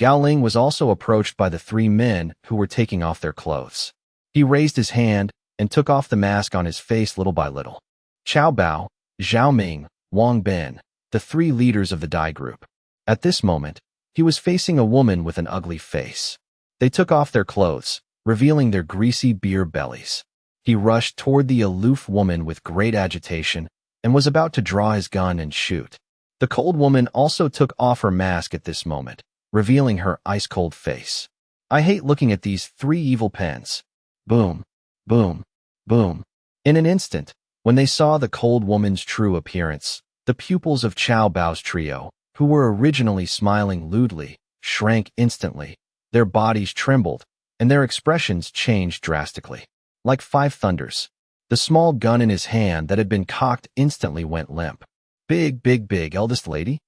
Gao Ling was also approached by the three men who were taking off their clothes. He raised his hand and took off the mask on his face little by little. Chao Bao, Zhao Ming, Wang Bin, the three leaders of the Dai group. At this moment, he was facing a woman with an ugly face. They took off their clothes, revealing their greasy beer bellies. He rushed toward the aloof woman with great agitation and was about to draw his gun and shoot. The cold woman also took off her mask at this moment, revealing her ice-cold face. I hate looking at these three evil pens. Boom, boom, boom. In an instant, when they saw the cold woman's true appearance, the pupils of Chow Bao's trio, who were originally smiling lewdly, shrank instantly. Their bodies trembled, and their expressions changed drastically. Like five thunders, the small gun in his hand that had been cocked instantly went limp. Big, eldest lady?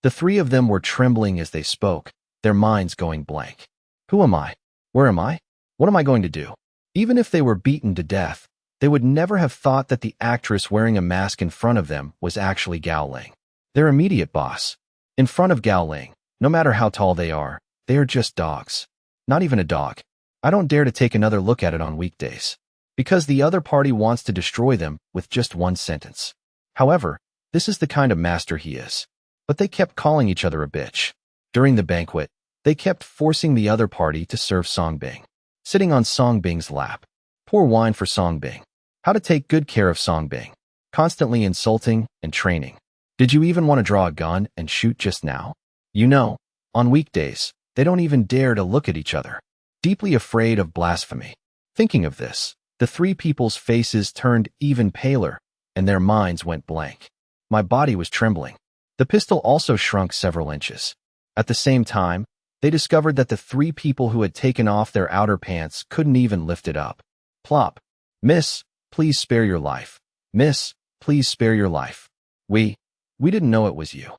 The three of them were trembling as they spoke, their minds going blank. Who am I? Where am I? What am I going to do? Even if they were beaten to death, they would never have thought that the actress wearing a mask in front of them was actually Gao Ling, their immediate boss. In front of Gao Ling, no matter how tall they are just dogs. Not even a dog. I don't dare to take another look at it on weekdays, because the other party wants to destroy them with just one sentence. However, this is the kind of master he is. But they kept calling each other a bitch. During the banquet, they kept forcing the other party to serve Songbing, sitting on Songbing's lap. Pour wine for Songbing. How to take good care of Songbing. Constantly insulting and training. Did you even want to draw a gun and shoot just now? You know, on weekdays, they don't even dare to look at each other. Deeply afraid of blasphemy. Thinking of this, the three people's faces turned even paler, and their minds went blank. My body was trembling. The pistol also shrunk several inches. At the same time, they discovered that the three people who had taken off their outer pants couldn't even lift it up. Plop. Miss, please spare your life. Miss, please spare your life. We didn't know it was you.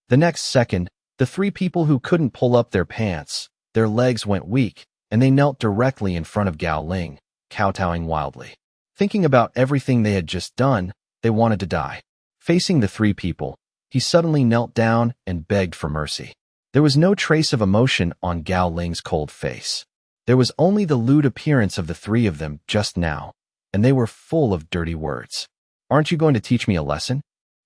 The next second, the three people who couldn't pull up their pants, their legs went weak, and they knelt directly in front of Gao Ling, kowtowing wildly. Thinking about everything they had just done, they wanted to die. Facing the three people, he suddenly knelt down and begged for mercy. There was no trace of emotion on Gao Ling's cold face. There was only the lewd appearance of the three of them just now, and they were full of dirty words. Aren't you going to teach me a lesson?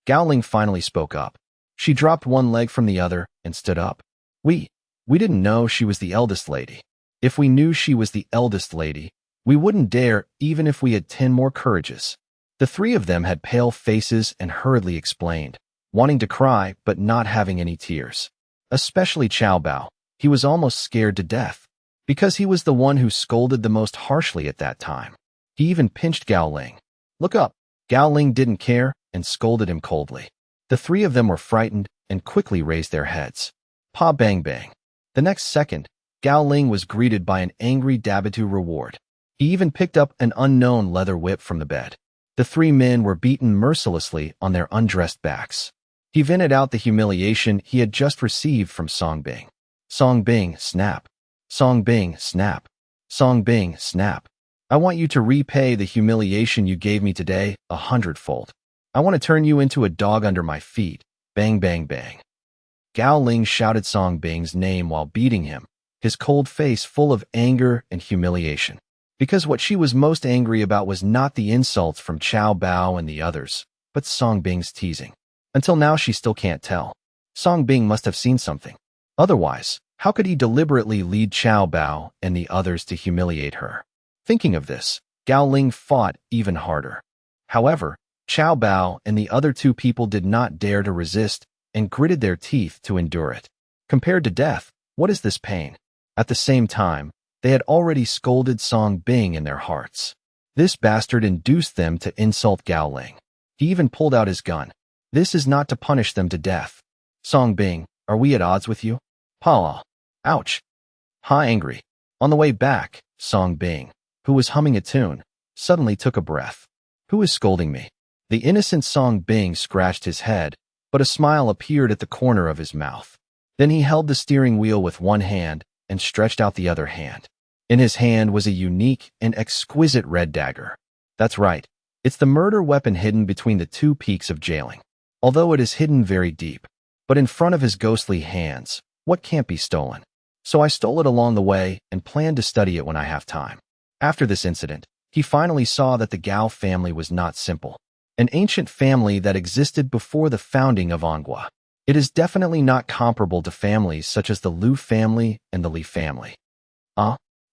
Gao Ling finally spoke up. She dropped one leg from the other and stood up. We didn't know she was the eldest lady. If we knew she was the eldest lady, we wouldn't dare even if we had 10 more courages. The three of them had pale faces and hurriedly explained, wanting to cry but not having any tears. Especially Chow Bao. He was almost scared to death, because he was the one who scolded the most harshly at that time. He even pinched Gao Ling. Look up. Gao Ling didn't care and scolded him coldly. The three of them were frightened and quickly raised their heads. Pa bang bang. The next second, Gao Ling was greeted by an angry Dabitu reward. He even picked up an unknown leather whip from the bed. The three men were beaten mercilessly on their undressed backs. He vented out the humiliation he had just received from Songbing. Songbing, snap. Songbing, snap. Songbing, snap. I want you to repay the humiliation you gave me today 100-fold. I want to turn you into a dog under my feet. Bang, bang, bang. Gao Ling shouted Songbing's name while beating him, his cold face full of anger and humiliation. Because what she was most angry about was not the insults from Chow Bao and the others, but Songbing's teasing. Until now she still can't tell. Songbing must have seen something. Otherwise, how could he deliberately lead Chow Bao and the others to humiliate her? Thinking of this, Gao Ling fought even harder. However, Chow Bao and the other two people did not dare to resist and gritted their teeth to endure it. Compared to death, what is this pain? At the same time, they had already scolded Songbing in their hearts. This bastard induced them to insult Gao Ling. He even pulled out his gun. This is not to punish them to death. Songbing, are we at odds with you? Pa. Ouch. Ha angry. On the way back, Songbing, who was humming a tune, suddenly took a breath. Who is scolding me? The innocent Songbing scratched his head, but a smile appeared at the corner of his mouth. Then he held the steering wheel with one hand and stretched out the other hand. In his hand was a unique and exquisite red dagger. That's right. It's the murder weapon hidden between the two peaks of jailing. Although it is hidden very deep, but in front of his ghostly hands, what can't be stolen? So I stole it along the way and planned to study it when I have time. After this incident, he finally saw that the Gao family was not simple. An ancient family that existed before the founding of Manhua. It is definitely not comparable to families such as the Liu family and the Li family.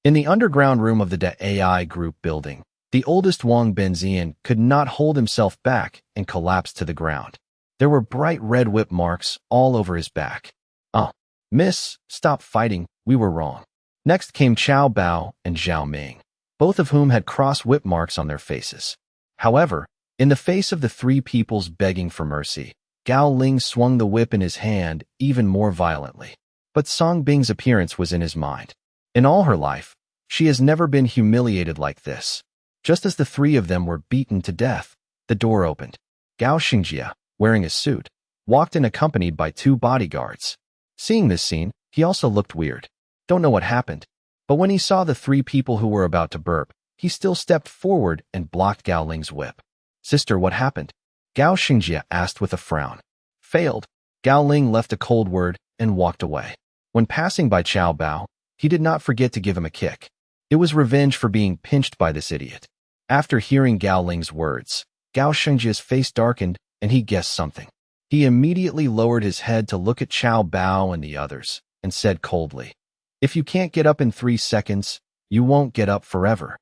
In the underground room of the AI group building, the oldest Wang Benzian could not hold himself back and collapsed to the ground. There were bright red whip marks all over his back. "Oh, miss, stop fighting, we were wrong." Next came Chao Bao and Zhao Ming, both of whom had cross whip marks on their faces. However, in the face of the three peoples begging for mercy, Gao Ling swung the whip in his hand even more violently. But Song Bing's appearance was in his mind. In all her life, she has never been humiliated like this. Just as the three of them were beaten to death, the door opened. Gao Xingjie, wearing a suit, walked in accompanied by two bodyguards. Seeing this scene, he also looked weird. Don't know what happened, but when he saw the three people who were about to burp, he still stepped forward and blocked Gao Ling's whip. "Sister, what happened?" Gao Xingjie asked with a frown. "Failed." Gao Ling left a cold word and walked away. When passing by Chao Bao, he did not forget to give him a kick. It was revenge for being pinched by this idiot. After hearing Gao Ling's words, Gao Xingjie's face darkened and he guessed something. He immediately lowered his head to look at Chao Bao and the others and said coldly, "If you can't get up in 3 seconds, you won't get up forever."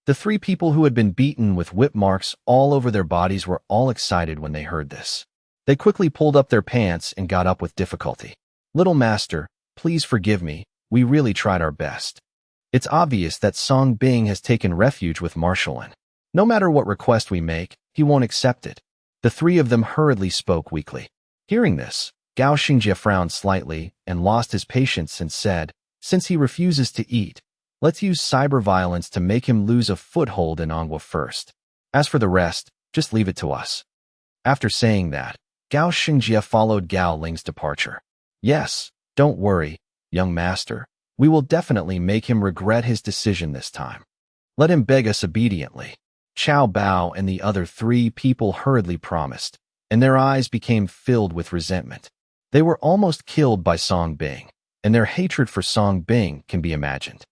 The three people who had been beaten with whip marks all over their bodies were all excited when they heard this. They quickly pulled up their pants and got up with difficulty. "Little master, please forgive me, we really tried our best." It's obvious that Song Bing has taken refuge with Marshallin. No matter what request we make, he won't accept it. The three of them hurriedly spoke weakly. Hearing this, Gao Xingjie frowned slightly and lost his patience and said, "Since he refuses to eat, let's use cyber violence to make him lose a foothold in Anghua first. As for the rest, just leave it to us." After saying that, Gao Xingjie followed Gao Ling's departure. "Yes, don't worry, young master. We will definitely make him regret his decision this time. Let him beg us obediently." Chao Bao and the other three people hurriedly promised, and their eyes became filled with resentment. They were almost killed by Song Bing, and their hatred for Song Bing can be imagined.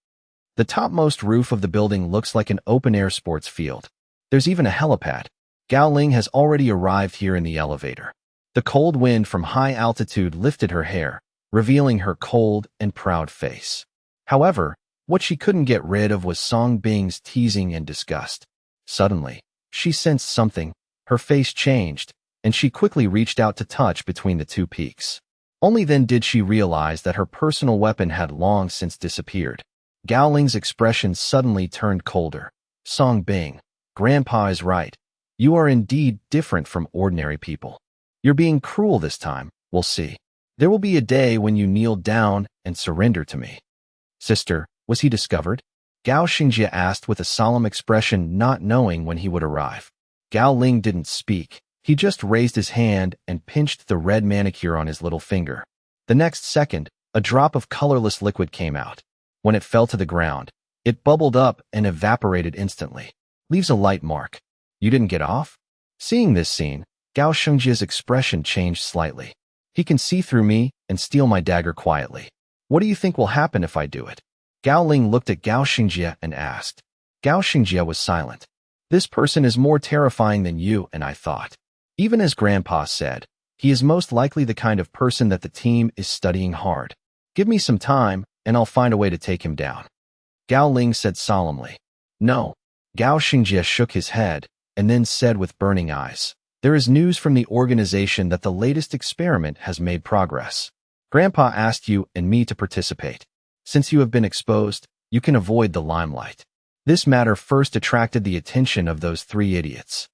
The topmost roof of the building looks like an open-air sports field. There's even a helipad. Gao Ling has already arrived here in the elevator. The cold wind from high altitude lifted her hair, revealing her cold and proud face. However, what she couldn't get rid of was Song Bing's teasing and disgust. Suddenly, she sensed something, her face changed, and she quickly reached out to touch between the two peaks. Only then did she realize that her personal weapon had long since disappeared. Gao Ling's expression suddenly turned colder. "Song Bing, Grandpa is right. You are indeed different from ordinary people. You're being cruel this time, we'll see. There will be a day when you kneel down and surrender to me." "Sister, was he discovered?" Gao Xingjie asked with a solemn expression, not knowing when he would arrive. Gao Ling didn't speak. He just raised his hand and pinched the red manicure on his little finger. The next second, a drop of colorless liquid came out. When it fell to the ground, it bubbled up and evaporated instantly. "Leaves a light mark. You didn't get off?" Seeing this scene, Gao Xingjie's expression changed slightly. "He can see through me and steal my dagger quietly. What do you think will happen if I do it?" Gao Ling looked at Gao Xingjie and asked. Gao Xingjie was silent. "This person is more terrifying than you and I thought. Even as Grandpa said, he is most likely the kind of person that the team is studying hard. Give me some time, and I'll find a way to take him down." Gao Ling said solemnly. "No." Gao Xingjie shook his head, and then said with burning eyes, "There is news from the organization that the latest experiment has made progress. Grandpa asked you and me to participate. Since you have been exposed, you can avoid the limelight." This matter first attracted the attention of those three idiots.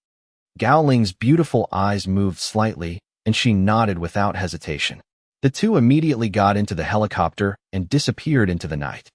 Gao Ling's beautiful eyes moved slightly, and she nodded without hesitation. The two immediately got into the helicopter and disappeared into the night.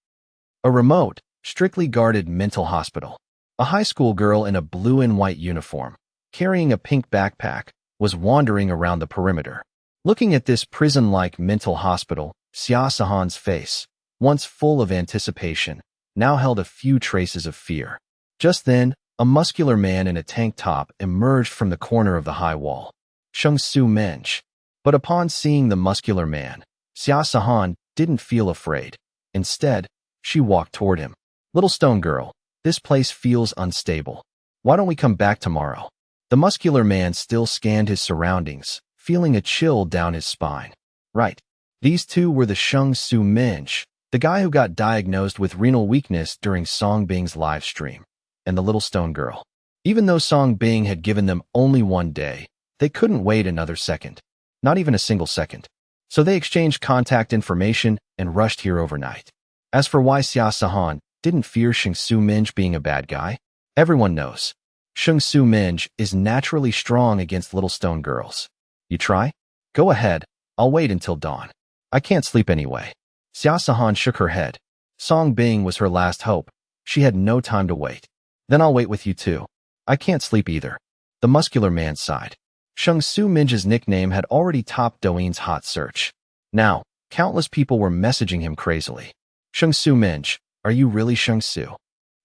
A remote, strictly guarded mental hospital. A high school girl in a blue and white uniform, carrying a pink backpack, was wandering around the perimeter. Looking at this prison-like mental hospital, Xia Sahan's face, once full of anticipation, now held a few traces of fear. Just then, a muscular man in a tank top emerged from the corner of the high wall. Sheng Su Mensch. But upon seeing the muscular man, Xia Sahan didn't feel afraid. Instead, she walked toward him. "Little stone girl, this place feels unstable. Why don't we come back tomorrow?" The muscular man still scanned his surroundings, feeling a chill down his spine. Right. These two were the Sheng Su Mensch, the guy who got diagnosed with renal weakness during Song Bing's live stream, and the little stone girl. Even though Song Bing had given them only one day, They couldn't wait another second. Not even a single second. So they exchanged contact information and rushed here overnight. As for why Xia Sahan didn't fear Sheng Su Minj being a bad guy, everyone knows. Sheng Su Minj is naturally strong against little stone girls. You try? Go ahead, I'll wait until dawn. I can't sleep anyway. Xia Sahan shook her head. Song Bing was her last hope. She had no time to wait. Then I'll wait with you too. I can't sleep either. The muscular man sighed. Sheng Su Minj's nickname had already topped Douyin's hot search. Now, countless people were messaging him crazily. Sheng Su Minj, are you really Sheng Su?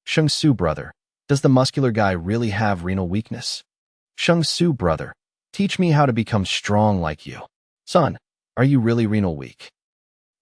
Sheng Su brother, does the muscular guy really have renal weakness? Sheng Su brother, teach me how to become strong like you. Son, are you really renal weak?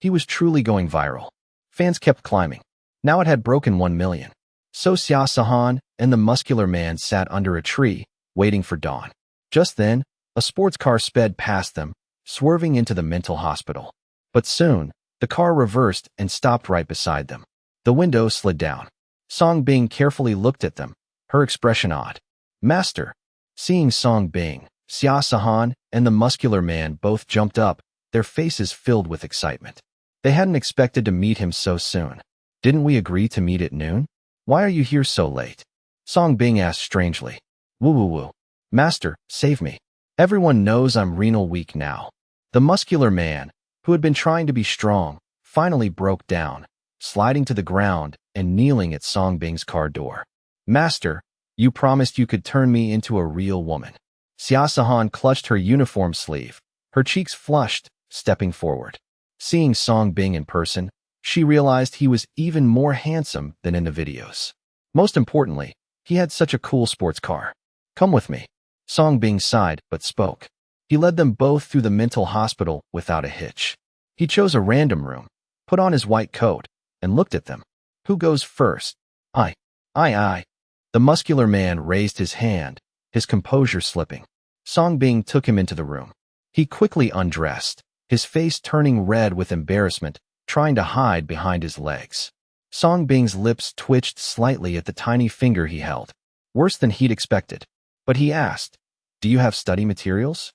He was truly going viral. Fans kept climbing. Now it had broken 1 million. So Xia Sahan and the muscular man sat under a tree, waiting for dawn. Just then, a sports car sped past them, swerving into the mental hospital. But soon, the car reversed and stopped right beside them. The window slid down. Song Bing carefully looked at them, her expression odd. Master. Seeing Song Bing, Xia Sahan and the muscular man both jumped up, their faces filled with excitement. They hadn't expected to meet him so soon. Didn't we agree to meet at noon? Why are you here so late? Song Bing asked strangely. Woo. Master, save me. Everyone knows I'm renal weak now. The muscular man, who had been trying to be strong, finally broke down, sliding to the ground and kneeling at Song Bing's car door. Master, you promised you could turn me into a real woman. Xia Sahan clutched her uniform sleeve, her cheeks flushed, stepping forward. Seeing Song Bing in person, she realized he was even more handsome than in the videos. Most importantly, he had such a cool sports car. Come with me. Song Bing sighed but spoke. He led them both through the mental hospital without a hitch. He chose a random room, put on his white coat, and looked at them. Who goes first? I. The muscular man raised his hand, his composure slipping. Song Bing took him into the room. He quickly undressed, his face turning red with embarrassment, trying to hide behind his legs. Song Bing's lips twitched slightly at the tiny finger he held, worse than he'd expected. But he asked, do you have study materials?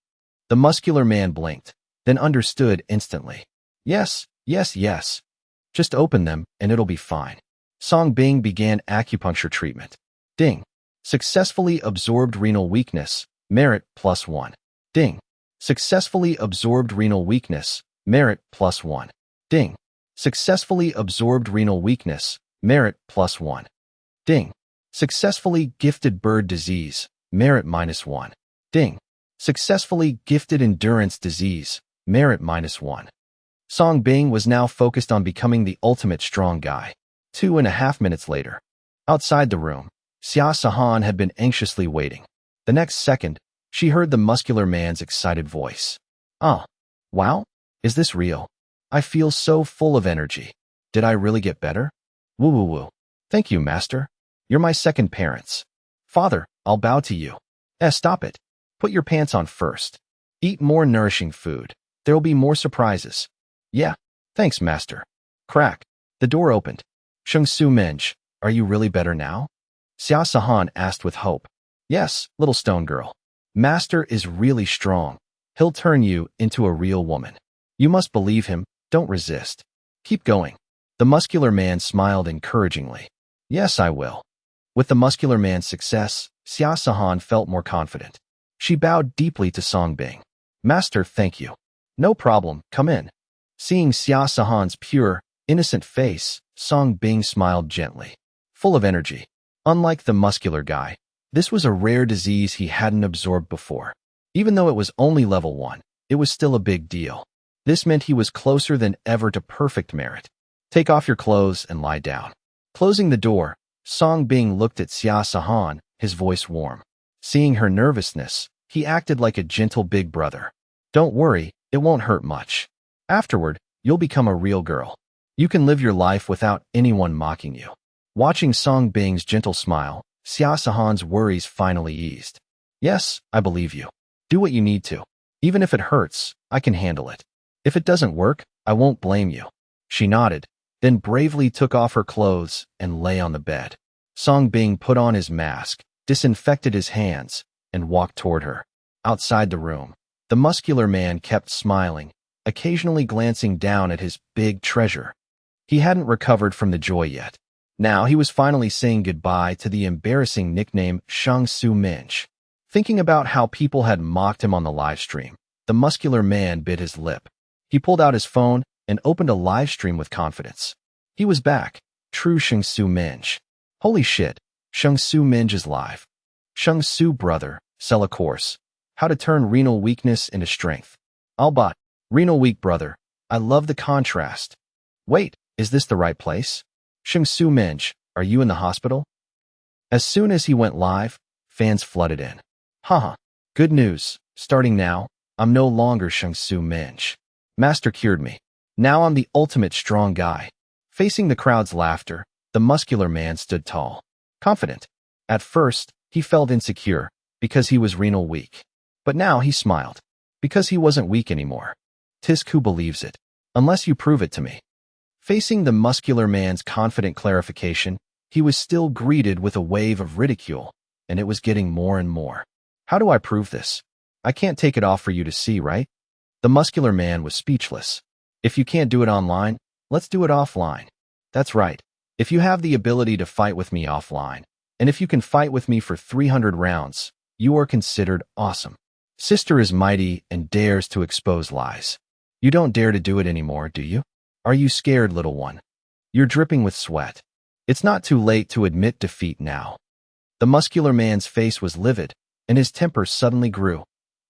The muscular man blinked, then understood instantly. Yes. Just open them and it'll be fine. Song Bing began acupuncture treatment. Ding. Successfully absorbed renal weakness, merit +1. Ding. Successfully absorbed renal weakness, merit +1. Ding. Successfully absorbed renal weakness, merit +1. Ding. Successfully gifted bird disease, merit -1. Ding. Successfully gifted endurance disease, merit -1. Song Bing was now focused on becoming the ultimate strong guy. 2.5 minutes later. Outside the room, Xia Sahan had been anxiously waiting. The next second, she heard the muscular man's excited voice. Wow? Is this real? I feel so full of energy. Did I really get better? Woo. Thank you, master. You're my second parents. Father, I'll bow to you. Stop it. Put your pants on first. Eat more nourishing food. There will be more surprises. Yeah. Thanks, master. Crack. The door opened. Sheng Su Minj, are you really better now? Xia Sahan asked with hope. Yes, little stone girl. Master is really strong. He'll turn you into a real woman. You must believe him. Don't resist. Keep going. The muscular man smiled encouragingly. Yes, I will. With the muscular man's success, Xia Sahan felt more confident. She bowed deeply to Song Bing. Master, thank you. No problem, come in. Seeing Xia Sahan's pure, innocent face, Song Bing smiled gently, full of energy. Unlike the muscular guy, this was a rare disease he hadn't absorbed before. Even though it was only level 1, it was still a big deal. This meant he was closer than ever to perfect merit. Take off your clothes and lie down. Closing the door, Song Bing looked at Xia Sahan, his voice warm. Seeing her nervousness, he acted like a gentle big brother. Don't worry, it won't hurt much. Afterward, you'll become a real girl. You can live your life without anyone mocking you. Watching Song Bing's gentle smile, Xia Sahan's worries finally eased. Yes, I believe you. Do what you need to. Even if it hurts, I can handle it. If it doesn't work, I won't blame you. She nodded, then bravely took off her clothes and lay on the bed. Song Bing put on his mask, disinfected his hands, and walked toward her. Outside the room, the muscular man kept smiling, occasionally glancing down at his big treasure. He hadn't recovered from the joy yet. Now he was finally saying goodbye to the embarrassing nickname Shang Su Minch. Thinking about how people had mocked him on the live stream, the muscular man bit his lip. He pulled out his phone and opened a live stream with confidence. He was back. True Shang Su Minch. Holy shit, Shang Su Minch is live. Shang Su brother, sell a course. How to turn renal weakness into strength. I'll buy. Renal weak brother. I love the contrast. Wait, is this the right place? Shang Su Minch, are you in the hospital? As soon as he went live, fans flooded in. Haha, good news. Starting now, I'm no longer Shang Su Minch. Master cured me. Now I'm the ultimate strong guy. Facing the crowd's laughter, the muscular man stood tall, confident. At first, he felt insecure because he was renal weak. But now he smiled because he wasn't weak anymore. Tisk who believes it, unless you prove it to me. Facing the muscular man's confident clarification, he was still greeted with a wave of ridicule, and it was getting more and more. How do I prove this? I can't take it off for you to see, right? The muscular man was speechless. If you can't do it online, let's do it offline. That's right. If you have the ability to fight with me offline, and if you can fight with me for 300 rounds, you are considered awesome. Sister is mighty and dares to expose lies. You don't dare to do it anymore, do you? Are you scared, little one? You're dripping with sweat. It's not too late to admit defeat now. The muscular man's face was livid, and his temper suddenly grew.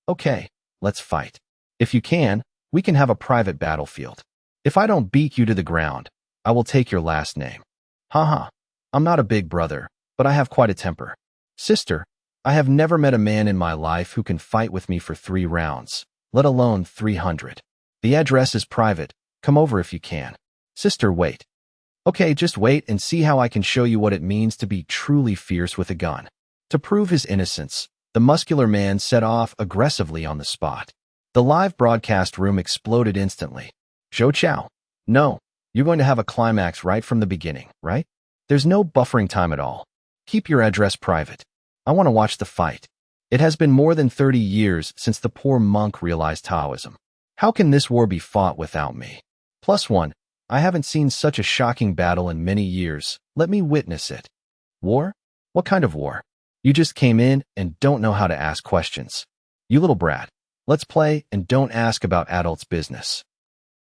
Okay, let's fight. If you can, we can have a private battlefield. If I don't beat you to the ground, I will take your last name. Haha, I'm not a big brother, but I have quite a temper. Sister, I have never met a man in my life who can fight with me for 3 rounds, let alone 300. The address is private. Come over if you can. Sister, wait. Okay, just wait and see how I can show you what it means to be truly fierce with a gun. To prove his innocence, the muscular man set off aggressively on the spot. The live broadcast room exploded instantly. Zhou Chao. No, you're going to have a climax right from the beginning, right? There's no buffering time at all. Keep your address private. I want to watch the fight. It has been more than 30 years since the poor monk realized Taoism. How can this war be fought without me? +1. I haven't seen such a shocking battle in many years. Let me witness it. War? What kind of war? You just came in and don't know how to ask questions. You little brat. Let's play and don't ask about adults' business.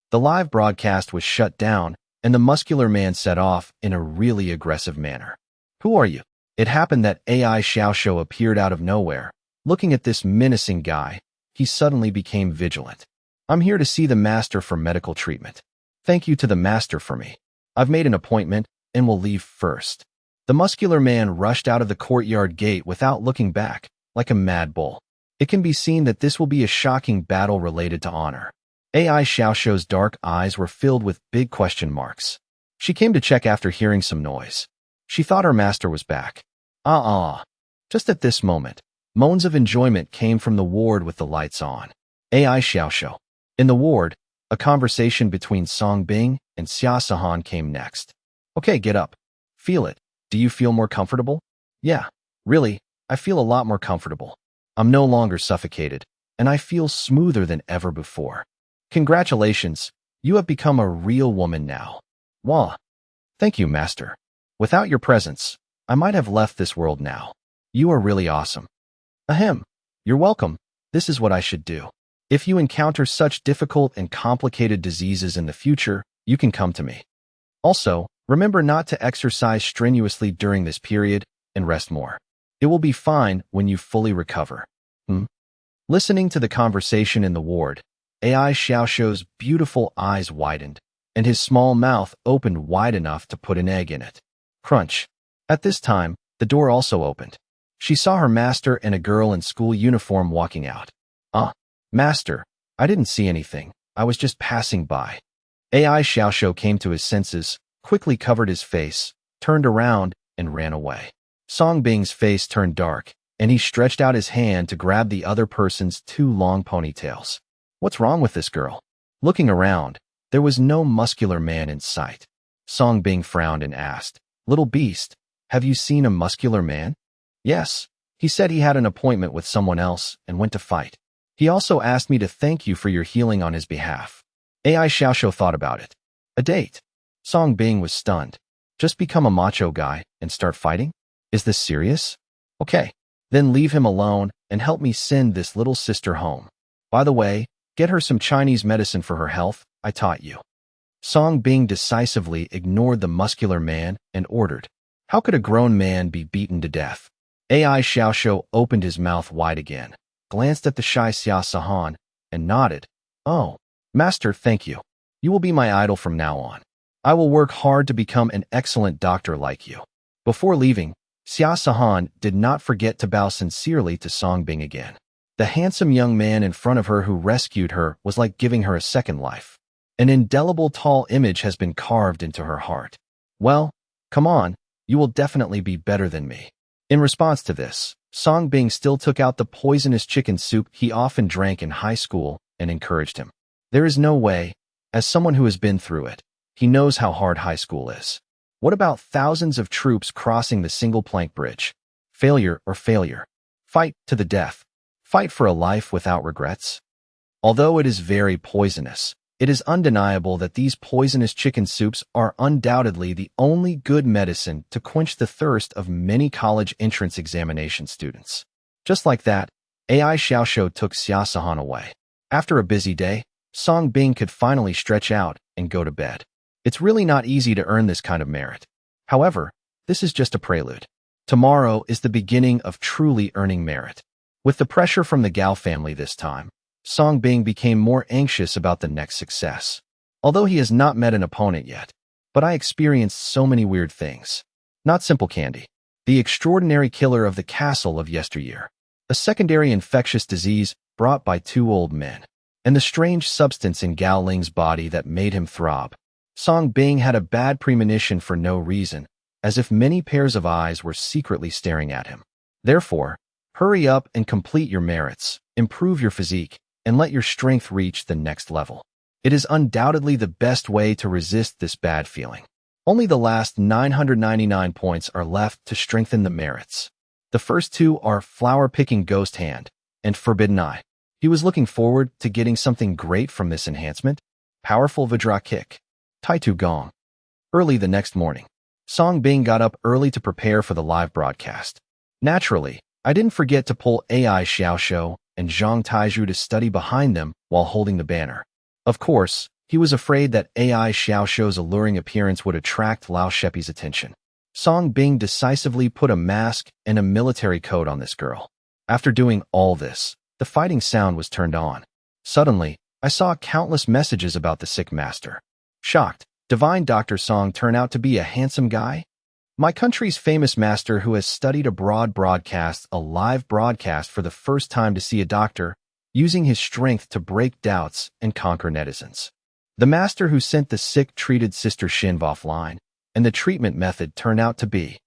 The live broadcast was shut down, and the muscular man set off in a really aggressive manner. Who are you? It happened that AI Xiaoshu appeared out of nowhere. Looking at this menacing guy, he suddenly became vigilant. I'm here to see the master for medical treatment. Thank you to the master for me. I've made an appointment and will leave first. The muscular man rushed out of the courtyard gate without looking back, like a mad bull. It can be seen that this will be a shocking battle related to honor. AI Xiaoshu's dark eyes were filled with big question marks. She came to check after hearing some noise. She thought her master was back. Just at this moment, moans of enjoyment came from the ward with the lights on. AI Xiaoshu. In the ward, a conversation between Song Bing and Xia Sahan came next. Okay, get up. Feel it. Do you feel more comfortable? Yeah, really, I feel a lot more comfortable. I'm no longer suffocated, and I feel smoother than ever before. Congratulations, you have become a real woman now. Wah. Thank you, master. Without your presence, I might have left this world now. You are really awesome. Ahem. You're welcome. This is what I should do. If you encounter such difficult and complicated diseases in the future, you can come to me. Also, remember not to exercise strenuously during this period and rest more. It will be fine when you fully recover. Listening to the conversation in the ward, AI Xiaoshu's beautiful eyes widened, and his small mouth opened wide enough to put an egg in it. Crunch. At this time, the door also opened. She saw her master and a girl in school uniform walking out. Master, I didn't see anything. I was just passing by. AI Xiaoshu came to his senses, quickly covered his face, turned around, and ran away. Song Bing's face turned dark, and he stretched out his hand to grab the other person's 2 long ponytails. What's wrong with this girl? Looking around, there was no muscular man in sight. Song Bing frowned and asked, Little beast, have you seen a muscular man? Yes, He said he had an appointment with someone else and went to fight. He also asked me to thank you for your healing on his behalf. AI Xiaoxiu thought about it. A date? Song Bing was stunned. Just become a macho guy and start fighting? Is this serious? Okay. Then leave him alone and help me send this little sister home. By the way, get her some Chinese medicine for her health, I taught you. Song Bing decisively ignored the muscular man and ordered, how could a grown man be beaten to death? AI Xiaoxiu opened his mouth wide again, glanced at the shy Xia Sahan, and nodded. Oh, master, thank you. You will be my idol from now on. I will work hard to become an excellent doctor like you. Before leaving, Xia Sahan did not forget to bow sincerely to Song Bing again. The handsome young man in front of her who rescued her was like giving her a second life. An indelible tall image has been carved into her heart. Well, come on, you will definitely be better than me. In response to this, Song Bing still took out the poisonous chicken soup he often drank in high school and encouraged him. There is no way, as someone who has been through it, he knows how hard high school is. What about thousands of troops crossing the single plank bridge? Failure or failure. Fight to the death. Fight for a life without regrets. Although it is very poisonous, it is undeniable that these poisonous chicken soups are undoubtedly the only good medicine to quench the thirst of many college entrance examination students. Just like that, AI Xiaoxiu took Xia Sahan away. After a busy day, Song Bing could finally stretch out and go to bed. It's really not easy to earn this kind of merit. However, this is just a prelude. Tomorrow is the beginning of truly earning merit. With the pressure from the Gao family this time, Song Bing became more anxious about the next success. Although he has not met an opponent yet, but I experienced so many weird things. Not simple candy. The extraordinary killer of the castle of yesteryear. A secondary infectious disease brought by two old men. And the strange substance in Gao Ling's body that made him throb. Song Bing had a bad premonition for no reason, as if many pairs of eyes were secretly staring at him. Therefore, hurry up and complete your merits, improve your physique, and let your strength reach the next level. It is undoubtedly the best way to resist this bad feeling. Only the last 999 points are left to strengthen the merits. The first two are Flower-Picking Ghost Hand and Forbidden Eye. He was looking forward to getting something great from this enhancement. Powerful Vajra Kick. Taitu Gong. Early the next morning, Song Bing got up early to prepare for the live broadcast. Naturally, I didn't forget to pull AI Xiaoxiu and Zhang Taizhu to study behind them while holding the banner. Of course, he was afraid that AI Xiaoxiu's alluring appearance would attract Lao Shepi's attention. Song Bing decisively put a mask and a military coat on this girl. After doing all this, the fighting sound was turned on. Suddenly, I saw countless messages about the sick master. Shocked, Divine Dr. Song turned out to be a handsome guy? My country's famous master who has studied abroad broadcasts a live broadcast for the first time to see a doctor, using his strength to break doubts and conquer netizens. The master who sent the sick-treated Sister Shinv offline, and the treatment method turned out to be.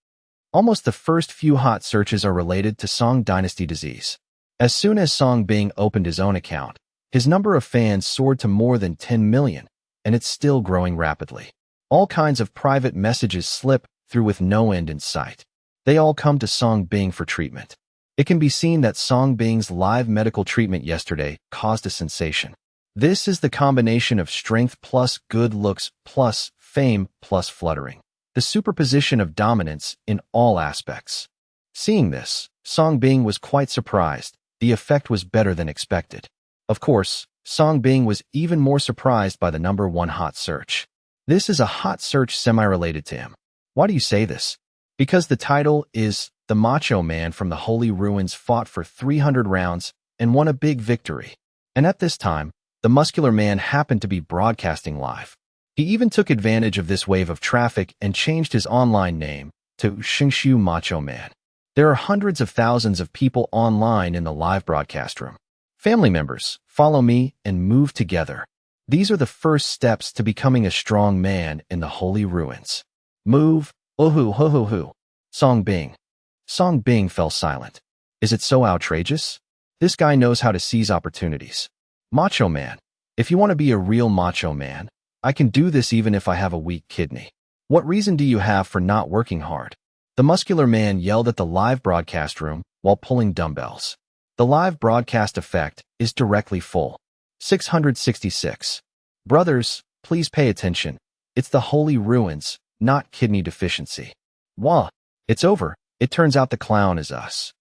Almost the first few hot searches are related to Song Dynasty disease. As soon as Song Bing opened his own account, his number of fans soared to more than 10 million, and it's still growing rapidly. All kinds of private messages slip through with no end in sight. They all come to Song Bing for treatment. It can be seen that Song Bing's live medical treatment yesterday caused a sensation. This is the combination of strength plus good looks plus fame plus fluttering. The superposition of dominance in all aspects. Seeing this, Song Bing was quite surprised. The effect was better than expected. Of course, Song Bing was even more surprised by the number one hot search. This is a hot search semi-related to him. Why do you say this? Because the title is The Macho Man from the Holy Ruins fought for 300 rounds and won a big victory. And at this time, the muscular man happened to be broadcasting live. He even took advantage of this wave of traffic and changed his online name to Xingshu Macho Man. There are hundreds of thousands of people online in the live broadcast room. Family members, follow me and move together. These are the first steps to becoming a strong man in the Holy Ruins. Move, oh-hoo, ho-hoo-hoo. Song Bing. Song Bing fell silent. Is it so outrageous? This guy knows how to seize opportunities. Macho Man. If you want to be a real macho man, I can do this even if I have a weak kidney. What reason do you have for not working hard? The muscular man yelled at the live broadcast room while pulling dumbbells. The live broadcast effect is directly full. 666. Brothers, please pay attention. It's the holy ruins, not kidney deficiency. Wah! It's over. It turns out the clown is us.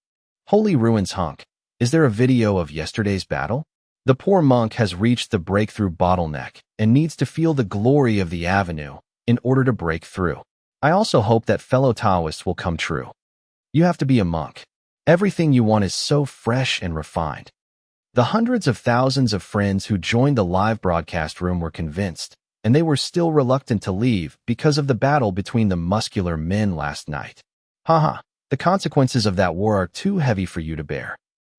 Holy ruins hunk. Is there a video of yesterday's battle? The poor monk has reached the breakthrough bottleneck and needs to feel the glory of the avenue in order to break through. I also hope that fellow Taoists will come true. You have to be a monk. Everything you want is so fresh and refined. The hundreds of thousands of friends who joined the live broadcast room were convinced, and they were still reluctant to leave because of the battle between the muscular men last night. Haha, the consequences of that war are too heavy for you to bear.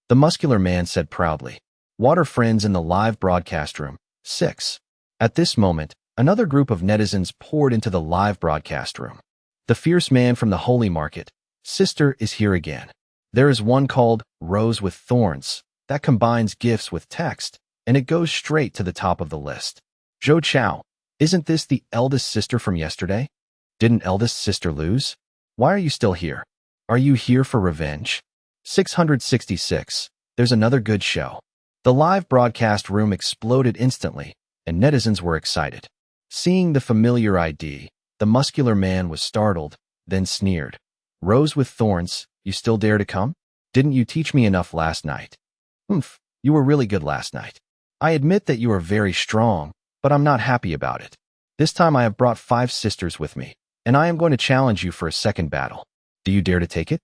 The muscular man said proudly. Water friends in the live broadcast room. 6. At this moment, another group of netizens poured into the live broadcast room. The fierce man from the holy market. Sister is here again. There is one called Rose with Thorns that combines gifts with text, and it goes straight to the top of the list. Zhou Chao, isn't this the eldest sister from yesterday? Didn't eldest sister lose? Why are you still here? Are you here for revenge? 666. There's another good show. The live broadcast room exploded instantly, and netizens were excited. Seeing the familiar ID, the muscular man was startled, then sneered. Rose with Thorns, you still dare to come? Didn't you teach me enough last night? Oomph, you were really good last night. I admit that you are very strong, but I'm not happy about it. This time I have brought 5 sisters with me, and I am going to challenge you for a second battle. Do you dare to take it?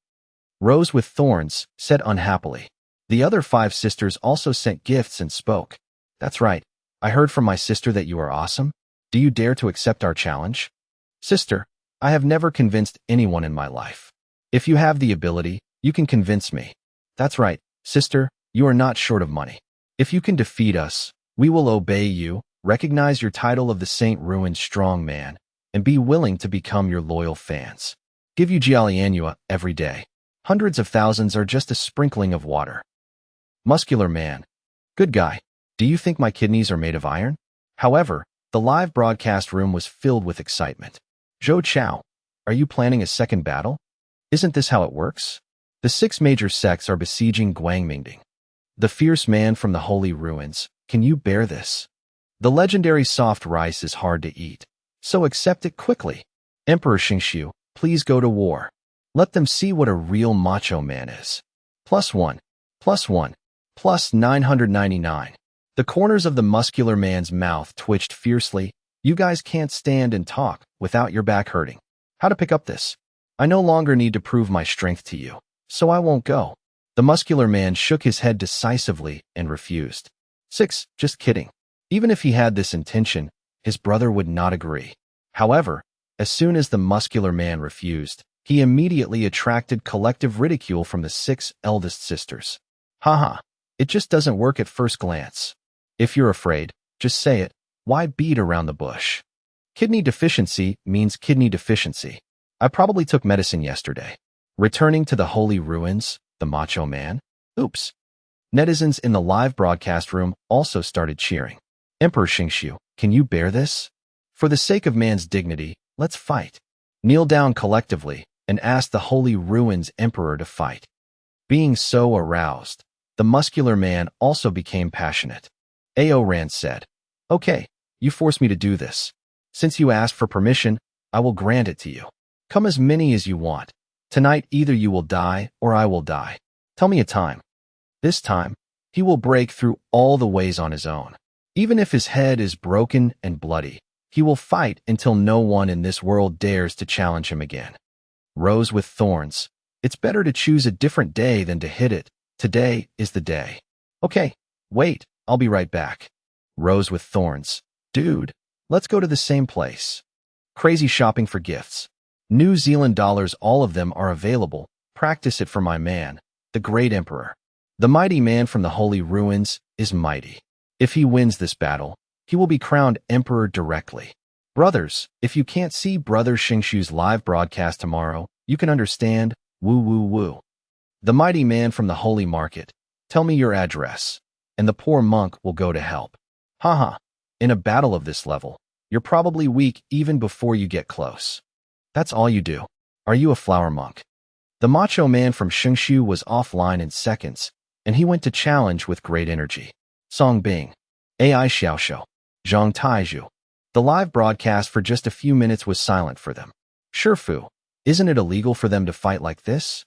Rose with Thorns said unhappily. The other 5 sisters also sent gifts and spoke. That's right. I heard from my sister that you are awesome. Do you dare to accept our challenge? Sister, I have never convinced anyone in my life. If you have the ability, you can convince me. That's right, sister, you are not short of money. If you can defeat us, we will obey you, recognize your title of the Saint Ruined Strong Man, and be willing to become your loyal fans. Give you Jialianua every day. Hundreds of thousands are just a sprinkling of water. Muscular man. Good guy. Do you think my kidneys are made of iron? However, the live broadcast room was filled with excitement. Zhou Chao, are you planning a second battle? Isn't this how it works? The 6 major sects are besieging Guangmingding. The fierce man from the holy ruins, can you bear this? The legendary soft rice is hard to eat, so accept it quickly. Emperor Xingshu, please go to war. Let them see what a real macho man is. +1, +1, +999. The corners of the muscular man's mouth twitched fiercely. You guys can't stand and talk without your back hurting. How to pick up this? I no longer need to prove my strength to you, so I won't go. The muscular man shook his head decisively and refused. 6. Just kidding. Even if he had this intention, his brother would not agree. However, as soon as the muscular man refused, he immediately attracted collective ridicule from the 6 eldest sisters. Haha, it just doesn't work at first glance. If you're afraid, just say it. Why beat around the bush? Kidney deficiency means kidney deficiency. I probably took medicine yesterday. Returning to the holy ruins, the macho man? Oops. Netizens in the live broadcast room also started cheering. Emperor Xingshu, can you bear this? For the sake of man's dignity, let's fight. Kneel down collectively and ask the holy ruins emperor to fight. Being so aroused, the muscular man also became passionate. Aoran said, Okay, you forced me to do this. Since you asked for permission, I will grant it to you. Come as many as you want. Tonight either you will die or I will die. Tell me a time. This time, he will break through all the ways on his own. Even if his head is broken and bloody, he will fight until no one in this world dares to challenge him again. Rose with Thorns. It's better to choose a different day than to hit it. Today is the day. Okay, wait, I'll be right back. Rose with Thorns. Dude, let's go to the same place. Crazy shopping for gifts. New Zealand dollars, all of them are available. Practice it for my man, the great emperor. The mighty man from the holy ruins is mighty. If he wins this battle, he will be crowned emperor directly. Brothers, if you can't see Brother Xingshu's live broadcast tomorrow, you can understand. Woo woo woo. The mighty man from the holy market. Tell me your address, and the poor monk will go to help. Haha. In a battle of this level, you're probably weak even before you get close. That's all you do. Are you a flower monk? The macho man from Xingshu was offline in seconds, and he went to challenge with great energy. Song Bing. AI Xiaoxiu. Zhang Taizhu. The live broadcast for just a few minutes was silent for them. Shifu, isn't it illegal for them to fight like this?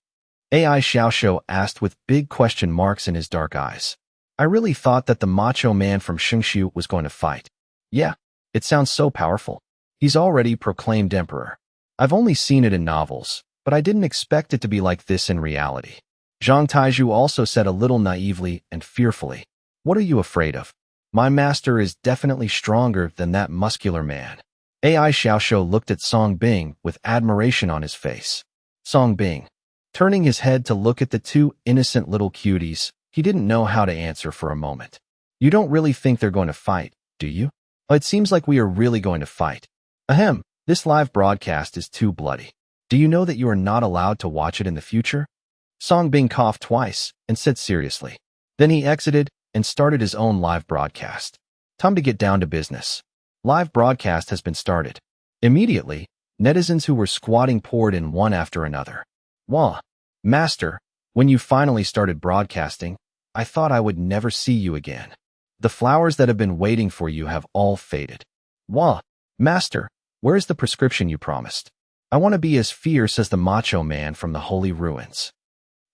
AI Xiaoxiu asked with big question marks in his dark eyes. I really thought that the macho man from Xingshu was going to fight. Yeah, it sounds so powerful. He's already proclaimed emperor. I've only seen it in novels, but I didn't expect it to be like this in reality. Zhang Taizhu also said a little naively and fearfully, "What are you afraid of? My master is definitely stronger than that muscular man." AI Xiaoxiu looked at Song Bing with admiration on his face. Song Bing, turning his head to look at the two innocent little cuties, he didn't know how to answer for a moment. You don't really think they're going to fight, do you? It seems like we are really going to fight. Ahem, this live broadcast is too bloody. Do you know that you are not allowed to watch it in the future? Song Bing coughed twice and said seriously. Then he exited and started his own live broadcast. Time to get down to business. Live broadcast has been started. Immediately, netizens who were squatting poured in one after another. Wah, master, when you finally started broadcasting, I thought I would never see you again. The flowers that have been waiting for you have all faded. Wah, master, where is the prescription you promised? I want to be as fierce as the macho man from the holy ruins.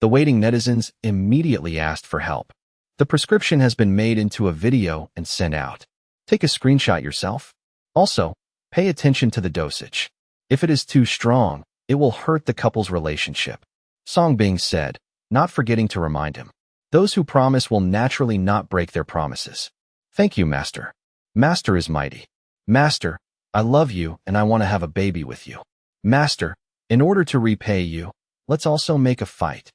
The waiting netizens immediately asked for help. The prescription has been made into a video and sent out. Take a screenshot yourself. Also, pay attention to the dosage. If it is too strong, it will hurt the couple's relationship. Song Bing said, not forgetting to remind him. Those who promise will naturally not break their promises. Thank you, Master. Master is mighty. Master, I love you and I want to have a baby with you. Master, in order to repay you, let's also make a fight.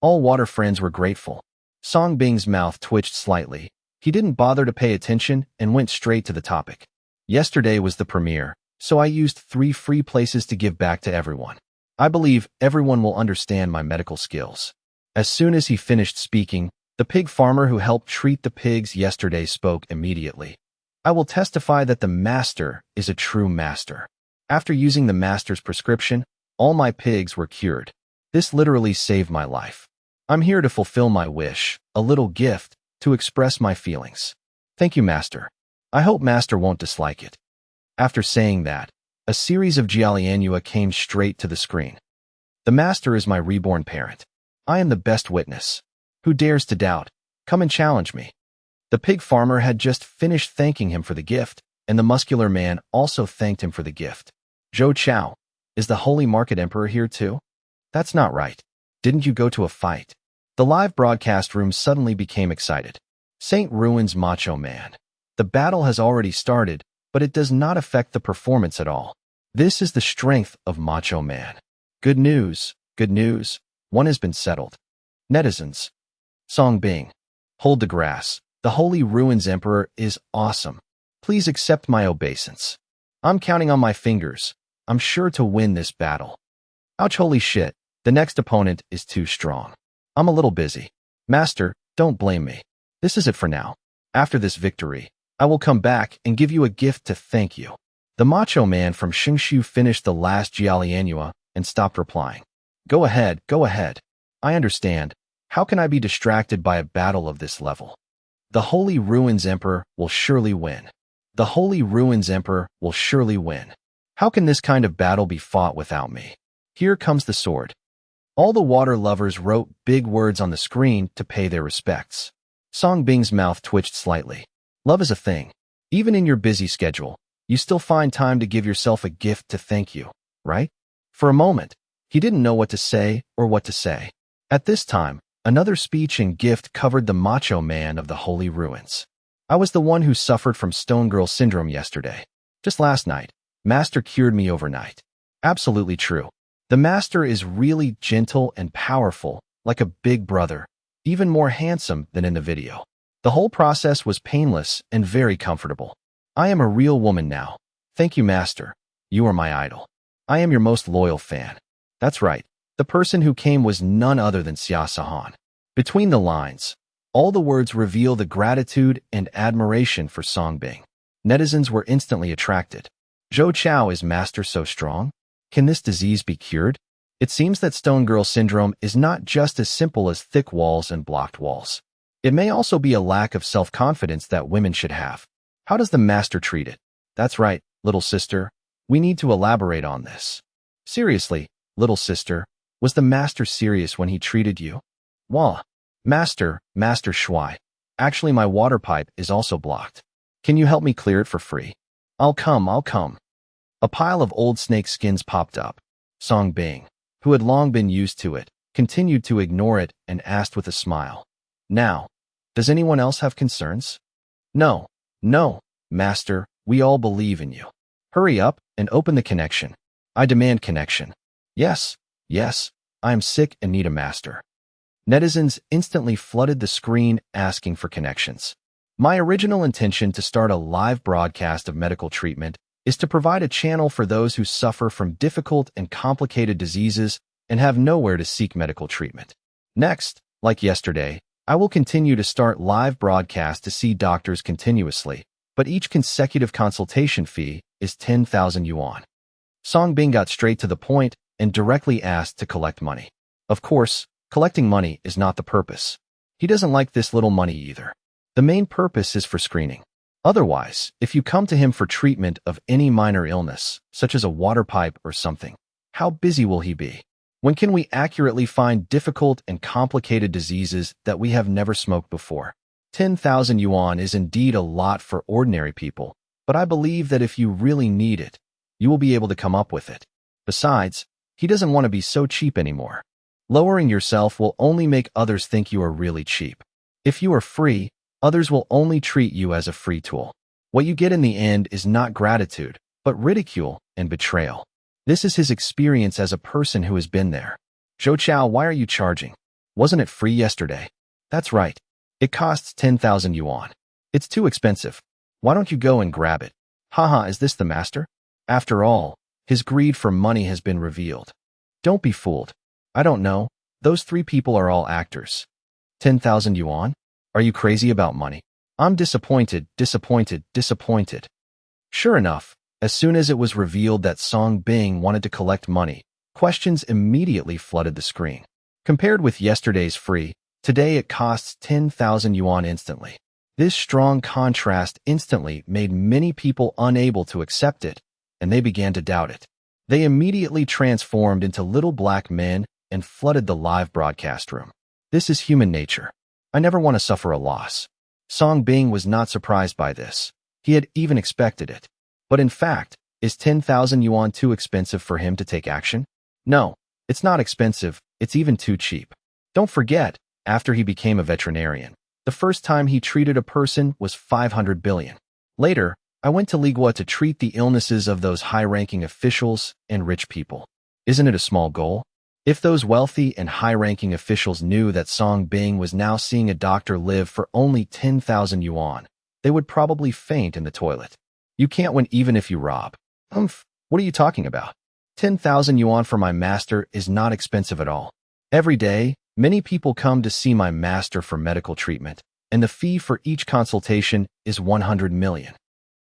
All water friends were grateful. Song Bing's mouth twitched slightly. He didn't bother to pay attention and went straight to the topic. Yesterday was the premiere, so I used 3 free places to give back to everyone. I believe everyone will understand my medical skills. As soon as he finished speaking, the pig farmer who helped treat the pigs yesterday spoke immediately. I will testify that the master is a true master. After using the master's prescription, all my pigs were cured. This literally saved my life. I'm here to fulfill my wish, a little gift, to express my feelings. Thank you, Master. I hope Master won't dislike it. After saying that, a series of Jialianua came straight to the screen. The Master is my reborn parent. I am the best witness. Who dares to doubt? Come and challenge me. The pig farmer had just finished thanking him for the gift, and the muscular man also thanked him for the gift. Zhou Chao, is the Holy Market Emperor here too? That's not right. Didn't you go to a fight? The live broadcast room suddenly became excited. Saint Ruin's Macho Man. The battle has already started, but it does not affect the performance at all. This is the strength of Macho Man. Good news, good news. One has been settled. Netizens. Song Bing. Hold the grass. The Holy Ruins Emperor is awesome. Please accept my obeisance. I'm counting on my fingers. I'm sure to win this battle. Ouch, holy shit. The next opponent is too strong. I'm a little busy. Master, don't blame me. This is it for now. After this victory, I will come back and give you a gift to thank you. The macho man from Xingshu finished the last Jialianua and stopped replying. Go ahead, go ahead. I understand. How can I be distracted by a battle of this level? The Holy Ruins Emperor will surely win. The Holy Ruins Emperor will surely win. How can this kind of battle be fought without me? Here comes the sword. All the water lovers wrote big words on the screen to pay their respects. Song Bing's mouth twitched slightly. Love is a thing. Even in your busy schedule, you still find time to give yourself a gift to thank you, right? For a moment, he didn't know what to say or what to say. At this time, another speech and gift covered the macho man of the Holy Ruins. I was the one who suffered from Stone Girl syndrome yesterday. Just last night, Master cured me overnight. Absolutely true. The Master is really gentle and powerful, like a big brother, even more handsome than in the video. The whole process was painless and very comfortable. I am a real woman now. Thank you, Master. You are my idol. I am your most loyal fan. That's right. The person who came was none other than Xia Sahan. Between the lines, all the words reveal the gratitude and admiration for Song Bing. Netizens were instantly attracted. Zhou Chao, is Master so strong? Can this disease be cured? It seems that stone girl syndrome is not just as simple as thick walls and blocked walls. It may also be a lack of self-confidence that women should have. How does the master treat it? That's right, little sister. We need to elaborate on this. Seriously, little sister, was the master serious when he treated you? Wah. Master Shui. Actually, my water pipe is also blocked. Can you help me clear it for free? I'll come. A pile of old snake skins popped up. Song Bing, who had long been used to it, continued to ignore it and asked with a smile. Now, does anyone else have concerns? No, master, we all believe in you. Hurry up and open the connection. I demand connection. Yes, I am sick and need a master. Netizens instantly flooded the screen asking for connections. My original intention to start a live broadcast of medical treatment is to provide a channel for those who suffer from difficult and complicated diseases and have nowhere to seek medical treatment. Next, like yesterday, I will continue to start live broadcasts to see doctors continuously, but each consecutive consultation fee is 10,000 yuan. Song Bing got straight to the point and directly asked to collect money. Of course, collecting money is not the purpose. He doesn't like this little money either. The main purpose is for screening. Otherwise, if you come to him for treatment of any minor illness, such as a water pipe or something, how busy will he be? When can we accurately find difficult and complicated diseases that we have never smoked before? 10,000 yuan is indeed a lot for ordinary people, but I believe that if you really need it, you will be able to come up with it. Besides, he doesn't want to be so cheap anymore. Lowering yourself will only make others think you are really cheap. If you are free, others will only treat you as a free tool. What you get in the end is not gratitude, but ridicule and betrayal. This is his experience as a person who has been there. Zhou Chao, why are you charging? Wasn't it free yesterday? That's right. It costs 10,000 yuan. It's too expensive. Why don't you go and grab it? Haha, is this the master? After all, his greed for money has been revealed. Don't be fooled. I don't know. Those three people are all actors. 10,000 yuan? Are you crazy about money? I'm disappointed. Sure enough, as soon as it was revealed that Song Bing wanted to collect money, questions immediately flooded the screen. Compared with yesterday's free, today it costs 10,000 yuan instantly. This strong contrast instantly made many people unable to accept it, and they began to doubt it. They immediately transformed into little black men and flooded the live broadcast room. This is human nature. I never want to suffer a loss. Song Bing was not surprised by this. He had even expected it. But in fact, is 10,000 yuan too expensive for him to take action? No, it's not expensive, it's even too cheap. Don't forget, after he became a veterinarian, the first time he treated a person was 500 billion. Later, I went to Ligua to treat the illnesses of those high-ranking officials and rich people. Isn't it a small goal? If those wealthy and high-ranking officials knew that Song Bing was now seeing a doctor live for only 10,000 yuan, they would probably faint in the toilet. You can't win even if you rob. What are you talking about? 10,000 yuan for my master is not expensive at all. Every day, many people come to see my master for medical treatment, and the fee for each consultation is 100 million.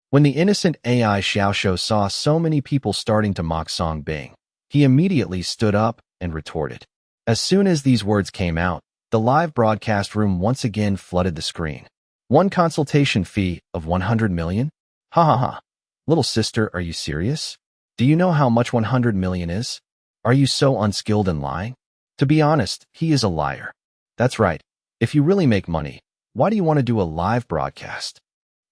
When the innocent AI Xiaoshou saw so many people starting to mock Song Bing, he immediately stood up and retorted. As soon as these words came out, the live broadcast room once again flooded the screen. One consultation fee of 100 million? Ha. Little sister, are you serious? Do you know how much 100 million is? Are you so unskilled in lying? To be honest, he is a liar. That's right. If you really make money, why do you want to do a live broadcast?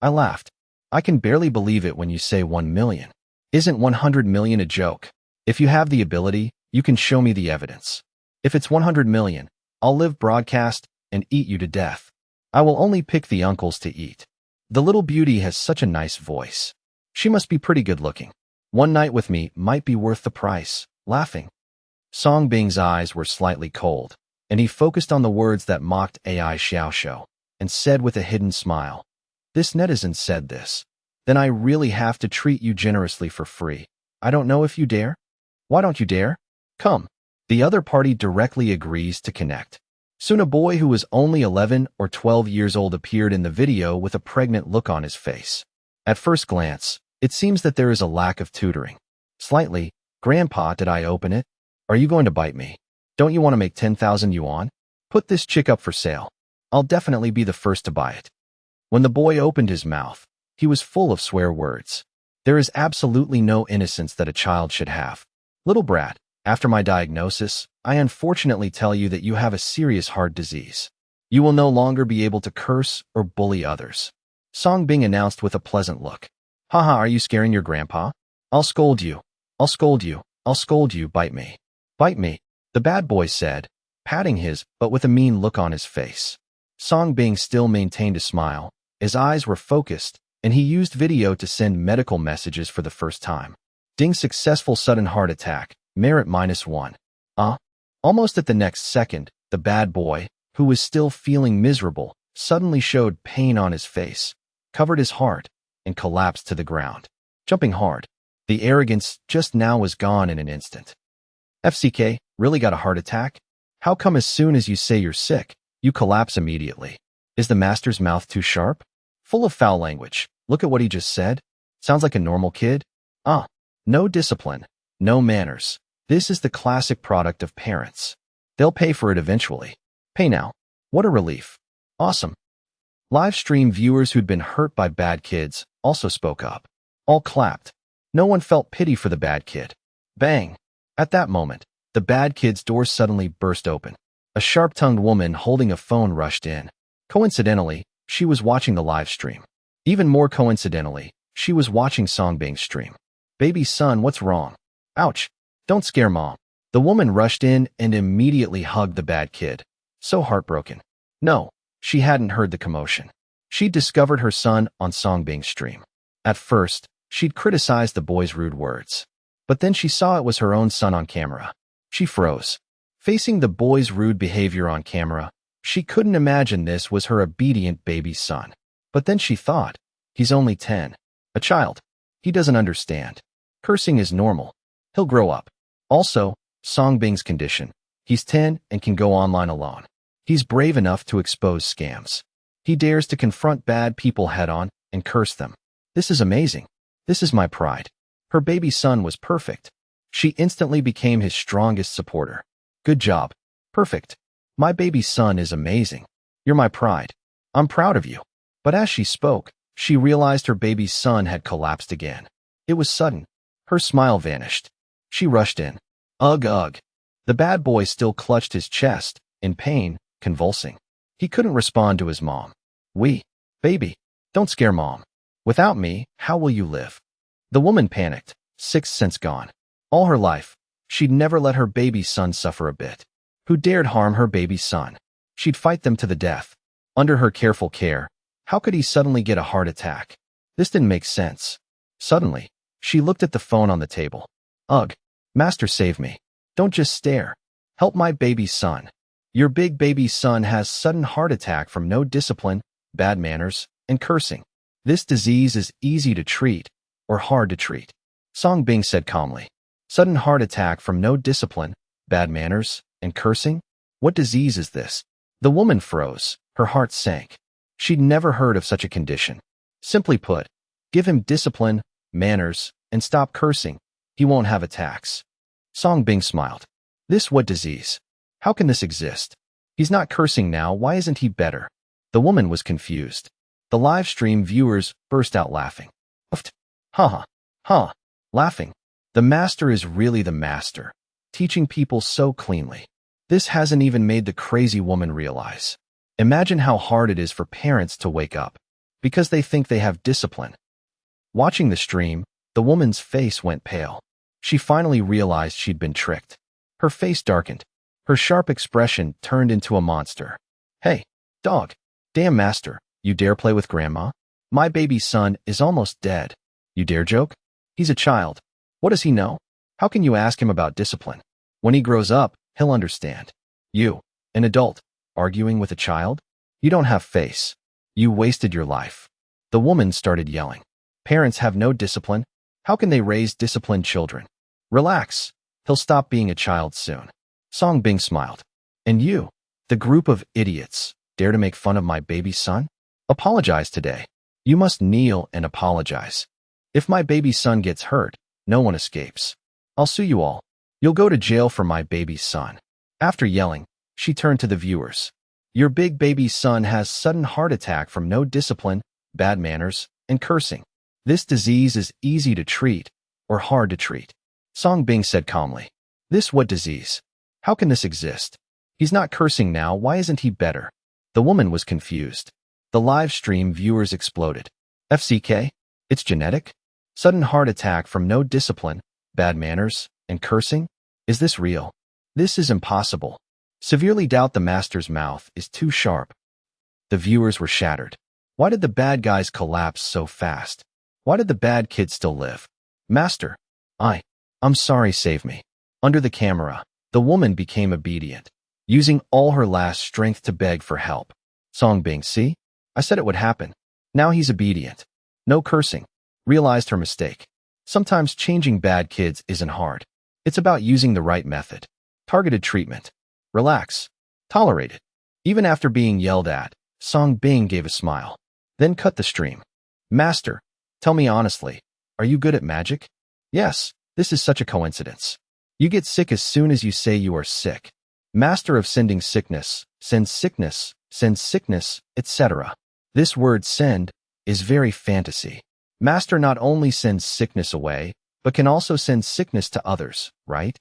I laughed. I can barely believe it when you say 1 million. Isn't 100 million a joke? If you have the ability, you can show me the evidence. If it's 100 million, I'll live broadcast and eat you to death. I will only pick the uncles to eat. The little beauty has such a nice voice. She must be pretty good looking. One night with me might be worth the price. Laughing. Song Bing's eyes were slightly cold, and he focused on the words that mocked AI Xiaoshou, and said with a hidden smile, "This netizen said this. Then I really have to treat you generously for free. I don't know if you dare? Why don't you dare? Come." The other party directly agrees to connect. Soon a boy who was only 11 or 12 years old appeared in the video with a pregnant look on his face. At first glance, it seems that there is a lack of tutoring. Slightly, "Grandpa, did I open it? Are you going to bite me? Don't you want to make 10,000 yuan? Put this chick up for sale. I'll definitely be the first to buy it. When the boy opened his mouth, he was full of swear words. There is absolutely no innocence that a child should have. Little brat, after my diagnosis, I unfortunately tell you that you have a serious heart disease. You will no longer be able to curse or bully others. Song Bing announced with a pleasant look. Haha, are you scaring your grandpa? I'll scold you. I'll scold you. I'll scold you, bite me. Bite me, the bad boy said, patting his, but with a mean look on his face. Song Bing still maintained a smile, his eyes were focused, and he used video to send medical messages for the first time. Ding successful sudden heart attack, merit -1. Almost at the next second, the bad boy, who was still feeling miserable, suddenly showed pain on his face, covered his heart, and collapsed to the ground. Jumping hard. The arrogance just now was gone in an instant. FCK, really got a heart attack? How come as soon as you say you're sick, you collapse immediately? Is the master's mouth too sharp? Full of foul language. Look at what he just said. Sounds like a normal kid. No discipline, no manners. This is the classic product of parents. They'll pay for it eventually. Pay now. What a relief. Awesome. Live stream viewers who'd been hurt by bad kids also spoke up. All clapped. No one felt pity for the bad kid. Bang. At that moment, the bad kid's door suddenly burst open. A sharp-tongued woman holding a phone rushed in. Coincidentally, she was watching the live stream. Even more coincidentally, she was watching Song Bing's stream. Baby son, what's wrong? Ouch. Don't scare mom. The woman rushed in and immediately hugged the bad kid. So heartbroken. No, she hadn't heard the commotion. She'd discovered her son on Song Bing's stream. At first, she'd criticized the boy's rude words. But then she saw it was her own son on camera. She froze. Facing the boy's rude behavior on camera, she couldn't imagine this was her obedient baby son. But then she thought, he's only 10. A child. He doesn't understand. Cursing is normal. He'll grow up. Also, Song Bing's condition. He's 10 and can go online alone. He's brave enough to expose scams. He dares to confront bad people head-on and curse them. This is amazing. This is my pride. Her baby son was perfect. She instantly became his strongest supporter. Good job. Perfect. My baby son is amazing. You're my pride. I'm proud of you. But as she spoke, she realized her baby son had collapsed again. It was sudden. Her smile vanished. She rushed in. Ugh, ugh. The bad boy still clutched his chest, in pain, convulsing. He couldn't respond to his mom. Baby, don't scare mom. Without me, how will you live? The woman panicked, sixth sense gone. All her life, she'd never let her baby son suffer a bit. Who dared harm her baby son? She'd fight them to the death. Under her careful care, how could he suddenly get a heart attack? This didn't make sense. Suddenly, she looked at the phone on the table. Ugh, master, save me. Don't just stare. Help my baby son. Your big baby son has sudden heart attack from no discipline, bad manners, and cursing. This disease is easy to treat or hard to treat. Song Bing said calmly. Sudden heart attack from no discipline, bad manners, and cursing? What disease is this? The woman froze. Her heart sank. She'd never heard of such a condition. Simply put, give him discipline, manners, and stop cursing. He won't have attacks. Song Bing smiled. What disease? How can this exist? He's not cursing now, why isn't he better? The woman was confused. The live stream viewers burst out laughing. Laughing. The master is really the master, teaching people so cleanly. This hasn't even made the crazy woman realize. Imagine how hard it is for parents to wake up, because they think they have discipline. Watching the stream, the woman's face went pale. She finally realized she'd been tricked. Her face darkened. Her sharp expression turned into a monster. Hey, dog. Damn master, you dare play with grandma? My baby son is almost dead. You dare joke? He's a child. What does he know? How can you ask him about discipline? When he grows up, he'll understand. You, an adult, arguing with a child? You don't have face. You wasted your life. The woman started yelling. Parents have no discipline. How can they raise disciplined children? Relax. He'll stop being a child soon. Song Bing smiled. And you, the group of idiots, dare to make fun of my baby son? Apologize today. You must kneel and apologize. If my baby son gets hurt, no one escapes. I'll sue you all. You'll go to jail for my baby's son. After yelling, she turned to the viewers. Your big baby's son has sudden heart attack from no discipline, bad manners, and cursing. This disease is easy to treat or hard to treat. Song Bing said calmly. This what disease? How can this exist? He's not cursing now, why isn't he better? The woman was confused. The live stream viewers exploded. FCK? It's genetic? Sudden heart attack from no discipline, bad manners, and cursing? Is this real? This is impossible. Severely doubt the master's mouth is too sharp. The viewers were shattered. Why did the bad guys collapse so fast? Why did the bad kids still live? Master, I'm sorry, save me. Under the camera, the woman became obedient, using all her last strength to beg for help. Song Bing, see? I said it would happen. Now he's obedient. No cursing. Realized her mistake. Sometimes changing bad kids isn't hard. It's about using the right method. Targeted treatment. Relax. Tolerate it. Even after being yelled at, Song Bing gave a smile. Then cut the stream. Master, tell me honestly, are you good at magic? Yes, this is such a coincidence. You get sick as soon as you say you are sick. Master of sending sickness, sends sickness, etc. This word send is very fantasy. Master not only sends sickness away, but can also send sickness to others, right?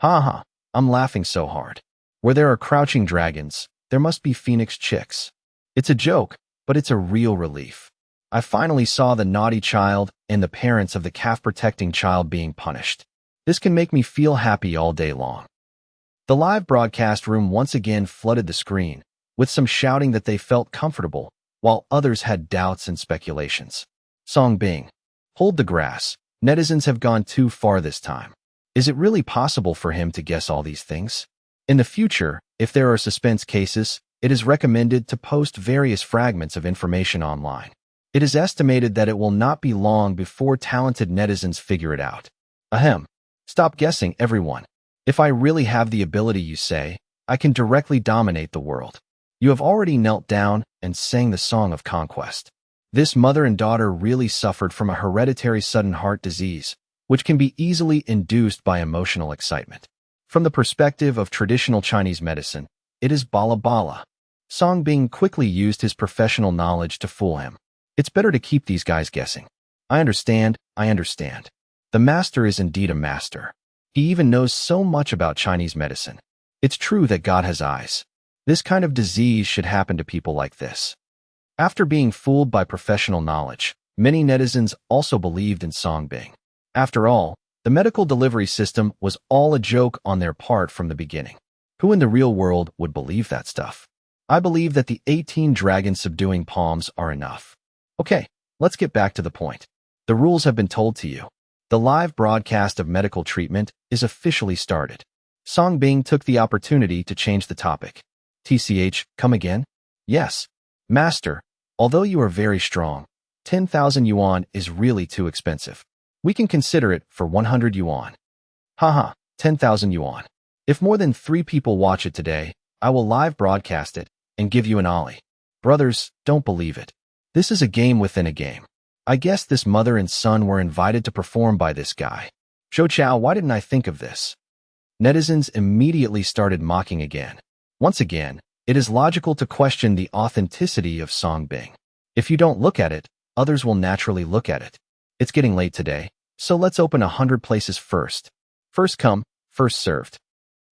Ha, I'm laughing so hard. Where there are crouching dragons, there must be phoenix chicks. It's a joke, but it's a real relief. I finally saw the naughty child and the parents of the calf-protecting child being punished. This can make me feel happy all day long. The live broadcast room once again flooded the screen, with some shouting that they felt comfortable, while others had doubts and speculations. Song Bing, hold the grass. Netizens have gone too far this time. Is it really possible for him to guess all these things? In the future, if there are suspense cases, it is recommended to post various fragments of information online. It is estimated that it will not be long before talented netizens figure it out. Ahem. Stop guessing, everyone. If I really have the ability you say, I can directly dominate the world. You have already knelt down and sang the song of conquest. This mother and daughter really suffered from a hereditary sudden heart disease, which can be easily induced by emotional excitement. From the perspective of traditional Chinese medicine, it is bala bala. Song Bing quickly used his professional knowledge to fool him. It's better to keep these guys guessing. I understand. The master is indeed a master. He even knows so much about Chinese medicine. It's true that God has eyes. This kind of disease should happen to people like this. After being fooled by professional knowledge, many netizens also believed in Song Bing. After all, the medical delivery system was all a joke on their part from the beginning. Who in the real world would believe that stuff? I believe that the 18 dragons subduing palms are enough. Okay, let's get back to the point. The rules have been told to you. The live broadcast of medical treatment is officially started. Song Bing took the opportunity to change the topic. TCH, come again? Yes. Master, although you are very strong, 10,000 yuan is really too expensive. We can consider it for 100 yuan. Haha, 10,000 yuan. If more than 3 people watch it today, I will live broadcast it and give you an ollie. Brothers, don't believe it. This is a game within a game. I guess this mother and son were invited to perform by this guy. Zhou Chao, why didn't I think of this? Netizens immediately started mocking again. Once again, it is logical to question the authenticity of Song Bing. If you don't look at it, others will naturally look at it. It's getting late today, so let's open 100 places first. First come, first served.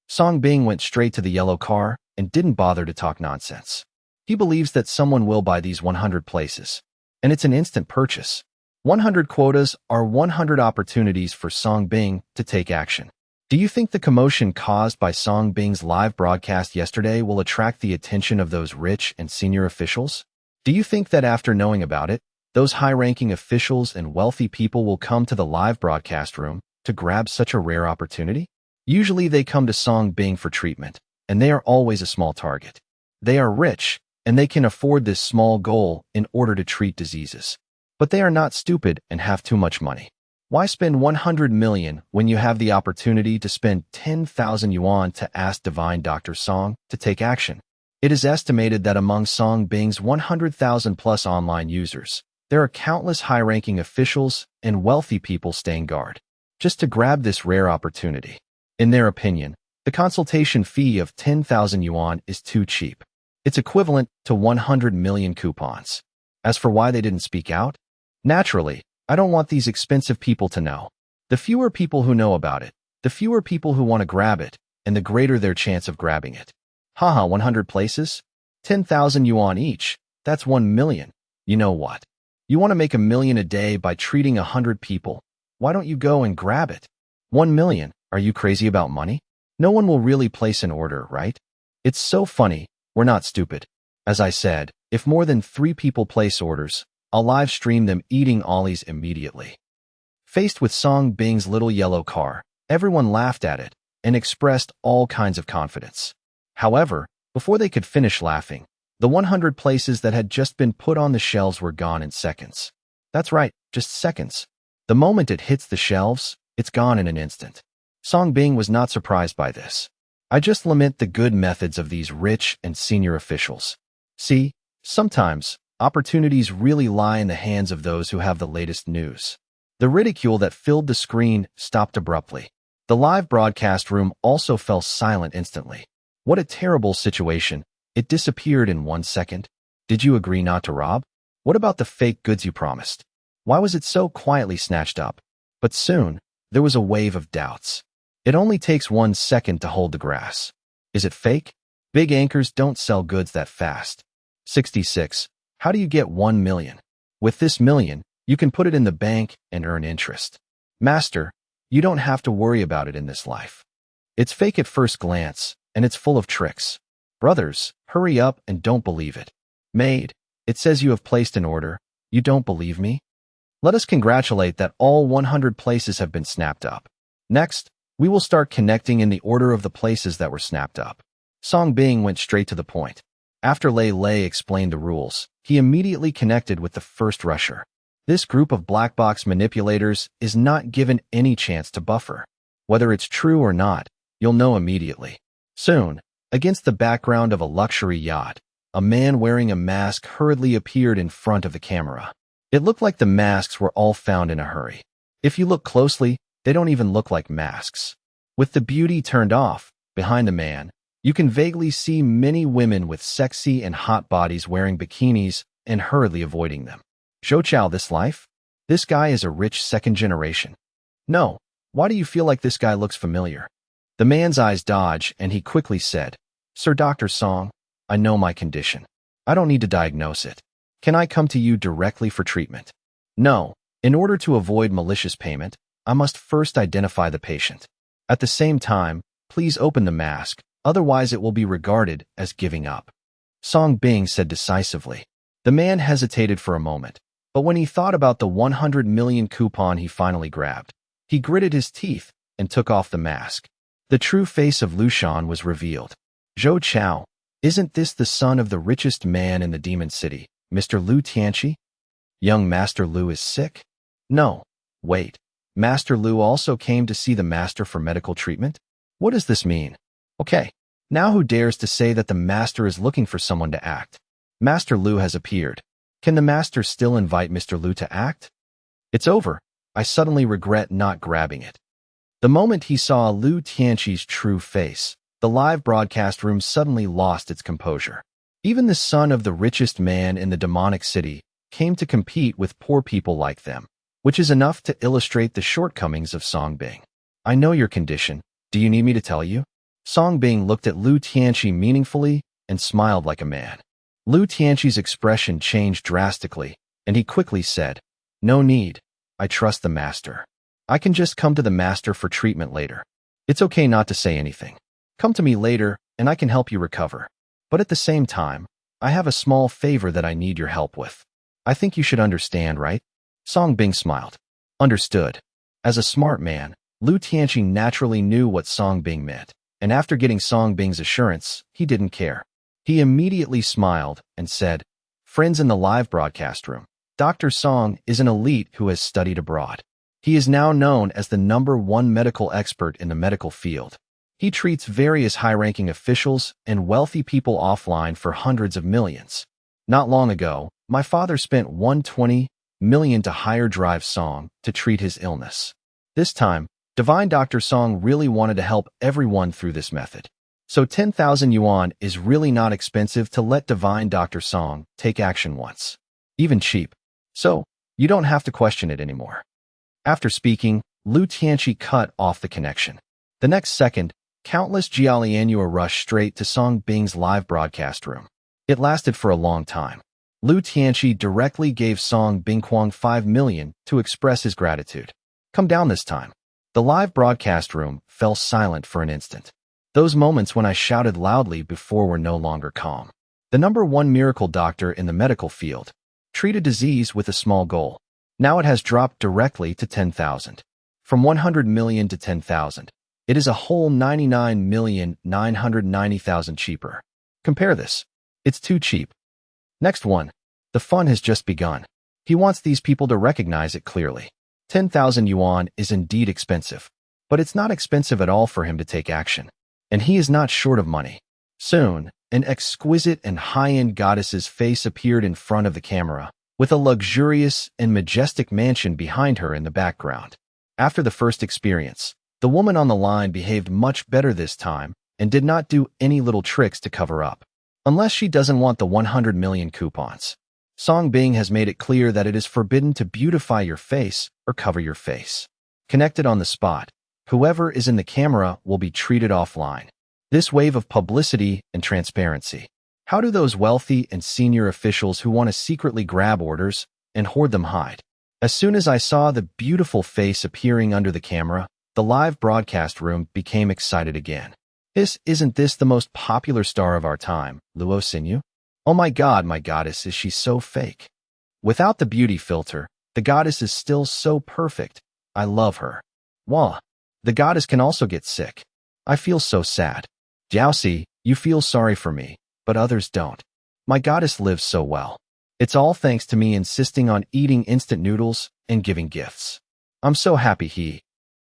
Song Bing went straight to the yellow car and didn't bother to talk nonsense. He believes that someone will buy these 100 places, and it's an instant purchase. 100 quotas are 100 opportunities for Song Bing to take action. Do you think the commotion caused by Song Bing's live broadcast yesterday will attract the attention of those rich and senior officials? Do you think that after knowing about it, those high-ranking officials and wealthy people will come to the live broadcast room to grab such a rare opportunity? Usually they come to Song Bing for treatment, and they are always a small target. They are rich, and they can afford this small goal in order to treat diseases. But they are not stupid and have too much money. Why spend 100 million when you have the opportunity to spend 10,000 yuan to ask Divine Dr. Song to take action? It is estimated that among Song Bing's 100,000 plus online users, there are countless high-ranking officials and wealthy people staying guard, just to grab this rare opportunity. In their opinion, the consultation fee of 10,000 yuan is too cheap. It's equivalent to 100 million coupons. As for why they didn't speak out, naturally, I don't want these expensive people to know. The fewer people who know about it, the fewer people who want to grab it, and the greater their chance of grabbing it. Haha, 100 places? 10,000 yuan each, that's 1 million. You know what? You want to make 1 million a day by treating 100 people. Why don't you go and grab it? 1 million, are you crazy about money? No one will really place an order, right? It's so funny, we're not stupid. As I said, if more than 3 people place orders, I'll live stream them eating ollies immediately. Faced with Song Bing's little yellow car, everyone laughed at it and expressed all kinds of confidence. However, before they could finish laughing, the 100 places that had just been put on the shelves were gone in seconds. That's right, just seconds. The moment it hits the shelves, it's gone in an instant. Song Bing was not surprised by this. I just lament the good methods of these rich and senior officials. See, sometimes, opportunities really lie in the hands of those who have the latest news. The ridicule that filled the screen stopped abruptly. The live broadcast room also fell silent instantly. What a terrible situation. It disappeared in 1 second. Did you agree not to rob? What about the fake goods you promised? Why was it so quietly snatched up? But soon, there was a wave of doubts. It only takes 1 second to hold the grass. Is it fake? Big anchors don't sell goods that fast. 66. How do you get 1 million? With this million, you can put it in the bank and earn interest. Master, you don't have to worry about it in this life. It's fake at first glance, and it's full of tricks. Brothers, hurry up and don't believe it. Maid, it says you have placed an order. You don't believe me? Let us congratulate that all 100 places have been snapped up. Next, we will start connecting in the order of the places that were snapped up. Song Bing went straight to the point. After Lei Lei explained the rules, he immediately connected with the first rusher. This group of black box manipulators is not given any chance to buffer. Whether it's true or not, you'll know immediately. Soon, against the background of a luxury yacht, a man wearing a mask hurriedly appeared in front of the camera. It looked like the masks were all found in a hurry. If you look closely, they don't even look like masks. With the beauty turned off, behind the man, you can vaguely see many women with sexy and hot bodies wearing bikinis and hurriedly avoiding them. Zhou Chao, this life? This guy is a rich second generation. No, why do you feel like this guy looks familiar? The man's eyes dodged and he quickly said, Sir Dr. Song, I know my condition. I don't need to diagnose it. Can I come to you directly for treatment? No, in order to avoid malicious payment, I must first identify the patient. At the same time, please open the mask, otherwise it will be regarded as giving up. Song Bing said decisively. The man hesitated for a moment, but when he thought about the 100 million coupon he finally grabbed, he gritted his teeth and took off the mask. The true face of Lushan was revealed. Zhou Chao, isn't this the son of the richest man in the Demon City, Mr. Lu Tianqi? Young Master Lu is sick? No, wait. Master Lu also came to see the master for medical treatment? What does this mean? Okay, now who dares to say that the master is looking for someone to act? Master Lu has appeared. Can the master still invite Mr. Lu to act? It's over. I suddenly regret not grabbing it. The moment he saw Lu Tianqi's true face, the live broadcast room suddenly lost its composure. Even the son of the richest man in the demonic city came to compete with poor people like them, which is enough to illustrate the shortcomings of Song Bing. I know your condition. Do you need me to tell you? Song Bing looked at Lu Tianqi meaningfully and smiled like a man. Lu Tianqi's expression changed drastically, and he quickly said, No need. I trust the master. I can just come to the master for treatment later. It's okay not to say anything. Come to me later, and I can help you recover. But at the same time, I have a small favor that I need your help with. I think you should understand, right? Song Bing smiled. Understood. As a smart man, Lu Tianqi naturally knew what Song Bing meant, and after getting Song Bing's assurance, he didn't care. He immediately smiled and said, Friends in the live broadcast room, Dr. Song is an elite who has studied abroad. He is now known as the #1 medical expert in the medical field. He treats various high-ranking officials and wealthy people offline for hundreds of millions. Not long ago, my father spent 120 million to hire Drive Song to treat his illness. This time, Divine Dr. Song really wanted to help everyone through this method. So 10,000 yuan is really not expensive to let Divine Dr. Song take action once. Even cheap. So, you don't have to question it anymore. After speaking, Lu Tianqi cut off the connection. The next second, countless Jialianua rushed straight to Song Bing's live broadcast room. It lasted for a long time. Lu Tianqi directly gave Song Bingquang 5 million to express his gratitude. Come down this time. The live broadcast room fell silent for an instant. Those moments when I shouted loudly before were no longer calm. The #1 miracle doctor in the medical field. Treat a disease with a small goal. Now it has dropped directly to 10,000. From 100 million to 10,000. It is a whole 99,990,000 cheaper. Compare this. It's too cheap. Next one. The fun has just begun. He wants these people to recognize it clearly. 10,000 yuan is indeed expensive. But it's not expensive at all for him to take action. And he is not short of money. Soon, an exquisite and high-end goddess's face appeared in front of the camera, with a luxurious and majestic mansion behind her in the background. After the first experience, the woman on the line behaved much better this time and did not do any little tricks to cover up. Unless she doesn't want the 100 million coupons. Song Bing has made it clear that it is forbidden to beautify your face or cover your face. Connected on the spot, whoever is in the camera will be treated offline. This wave of publicity and transparency. How do those wealthy and senior officials who want to secretly grab orders and hoard them hide? As soon as I saw the beautiful face appearing under the camera, the live broadcast room became excited again. Isn't this the most popular star of our time, Luo Xinyu? Oh my God, my goddess, is she so fake? Without the beauty filter, the goddess is still so perfect. I love her. Wah. The goddess can also get sick. I feel so sad. Jiaoxi, you feel sorry for me, but others don't. My goddess lives so well. It's all thanks to me insisting on eating instant noodles and giving gifts. I'm so happy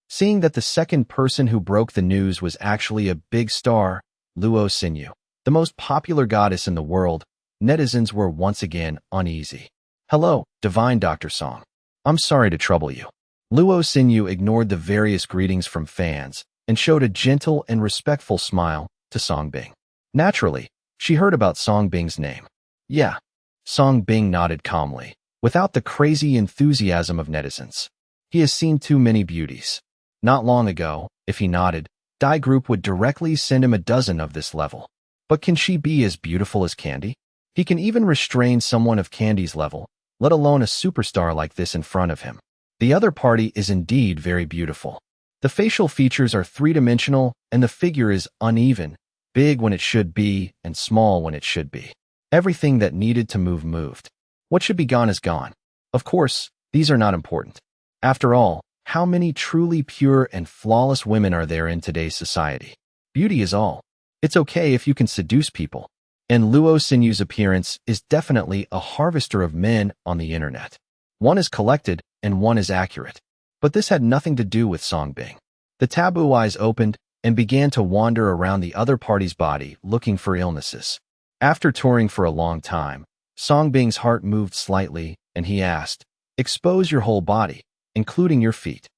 Seeing that the second person who broke the news was actually a big star, Luo Xinyu, the most popular goddess in the world, netizens were once again uneasy. Hello, Divine Dr. Song. I'm sorry to trouble you. Luo Xinyu ignored the various greetings from fans and showed a gentle and respectful smile to Song Bing. Naturally, she heard about Song Bing's name. Yeah. Song Bing nodded calmly, without the crazy enthusiasm of netizens. He has seen too many beauties. Not long ago, if he nodded, Dai Group would directly send him a dozen of this level. But can she be as beautiful as Candy? He can even restrain someone of Candy's level, let alone a superstar like this in front of him. The other party is indeed very beautiful. The facial features are three-dimensional and the figure is uneven, big when it should be and small when it should be. Everything that needed to move moved. What should be gone is gone. Of course, these are not important. After all, how many truly pure and flawless women are there in today's society? Beauty is all. It's okay if you can seduce people. And Luo Xinyu's appearance is definitely a harvester of men on the internet. One is collected and one is accurate. But this had nothing to do with Song Bing. The taboo eyes opened and began to wander around the other party's body looking for illnesses. After touring for a long time, Song Bing's heart moved slightly and he asked, "Expose your whole body, including your feet."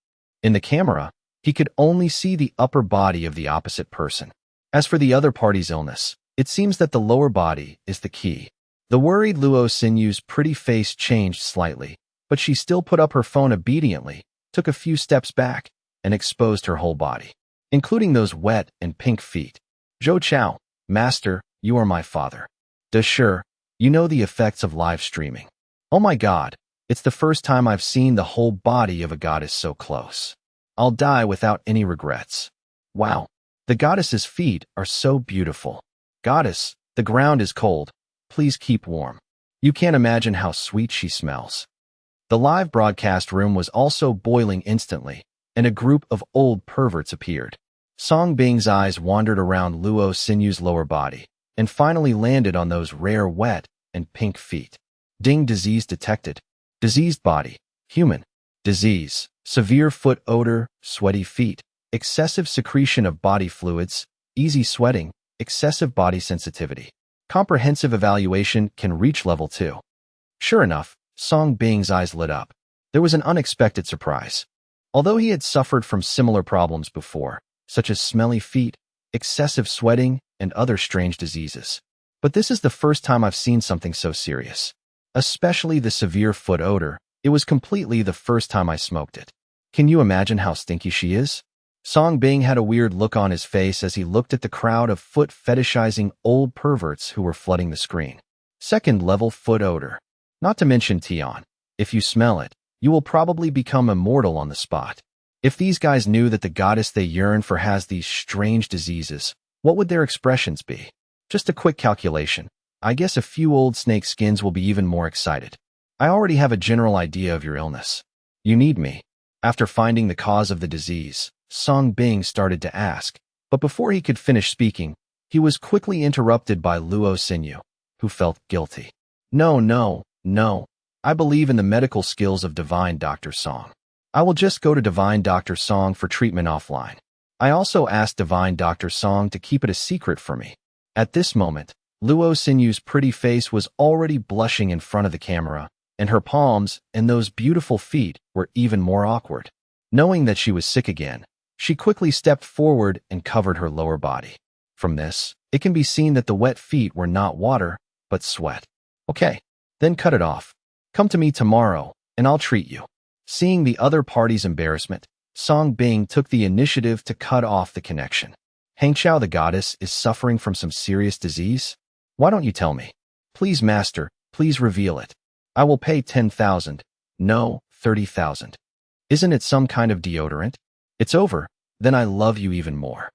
In the camera, he could only see the upper body of the opposite person. As for the other party's illness, it seems that the lower body is the key. The worried Luo Xinyu's pretty face changed slightly, but she still put up her phone obediently, took a few steps back, and exposed her whole body, including those wet and pink feet. Zhou Chao, Master, you are my father. Sure, you know the effects of live streaming. Oh my God, it's the first time I've seen the whole body of a goddess so close. I'll die without any regrets. Wow, the goddess's feet are so beautiful. Goddess, the ground is cold. Please keep warm. You can't imagine how sweet she smells. The live broadcast room was also boiling instantly, and a group of old perverts appeared. Song Bing's eyes wandered around Luo Xinyu's lower body, and finally landed on those rare wet and pink feet. Ding, disease detected. Diseased body, human. Disease, severe foot odor, sweaty feet, excessive secretion of body fluids, easy sweating, excessive body sensitivity. Comprehensive evaluation can reach level 2. Sure enough, Song Bing's eyes lit up. There was an unexpected surprise. Although he had suffered from similar problems before, such as smelly feet, excessive sweating, and other strange diseases. But this is the first time I've seen something so serious. Especially the severe foot odor. It was completely the first time I smoked it. Can you imagine how stinky she is? Song Bing had a weird look on his face as he looked at the crowd of foot-fetishizing old perverts who were flooding the screen. Second-level foot odor. Not to mention Tion. If you smell it, you will probably become immortal on the spot. If these guys knew that the goddess they yearn for has these strange diseases, what would their expressions be? Just a quick calculation. I guess a few old snake skins will be even more excited. I already have a general idea of your illness. You need me. After finding the cause of the disease, Song Bing started to ask, but before he could finish speaking, he was quickly interrupted by Luo Xinyu, who felt guilty. No. I believe in the medical skills of Divine Dr. Song. I will just go to Divine Dr. Song for treatment offline. I also asked Divine Dr. Song to keep it a secret for me. At this moment, Luo Xinyu's pretty face was already blushing in front of the camera, and her palms and those beautiful feet were even more awkward. Knowing that she was sick again, she quickly stepped forward and covered her lower body. From this, it can be seen that the wet feet were not water, but sweat. Okay, then cut it off. Come to me tomorrow, and I'll treat you. Seeing the other party's embarrassment, Song Bing took the initiative to cut off the connection. Hangqiao the goddess is suffering from some serious disease? Why don't you tell me? Please, master, please reveal it. I will pay 10,000. No, 30,000. Isn't it some kind of deodorant? It's over, then I love you even more.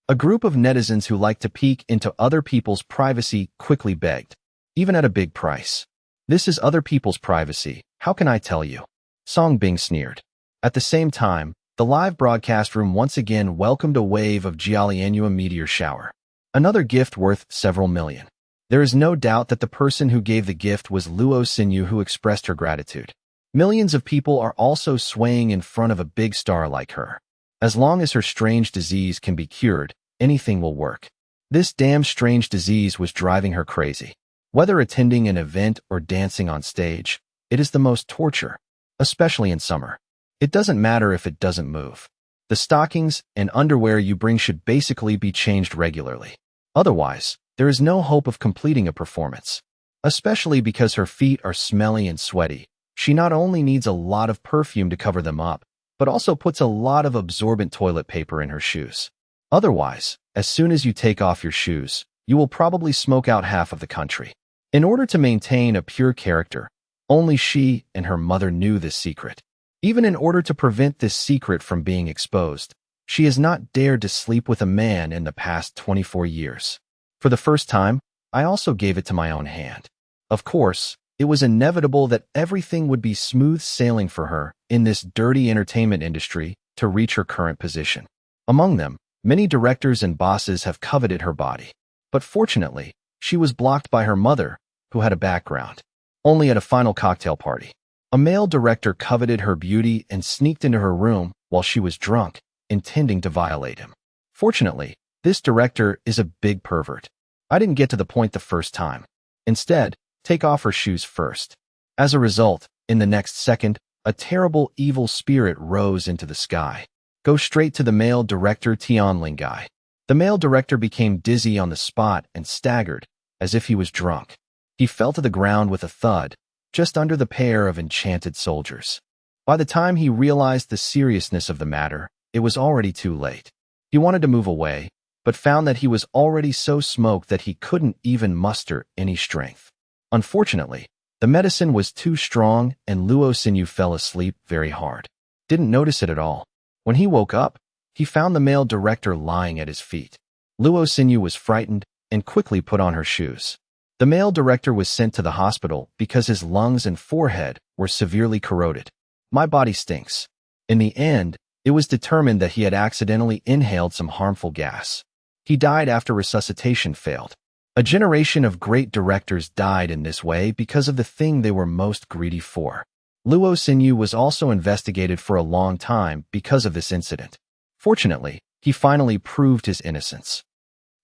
A group of netizens who like to peek into other people's privacy quickly begged, even at a big price. This is other people's privacy, how can I tell you? Song Bing sneered. At the same time, the live broadcast room once again welcomed a wave of Jialianua meteor shower. Another gift worth several million. There is no doubt that the person who gave the gift was Luo Xinyu, who expressed her gratitude. Millions of people are also swaying in front of a big star like her. As long as her strange disease can be cured, anything will work. This damn strange disease was driving her crazy. Whether attending an event or dancing on stage, it is the most torture, especially in summer. It doesn't matter if it doesn't move. The stockings and underwear you bring should basically be changed regularly. Otherwise, there is no hope of completing a performance. Especially because her feet are smelly and sweaty, she not only needs a lot of perfume to cover them up, but also puts a lot of absorbent toilet paper in her shoes. Otherwise, as soon as you take off your shoes, you will probably smoke out half of the country. In order to maintain a pure character, only she and her mother knew this secret. Even in order to prevent this secret from being exposed, she has not dared to sleep with a man in the past 24 years. For the first time, I also gave it to my own hand. Of course, it was inevitable that everything would be smooth sailing for her in this dirty entertainment industry to reach her current position. Among them, many directors and bosses have coveted her body. But fortunately, she was blocked by her mother, who had a background. Only at a final cocktail party, a male director coveted her beauty and sneaked into her room while she was drunk, intending to violate him. Fortunately, this director is a big pervert. I didn't get to the point the first time. Instead, take off her shoes first. As a result, in the next second, a terrible evil spirit rose into the sky. Go straight to the male director Tianling guy. The male director became dizzy on the spot and staggered, as if he was drunk. He fell to the ground with a thud, just under the pair of enchanted soldiers. By the time he realized the seriousness of the matter, it was already too late. He wanted to move away, but found that he was already so smoked that he couldn't even muster any strength. Unfortunately, the medicine was too strong and Luo Xinyu fell asleep very hard. Didn't notice it at all. When he woke up, he found the male director lying at his feet. Luo Xinyu was frightened and quickly put on her shoes. The male director was sent to the hospital because his lungs and forehead were severely corroded. My body stinks. In the end, it was determined that he had accidentally inhaled some harmful gas. He died after resuscitation failed. A generation of great directors died in this way because of the thing they were most greedy for. Luo Xinyu was also investigated for a long time because of this incident. Fortunately, he finally proved his innocence.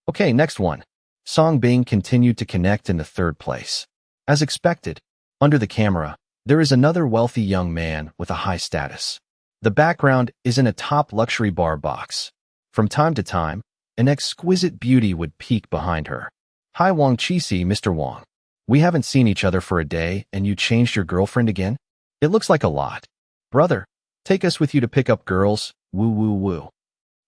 Okay, next one. Song Bing continued to connect in the third place. As expected, under the camera, there is another wealthy young man with a high status. The background is in a top luxury bar box. From time to time, an exquisite beauty would peek behind her. Hi Wang Qixi, Mr. Wang. We haven't seen each other for a day and you changed your girlfriend again? It looks like a lot. Brother, take us with you to pick up girls, woo woo woo.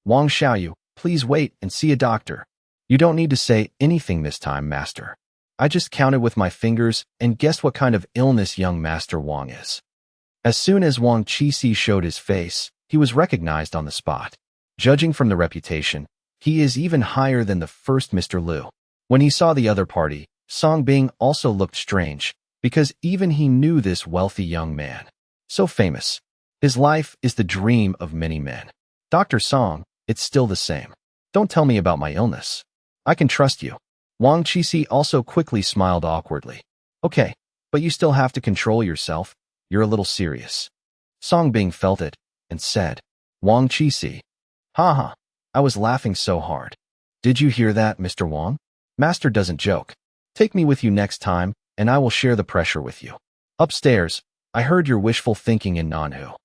Wang Xiaoyu, please wait and see a doctor. You don't need to say anything this time, master. I just counted with my fingers and guessed what kind of illness young Master Wang is. As soon as Wang Qixi showed his face, he was recognized on the spot. Judging from the reputation, he is even higher than the first Mr. Liu. When he saw the other party, Song Bing also looked strange, because even he knew this wealthy young man. So famous. His life is the dream of many men. Dr. Song, it's still the same. Don't tell me about my illness. I can trust you. Wang Qixi also quickly smiled awkwardly. Okay, but you still have to control yourself. You're a little serious. Song Bing felt it and said, Wang Qixi. Haha, I was laughing so hard. Did you hear that, Mr. Wang? Master doesn't joke. Take me with you next time, and I will share the pressure with you. Upstairs, I heard your wishful thinking in Manhua.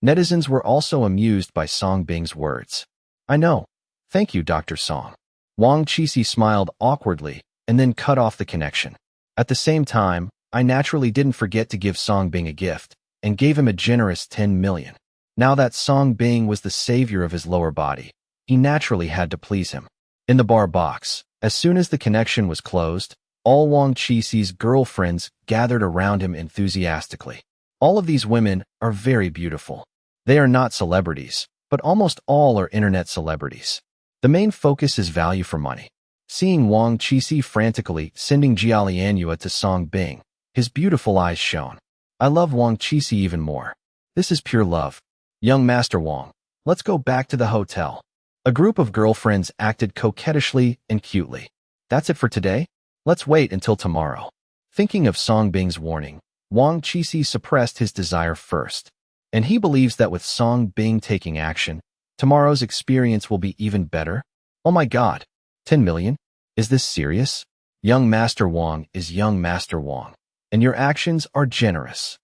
Netizens were also amused by Song Bing's words. I know. Thank you, Dr. Song. Wang Qixi smiled awkwardly and then cut off the connection. At the same time, I naturally didn't forget to give Song Bing a gift and gave him a generous 10 million. Now that Song Bing was the savior of his lower body, he naturally had to please him. In the bar box, as soon as the connection was closed, all Wang Qixi's girlfriends gathered around him enthusiastically. All of these women are very beautiful. They are not celebrities, but almost all are internet celebrities. The main focus is value for money. Seeing Wang Qixi frantically sending Jialianhua to Song Bing, his beautiful eyes shone. I love Wang Qixi even more. This is pure love. Young Master Wang, let's go back to the hotel. A group of girlfriends acted coquettishly and cutely. That's it for today? Let's wait until tomorrow. Thinking of Song Bing's warning, Wang Qixi suppressed his desire first. And he believes that with Song Bing taking action, tomorrow's experience will be even better. Oh my god, 10 million? Is this serious? Young Master Wang is young Master Wang, and your actions are generous.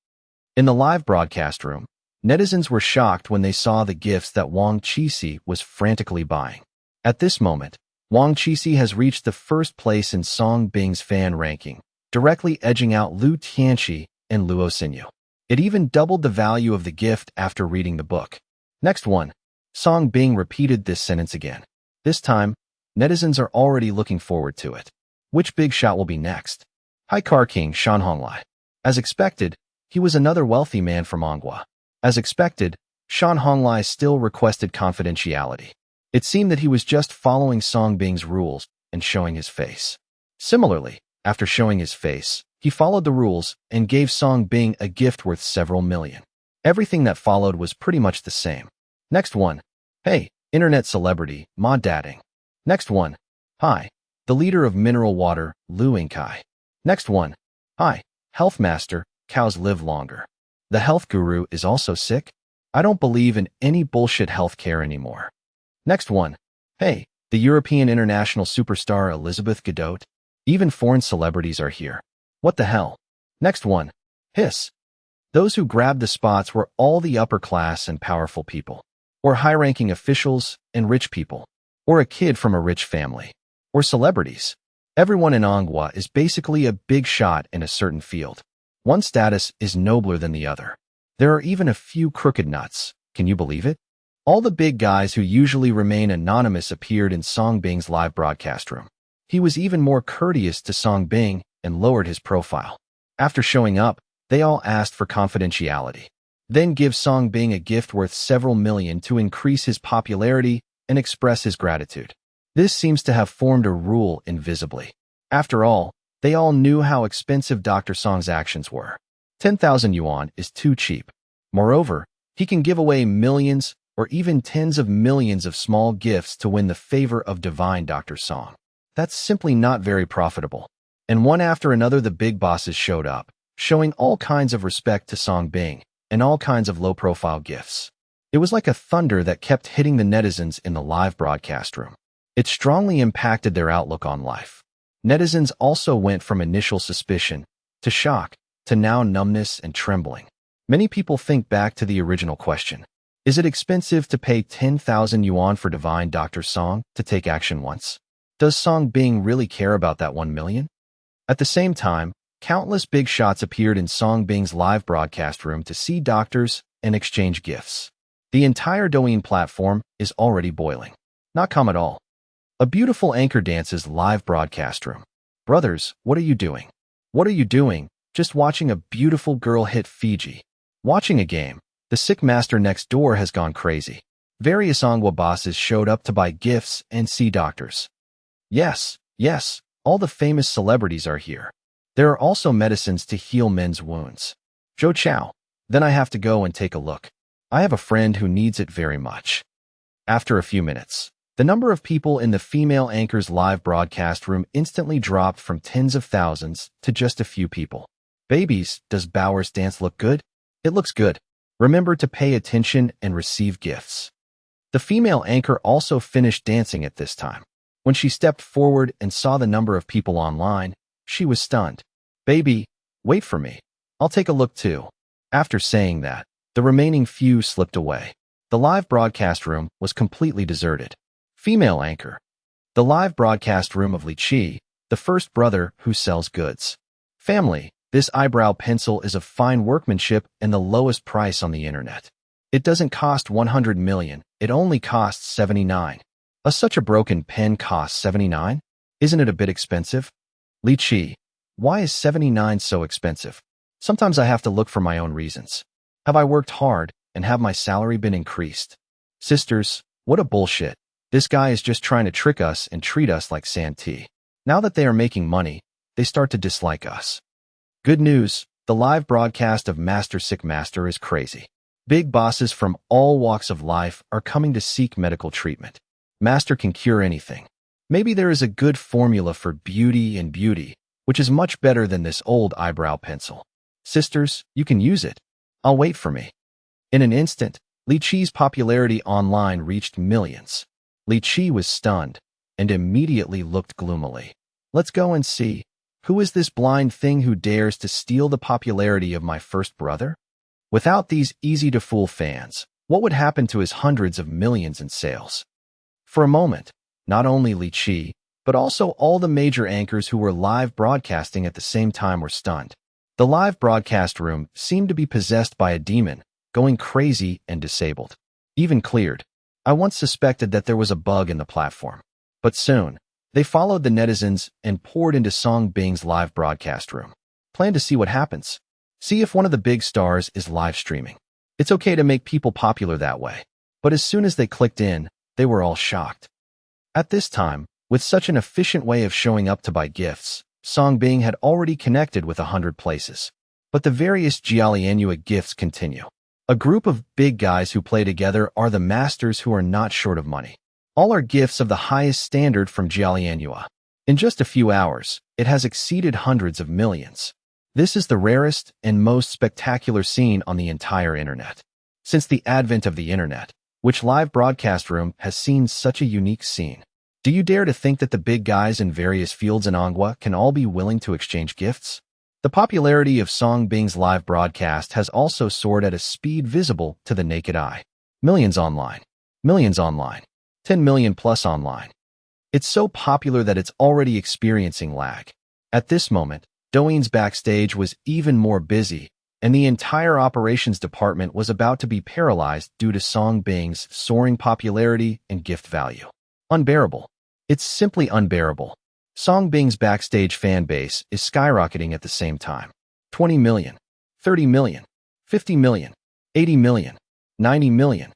In the live broadcast room, netizens were shocked when they saw the gifts that Wang Qixi was frantically buying. At this moment, Wang Qixi has reached the first place in Song Bing's fan ranking, directly edging out Liu Tianqi and Luo Xinyu. It even doubled the value of the gift after reading the book. Next one. Song Bing repeated this sentence again. This time, netizens are already looking forward to it. Which big shot will be next? Hi Car King Shan Honglai. As expected, he was another wealthy man from Manhua. As expected, Shan Honglai still requested confidentiality. It seemed that he was just following Song Bing's rules and showing his face. Similarly, after showing his face, he followed the rules and gave Song Bing a gift worth several million. Everything that followed was pretty much the same. Next one. Hey, internet celebrity, Ma Dadding. Next one. Hi, the leader of mineral water, Lu Yingkai. Next one. Hi, health master, cows live longer. The health guru is also sick? I don't believe in any bullshit healthcare anymore. Next one. Hey, the European international superstar Elizabeth Godot. Even foreign celebrities are here. What the hell? Next one. Hiss. Those who grabbed the spots were all the upper class and powerful people, or high-ranking officials and rich people, or a kid from a rich family, or celebrities. Everyone in Manhua is basically a big shot in a certain field. One status is nobler than the other. There are even a few crooked nuts. Can you believe it? All the big guys who usually remain anonymous appeared in Song Bing's live broadcast room. He was even more courteous to Song Bing and lowered his profile. After showing up, they all asked for confidentiality. Then give Song Bing a gift worth several million to increase his popularity and express his gratitude. This seems to have formed a rule invisibly. After all, they all knew how expensive Dr. Song's actions were. 10,000 yuan is too cheap. Moreover, he can give away millions or even tens of millions of small gifts to win the favor of divine Dr. Song. That's simply not very profitable. And one after another the big bosses showed up, showing all kinds of respect to Song Bing and all kinds of low-profile gifts. It was like a thunder that kept hitting the netizens in the live broadcast room. It strongly impacted their outlook on life. Netizens also went from initial suspicion to shock to now numbness and trembling. Many people think back to the original question. Is it expensive to pay 10,000 yuan for divine Dr. Song to take action once? Does Song Bing really care about that 1 million? At the same time, countless big shots appeared in Song Bing's live broadcast room to see doctors and exchange gifts. The entire Douyin platform is already boiling. Not calm at all. A beautiful anchor dances live broadcast room. Brothers, what are you doing? What are you doing? Just watching a beautiful girl hit Fiji. Watching a game. The sick master next door has gone crazy. Various Anghua bosses showed up to buy gifts and see doctors. Yes, all the famous celebrities are here. There are also medicines to heal men's wounds. Zhou Chao. Then I have to go and take a look. I have a friend who needs it very much. After a few minutes, the number of people in the female anchor's live broadcast room instantly dropped from tens of thousands to just a few people. Babies, does Bauer's dance look good? It looks good. Remember to pay attention and receive gifts. The female anchor also finished dancing at this time. When she stepped forward and saw the number of people online, she was stunned. Baby, wait for me. I'll take a look too. After saying that, the remaining few slipped away. The live broadcast room was completely deserted. Female anchor. The live broadcast room of Li Qi, the first brother who sells goods. Family, this eyebrow pencil is of fine workmanship and the lowest price on the internet. It doesn't cost 100 million, it only costs 79. Such a broken pen costs 79? Isn't it a bit expensive? Li Qi, why is 79 so expensive? Sometimes I have to look for my own reasons. Have I worked hard and have my salary been increased? Sisters, what a bullshit. This guy is just trying to trick us and treat us like sand tea. Now that they are making money, they start to dislike us. Good news, the live broadcast of Master Sick Master is crazy. Big bosses from all walks of life are coming to seek medical treatment. Master can cure anything. Maybe there is a good formula for beauty, which is much better than this old eyebrow pencil. Sisters, you can use it. I'll wait for me. In an instant, Li Qi's popularity online reached millions. Li Qi was stunned and immediately looked gloomily. Let's go and see. Who is this blind thing who dares to steal the popularity of my first brother? Without these easy-to-fool fans, what would happen to his hundreds of millions in sales? For a moment, not only Li Qi, but also all the major anchors who were live broadcasting at the same time were stunned. The live broadcast room seemed to be possessed by a demon, going crazy and disabled. Even cleared. I once suspected that there was a bug in the platform. But soon, they followed the netizens and poured into Song Bing's live broadcast room. Plan to see what happens. See if one of the big stars is live streaming. It's okay to make people popular that way. But as soon as they clicked in, they were all shocked. At this time, with such an efficient way of showing up to buy gifts, Song Bing had already connected with 100 places. But the various Jialianua gifts continue. A group of big guys who play together are the masters who are not short of money. All are gifts of the highest standard from Jialianua. In just a few hours, it has exceeded hundreds of millions. This is the rarest and most spectacular scene on the entire internet. Since the advent of the internet, which live broadcast room has seen such a unique scene. Do you dare to think that the big guys in various fields in Anghua can all be willing to exchange gifts? The popularity of Song Bing's live broadcast has also soared at a speed visible to the naked eye. Millions online. 10 million plus online. It's so popular that it's already experiencing lag. At this moment, Douyin's backstage was even more busy, and the entire operations department was about to be paralyzed due to Song Bing's soaring popularity and gift value. Unbearable. It's simply unbearable. Song Bing's backstage fan base is skyrocketing at the same time. 20 million, 30 million, 50 million, 80 million, 90 million.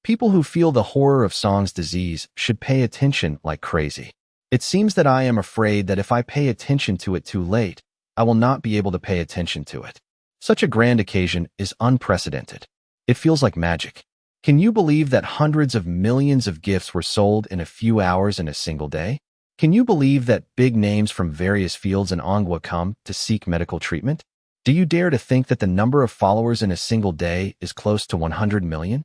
People who feel the horror of Song's disease should pay attention like crazy. It seems that I am afraid that if I pay attention to it too late, I will not be able to pay attention to it. Such a grand occasion is unprecedented. It feels like magic. Can you believe that hundreds of millions of gifts were sold in a few hours in a single day? Can you believe that big names from various fields in Anghua come to seek medical treatment? Do you dare to think that the number of followers in a single day is close to 100 million?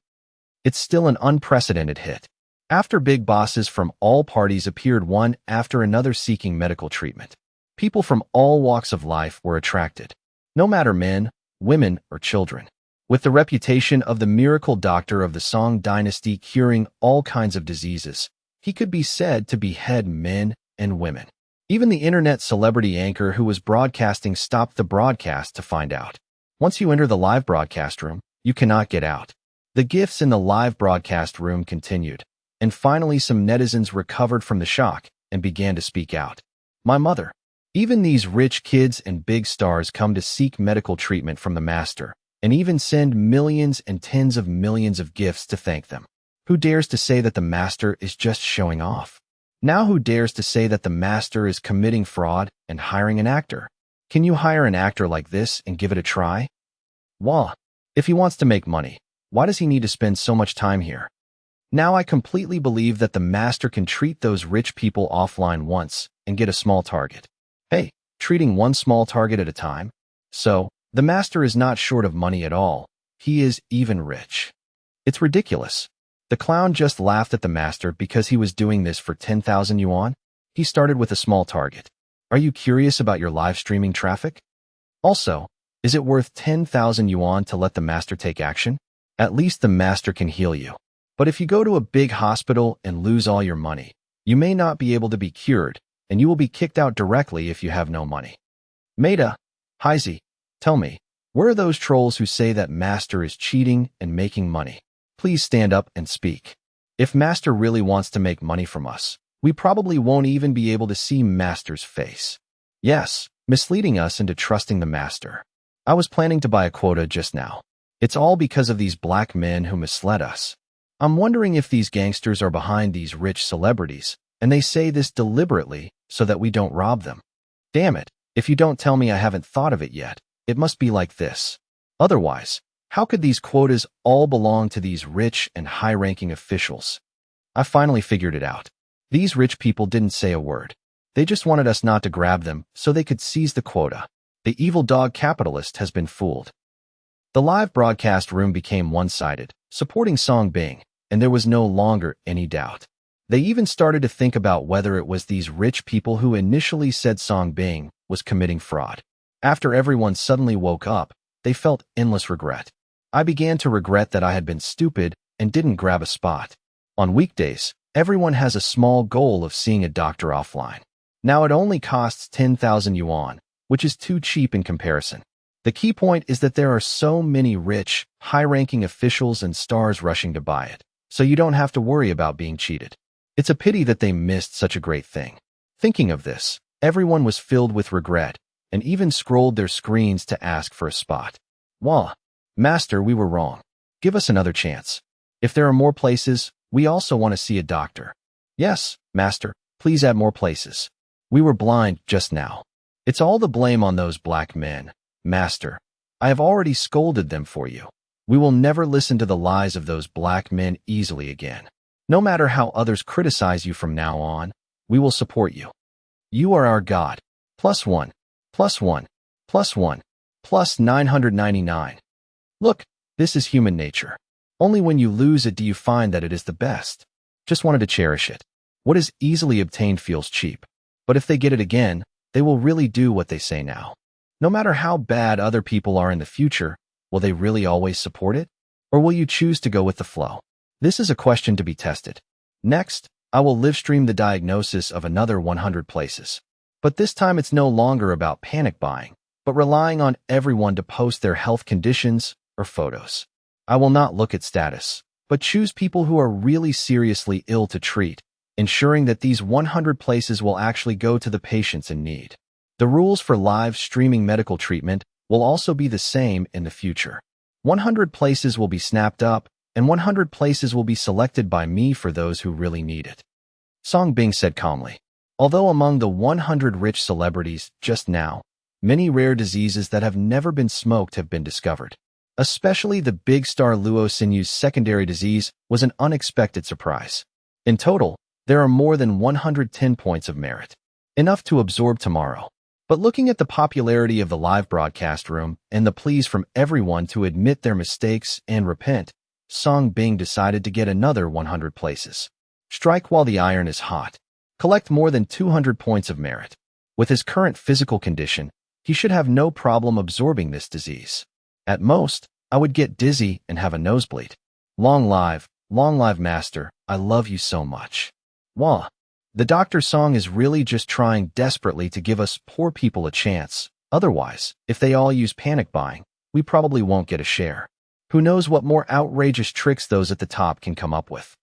It's still an unprecedented hit. After big bosses from all parties appeared one after another seeking medical treatment, people from all walks of life were attracted. No matter men, women, or children. With the reputation of the miracle doctor of the Song dynasty curing all kinds of diseases, he could be said to behead men and women. Even the internet celebrity anchor who was broadcasting stopped the broadcast to find out. Once you enter the live broadcast room, you cannot get out. The gifs in the live broadcast room continued, and finally some netizens recovered from the shock and began to speak out. My mother. Even these rich kids and big stars come to seek medical treatment from the master, and even send millions and tens of millions of gifts to thank them. Who dares to say that the master is just showing off? Now who dares to say that the master is committing fraud and hiring an actor? Can you hire an actor like this and give it a try? Wah! If he wants to make money, why does he need to spend so much time here? Now I completely believe that the master can treat those rich people offline once and get a small target. Hey, treating one small target at a time? So, the master is not short of money at all. He is even rich. It's ridiculous. The clown just laughed at the master because he was doing this for 10,000 yuan. He started with a small target. Are you curious about your live streaming traffic? Also, is it worth 10,000 yuan to let the master take action? At least the master can heal you. But if you go to a big hospital and lose all your money, you may not be able to be cured, and you will be kicked out directly if you have no money. Maida, Heisey, tell me, where are those trolls who say that master is cheating and making money? Please stand up and speak. If master really wants to make money from us, we probably won't even be able to see master's face. Yes, misleading us into trusting the master. I was planning to buy a quota just now. It's all because of these black men who misled us. I'm wondering if these gangsters are behind these rich celebrities, and they say this deliberately so that we don't rob them. Damn it, if you don't tell me I haven't thought of it yet, it must be like this. Otherwise, how could these quotas all belong to these rich and high-ranking officials? I finally figured it out. These rich people didn't say a word. They just wanted us not to grab them so they could seize the quota. The evil dog capitalist has been fooled. The live broadcast room became one-sided, supporting Song Bing, and there was no longer any doubt. They even started to think about whether it was these rich people who initially said Song Bing was committing fraud. After everyone suddenly woke up, they felt endless regret. I began to regret that I had been stupid and didn't grab a spot. On weekdays, everyone has a small goal of seeing a doctor offline. Now it only costs 10,000 yuan, which is too cheap in comparison. The key point is that there are so many rich, high-ranking officials and stars rushing to buy it, so you don't have to worry about being cheated. It's a pity that they missed such a great thing. Thinking of this, everyone was filled with regret and even scrolled their screens to ask for a spot. Wah! Master, we were wrong. Give us another chance. If there are more places, we also want to see a doctor. Yes, master, please add more places. We were blind just now. It's all the blame on those black men. Master, I have already scolded them for you. We will never listen to the lies of those black men easily again. No matter how others criticize you from now on, we will support you. You are our God. +1, +1, +1, +999. Look, this is human nature. Only when you lose it do you find that it is the best. Just wanted to cherish it. What is easily obtained feels cheap. But if they get it again, they will really do what they say now. No matter how bad other people are in the future, will they really always support it? Or will you choose to go with the flow? This is a question to be tested. Next, I will live stream the diagnosis of another 100 places. But this time it's no longer about panic buying, but relying on everyone to post their health conditions or photos. I will not look at status, but choose people who are really seriously ill to treat, ensuring that these 100 places will actually go to the patients in need. The rules for live streaming medical treatment will also be the same in the future. 100 places will be snapped up, and 100 places will be selected by me for those who really need it. Song Bing said calmly. Although among the 100 rich celebrities just now, many rare diseases that have never been smoked have been discovered. Especially the big star Luo Sinyu's secondary disease was an unexpected surprise. In total, there are more than 110 points of merit. Enough to absorb tomorrow. But looking at the popularity of the live broadcast room and the pleas from everyone to admit their mistakes and repent, Song Bing decided to get another 100 places. Strike while the iron is hot. Collect more than 200 points of merit. With his current physical condition, he should have no problem absorbing this disease. At most, I would get dizzy and have a nosebleed. Long live Master, I love you so much. Wah. The doctor's song is really just trying desperately to give us poor people a chance. Otherwise, if they all use panic buying, we probably won't get a share. Who knows what more outrageous tricks those at the top can come up with.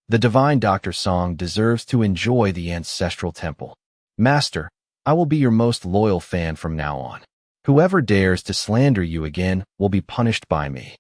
The divine doctor song deserves to enjoy the ancestral temple. Master, I will be your most loyal fan from now on. Whoever dares to slander you again will be punished by me.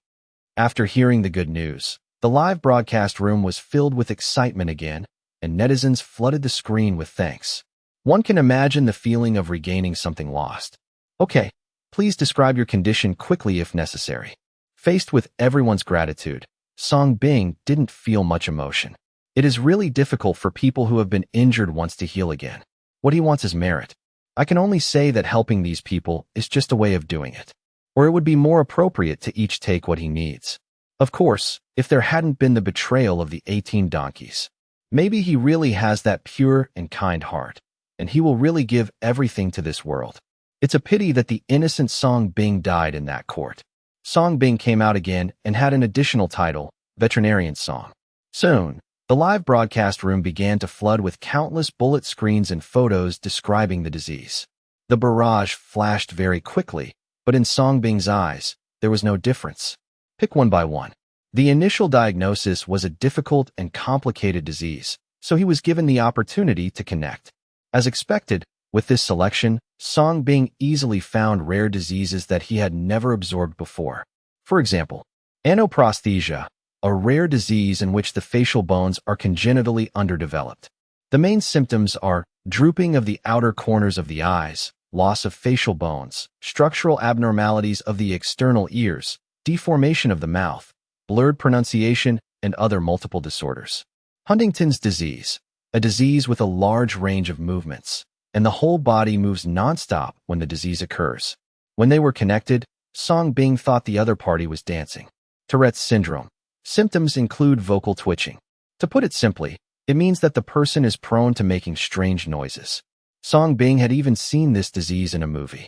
After hearing the good news, the live broadcast room was filled with excitement again, and netizens flooded the screen with thanks. One can imagine the feeling of regaining something lost. Okay, please describe your condition quickly if necessary. Faced with everyone's gratitude, Song Bing didn't feel much emotion. It is really difficult for people who have been injured once to heal again. What he wants is merit. I can only say that helping these people is just a way of doing it. Or it would be more appropriate to each take what he needs. Of course, if there hadn't been the betrayal of the 18 donkeys. Maybe he really has that pure and kind heart, and he will really give everything to this world. It's a pity that the innocent Song Bing died in that court. Song Bing came out again and had an additional title, Veterinarian Song. Soon, the live broadcast room began to flood with countless bullet screens and photos describing the disease. The barrage flashed very quickly, but in Song Bing's eyes, there was no difference. Pick one by one. The initial diagnosis was a difficult and complicated disease, so he was given the opportunity to connect. As expected, with this selection, Song Bing easily found rare diseases that he had never absorbed before. For example, anoprosthesia, a rare disease in which the facial bones are congenitally underdeveloped. The main symptoms are drooping of the outer corners of the eyes, loss of facial bones, structural abnormalities of the external ears, deformation of the mouth, blurred pronunciation, and other multiple disorders. Huntington's disease, a disease with a large range of movements, and the whole body moves nonstop when the disease occurs. When they were connected, Song Bing thought the other party was dancing. Tourette's syndrome. Symptoms include vocal twitching. To put it simply, it means that the person is prone to making strange noises. Song Bing had even seen this disease in a movie.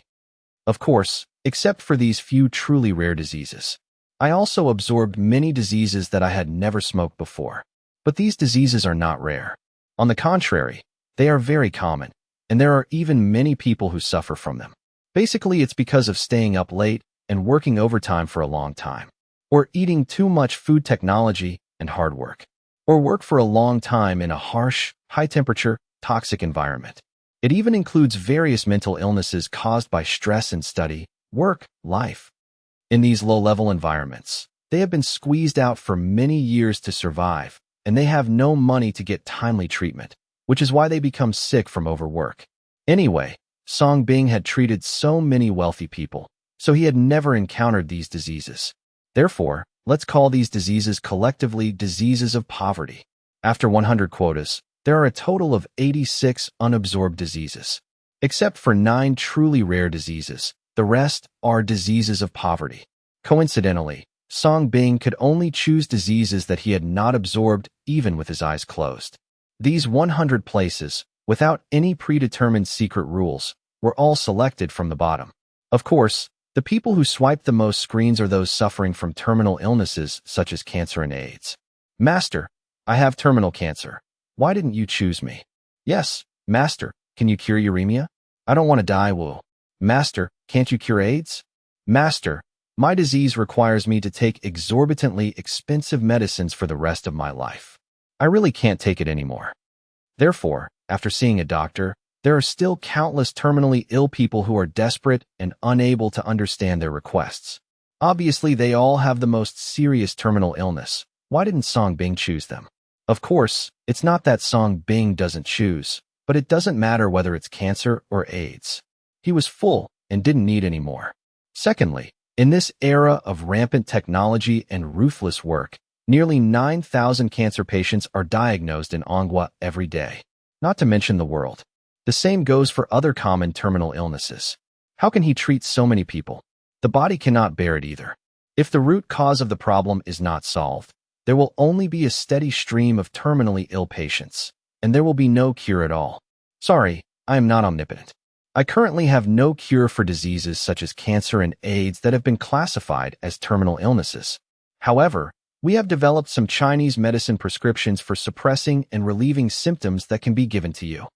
Of course, except for these few truly rare diseases. I also absorbed many diseases that I had never smoked before. But these diseases are not rare. On the contrary, they are very common, and there are even many people who suffer from them. Basically, it's because of staying up late and working overtime for a long time, or eating too much food technology and hard work, or work for a long time in a harsh, high-temperature, toxic environment. It even includes various mental illnesses caused by stress in study, work, life. In these low-level environments, they have been squeezed out for many years to survive, and they have no money to get timely treatment, which is why they become sick from overwork. Anyway, Song Bing had treated so many wealthy people, so he had never encountered these diseases. Therefore, let's call these diseases collectively diseases of poverty. After 100 quotas, there are a total of 86 unabsorbed diseases. Except for 9 truly rare diseases, the rest are diseases of poverty. Coincidentally, Song Bing could only choose diseases that he had not absorbed even with his eyes closed. These 100 places, without any predetermined secret rules, were all selected from the bottom. Of course, the people who swiped the most screens are those suffering from terminal illnesses such as cancer and AIDS. Master, I have terminal cancer. Why didn't you choose me? Yes, Master, can you cure uremia? I don't want to die, Woo. Master, can't you cure AIDS? Master, my disease requires me to take exorbitantly expensive medicines for the rest of my life. I really can't take it anymore. Therefore, after seeing a doctor, there are still countless terminally ill people who are desperate and unable to understand their requests. Obviously, they all have the most serious terminal illness. Why didn't Song Bing choose them? Of course, it's not that Song Bing doesn't choose, but it doesn't matter whether it's cancer or AIDS. He was full and didn't need any more. Secondly, in this era of rampant technology and ruthless work, nearly 9,000 cancer patients are diagnosed in Manhua every day, not to mention the world. The same goes for other common terminal illnesses. How can he treat so many people? The body cannot bear it either. If the root cause of the problem is not solved, there will only be a steady stream of terminally ill patients, and there will be no cure at all. Sorry, I am not omnipotent. I currently have no cure for diseases such as cancer and AIDS that have been classified as terminal illnesses. However, we have developed some Chinese medicine prescriptions for suppressing and relieving symptoms that can be given to you.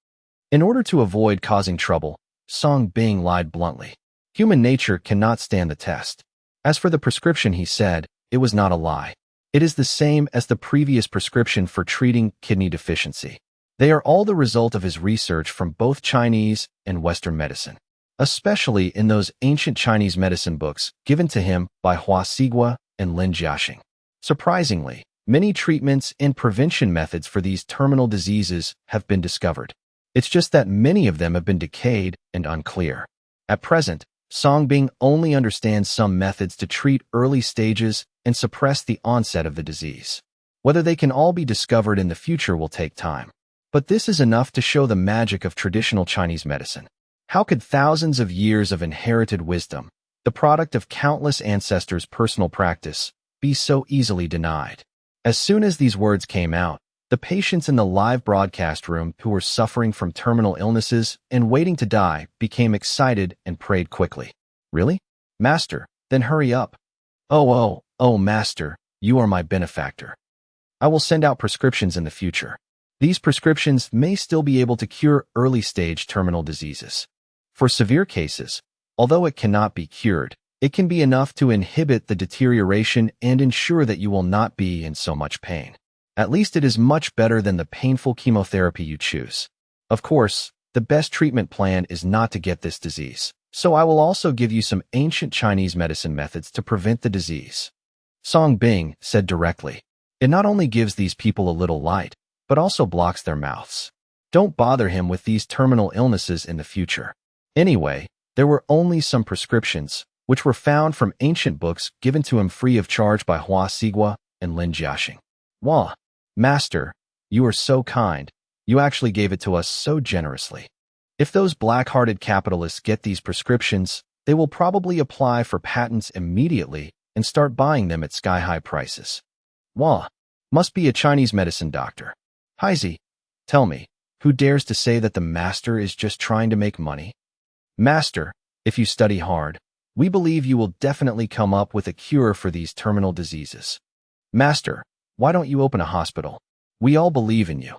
In order to avoid causing trouble, Song Bing lied bluntly. Human nature cannot stand the test. As for the prescription, he said, it was not a lie. It is the same as the previous prescription for treating kidney deficiency. They are all the result of his research from both Chinese and Western medicine, especially in those ancient Chinese medicine books given to him by Hua Sigua and Lin Jiaxing. Surprisingly, many treatments and prevention methods for these terminal diseases have been discovered. It's just that many of them have been decayed and unclear. At present, Song Bing only understands some methods to treat early stages and suppress the onset of the disease. Whether they can all be discovered in the future will take time. But this is enough to show the magic of traditional Chinese medicine. How could thousands of years of inherited wisdom, the product of countless ancestors' personal practice, be so easily denied? As soon as these words came out, the patients in the live broadcast room who were suffering from terminal illnesses and waiting to die became excited and prayed quickly. Really? Master, then hurry up. Oh, Master, you are my benefactor. I will send out prescriptions in the future. These prescriptions may still be able to cure early-stage terminal diseases. For severe cases, although it cannot be cured, it can be enough to inhibit the deterioration and ensure that you will not be in so much pain. At least it is much better than the painful chemotherapy you choose. Of course, the best treatment plan is not to get this disease, so I will also give you some ancient Chinese medicine methods to prevent the disease. Song Bing said directly. It not only gives these people a little light, but also blocks their mouths. Don't bother him with these terminal illnesses in the future. Anyway, there were only some prescriptions, which were found from ancient books given to him free of charge by Hua Sigua and Lin Jiaxing. Wah, Master, you are so kind. You actually gave it to us so generously. If those black-hearted capitalists get these prescriptions, they will probably apply for patents immediately and start buying them at sky-high prices. Wah, must be a Chinese medicine doctor. Haizi, tell me, who dares to say that the master is just trying to make money? Master, if you study hard, we believe you will definitely come up with a cure for these terminal diseases. Master, why don't you open a hospital? We all believe in you.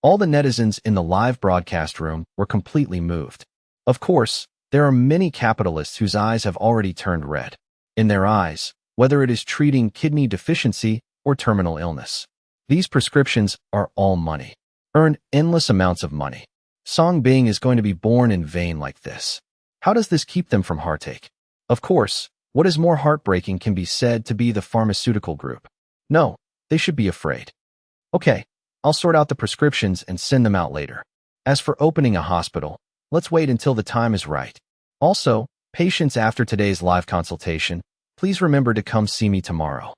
All the netizens in the live broadcast room were completely moved. Of course, there are many capitalists whose eyes have already turned red. In their eyes, whether it is treating kidney deficiency or terminal illness. These prescriptions are all money. Earn endless amounts of money. Song Bing is going to be born in vain like this. How does this keep them from heartache? Of course, what is more heartbreaking can be said to be the pharmaceutical group. No, they should be afraid. Okay, I'll sort out the prescriptions and send them out later. As for opening a hospital, let's wait until the time is right. Also, patients after today's live consultation, please remember to come see me tomorrow.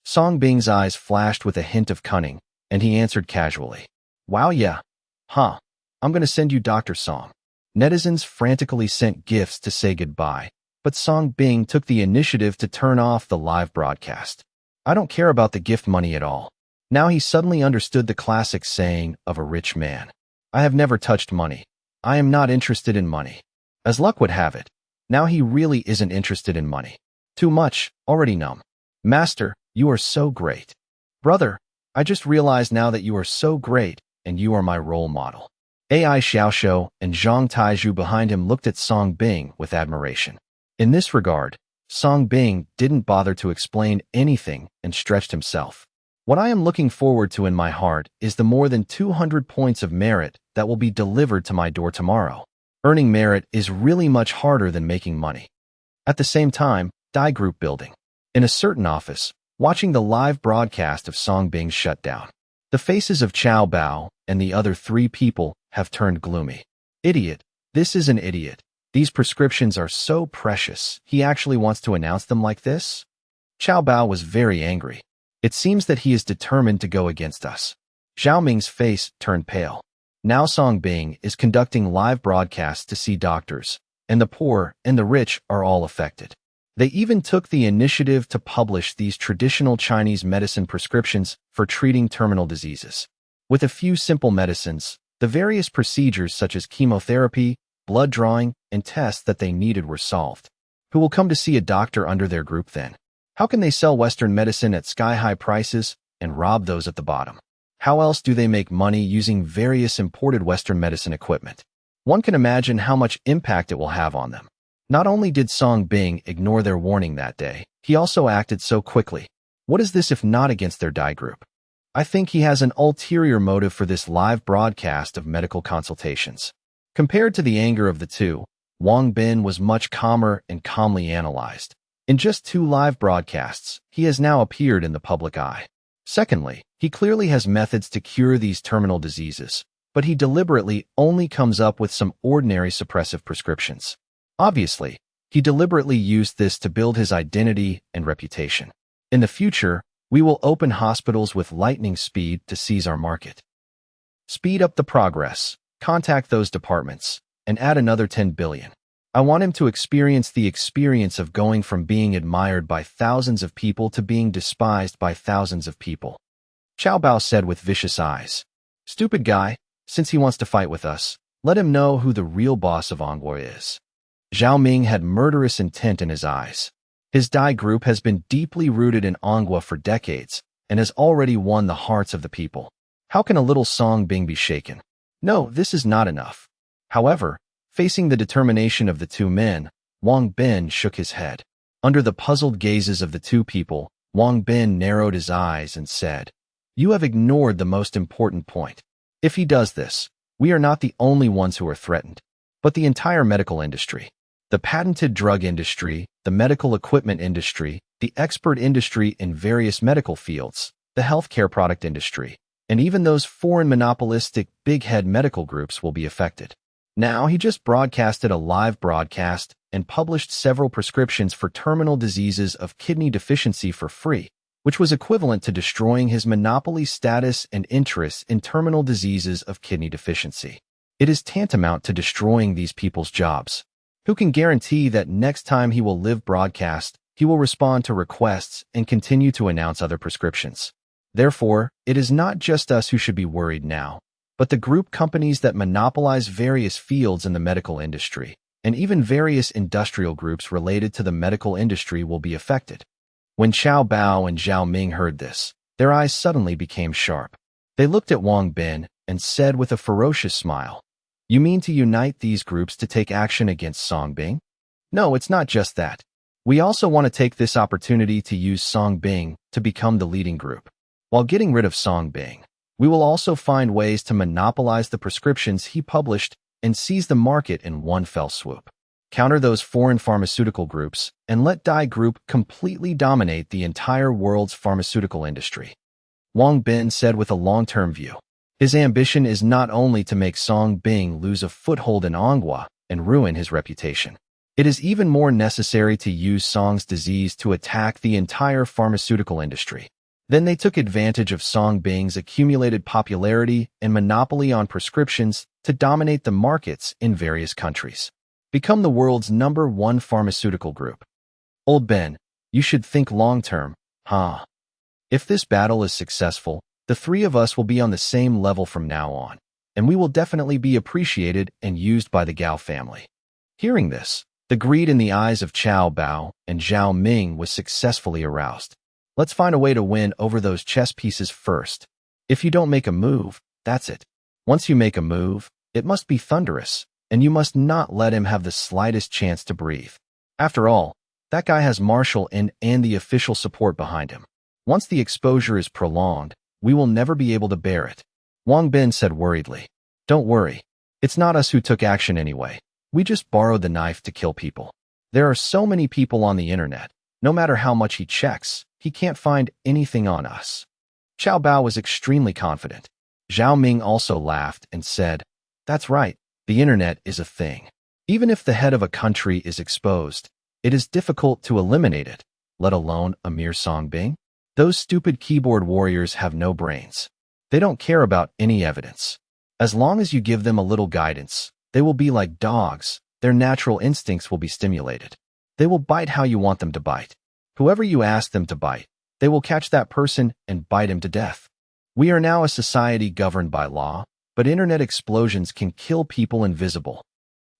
Song Bing's eyes flashed with a hint of cunning, and he answered casually. Wow, yeah. Huh. I'm gonna send you Dr. Song. Netizens frantically sent gifts to say goodbye, but Song Bing took the initiative to turn off the live broadcast. I don't care about the gift money at all. Now he suddenly understood the classic saying of a rich man. I have never touched money. I am not interested in money. As luck would have it, now he really isn't interested in money. Too much, already numb. Master, you are so great. Brother, I just realized now that you are so great, and you are my role model. AI Xiaoshou and Zhang Taizhu behind him looked at Song Bing with admiration. In this regard, Song Bing didn't bother to explain anything and stretched himself. What I am looking forward to in my heart is the more than 200 points of merit that will be delivered to my door tomorrow. Earning merit is really much harder than making money. At the same time, Die Group building. In a certain office, watching the live broadcast of Song Bing's shutdown. The faces of Chao Bao and the other 3 people have turned gloomy. Idiot. This is an idiot. These prescriptions are so precious. He actually wants to announce them like this? Chao Bao was very angry. It seems that he is determined to go against us. Zhao Ming's face turned pale. Now Song Bing is conducting live broadcasts to see doctors, and the poor and the rich are all affected. They even took the initiative to publish these traditional Chinese medicine prescriptions for treating terminal diseases. With a few simple medicines, the various procedures such as chemotherapy, blood drawing, and tests that they needed were solved. Who will come to see a doctor under their group then? How can they sell Western medicine at sky-high prices and rob those at the bottom? How else do they make money using various imported Western medicine equipment? One can imagine how much impact it will have on them. Not only did Song Bing ignore their warning that day, he also acted so quickly. What is this if not against their Dai group? I think he has an ulterior motive for this live broadcast of medical consultations. Compared to the anger of the two, Wang Bin was much calmer and calmly analyzed. In just 2 live broadcasts, he has now appeared in the public eye. Secondly, he clearly has methods to cure these terminal diseases, but he deliberately only comes up with some ordinary suppressive prescriptions. Obviously, he deliberately used this to build his identity and reputation. In the future, we will open hospitals with lightning speed to seize our market. Speed up the progress, contact those departments, and add another 10 billion. I want him to experience the experience of going from being admired by thousands of people to being despised by thousands of people. Xiao Bao said with vicious eyes. Stupid guy, since he wants to fight with us, let him know who the real boss of Anghua is. Zhao Ming had murderous intent in his eyes. His Dai group has been deeply rooted in Anghua for decades and has already won the hearts of the people. How can a little Song Bing be shaken? No, this is not enough. However, facing the determination of the 2 men, Wang Bin shook his head. Under the puzzled gazes of the 2 people, Wang Bin narrowed his eyes and said, You have ignored the most important point. If he does this, we are not the only ones who are threatened, but the entire medical industry. The patented drug industry, the medical equipment industry, the expert industry in various medical fields, the healthcare product industry, and even those foreign monopolistic big-head medical groups will be affected. Now, he just broadcasted a live broadcast and published several prescriptions for terminal diseases of kidney deficiency for free, which was equivalent to destroying his monopoly status and interests in terminal diseases of kidney deficiency. It is tantamount to destroying these people's jobs. Who can guarantee that next time he will live broadcast, he will respond to requests and continue to announce other prescriptions? Therefore, it is not just us who should be worried now, but the group companies that monopolize various fields in the medical industry, and even various industrial groups related to the medical industry will be affected. When Xiao Bao and Zhao Ming heard this, their eyes suddenly became sharp. They looked at Wang Bin and said with a ferocious smile, You mean to unite these groups to take action against Song Bing? No, it's not just that. We also want to take this opportunity to use Song Bing to become the leading group. While getting rid of Song Bing, we will also find ways to monopolize the prescriptions he published and seize the market in one fell swoop. Counter those foreign pharmaceutical groups and let Dai Group completely dominate the entire world's pharmaceutical industry. Wang Bin said with a long-term view. His ambition is not only to make Song Bing lose a foothold in Anghua and ruin his reputation. It is even more necessary to use Song's disease to attack the entire pharmaceutical industry. Then they took advantage of Song Bing's accumulated popularity and monopoly on prescriptions to dominate the markets in various countries. Become the world's #1 pharmaceutical group. Old Ben, you should think long-term, huh? If this battle is successful, the 3 of us will be on the same level from now on, and we will definitely be appreciated and used by the Gao family. Hearing this, the greed in the eyes of Xiao Bao and Zhao Ming was successfully aroused. Let's find a way to win over those chess pieces first. If you don't make a move, that's it. Once you make a move, it must be thunderous, and you must not let him have the slightest chance to breathe. After all, that guy has Marshall and the official support behind him. Once the exposure is prolonged, we will never be able to bear it. Wang Bin said worriedly. Don't worry. It's not us who took action anyway. We just borrowed the knife to kill people. There are so many people on the internet. No matter how much he checks, he can't find anything on us. Xiao Bao was extremely confident. Zhao Ming also laughed and said, That's right, the internet is a thing. Even if the head of a country is exposed, it is difficult to eliminate it, let alone a mere Song Bing. Those stupid keyboard warriors have no brains. They don't care about any evidence. As long as you give them a little guidance, they will be like dogs. Their natural instincts will be stimulated. They will bite how you want them to bite. Whoever you ask them to bite, they will catch that person and bite him to death. We are now a society governed by law, but internet explosions can kill people invisible.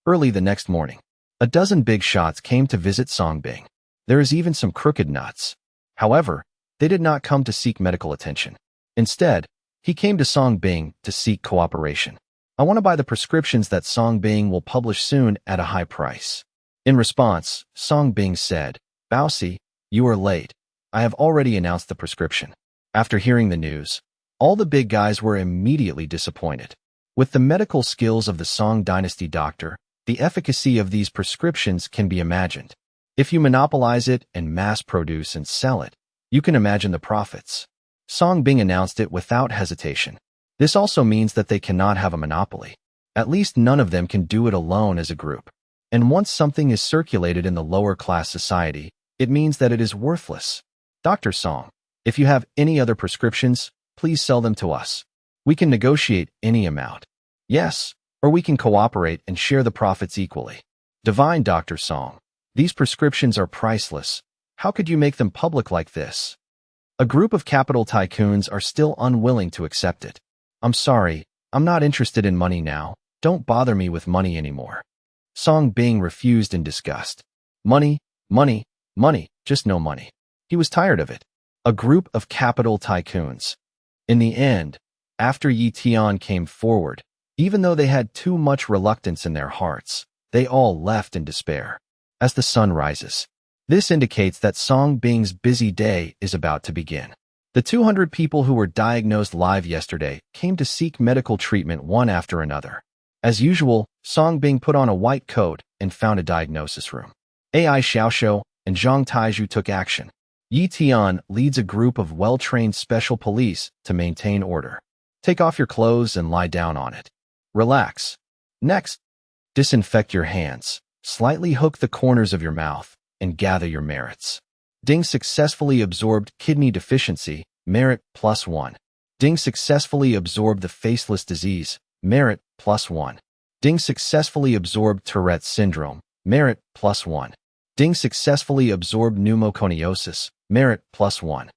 Early the next morning, a dozen big shots came to visit Song Bing. There is even some crooked nuts. However, they did not come to seek medical attention. Instead, he came to Song Bing to seek cooperation. I want to buy the prescriptions that Song Bing will publish soon at a high price. In response, Song Bing said, Baosi, you are late. I have already announced the prescription. After hearing the news, all the big guys were immediately disappointed. With the medical skills of the Song Dynasty doctor, the efficacy of these prescriptions can be imagined. If you monopolize it and mass produce and sell it, you can imagine the profits. Song Bing announced it without hesitation. This also means that they cannot have a monopoly. At least none of them can do it alone as a group. And once something is circulated in the lower class society, it means that it is worthless. Dr. Song, if you have any other prescriptions, please sell them to us. We can negotiate any amount. Yes, or we can cooperate and share the profits equally. Divine Dr. Song, these prescriptions are priceless. How could you make them public like this? A group of capital tycoons are still unwilling to accept it. I'm sorry, I'm not interested in money now. Don't bother me with money anymore. Song Bing refused in disgust. Money, money, money, just no money. He was tired of it. A group of capital tycoons. In the end, after Yi Tian came forward, even though they had too much reluctance in their hearts, they all left in despair. As the sun rises, this indicates that Song Bing's busy day is about to begin. The 200 people who were diagnosed live yesterday came to seek medical treatment one after another. As usual, Song Bing put on a white coat and found a diagnosis room. AI Xiaoshou and Zhang Taizhu took action. Yi Tian leads a group of well-trained special police to maintain order. Take off your clothes and lie down on it. Relax. Next, disinfect your hands, slightly hook the corners of your mouth, and gather your merits. Ding successfully absorbed kidney deficiency, merit +1. Ding successfully absorbed the faceless disease, merit +1. Ding successfully absorbed Tourette's syndrome, merit +1. Ding successfully absorbed pneumoconiosis, merit +1.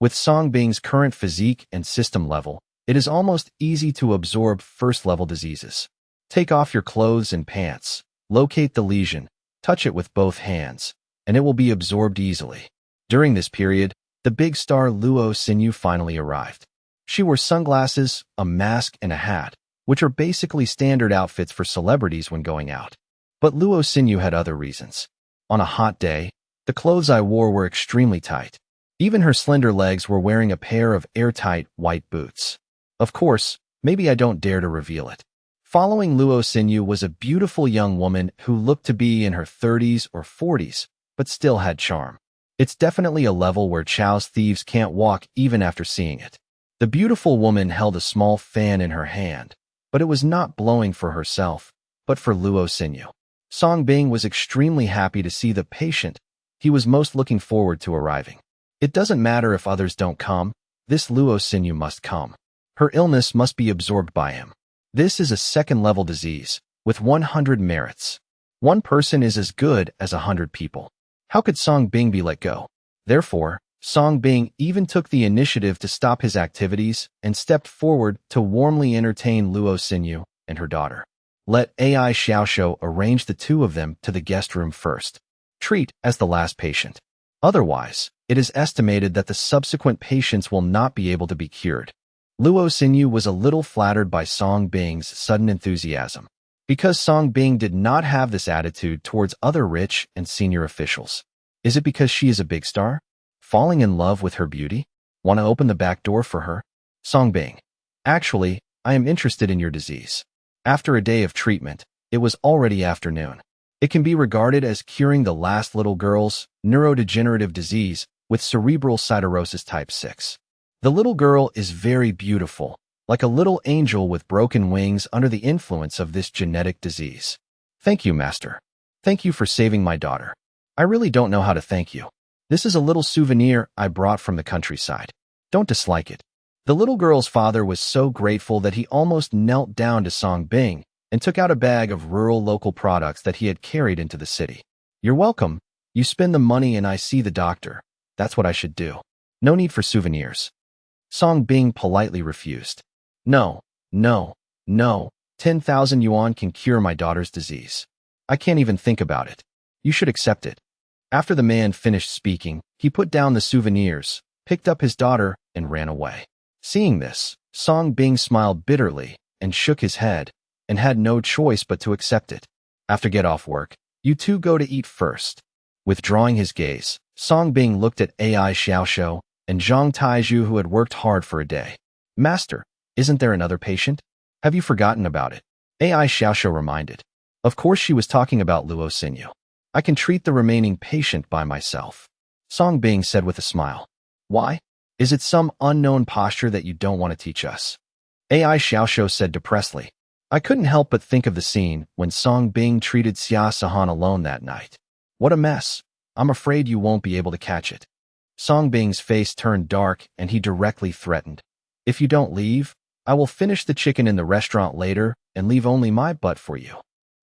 With Song Bing's current physique and system level, it is almost easy to absorb first-level diseases. Take off your clothes and pants, locate the lesion, touch it with both hands, and it will be absorbed easily. During this period, the big star Luo Xinyu finally arrived. She wore sunglasses, a mask, and a hat, which are basically standard outfits for celebrities when going out. But Luo Xinyu had other reasons. On a hot day, the clothes I wore were extremely tight. Even her slender legs were wearing a pair of airtight white boots. Of course, maybe I don't dare to reveal it. Following Luo Xinyu was a beautiful young woman who looked to be in her 30s or 40s, but still had charm. It's definitely a level where Chao's thieves can't walk even after seeing it. The beautiful woman held a small fan in her hand, but it was not blowing for herself, but for Luo Xinyu. Song Bing was extremely happy to see the patient he was most looking forward to arriving. It doesn't matter if others don't come, this Luo Xinyu must come. Her illness must be absorbed by him. This is a second-level disease, with 100 merits. One person is as good as 100 people. How could Song Bing be let go? Therefore, Song Bing even took the initiative to stop his activities and stepped forward to warmly entertain Luo Xinyu and her daughter. Let AI Xiaoshou arrange the two of them to the guest room first. Treat as the last patient. Otherwise, it is estimated that the subsequent patients will not be able to be cured. Luo Xinyu was a little flattered by Song Bing's sudden enthusiasm, because Song Bing did not have this attitude towards other rich and senior officials. Is it because she is a big star? Falling in love with her beauty? Want to open the back door for her? Song Bing, actually, I am interested in your disease. After a day of treatment, it was already afternoon. It can be regarded as curing the last little girl's neurodegenerative disease with cerebral siderosis type 6. The little girl is very beautiful, like a little angel with broken wings under the influence of this genetic disease. Thank you, Master. Thank you for saving my daughter. I really don't know how to thank you. This is a little souvenir I brought from the countryside. Don't dislike it. The little girl's father was so grateful that he almost knelt down to Song Bing and took out a bag of rural local products that he had carried into the city. You're welcome. You spend the money and I see the doctor. That's what I should do. No need for souvenirs. Song Bing politely refused. No, no, no, 10,000 yuan can cure my daughter's disease. I can't even think about it. You should accept it. After the man finished speaking, he put down the souvenirs, picked up his daughter, and ran away. Seeing this, Song Bing smiled bitterly and shook his head, and had no choice but to accept it. After get off work, you two go to eat first. Withdrawing his gaze, Song Bing looked at Ai Xiaoxiu and Zhang Taizhu, who had worked hard for a day. Master, isn't there another patient? Have you forgotten about it? Ai Xiaoxiu reminded. Of course she was talking about Luo Xinyu. I can treat the remaining patient by myself. Song Bing said with a smile. Why? Is it some unknown posture that you don't want to teach us? Ai Xiaoxiu said depressedly. I couldn't help but think of the scene when Song Bing treated Xia Sahan alone that night. What a mess. I'm afraid you won't be able to catch it. Song Bing's face turned dark and he directly threatened. If you don't leave, I will finish the chicken in the restaurant later and leave only my butt for you.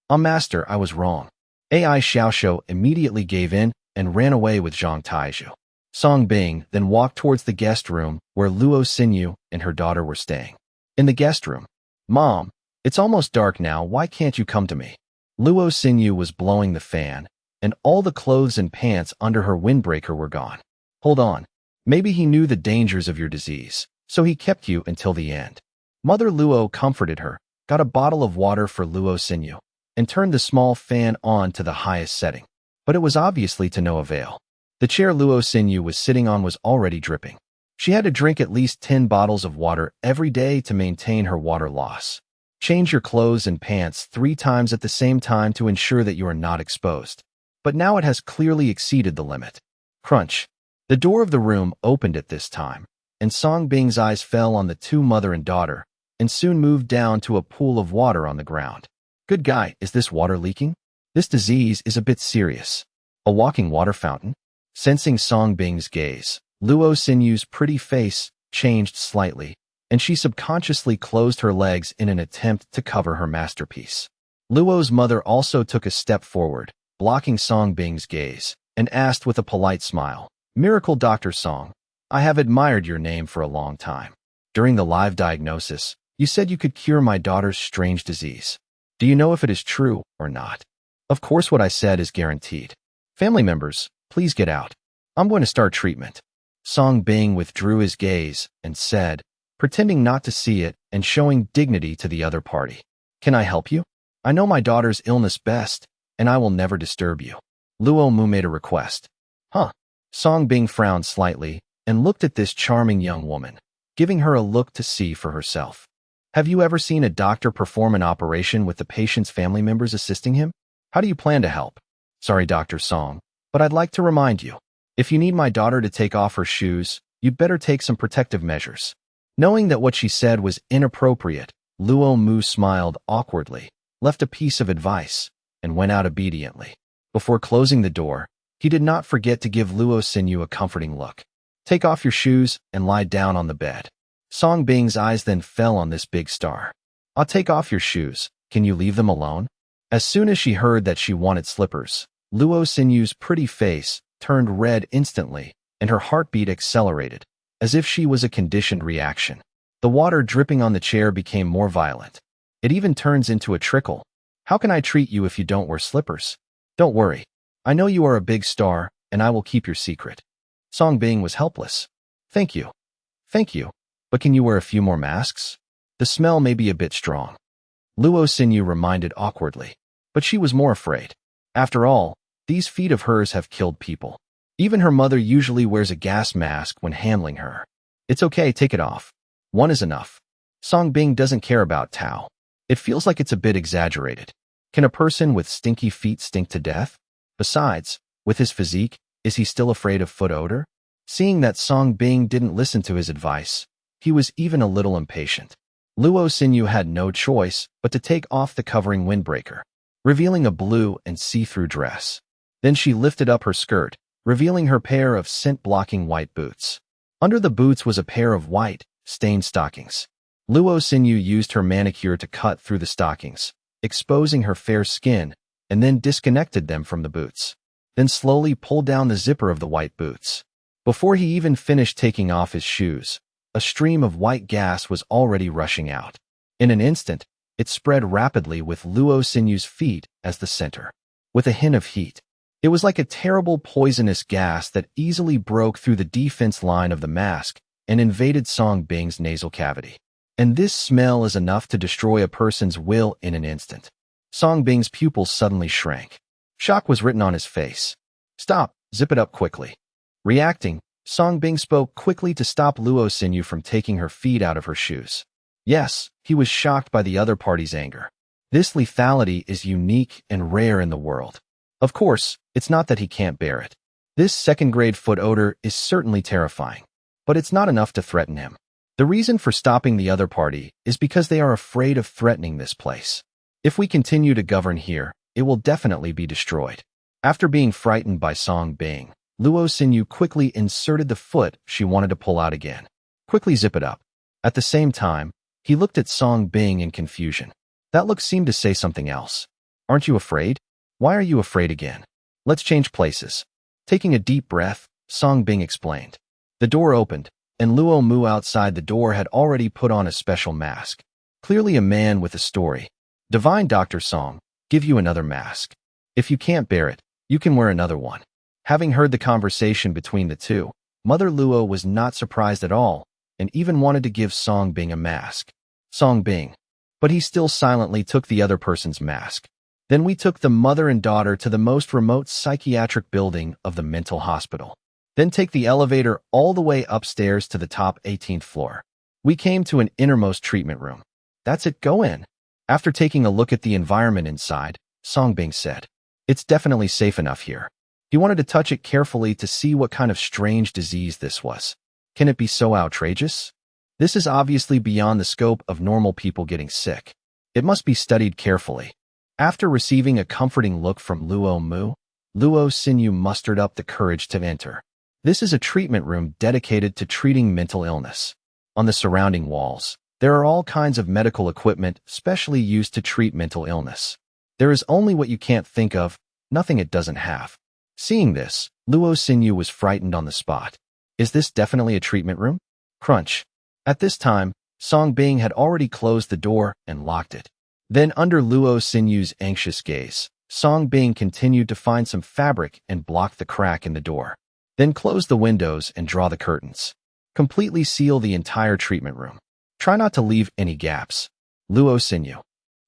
Master, I was wrong. Ai Xiaoxiu immediately gave in and ran away with Zhang Taizhu. Song Bing then walked towards the guest room where Luo Xinyu and her daughter were staying. In the guest room, Mom, it's almost dark now, why can't you come to me? Luo Xinyu was blowing the fan, and all the clothes and pants under her windbreaker were gone. Hold on, maybe he knew the dangers of your disease, so he kept you until the end. Mother Luo comforted her, got a bottle of water for Luo Xinyu, and turned the small fan on to the highest setting. But it was obviously to no avail. The chair Luo Xinyu was sitting on was already dripping. She had to drink at least 10 bottles of water every day to maintain her water loss. Change your clothes and pants 3 times at the same time to ensure that you are not exposed. But now it has clearly exceeded the limit. Crunch. The door of the room opened at this time, and Song Bing's eyes fell on the two mother and daughter, and soon moved down to a pool of water on the ground. Good guy, is this water leaking? This disease is a bit serious. A walking water fountain? Sensing Song Bing's gaze, Luo Xinyu's pretty face changed slightly, and she subconsciously closed her legs in an attempt to cover her masterpiece. Luo's mother also took a step forward, blocking Song Bing's gaze, and asked with a polite smile, Miracle Dr. Song, I have admired your name for a long time. During the live diagnosis, you said you could cure my daughter's strange disease. Do you know if it is true or not? Of course what I said is guaranteed. Family members, please get out. I'm going to start treatment. Song Bing withdrew his gaze and said, pretending not to see it and showing dignity to the other party. Can I help you? I know my daughter's illness best, and I will never disturb you. Luo Mu made a request. Huh. Song Bing frowned slightly and looked at this charming young woman, giving her a look to see for herself. Have you ever seen a doctor perform an operation with the patient's family members assisting him? How do you plan to help? Sorry, Dr. Song, but I'd like to remind you, if you need my daughter to take off her shoes, you'd better take some protective measures. Knowing that what she said was inappropriate, Luo Mu smiled awkwardly, left a piece of advice, and went out obediently. Before closing the door, he did not forget to give Luo Xinyu a comforting look. Take off your shoes and lie down on the bed. Song Bing's eyes then fell on this big star. I'll take off your shoes. Can you leave them alone? As soon as she heard that she wanted slippers, Luo Xinyu's pretty face turned red instantly, and her heartbeat accelerated, as if she was a conditioned reaction. The water dripping on the chair became more violent. It even turns into a trickle. How can I treat you if you don't wear slippers? Don't worry. I know you are a big star, and I will keep your secret. Song Bing was helpless. Thank you. Thank you. But can you wear a few more masks? The smell may be a bit strong. Luo Xinyu reminded awkwardly. But she was more afraid. After all, these feet of hers have killed people. Even her mother usually wears a gas mask when handling her. It's okay, take it off. One is enough. Song Bing doesn't care about Tao. It feels like it's a bit exaggerated. Can a person with stinky feet stink to death? Besides, with his physique, is he still afraid of foot odor? Seeing that Song Bing didn't listen to his advice, he was even a little impatient. Luo Xinyu had no choice but to take off the covering windbreaker, revealing a blue and see-through dress. Then she lifted up her skirt, revealing her pair of scent-blocking white boots. Under the boots was a pair of white, stained stockings. Luo Xinyu used her manicure to cut through the stockings, exposing her fair skin, and then disconnected them from the boots. Then slowly pulled down the zipper of the white boots. Before he even finished taking off his shoes, a stream of white gas was already rushing out. In an instant, It spread rapidly with Luo Sinyu's feet as the center. With a hint of heat, it was like a terrible poisonous gas that easily broke through the defense line of the mask and invaded Song Bing's nasal cavity. And this smell is enough to destroy a person's will in an instant. Song Bing's pupils suddenly shrank. Shock was written on his face. Stop, zip it up quickly. Reacting, Song Bing spoke quickly to stop Luo Sinyu from taking her feet out of her shoes. Yes, he was shocked by the other party's anger. This lethality is unique and rare in the world. Of course, it's not that he can't bear it. This second-grade foot odor is certainly terrifying, but it's not enough to threaten him. The reason for stopping the other party is because they are afraid of threatening this place. If we continue to govern here, it will definitely be destroyed. After being frightened by Song Bing, Luo Sinyu quickly inserted the foot she wanted to pull out again. Quickly zip it up. At the same time, he looked at Song Bing in confusion. That look seemed to say something else. Aren't you afraid? Why are you afraid again? Let's change places. Taking a deep breath, Song Bing explained. The door opened, and Luo Mu outside the door had already put on a special mask. Clearly a man with a story. Divine Dr. Song, give you another mask. If you can't bear it, you can wear another one. Having heard the conversation between the two, Mother Luo was not surprised at all and even wanted to give Song Bing a mask. Song Bing. But he still silently took the other person's mask. Then we took the mother and daughter to the most remote psychiatric building of the mental hospital. Then take the elevator all the way upstairs to the top 18th floor. We came to an innermost treatment room. That's it, go in. After taking a look at the environment inside, Song Bing said, it's definitely safe enough here. He wanted to touch it carefully to see what kind of strange disease this was. Can it be so outrageous? This is obviously beyond the scope of normal people getting sick. It must be studied carefully. After receiving a comforting look from Luo Mu, Luo Sinyu mustered up the courage to enter. This is a treatment room dedicated to treating mental illness. On the surrounding walls, there are all kinds of medical equipment specially used to treat mental illness. There is only what you can't think of, nothing it doesn't have. Seeing this, Luo Sinyu was frightened on the spot. Is this definitely a treatment room? Crunch. At this time, Song Bing had already closed the door and locked it. Then under Luo Sinyu's anxious gaze, Song Bing continued to find some fabric and block the crack in the door. Then close the windows and draw the curtains. Completely seal the entire treatment room. Try not to leave any gaps. Luo Sinyu.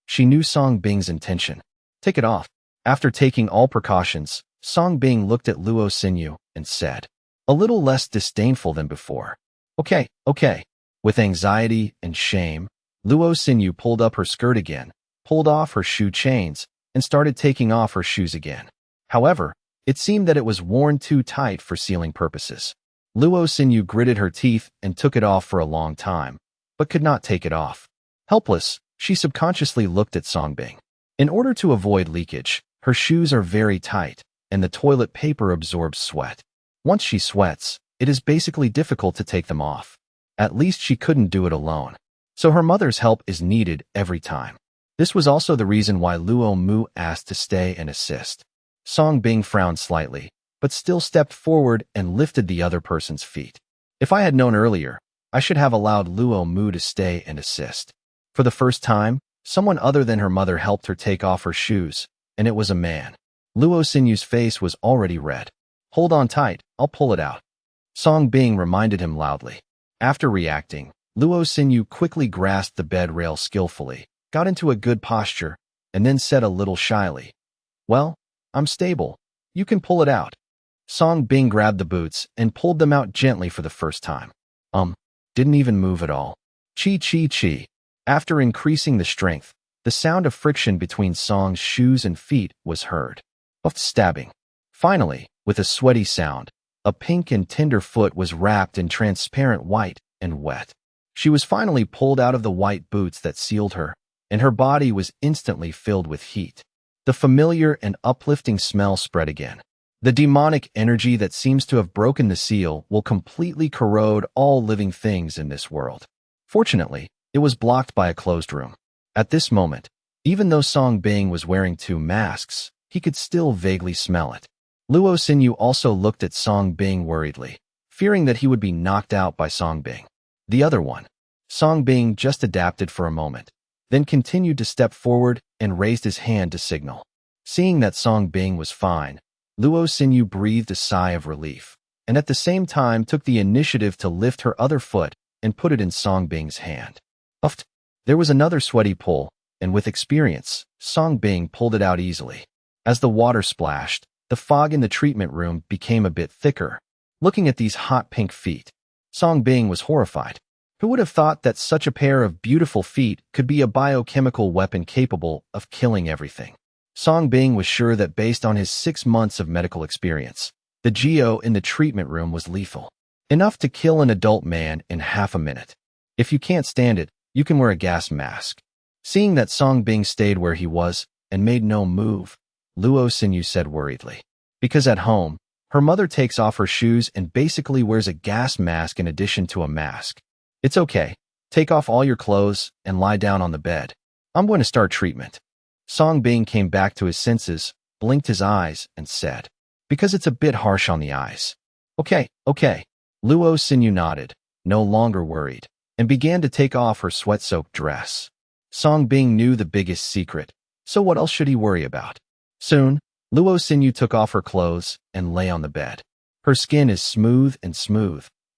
She knew Song Bing's intention. Take it off. After taking all precautions, Song Bing looked at Luo Sinyu and said, a little less disdainful than before. Okay. With anxiety and shame, Luo Sinyu pulled up her skirt again, pulled off her shoe chains, and started taking off her shoes again. However, it seemed that it was worn too tight for sealing purposes. Luo Sinyu gritted her teeth and took it off for a long time, but could not take it off. Helpless, she subconsciously looked at Song Bing. In order to avoid leakage, her shoes are very tight, and the toilet paper absorbs sweat. Once she sweats, it is basically difficult to take them off. At least she couldn't do it alone. So her mother's help is needed every time. This was also the reason why Luo Mu asked to stay and assist. Song Bing frowned slightly, but still stepped forward and lifted the other person's feet. If I had known earlier, I should have allowed Luo Mu to stay and assist. For the first time, someone other than her mother helped her take off her shoes, and it was a man. Luo Sinyu's face was already red. Hold on tight, I'll pull it out. Song Bing reminded him loudly. After reacting, Luo Sinyu quickly grasped the bed rail skillfully, got into a good posture, and then said a little shyly, well, I'm stable. You can pull it out. Song Bing grabbed the boots and pulled them out gently for the first time. Didn't even move at all. Chi. After increasing the strength, the sound of friction between Song's shoes and feet was heard. Of stabbing. Finally, with a sweaty sound, a pink and tender foot was wrapped in transparent white and wet. She was finally pulled out of the white boots that sealed her, and her body was instantly filled with heat. The familiar and uplifting smell spread again. The demonic energy that seems to have broken the seal will completely corrode all living things in this world. Fortunately, it was blocked by a closed room. At this moment, even though Song Bing was wearing 2 masks, he could still vaguely smell it. Luo Sinyu also looked at Song Bing worriedly, fearing that he would be knocked out by Song Bing. The other one. Song Bing just adapted for a moment. then continued to step forward and raised his hand to signal. Seeing that Song Bing was fine, Luo Xinyu breathed a sigh of relief, and at the same time took the initiative to lift her other foot and put it in Song Bing's hand. Uft! There was another sweaty pull, and with experience, Song Bing pulled it out easily. As the water splashed, the fog in the treatment room became a bit thicker. Looking at these hot pink feet, Song Bing was horrified. Who would have thought that such a pair of beautiful feet could be a biochemical weapon capable of killing everything? Song Bing was sure that based on his 6 months of medical experience, the geo in the treatment room was lethal. Enough to kill an adult man in half a minute. If you can't stand it, you can wear a gas mask. Seeing that Song Bing stayed where he was and made no move, Luo Xinyu said worriedly. Because at home, her mother takes off her shoes and basically wears a gas mask in addition to a mask. It's okay. Take off all your clothes and lie down on the bed. I'm going to start treatment. Song Bing came back to his senses, blinked his eyes, and said, because it's a bit harsh on the eyes. Okay. Luo Xinyu nodded, no longer worried, and began to take off her sweat-soaked dress. Song Bing knew the biggest secret, so what else should he worry about? Soon, Luo Xinyu took off her clothes and lay on the bed. Her skin is smooth,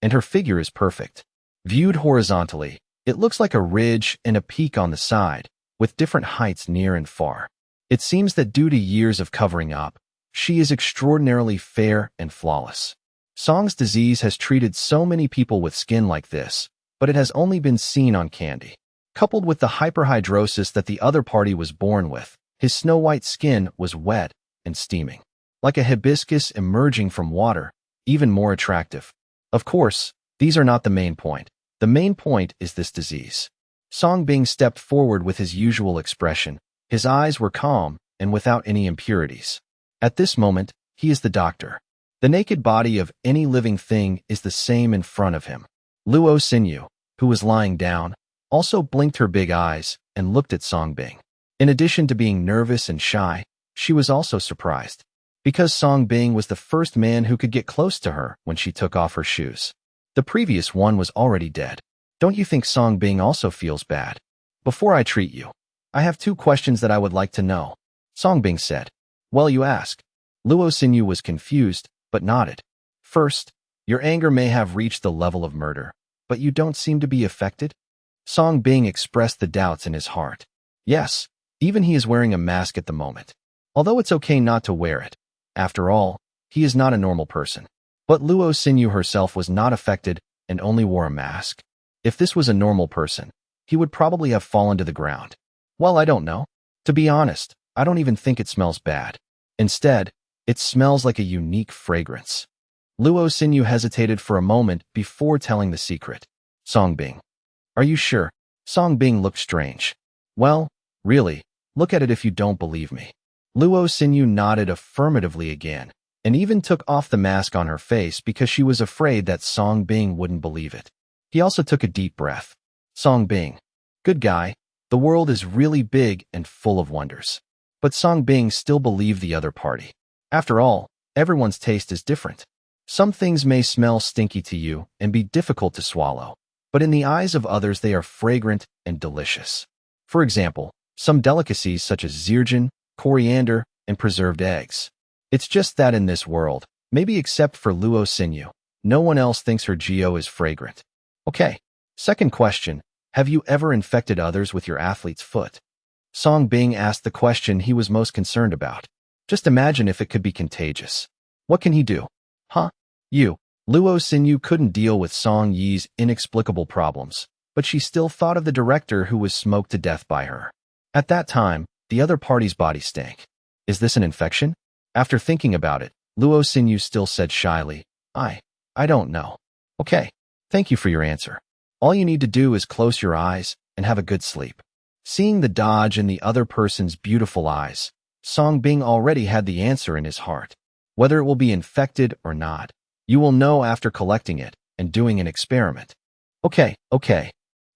and her figure is perfect. Viewed horizontally, it looks like a ridge and a peak on the side, with different heights near and far. It seems that due to years of covering up, she is extraordinarily fair and flawless. Song's disease has treated so many people with skin like this, but it has only been seen on candy. Coupled with the hyperhidrosis that the other party was born with, his snow-white skin was wet and steaming. Like a hibiscus emerging from water, even more attractive. Of course, these are not the main point. The main point is this disease. Song Bing stepped forward with his usual expression. His eyes were calm and without any impurities. At this moment, he is the doctor. The naked body of any living thing is the same in front of him. Luo Xinyu, who was lying down, also blinked her big eyes and looked at Song Bing. In addition to being nervous and shy, she was also surprised, because Song Bing was the first man who could get close to her when she took off her shoes. The previous one was already dead. Don't you think Song Bing also feels bad? Before I treat you, I have 2 questions that I would like to know, Song Bing said. Well, you ask. Luo Xinyu was confused, but nodded. First, your anger may have reached the level of murder, but you don't seem to be affected? Song Bing expressed the doubts in his heart. Yes, even he is wearing a mask at the moment. Although it's okay not to wear it. After all, he is not a normal person. But Luo Xinyu herself was not affected and only wore a mask. If this was a normal person, he would probably have fallen to the ground. Well, I don't know. To be honest, I don't even think it smells bad. Instead, it smells like a unique fragrance. Luo Xinyu hesitated for a moment before telling the secret. Song Bing. Are you sure? Song Bing looked strange. Well, really, look at it if you don't believe me. Luo Xinyu nodded affirmatively again, and even took off the mask on her face because she was afraid that Song Bing wouldn't believe it. He also took a deep breath. Song Bing. Good guy. The world is really big and full of wonders. But Song Bing still believed the other party. After all, everyone's taste is different. Some things may smell stinky to you and be difficult to swallow, but in the eyes of others they are fragrant and delicious. For example, some delicacies such as zircon, coriander, and preserved eggs. It's just that in this world, maybe except for Luo Xinyu, no one else thinks her geo is fragrant. Okay, second question, have you ever infected others with your athlete's foot? Song Bing asked the question he was most concerned about. Just imagine if it could be contagious. What can he do? Huh? You. Luo Xinyu couldn't deal with Song Yi's inexplicable problems, but she still thought of the director who was smoked to death by her. At that time, the other party's body stank. Is this an infection? After thinking about it, Luo Xinyu still said shyly, I don't know. Okay, thank you for your answer. All you need to do is close your eyes and have a good sleep. Seeing the dodge in the other person's beautiful eyes, Song Bing already had the answer in his heart. Whether it will be infected or not, you will know after collecting it and doing an experiment. Okay.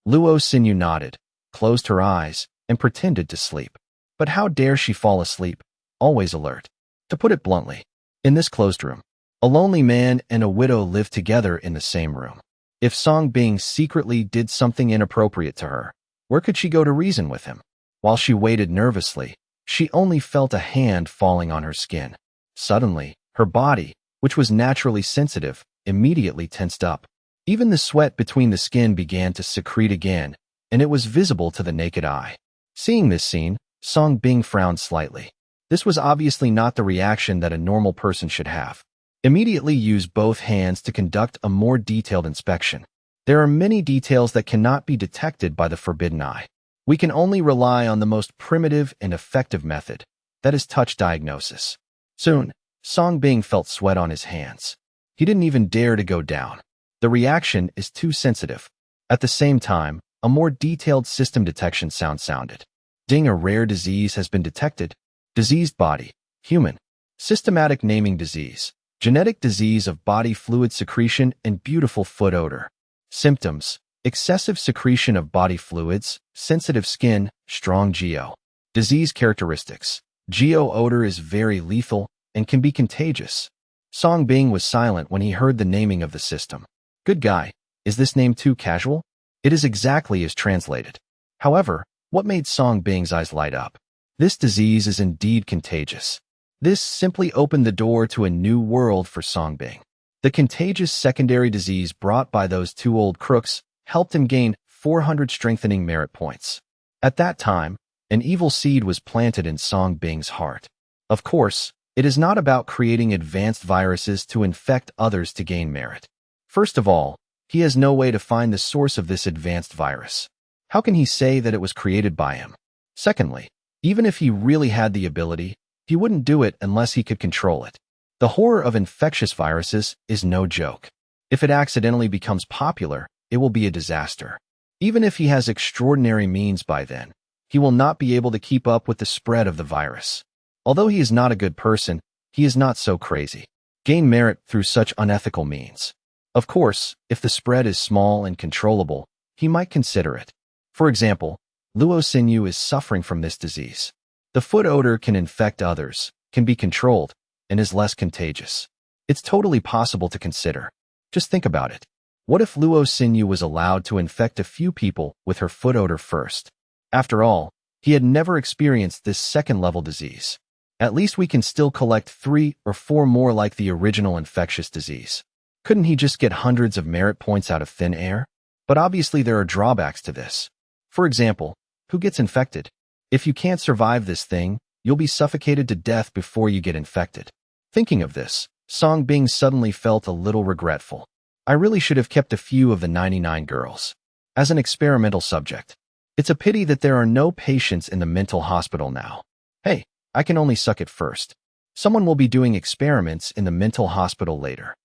Luo Xinyu nodded, closed her eyes, and pretended to sleep. But how dare she fall asleep, always alert? To put it bluntly, in this closed room, a lonely man and a widow lived together in the same room. If Song Bing secretly did something inappropriate to her, Where could she go to reason with him? While she waited nervously, she only felt a hand falling on her skin. Suddenly, her body, which was naturally sensitive, immediately tensed up. Even the sweat between the skin began to secrete again, and it was visible to the naked eye. Seeing this scene, Song Bing frowned slightly. This was obviously not the reaction that a normal person should have. Immediately use both hands to conduct a more detailed inspection. There are many details that cannot be detected by the forbidden eye. We can only rely on the most primitive and effective method, that is touch diagnosis. Soon, Song Bing felt sweat on his hands. He didn't even dare to go down. The reaction is too sensitive. At the same time, a more detailed system detection sound sounded. Ding, a rare disease has been detected. Diseased body, human. Systematic naming disease. Genetic disease of body fluid secretion and beautiful foot odor. Symptoms: excessive secretion of body fluids, sensitive skin, strong geo. Disease characteristics: geo odor is very lethal and can be contagious. Song Bing was silent when he heard the naming of the system. Good guy, is this name too casual? It is exactly as translated. However, what made Song Bing's eyes light up? This disease is indeed contagious. This simply opened the door to a new world for Song Bing. The contagious secondary disease brought by those two old crooks helped him gain 400 strengthening merit points. At that time, an evil seed was planted in Song Bing's heart. Of course, it is not about creating advanced viruses to infect others to gain merit. First of all, he has no way to find the source of this advanced virus. How can he say that it was created by him? Secondly, even if he really had the ability, he wouldn't do it unless he could control it. The horror of infectious viruses is no joke. If it accidentally becomes popular, it will be a disaster. Even if he has extraordinary means by then, he will not be able to keep up with the spread of the virus. Although he is not a good person, he is not so crazy. Gain merit through such unethical means. Of course, if the spread is small and controllable, he might consider it. For example, Luo Xinyu is suffering from this disease. The foot odor can infect others, can be controlled, and is less contagious. It's totally possible to consider. Just think about it. What if Luo Xinyu was allowed to infect a few people with her foot odor first? After all, he had never experienced this second-level disease. At least we can still collect 3 or 4 more like the original infectious disease. Couldn't he just get hundreds of merit points out of thin air? But obviously there are drawbacks to this. For example, who gets infected? If you can't survive this thing, you'll be suffocated to death before you get infected. Thinking of this, Song Bing suddenly felt a little regretful. I really should have kept a few of the 99 girls as an experimental subject. It's a pity that there are no patients in the mental hospital now. Hey, I can only suck it first. Someone will be doing experiments in the mental hospital later.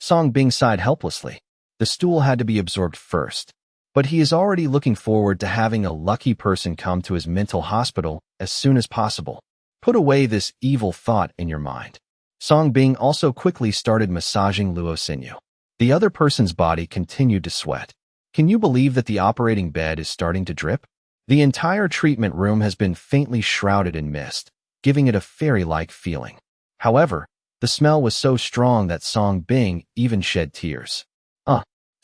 Song Bing sighed helplessly. The stool had to be absorbed first. But he is already looking forward to having a lucky person come to his mental hospital as soon as possible. Put away this evil thought in your mind. Song Bing also quickly started massaging Luo Xinyu. The other person's body continued to sweat. Can you believe that the operating bed is starting to drip? The entire treatment room has been faintly shrouded in mist, giving it a fairy-like feeling. However, the smell was so strong that Song Bing even shed tears.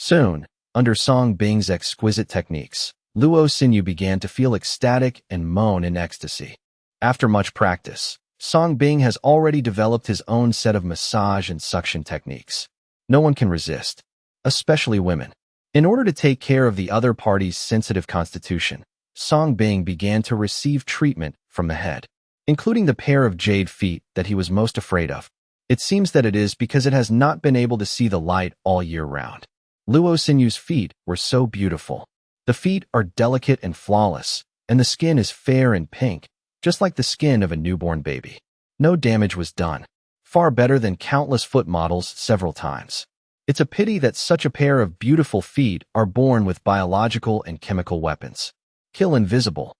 Soon, under Song Bing's exquisite techniques, Luo Xinyu began to feel ecstatic and moan in ecstasy. After much practice, Song Bing has already developed his own set of massage and suction techniques. No one can resist, especially women. In order to take care of the other party's sensitive constitution, Song Bing began to receive treatment from the head, including the pair of jade feet that he was most afraid of. It seems that it is because it has not been able to see the light all year round. Luo Xinyu's feet were so beautiful. The feet are delicate and flawless, and the skin is fair and pink, just like the skin of a newborn baby. No damage was done. Far better than countless foot models several times. It's a pity that such a pair of beautiful feet are born with biological and chemical weapons. Kill invisible.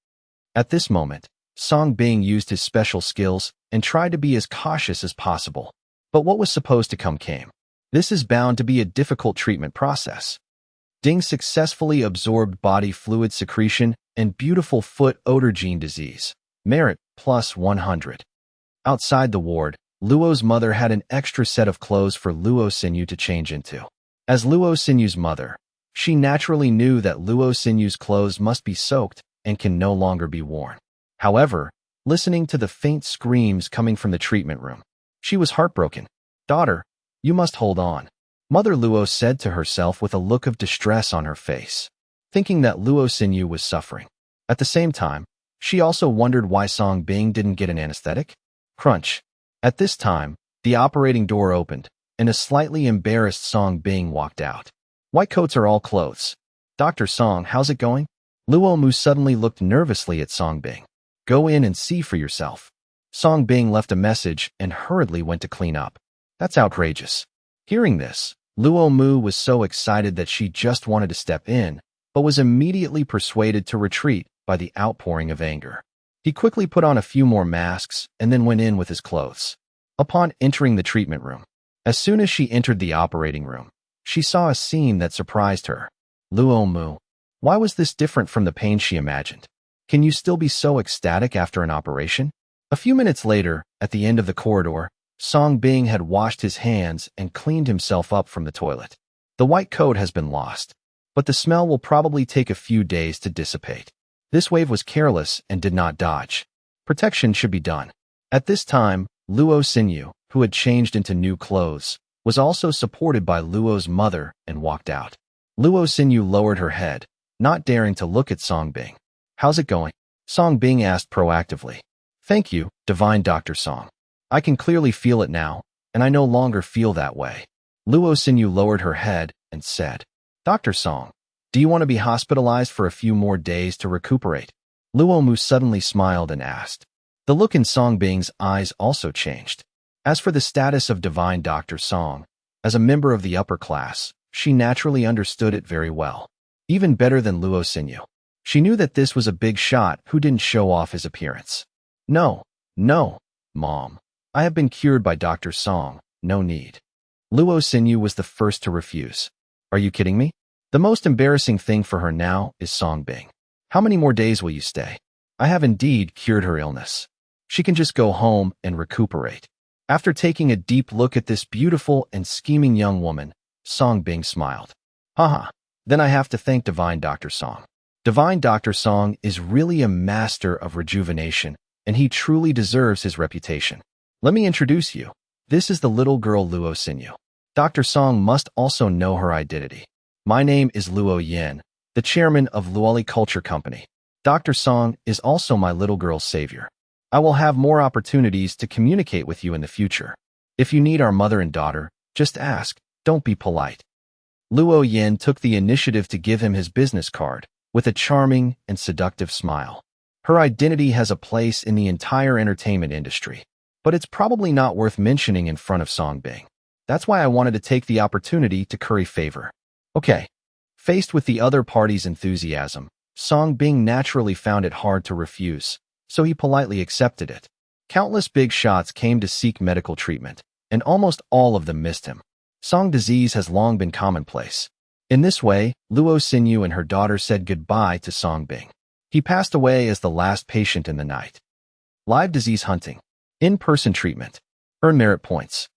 At this moment, Song Bing used his special skills and tried to be as cautious as possible. But what was supposed to come came. This is bound to be a difficult treatment process. Ding successfully absorbed body fluid secretion and beautiful foot odor gene disease. Merit plus 100. Outside the ward, Luo's mother had an extra set of clothes for Luo Xinyu to change into. As Luo Xinyu's mother, She naturally knew that Luo Sinyu's clothes must be soaked and can no longer be worn. However, listening to the faint screams coming from the treatment room, she was heartbroken. "Daughter, you must hold on," Mother Luo said to herself with a look of distress on her face, thinking that Luo Sinyu was suffering. At the same time, she also wondered why Song Bing didn't get an anesthetic. Crunch. At this time, the operating door opened, and a slightly embarrassed Song Bing walked out. "White coats are all clothes. Dr. Song, how's it going?" Luo Mu suddenly looked nervously at Song Bing. "Go in and see for yourself." Song Bing left a message and hurriedly went to clean up. "That's outrageous." Hearing this, Luo Mu was so excited that she just wanted to step in, but was immediately persuaded to retreat by the outpouring of anger. He quickly put on a few more masks and then went in with his clothes. Upon entering the treatment room, as soon as she entered the operating room, she saw a scene that surprised her. "Luo Mu, why was this different from the pain she imagined? Can you still be so ecstatic after an operation?" A few minutes later, at the end of the corridor, Song Bing had washed his hands and cleaned himself up from the toilet. "The white coat has been lost, but the smell will probably take a few days to dissipate. This wave was careless and did not dodge. Protection should be done." At this time, Luo Sinyu, who had changed into new clothes, was also supported by Luo's mother and walked out. Luo Sinyu lowered her head, not daring to look at Song Bing. "How's it going?" Song Bing asked proactively. "Thank you, Divine Dr. Song. I can clearly feel it now, and I no longer feel that way." Luo Sinyu lowered her head and said, "Dr. Song, do you want to be hospitalized for a few more days to recuperate?" Luo Mu suddenly smiled and asked. The look in Song Bing's eyes also changed. As for the status of Divine Dr. Song, as a member of the upper class, she naturally understood it very well. Even better than Luo Sinyu. She knew that this was a big shot who didn't show off his appearance. No, Mom. I have been cured by Dr. Song, no need." Luo Sinyu was the first to refuse. "Are you kidding me? The most embarrassing thing for her now is Song Bing. How many more days will you stay? I have indeed cured her illness. She can just go home and recuperate." After taking a deep look at this beautiful and scheming young woman, Song Bing smiled. "Haha, then I have to thank Divine Dr. Song. Divine Dr. Song is really a master of rejuvenation, and he truly deserves his reputation. Let me introduce you. This is the little girl Luo Sinyu. Dr. Song must also know her identity. My name is Luo Yin, the chairman of Luoli Culture Company. Dr. Song is also my little girl's savior. I will have more opportunities to communicate with you in the future. If you need our mother and daughter, just ask, don't be polite." Luo Yin took the initiative to give him his business card, with a charming and seductive smile. Her identity has a place in the entire entertainment industry, but it's probably not worth mentioning in front of Song Bing. That's why I wanted to take the opportunity to curry favor. Okay. Faced with the other party's enthusiasm, Song Bing naturally found it hard to refuse, so he politely accepted it. Countless big shots came to seek medical treatment, and almost all of them missed him. Song disease has long been commonplace. In this way, Luo Sinyu and her daughter said goodbye to Song Bing. He passed away as the last patient in the night. Live disease hunting. In-person treatment. Earn merit points.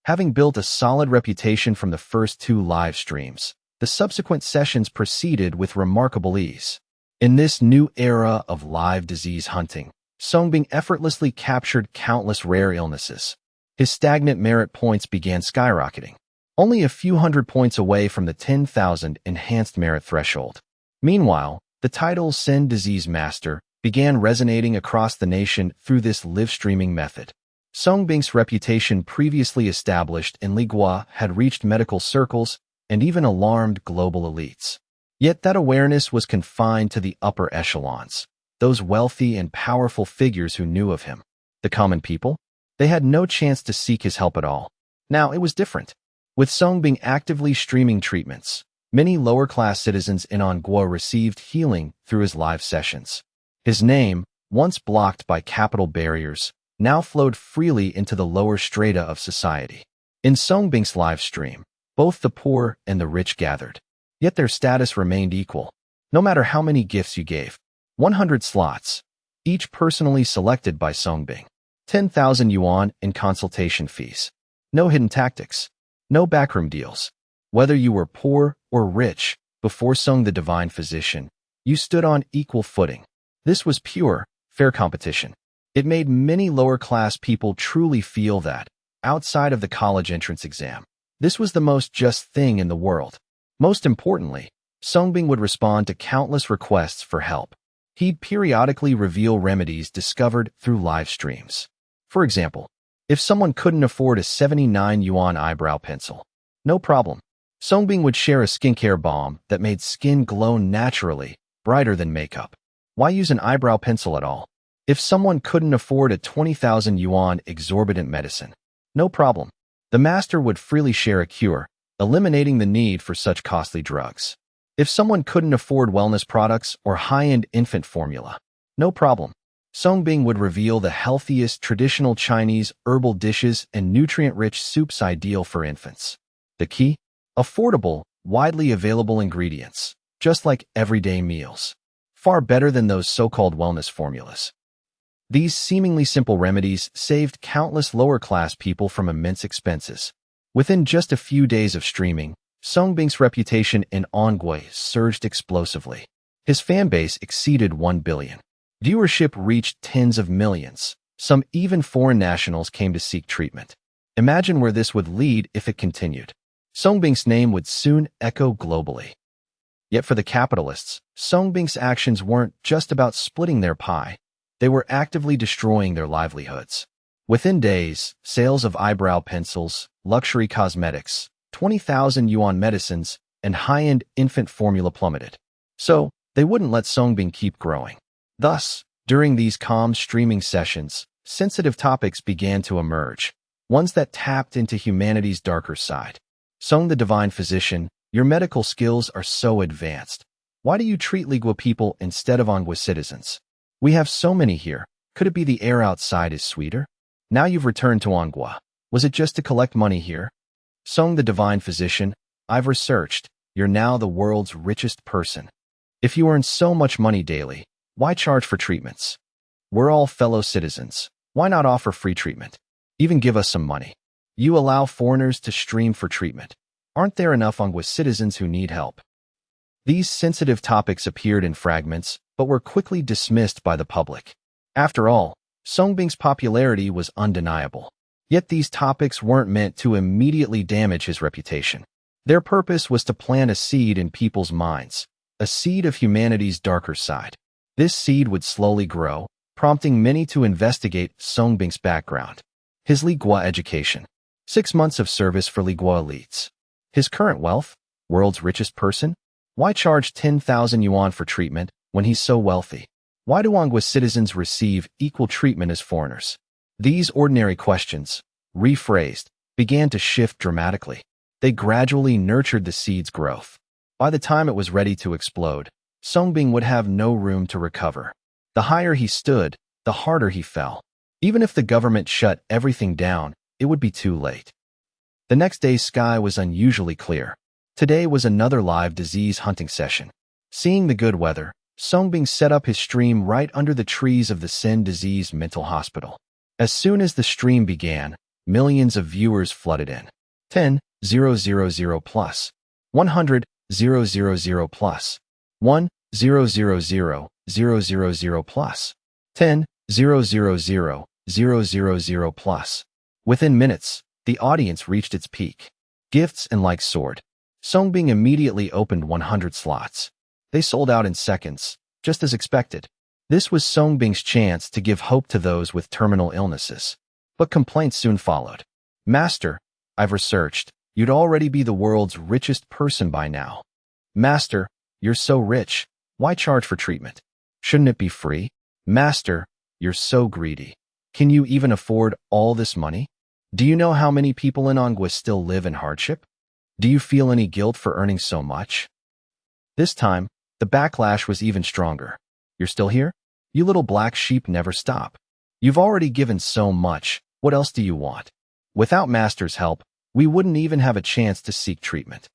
Having built a solid reputation from the first 2 live streams, the subsequent sessions proceeded with remarkable ease. In this new era of live disease hunting, Song Bing effortlessly captured countless rare illnesses. His stagnant merit points began skyrocketing, only a few hundred points away from the 10,000 enhanced merit threshold. Meanwhile, the title Sen Disease Master began resonating across the nation through this live-streaming method. Song Bing's reputation previously established in Ligua had reached medical circles and even alarmed global elites. Yet that awareness was confined to the upper echelons, those wealthy and powerful figures who knew of him. The common people? They had no chance to seek his help at all. Now it was different. With Song Bing actively streaming treatments, many lower-class citizens in Anguo received healing through his live sessions. His name, once blocked by capital barriers, now flowed freely into the lower strata of society. In Song Bing's live stream, both the poor and the rich gathered. Yet their status remained equal, no matter how many gifts you gave. 100 slots, each personally selected by Song Bing. 10,000 yuan in consultation fees. No hidden tactics. No backroom deals. Whether you were poor or rich, Before Song the divine physician, you stood on equal footing. This was pure, fair competition. It made many lower-class people truly feel that, outside of the college entrance exam, this was the most just thing in the world. Most importantly, Songbing would respond to countless requests for help. He'd periodically reveal remedies discovered through live streams. For example, if someone couldn't afford a 79 yuan eyebrow pencil, no problem. Songbing would share a skincare balm that made skin glow naturally, brighter than makeup. Why use an eyebrow pencil at all? If someone couldn't afford a 20,000 yuan exorbitant medicine, no problem. The master would freely share a cure, eliminating the need for such costly drugs. If someone couldn't afford wellness products or high-end infant formula, no problem. Songbing would reveal the healthiest traditional Chinese herbal dishes and nutrient-rich soups ideal for infants. The key? Affordable, widely available ingredients, just like everyday meals. Far better than those so-called wellness formulas. These seemingly simple remedies saved countless lower-class people from immense expenses. Within just a few days of streaming, Songbing's reputation in Anhui surged explosively. His fanbase exceeded 1 billion. Viewership reached tens of millions. Some even foreign nationals came to seek treatment. Imagine where this would lead if it continued. Songbing's name would soon echo globally. Yet for the capitalists, Songbing's actions weren't just about splitting their pie. They were actively destroying their livelihoods. Within days, sales of eyebrow pencils, luxury cosmetics, 20,000 yuan medicines, and high-end infant formula plummeted. So, they wouldn't let Songbing keep growing. Thus, during these calm streaming sessions, sensitive topics began to emerge, ones that tapped into humanity's darker side. Song the divine physician, your medical skills are so advanced. Why do you treat Ligua people instead of Anhui citizens? We have so many here. Could it be the air outside is sweeter? Now you've returned to Anhui. Was it just to collect money here? Song the divine physician, I've researched. You're now the world's richest person. If you earn so much money daily, why charge for treatments? We're all fellow citizens. Why not offer free treatment? Even give us some money. You allow foreigners to stream for treatment. Aren't there enough Anhui citizens who need help? These sensitive topics appeared in fragments, but were quickly dismissed by the public. After all, Songbing's popularity was undeniable. Yet these topics weren't meant to immediately damage his reputation. Their purpose was to plant a seed in people's minds, a seed of humanity's darker side. This seed would slowly grow, prompting many to investigate Songbing's background. His Ligua education. 6 months of service for Ligua elites. His current wealth? World's richest person? Why charge 10,000 yuan for treatment when he's so wealthy? Why do Anhui citizens receive equal treatment as foreigners? These ordinary questions, rephrased, began to shift dramatically. They gradually nurtured the seed's growth. By the time it was ready to explode, Songbing would have no room to recover. The higher he stood, the harder he fell. Even if the government shut everything down, it would be too late. The next day's sky was unusually clear. Today was another live disease hunting session. Seeing the good weather, Songbing set up his stream right under the trees of the Sen Disease Mental Hospital. As soon as the stream began, millions of viewers flooded in. 10,000 plus. 100,000 plus. 1,000,000 plus. 10,000,000 plus. Within minutes, the audience reached its peak. Gifts and likes soared. Songbing immediately opened 100 slots. They sold out in seconds, just as expected. This was Songbing's chance to give hope to those with terminal illnesses. But complaints soon followed. Master, I've researched. You'd already be the world's richest person by now. Master, you're so rich. Why charge for treatment? Shouldn't it be free? Master, you're so greedy. Can you even afford all this money? Do you know how many people in Anhui still live in hardship? Do you feel any guilt for earning so much? This time, the backlash was even stronger. You're still here? You little black sheep never stop. You've already given so much. What else do you want? Without Master's help, we wouldn't even have a chance to seek treatment.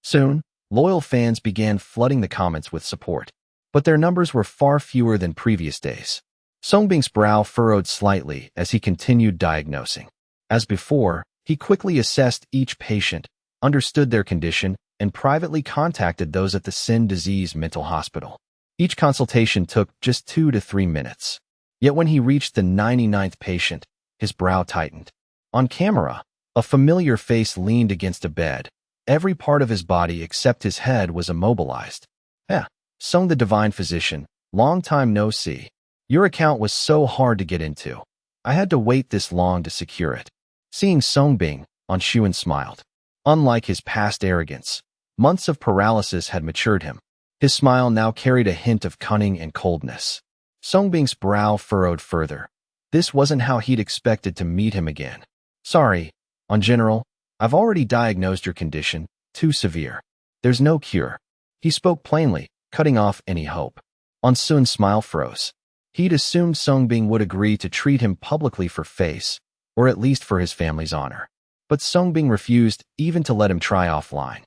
Soon, loyal fans began flooding the comments with support, but their numbers were far fewer than previous days. Songbing's brow furrowed slightly as he continued diagnosing. As before, he quickly assessed each patient, understood their condition, and privately contacted those at the Sin Disease Mental Hospital. Each consultation took just 2 to 3 minutes. Yet when he reached the 99th patient, his brow tightened. On camera, a familiar face leaned against a bed. Every part of his body except his head was immobilized. Song the divine physician, long time no see. Your account was so hard to get into. I had to wait this long to secure it. Seeing Songbing, Anshuan smiled. Unlike his past arrogance, months of paralysis had matured him. His smile now carried a hint of cunning and coldness. Songbing's brow furrowed further. This wasn't how he'd expected to meet him again. Sorry, on general, I've already diagnosed your condition, too severe. There's no cure. He spoke plainly, cutting off any hope. Ansun's smile froze. He'd assumed Songbing would agree to treat him publicly for face, or at least for his family's honor. But Songbing refused even to let him try offline.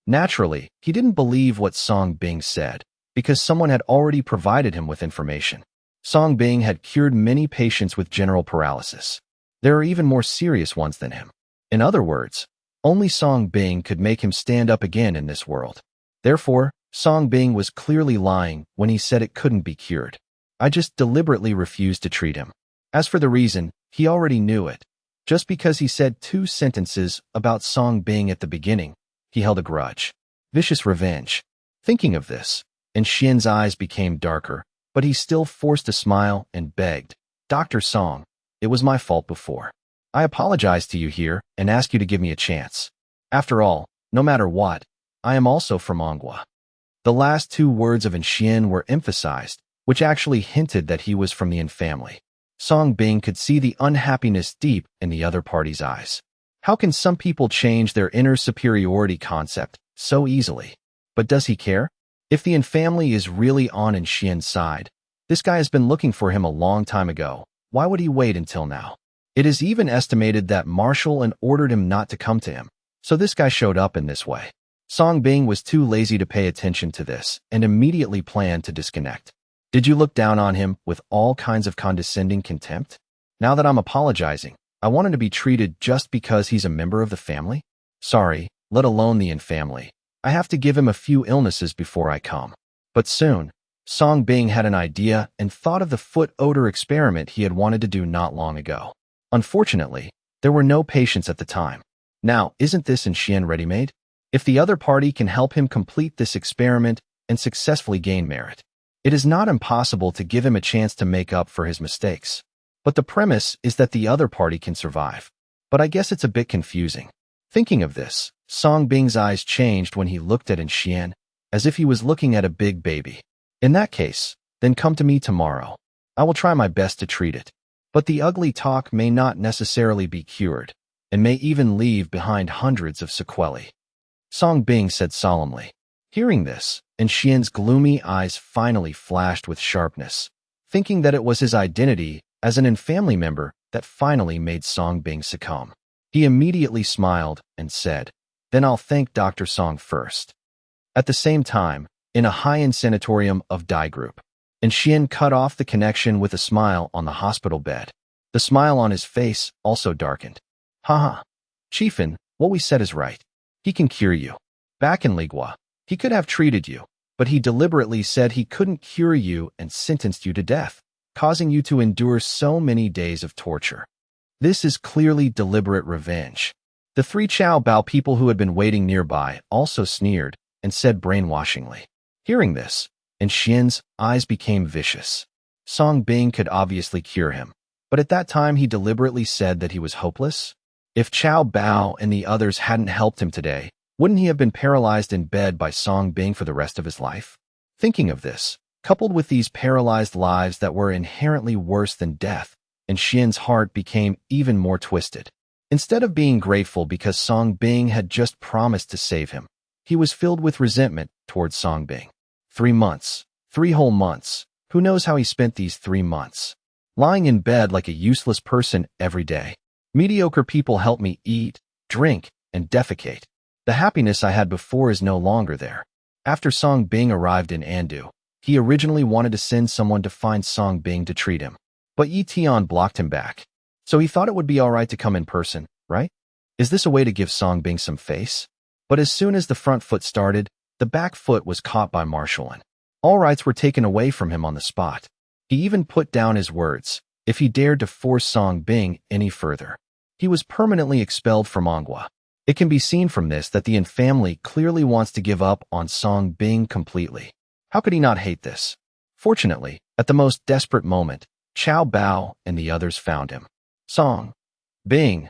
Naturally, he didn't believe what Songbing said, because someone had already provided him with information. Songbing had cured many patients with general paralysis. There are even more serious ones than him. In other words, only Songbing could make him stand up again in this world. Therefore, Songbing was clearly lying when he said it couldn't be cured. I just deliberately refused to treat him. As for the reason, he already knew it. Just because he said 2 sentences about Songbing at the beginning, he held a grudge. Vicious revenge. Thinking of this, and Xian's eyes became darker, but he still forced a smile and begged, Dr. Song, it was my fault before. I apologize to you here and ask you to give me a chance. After all, no matter what, I am also from Manhua. The last 2 words of Xian were emphasized, which actually hinted that he was from the In family. Songbing could see the unhappiness deep in the other party's eyes. How can some people change their inner superiority concept so easily? But does he care? If the In family is really on In Xian's side, this guy has been looking for him a long time ago. Why would he wait until now? It is even estimated that Marshall and ordered him not to come to him, so this guy showed up in this way. Songbing was too lazy to pay attention to this and immediately planned to disconnect. Did you look down on him with all kinds of condescending contempt? Now that I'm apologizing, I want him to be treated just because he's a member of the family? Sorry, let alone the In family. I have to give him a few illnesses before I come. But soon, Songbing had an idea and thought of the foot odor experiment he had wanted to do not long ago. Unfortunately, there were no patients at the time. Now, isn't this In Xian ready-made? If the other party can help him complete this experiment and successfully gain merit, it is not impossible to give him a chance to make up for his mistakes. But the premise is that the other party can survive. But I guess it's a bit confusing. Thinking of this, Songbing's eyes changed when he looked at In Xian, as if he was looking at a big baby. In that case, then come to me tomorrow. I will try my best to treat it. But the ugly talk may not necessarily be cured, and may even leave behind hundreds of sequelae. Songbing said solemnly. Hearing this, In Xian's gloomy eyes finally flashed with sharpness, thinking that it was his identity as an In family member that finally made Songbing succumb. He immediately smiled and said, Then I'll thank Dr. Song first. At the same time, in a high-end sanatorium of Dai Group, In Xian cut off the connection with a smile on the hospital bed. The smile on his face also darkened. Haha. Chiefin, what we said is right. He can cure you. Back in Ligua, he could have treated you, but he deliberately said he couldn't cure you and sentenced you to death, causing you to endure so many days of torture. This is clearly deliberate revenge. The 3 Chao Bao people who had been waiting nearby also sneered and said brainwashingly. Hearing this, In Xian's eyes became vicious. Songbing could obviously cure him, but at that time he deliberately said that he was hopeless. If Chao Bao and the others hadn't helped him today, wouldn't he have been paralyzed in bed by Songbing for the rest of his life? Thinking of this, coupled with these paralyzed lives that were inherently worse than death, In Xian's heart became even more twisted. Instead of being grateful because Songbing had just promised to save him, he was filled with resentment towards Songbing. 3 months. 3 whole months. Who knows how he spent these 3 months? Lying in bed like a useless person every day. Mediocre people help me eat, drink, and defecate. The happiness I had before is no longer there. After Songbing arrived in Andu, he originally wanted to send someone to find Songbing to treat him. But Yi Tian blocked him back. So he thought it would be alright to come in person, right? Is this a way to give Songbing some face? But as soon as the front foot started, the back foot was caught by Marshallin. All rights were taken away from him on the spot. He even put down his words if he dared to force Song Bing any further. He was permanently expelled from Manhua. It can be seen from this that the Yin family clearly wants to give up on Song Bing completely. How could he not hate this? Fortunately, at the most desperate moment, Chow Bao and the others found him. Song Bing,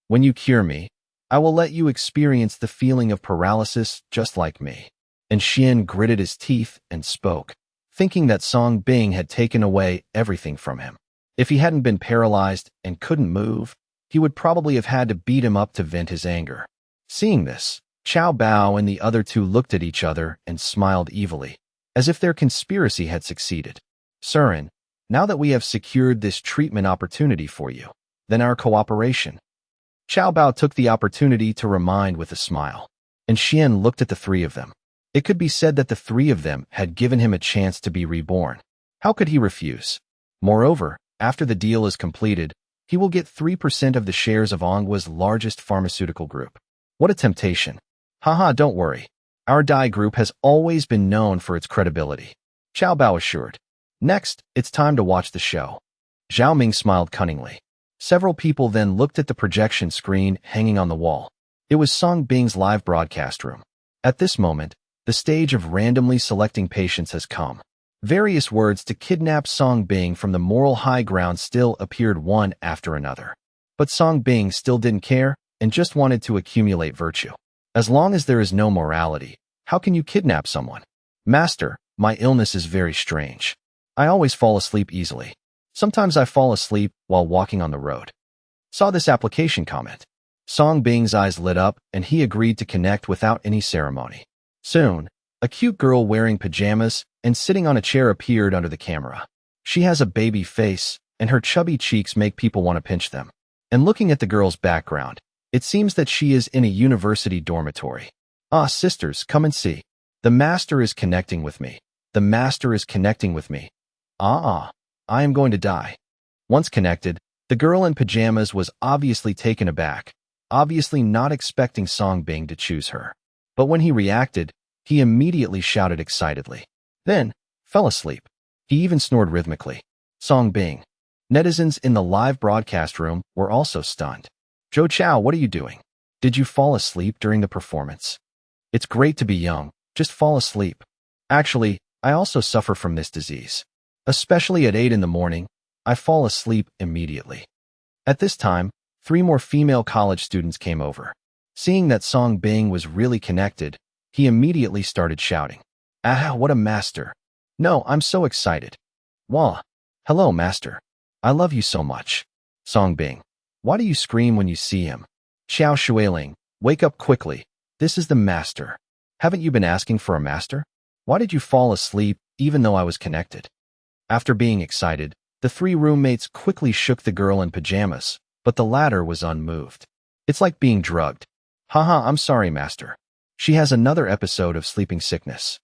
when you cure me, I will let you experience the feeling of paralysis just like me. And Xian gritted his teeth and spoke, thinking that Song Bing had taken away everything from him. If he hadn't been paralyzed and couldn't move, he would probably have had to beat him up to vent his anger. Seeing this, Chow Bao and the other two looked at each other and smiled evilly, as if their conspiracy had succeeded. Surin, now that we have secured this treatment opportunity for you, then our cooperation. Chow Bao took the opportunity to remind with a smile, and Xian looked at the three of them. It could be said that the three of them had given him a chance to be reborn. How could he refuse? Moreover, after the deal is completed, he will get 3% of the shares of Ongwa's largest pharmaceutical group. What a temptation. Haha, don't worry. Our Dai group has always been known for its credibility, Chow Bao assured. Next, it's time to watch the show. Zhao Ming smiled cunningly. Several people then looked at the projection screen hanging on the wall. It was Song Bing's live broadcast room. At this moment, the stage of randomly selecting patients has come. Various words to kidnap Song Bing from the moral high ground still appeared one after another. But Song Bing still didn't care and just wanted to accumulate virtue. As long as there is no morality, how can you kidnap someone? Master, my illness is very strange. I always fall asleep easily. Sometimes I fall asleep while walking on the road. Saw this application comment. Song Bing's eyes lit up and he agreed to connect without any ceremony. Soon, a cute girl wearing pajamas and sitting on a chair appeared under the camera. She has a baby face and her chubby cheeks make people want to pinch them. And looking at the girl's background, it seems that she is in a university dormitory. Ah, sisters, come and see. The master is connecting with me. The master is connecting with me. I am going to die. Once connected, the girl in pajamas was obviously taken aback, obviously not expecting Song Bing to choose her. But when he reacted, he immediately shouted excitedly. Then, fell asleep. He even snored rhythmically. Song Bing. Netizens in the live broadcast room were also stunned. Zhou Chao, what are you doing? Did you fall asleep during the performance? It's great to be young, just fall asleep. Actually, I also suffer from this disease. Especially at 8 in the morning, I fall asleep immediately. At this time, 3 more female college students came over. Seeing that Song Bing was really connected, he immediately started shouting. Ah, what a master. No, I'm so excited. Wah. Hello, master. I love you so much. Song Bing. Why do you scream when you see him? Xiao Shuiling, wake up quickly. This is the master. Haven't you been asking for a master? Why did you fall asleep even though I was connected? After being excited, the 3 roommates quickly shook the girl in pajamas, but the latter was unmoved. It's like being drugged. Haha, I'm sorry, master. She has another episode of sleeping sickness.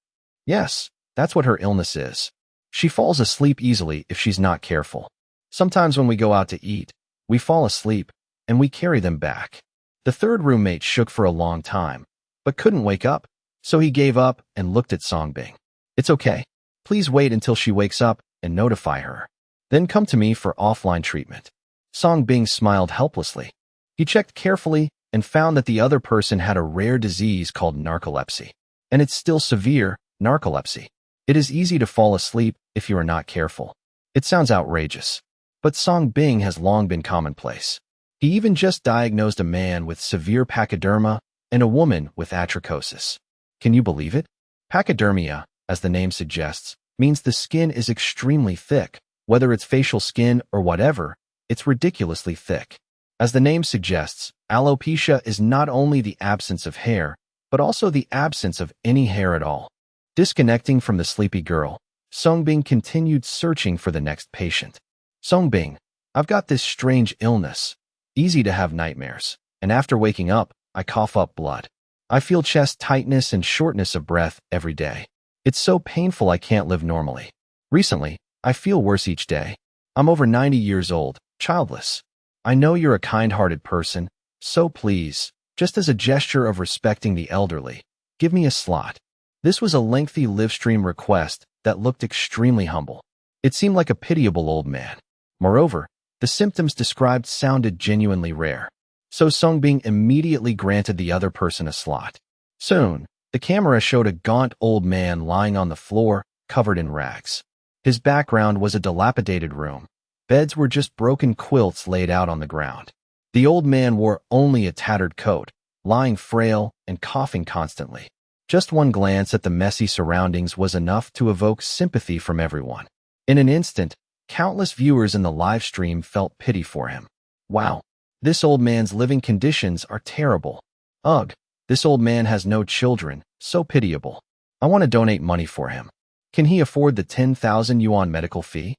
Yes, that's what her illness is. She falls asleep easily if she's not careful. Sometimes when we go out to eat, we fall asleep, and we carry them back. The 3rd roommate shook for a long time, but couldn't wake up, so he gave up and looked at Song Bing. It's okay. Please wait until she wakes up and notify her. Then come to me for offline treatment. Song Bing smiled helplessly. He checked carefully and found that the other person had a rare disease called narcolepsy. And it's still severe, narcolepsy. It is easy to fall asleep if you are not careful. It sounds outrageous. But Song Bing has long been commonplace. He even just diagnosed a man with severe pachyderma and a woman with atrichosis. Can you believe it? Pachydermia, as the name suggests, means the skin is extremely thick. Whether it's facial skin or whatever, it's ridiculously thick. As the name suggests, alopecia is not only the absence of hair, but also the absence of any hair at all. Disconnecting from the sleepy girl, Song Bing continued searching for the next patient. Song Bing, I've got this strange illness. Easy to have nightmares, and after waking up, I cough up blood. I feel chest tightness and shortness of breath every day. It's so painful I can't live normally. Recently, I feel worse each day. I'm over 90 years old, childless. I know you're a kind-hearted person, so please, just as a gesture of respecting the elderly. Give me a slot. This was a lengthy livestream request that looked extremely humble. It seemed like a pitiable old man. Moreover, the symptoms described sounded genuinely rare. So Songbing immediately granted the other person a slot. Soon, the camera showed a gaunt old man lying on the floor, covered in rags. His background was a dilapidated room. Beds were just broken quilts laid out on the ground. The old man wore only a tattered coat, lying frail and coughing constantly. Just one glance at the messy surroundings was enough to evoke sympathy from everyone. In an instant, countless viewers in the live stream felt pity for him. Wow, this old man's living conditions are terrible. Ugh, this old man has no children, so pitiable. I want to donate money for him. Can he afford the 10,000 yuan medical fee?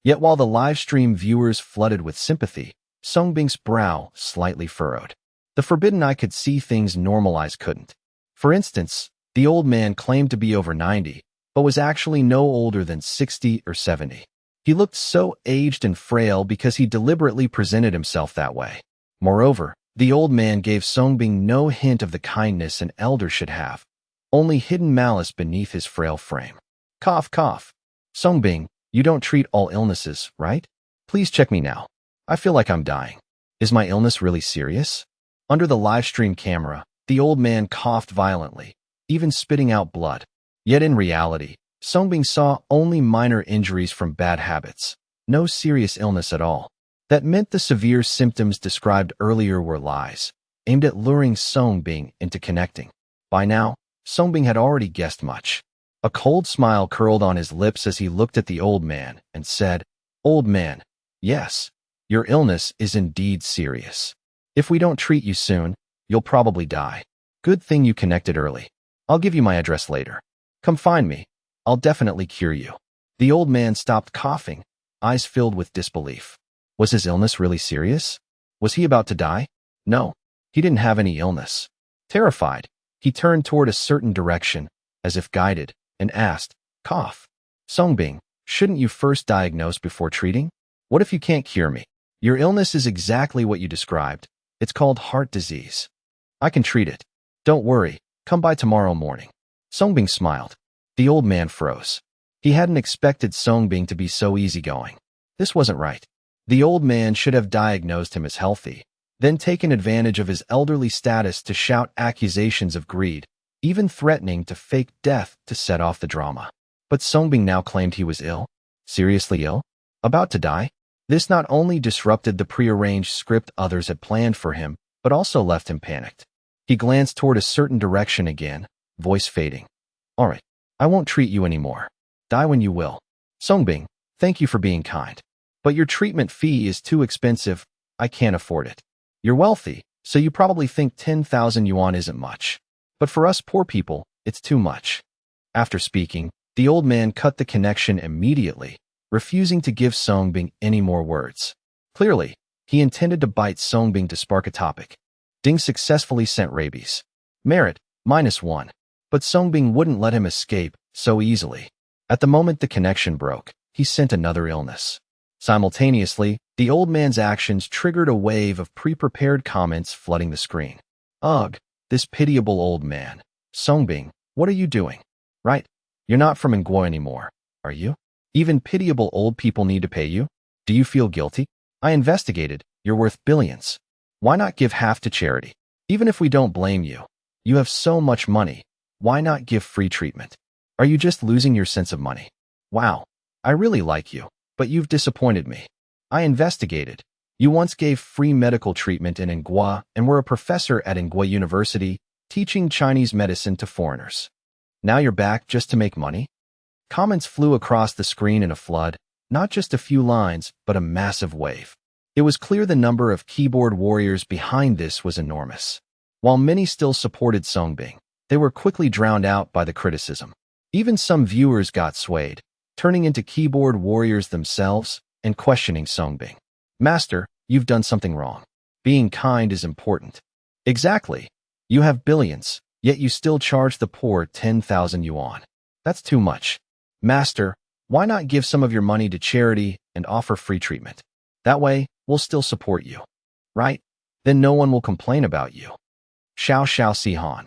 Yet while the live stream viewers flooded with sympathy, Songbing's brow slightly furrowed. The forbidden eye could see things normal eyes couldn't. For instance, the old man claimed to be over 90, but was actually no older than 60 or 70. He looked so aged and frail because he deliberately presented himself that way. Moreover, the old man gave Songbing no hint of the kindness an elder should have, only hidden malice beneath his frail frame. Cough, cough. Songbing, you don't treat all illnesses, right? Please check me now. I feel like I'm dying. Is my illness really serious? Under the live stream camera, the old man coughed violently, even spitting out blood. Yet in reality, Songbing saw only minor injuries from bad habits, no serious illness at all. That meant the severe symptoms described earlier were lies, aimed at luring Songbing into connecting. By now, Songbing had already guessed much. A cold smile curled on his lips as he looked at the old man and said, "Old man, yes, your illness is indeed serious. If we don't treat you soon, you'll probably die. Good thing you connected early. I'll give you my address later. Come find me. I'll definitely cure you." The old man stopped coughing, eyes filled with disbelief. Was his illness really serious? Was he about to die? No, he didn't have any illness. Terrified, he turned toward a certain direction, as if guided, and asked, "Cough. Songbing, shouldn't you first diagnose before treating? What if you can't cure me? Your illness is exactly what you described. It's called heart disease. I can treat it. Don't worry, come by tomorrow morning." Songbing smiled. The old man froze. He hadn't expected Songbing to be so easygoing. This wasn't right. The old man should have diagnosed him as healthy, then taken advantage of his elderly status to shout accusations of greed, even threatening to fake death to set off the drama. But Songbing now claimed he was ill. Seriously ill? About to die? This not only disrupted the prearranged script others had planned for him, but also left him panicked. He glanced toward a certain direction again, voice fading. "All right, I won't treat you anymore. Die when you will. Songbing, thank you for being kind. But your treatment fee is too expensive. I can't afford it. You're wealthy, so you probably think 10,000 yuan isn't much. But for us poor people, it's too much." After speaking, the old man cut the connection immediately, refusing to give Songbing any more words. Clearly, he intended to bite Songbing to spark a topic. Ding successfully sent rabies. Merit, -1. But Songbing wouldn't let him escape so easily. At the moment the connection broke, he sent another illness. Simultaneously, the old man's actions triggered a wave of pre-prepared comments flooding the screen. Ugh, this pitiable old man. Songbing, what are you doing? Right, you're not from Incurable anymore, are you? Even pitiable old people need to pay you? Do you feel guilty? I investigated, you're worth billions. Why not give half to charity? Even if we don't blame you, you have so much money. Why not give free treatment? Are you just losing your sense of money? Wow, I really like you, but you've disappointed me. I investigated. You once gave free medical treatment in Incurable and were a professor at Incurable University, teaching Chinese medicine to foreigners. Now you're back just to make money? Comments flew across the screen in a flood, not just a few lines, but a massive wave. It was clear the number of keyboard warriors behind this was enormous. While many still supported Songbing, they were quickly drowned out by the criticism. Even some viewers got swayed, turning into keyboard warriors themselves and questioning Songbing. Master, you've done something wrong. Being kind is important. Exactly. You have billions, yet you still charge the poor 10,000 yuan. That's too much. Master, why not give some of your money to charity and offer free treatment? That way, we'll still support you. Right? Then no one will complain about you. Xiao Xiao Sihan.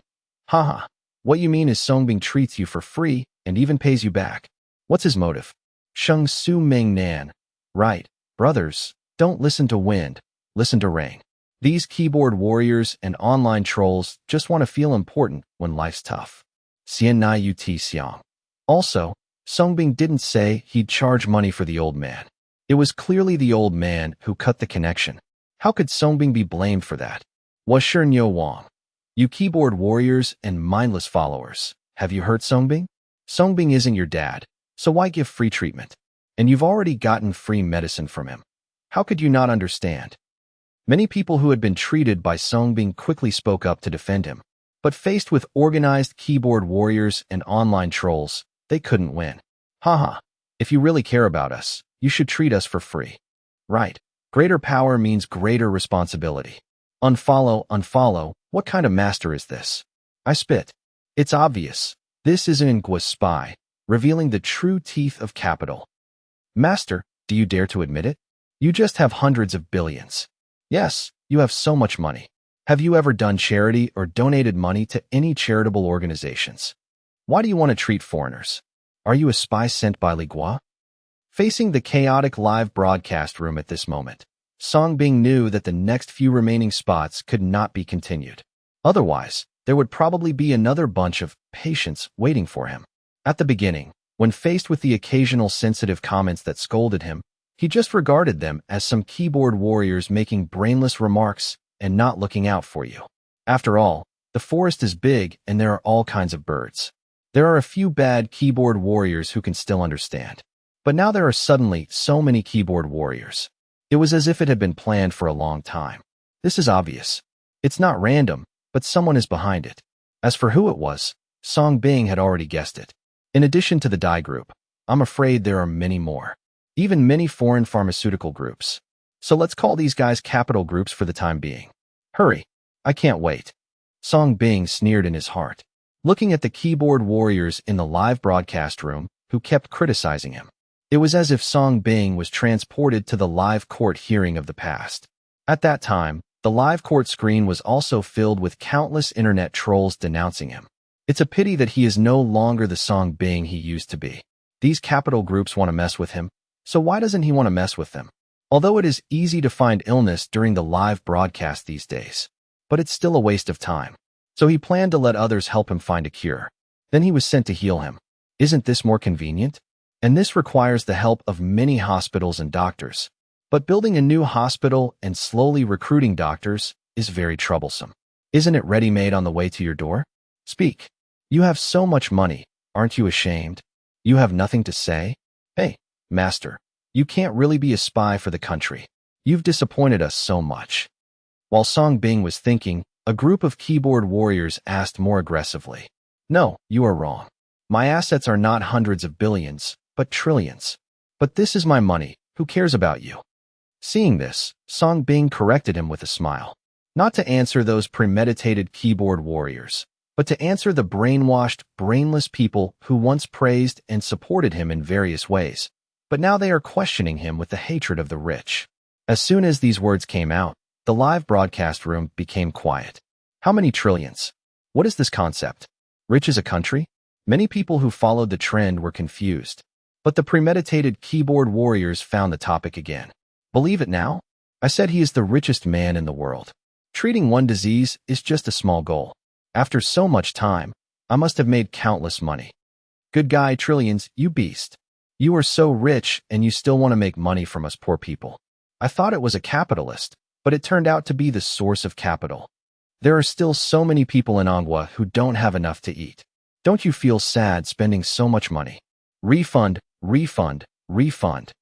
Haha. What you mean is Songbing treats you for free and even pays you back. What's his motive? Sheng Su Ming Nan. Right. Brothers, don't listen to wind. Listen to rain. These keyboard warriors and online trolls just want to feel important when life's tough. Xian Nai Ut Xiang. Also, Songbing didn't say he'd charge money for the old man. It was clearly the old man who cut the connection. How could Songbing be blamed for that? Was Nyo Wang. You keyboard warriors and mindless followers, have you heard Songbing? Songbing isn't your dad, so why give free treatment? And you've already gotten free medicine from him. How could you not understand? Many people who had been treated by Songbing quickly spoke up to defend him. But faced with organized keyboard warriors and online trolls, they couldn't win. Haha, if you really care about us, you should treat us for free. Right. Greater power means greater responsibility. Unfollow, unfollow, what kind of master is this? I spit. It's obvious. This is an Ingua spy, revealing the true teeth of capital. Master, do you dare to admit it? You just have hundreds of billions. Yes, you have so much money. Have you ever done charity or donated money to any charitable organizations? Why do you want to treat foreigners? Are you a spy sent by Ligua? Facing the chaotic live broadcast room at this moment, Songbing knew that the next few remaining spots could not be continued. Otherwise, there would probably be another bunch of patients waiting for him. At the beginning, when faced with the occasional sensitive comments that scolded him, he just regarded them as some keyboard warriors making brainless remarks and not looking out for you. After all, the forest is big and there are all kinds of birds. There are a few bad keyboard warriors who can still understand. But now there are suddenly so many keyboard warriors. It was as if it had been planned for a long time. This is obvious. It's not random, but someone is behind it. As for who it was, Songbing had already guessed it. In addition to the Dai group, I'm afraid there are many more. Even many foreign pharmaceutical groups. So let's call these guys capital groups for the time being. Hurry. I can't wait. Songbing sneered in his heart, looking at the keyboard warriors in the live broadcast room who kept criticizing him. It was as if Songbing was transported to the live court hearing of the past. At that time, the live court screen was also filled with countless internet trolls denouncing him. It's a pity that he is no longer the Songbing he used to be. These capital groups want to mess with him, so why doesn't he want to mess with them? Although it is easy to find illness during the live broadcast these days, but it's still a waste of time. So he planned to let others help him find a cure. Then he was sent to heal him. Isn't this more convenient? And this requires the help of many hospitals and doctors. But building a new hospital and slowly recruiting doctors is very troublesome. Isn't it ready-made on the way to your door? Speak. You have so much money, aren't you ashamed? You have nothing to say? Hey, master, you can't really be a spy for the country. You've disappointed us so much. While Songbing was thinking, a group of keyboard warriors asked more aggressively. No, you are wrong. My assets are not hundreds of billions, but trillions. But this is my money. Who cares about you? Seeing this, Songbing corrected him with a smile. Not to answer those premeditated keyboard warriors, but to answer the brainwashed, brainless people who once praised and supported him in various ways. But now they are questioning him with the hatred of the rich. As soon as these words came out, the live broadcast room became quiet. How many trillions? What is this concept? Rich as a country? Many people who followed the trend were confused. But the premeditated keyboard warriors found the topic again. Believe it now? I said he is the richest man in the world. Treating one disease is just a small goal. After so much time, I must have made countless money. Good guy, trillions, you beast. You are so rich and you still want to make money from us poor people. I thought it was a capitalist, but it turned out to be the source of capital. There are still so many people in Anghua who don't have enough to eat. Don't you feel sad spending so much money? Refund, refund, refund.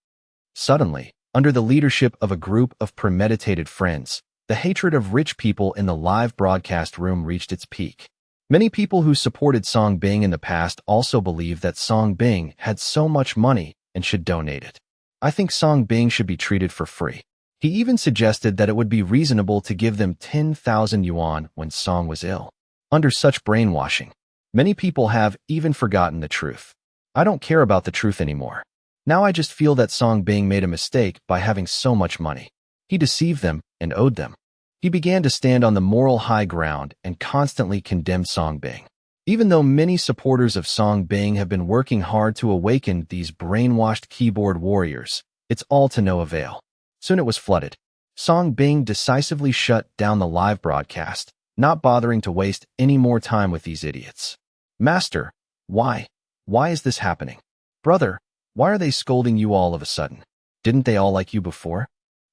Suddenly, under the leadership of a group of premeditated friends, the hatred of rich people in the live broadcast room reached its peak. Many people who supported Songbing in the past also believed that Songbing had so much money and should donate it. I think Songbing should be treated for free. He even suggested that it would be reasonable to give them 10,000 yuan when Song was ill. Under such brainwashing, many people have even forgotten the truth. I don't care about the truth anymore. Now I just feel that Songbing made a mistake by having so much money. He deceived them and owed them. He began to stand on the moral high ground and constantly condemned Song Bing. Even though many supporters of Song Bing have been working hard to awaken these brainwashed keyboard warriors, it's all to no avail. Soon it was flooded. Song Bing decisively shut down the live broadcast, not bothering to waste any more time with these idiots. Master, why? Why is this happening? Brother, why are they scolding you all of a sudden? Didn't they all like you before?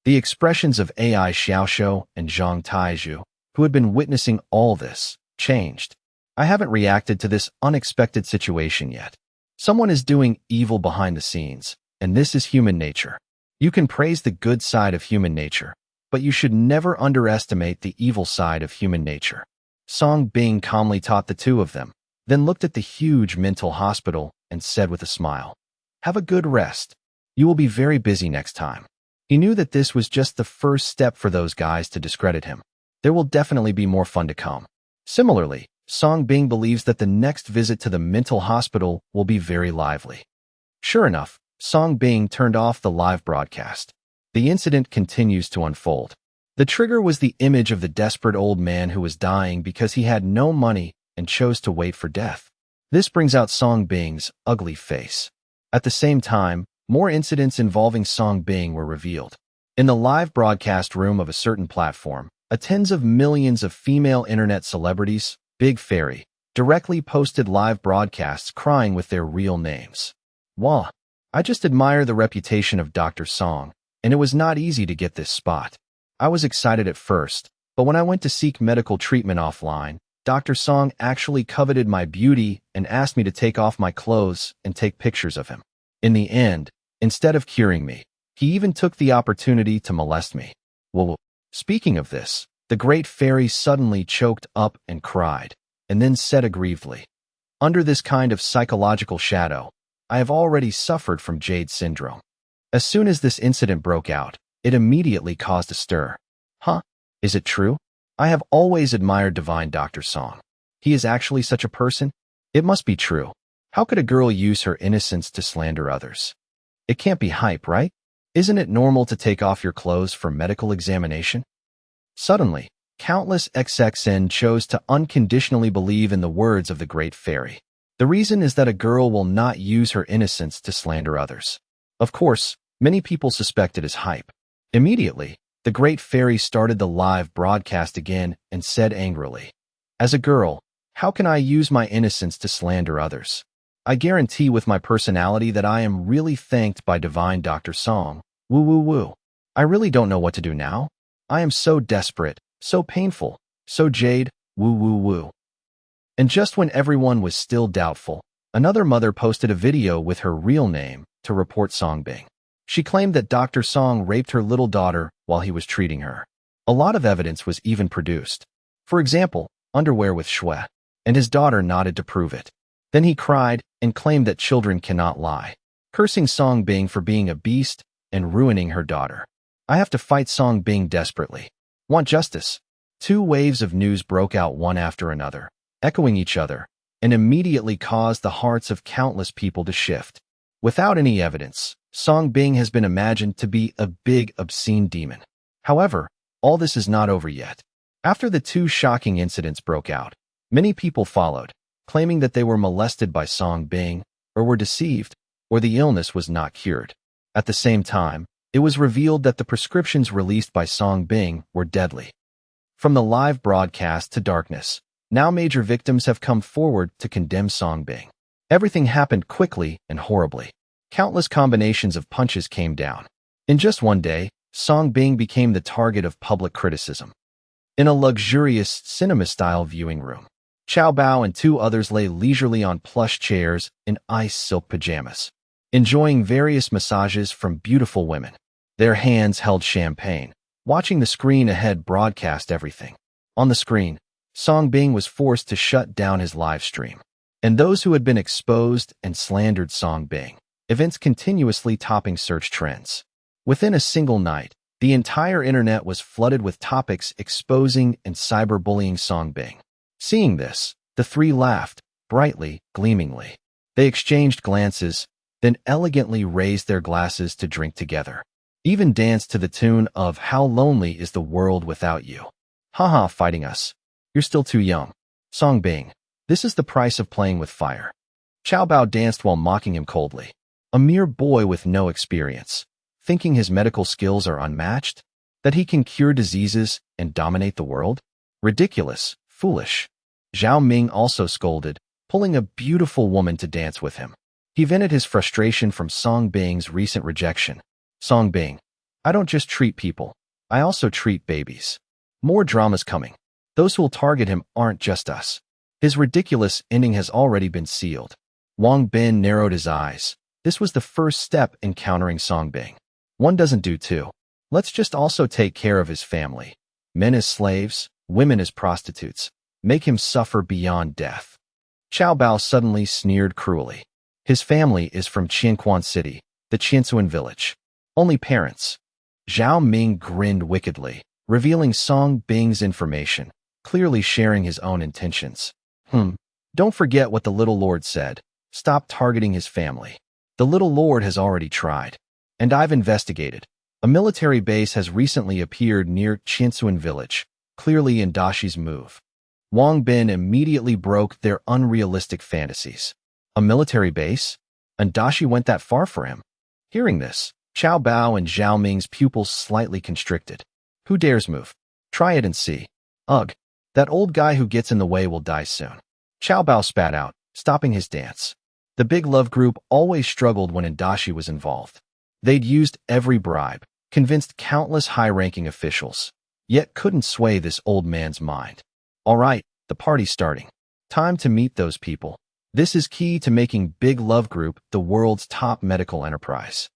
The expressions of AI Xiaoshou and Zhang Taizhu, who had been witnessing all this, changed. I haven't reacted to this unexpected situation yet. Someone is doing evil behind the scenes, and this is human nature. You can praise the good side of human nature, but you should never underestimate the evil side of human nature. Song Bing calmly taught the two of them, then looked at the huge mental hospital and said with a smile, "Have a good rest. You will be very busy next time." He knew that this was just the first step for those guys to discredit him. There will definitely be more fun to come. Similarly, Song Bing believes that the next visit to the mental hospital will be very lively. Sure enough, Song Bing turned off the live broadcast. The incident continues to unfold. The trigger was the image of the desperate old man who was dying because he had no money and chose to wait for death. This brings out Song Bing's ugly face. At the same time, more incidents involving Song Bing were revealed. In the live broadcast room of a certain platform, tens of millions of female internet celebrities, Big Fairy, directly posted live broadcasts crying with their real names. Wah! I just admire the reputation of Dr. Song, and it was not easy to get this spot. I was excited at first, but when I went to seek medical treatment offline, Dr. Song actually coveted my beauty and asked me to take off my clothes and take pictures of him. In the end, instead of curing me, he even took the opportunity to molest me. Well, speaking of this, the great fairy suddenly choked up and cried, and then said aggrievedly, "Under this kind of psychological shadow, I have already suffered from Jade syndrome." As soon as this incident broke out, it immediately caused a stir. Huh? Is it true? I have always admired divine Dr. Song. He is actually such a person? It must be true. How could a girl use her innocence to slander others? It can't be hype, right? Isn't it normal to take off your clothes for medical examination? Suddenly, countless XXN chose to unconditionally believe in the words of the great fairy. The reason is that a girl will not use her innocence to slander others. Of course, many people suspect it is hype. Immediately, the great fairy started the live broadcast again and said angrily, "As a girl, how can I use my innocence to slander others? I guarantee with my personality that I am really thanked by divine Dr. Song. Woo woo woo. I really don't know what to do now. I am so desperate, so painful, so Jade, woo woo woo." And just when everyone was still doubtful, another mother posted a video with her real name to report Song Bing. She claimed that Dr. Song raped her little daughter while he was treating her. A lot of evidence was even produced. For example, underwear with Shui, and his daughter nodded to prove it. Then he cried and claimed that children cannot lie, cursing Song Bing for being a beast and ruining her daughter. I have to fight Song Bing desperately. Want justice? Two waves of news broke out one after another, echoing each other, and immediately caused the hearts of countless people to shift. Without any evidence, Song Bing has been imagined to be a big, obscene demon. However, all this is not over yet. After the two shocking incidents broke out, many people followed, claiming that they were molested by Song Bing, or were deceived, or the illness was not cured. At the same time, it was revealed that the prescriptions released by Song Bing were deadly. From the live broadcast to darkness, now major victims have come forward to condemn Song Bing. Everything happened quickly and horribly. Countless combinations of punches came down. In just one day, Song Bing became the target of public criticism. In a luxurious cinema-style viewing room, Chow Bao and two others lay leisurely on plush chairs in ice silk pajamas, enjoying various massages from beautiful women. Their hands held champagne, watching the screen ahead broadcast everything. On the screen, Song Bing was forced to shut down his live stream, and those who had been exposed and slandered Song Bing, events continuously topping search trends. Within a single night, the entire internet was flooded with topics exposing and cyberbullying Song Bing. Seeing this, the three laughed, brightly, gleamingly. They exchanged glances, then elegantly raised their glasses to drink together. Even danced to the tune of "How Lonely is the World Without You." Haha, fighting us. You're still too young. Song Bing. This is the price of playing with fire. Qiao Bao danced while mocking him coldly. A mere boy with no experience, thinking his medical skills are unmatched, that he can cure diseases and dominate the world? Ridiculous, foolish. Zhao Ming also scolded, pulling a beautiful woman to dance with him. He vented his frustration from Song Bing's recent rejection. Song Bing, I don't just treat people, I also treat babies. More dramas coming. Those who will target him aren't just us. His ridiculous ending has already been sealed. Wang Bin narrowed his eyes. This was the first step in countering Song Bing. One doesn't do two. Let's just also take care of his family. Men as slaves, women as prostitutes. Make him suffer beyond death. Qiao Bao suddenly sneered cruelly. His family is from Qianquan City, the Qiansuan village. Only parents. Zhao Ming grinned wickedly, revealing Song Bing's information, clearly sharing his own intentions. Don't forget what the little lord said. Stop targeting his family. The little lord has already tried. And I've investigated. A military base has recently appeared near Qiansuan village, clearly Indashi's move. Wang Bin immediately broke their unrealistic fantasies. A military base? Indashi went that far for him. Hearing this, Qiao Bao and Zhao Ming's pupils slightly constricted. Who dares move? Try it and see. Ugh, that old guy who gets in the way will die soon. Qiao Bao spat out, stopping his dance. The Big Love group always struggled when Indashi was involved. They'd used every bribe, convinced countless high-ranking officials, yet couldn't sway this old man's mind. All right, the party's starting. Time to meet those people. This is key to making Big Love Group the world's top medical enterprise.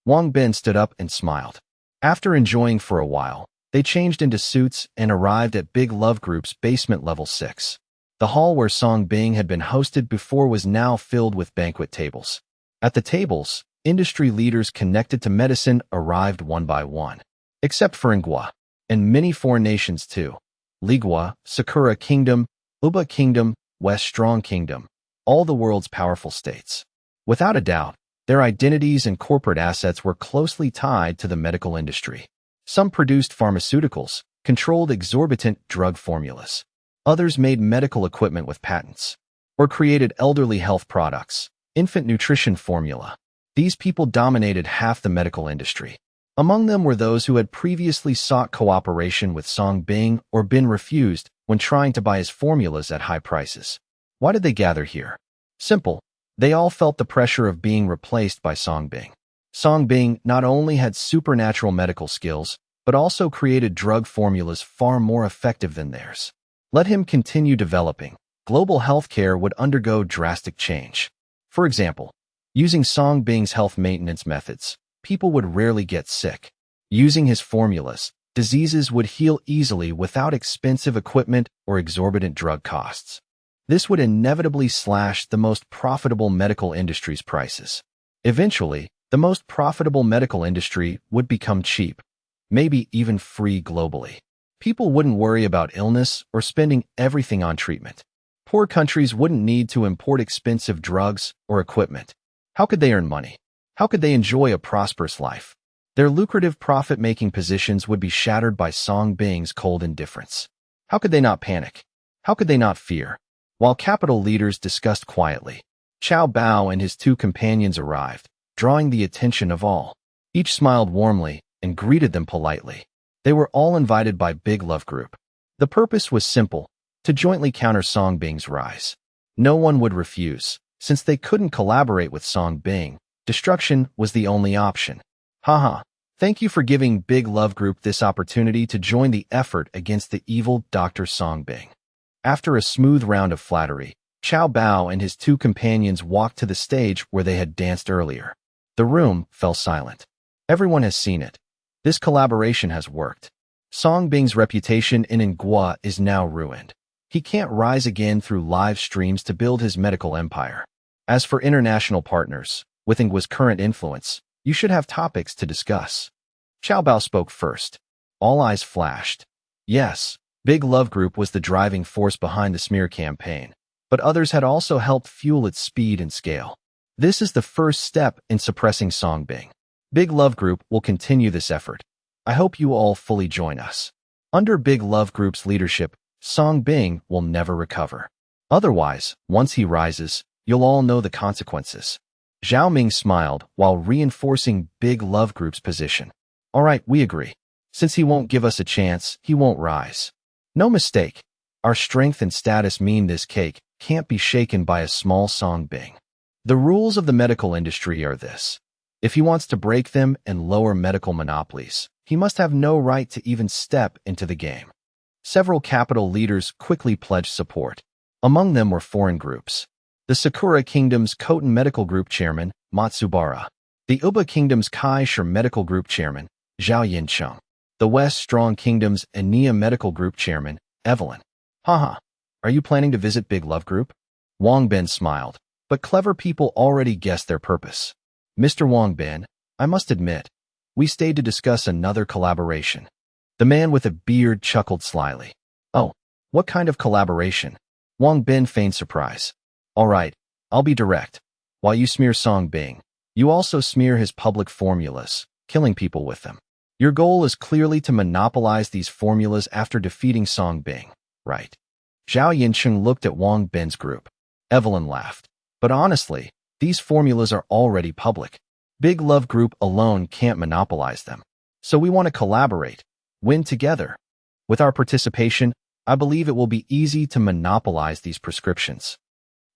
Wang Bin stood up and smiled. After enjoying for a while, they changed into suits and arrived at Big Love Group's basement level 6. The hall where Song Bing had been hosted before was now filled with banquet tables. At the tables, industry leaders connected to medicine arrived one by one, except for Ingua, and many foreign nations too. Ligua, Sakura Kingdom, Uba Kingdom, West Strong Kingdom, all the world's powerful states. Without a doubt, their identities and corporate assets were closely tied to the medical industry. Some produced pharmaceuticals, controlled exorbitant drug formulas. Others made medical equipment with patents, or created elderly health products, infant nutrition formula. These people dominated half the medical industry. Among them were those who had previously sought cooperation with Song Bing or been refused when trying to buy his formulas at high prices. Why did they gather here? Simple. They all felt the pressure of being replaced by Song Bing. Song Bing not only had supernatural medical skills, but also created drug formulas far more effective than theirs. Let him continue developing. Global healthcare would undergo drastic change. For example, using Song Bing's health maintenance methods, people would rarely get sick. Using his formulas, diseases would heal easily without expensive equipment or exorbitant drug costs. This would inevitably slash the most profitable medical industry's prices. Eventually, the most profitable medical industry would become cheap, maybe even free globally. People wouldn't worry about illness or spending everything on treatment. Poor countries wouldn't need to import expensive drugs or equipment. How could they earn money? How could they enjoy a prosperous life? Their lucrative profit-making positions would be shattered by Song Bing's cold indifference. How could they not panic? How could they not fear? While capital leaders discussed quietly, Qiao Bao and his two companions arrived, drawing the attention of all. Each smiled warmly and greeted them politely. They were all invited by Big Love Group. The purpose was simple, to jointly counter Song Bing's rise. No one would refuse. Since they couldn't collaborate with Song Bing, destruction was the only option. Haha, thank you for giving Big Love Group this opportunity to join the effort against the evil Dr. Song Bing. After a smooth round of flattery, Qiao Bao and his two companions walked to the stage where they had danced earlier. The room fell silent. Everyone has seen it. This collaboration has worked. Song Bing's reputation in Ingua is now ruined. He can't rise again through live streams to build his medical empire. As for international partners, with Ingua's current influence, you should have topics to discuss. Qiao Bao spoke first. All eyes flashed. Yes, Big Love Group was the driving force behind the smear campaign, but others had also helped fuel its speed and scale. This is the first step in suppressing Song Bing. Big Love Group will continue this effort. I hope you all fully join us. Under Big Love Group's leadership, Song Bing will never recover. Otherwise, once he rises, you'll all know the consequences. Zhao Ming smiled while reinforcing Big Love Group's position. All right, we agree. Since he won't give us a chance, he won't rise. No mistake. Our strength and status mean this cake can't be shaken by a small Song Bing. The rules of the medical industry are this. If he wants to break them and lower medical monopolies, he must have no right to even step into the game. Several capital leaders quickly pledged support. Among them were foreign groups. The Sakura Kingdom's Koten Medical Group Chairman, Matsubara. The Uba Kingdom's Kai-Shir Medical Group Chairman, Zhao Yincheng. The West Strong Kingdom's Ania Medical Group Chairman, Evelyn. Haha, are you planning to visit Big Love Group? Wang Ben smiled, but clever people already guessed their purpose. Mr. Wang Ben, I must admit, we stayed to discuss another collaboration. The man with a beard chuckled slyly. Oh, what kind of collaboration? Wang Ben feigned surprise. All right, I'll be direct. While you smear Song Bing, you also smear his public formulas, killing people with them. Your goal is clearly to monopolize these formulas after defeating Song Bing, right? Zhao Yincheng looked at Wang Ben's group. Evelyn laughed. But honestly, these formulas are already public. Big Love Group alone can't monopolize them. So we want to collaborate, win together. With our participation, I believe it will be easy to monopolize these prescriptions.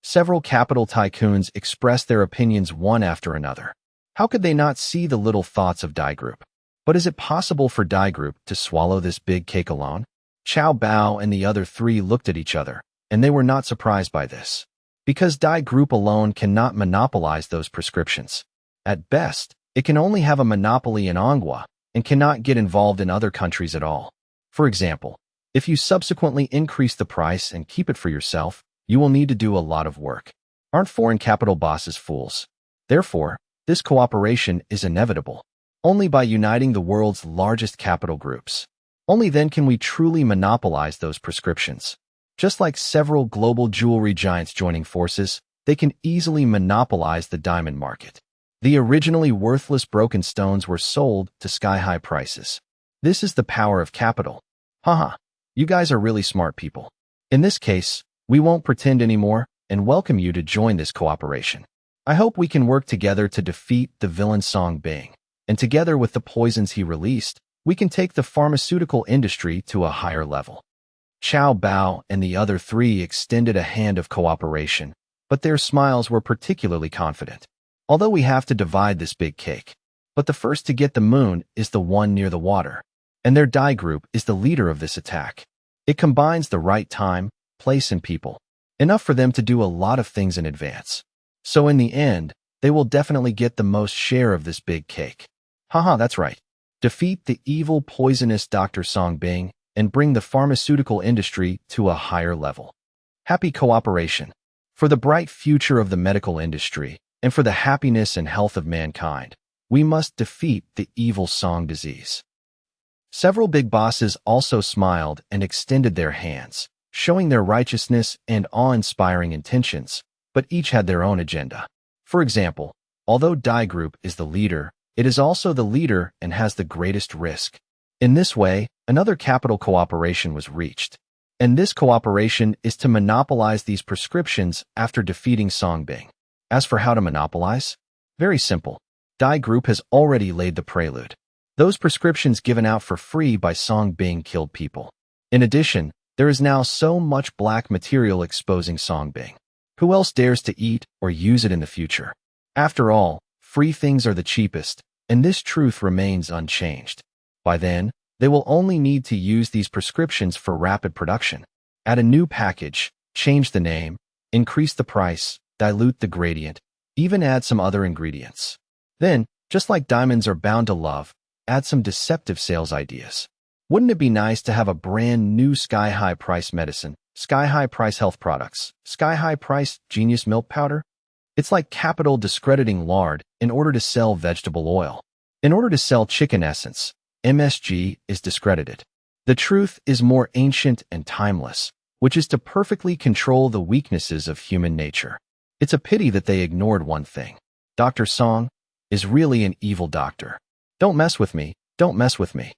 Several capital tycoons expressed their opinions one after another. How could they not see the little thoughts of Dai Group? But is it possible for Dai Group to swallow this big cake alone? Qiao Bao and the other three looked at each other, and they were not surprised by this. Because Dai Group alone cannot monopolize those prescriptions. At best, it can only have a monopoly in Anghua and cannot get involved in other countries at all. For example, if you subsequently increase the price and keep it for yourself, you will need to do a lot of work. Aren't foreign capital bosses fools? Therefore, this cooperation is inevitable. Only by uniting the world's largest capital groups. Only then can we truly monopolize those prescriptions. Just like several global jewelry giants joining forces, they can easily monopolize the diamond market. The originally worthless broken stones were sold to sky-high prices. This is the power of capital. Haha, you guys are really smart people. In this case, we won't pretend anymore and welcome you to join this cooperation. I hope we can work together to defeat the villain Song Bing. And together with the poisons he released, we can take the pharmaceutical industry to a higher level. Qiao Bao and the other three extended a hand of cooperation, but their smiles were particularly confident. Although we have to divide this big cake. But the first to get the moon is the one near the water. And their Dai Group is the leader of this attack. It combines the right time, place and people. Enough for them to do a lot of things in advance. So in the end, they will definitely get the most share of this big cake. Haha, that's right. Defeat the evil poisonous Dr. Song Bing and bring the pharmaceutical industry to a higher level. Happy cooperation. For the bright future of the medical industry and for the happiness and health of mankind, we must defeat the evil Song disease. Several big bosses also smiled and extended their hands, showing their righteousness and awe-inspiring intentions, but each had their own agenda. For example, although Dai Group is the leader, it is also the leader and has the greatest risk. In this way, another capital cooperation was reached. And this cooperation is to monopolize these prescriptions after defeating Song Bing. As for how to monopolize? Very simple. Dai Group has already laid the prelude. Those prescriptions given out for free by Song Bing killed people. In addition, there is now so much black material exposing Song Bing. Who else dares to eat or use it in the future? After all, free things are the cheapest, and this truth remains unchanged. By then, they will only need to use these prescriptions for rapid production. Add a new package, change the name, increase the price, dilute the gradient, even add some other ingredients. Then, just like diamonds are bound to love, add some deceptive sales ideas. Wouldn't it be nice to have a brand new sky-high price medicine, sky-high price health products, sky-high price genius milk powder? It's like capital discrediting lard in order to sell vegetable oil. In order to sell chicken essence, MSG is discredited. The truth is more ancient and timeless, which is to perfectly control the weaknesses of human nature. It's a pity that they ignored one thing. Dr. Song is really an evil doctor. Don't mess with me, don't mess with me.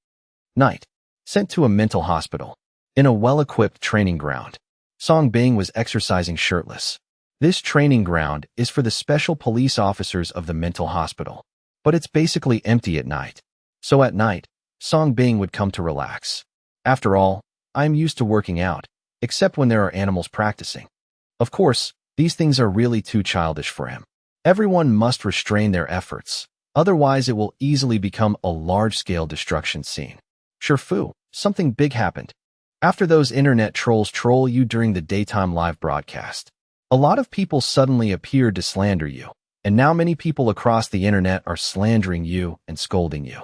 Night. Sent to a mental hospital. In a well-equipped training ground, Song Bing was exercising shirtless. This training ground is for the special police officers of the mental hospital, but it's basically empty at night. So at night, Song Bing would come to relax. After all, I'm used to working out, except when there are animals practicing. Of course, these things are really too childish for him. Everyone must restrain their efforts, otherwise it will easily become a large-scale destruction scene. Sure, something big happened. After those internet trolls troll you during the daytime live broadcast, a lot of people suddenly appeared to slander you, and now many people across the internet are slandering you and scolding you.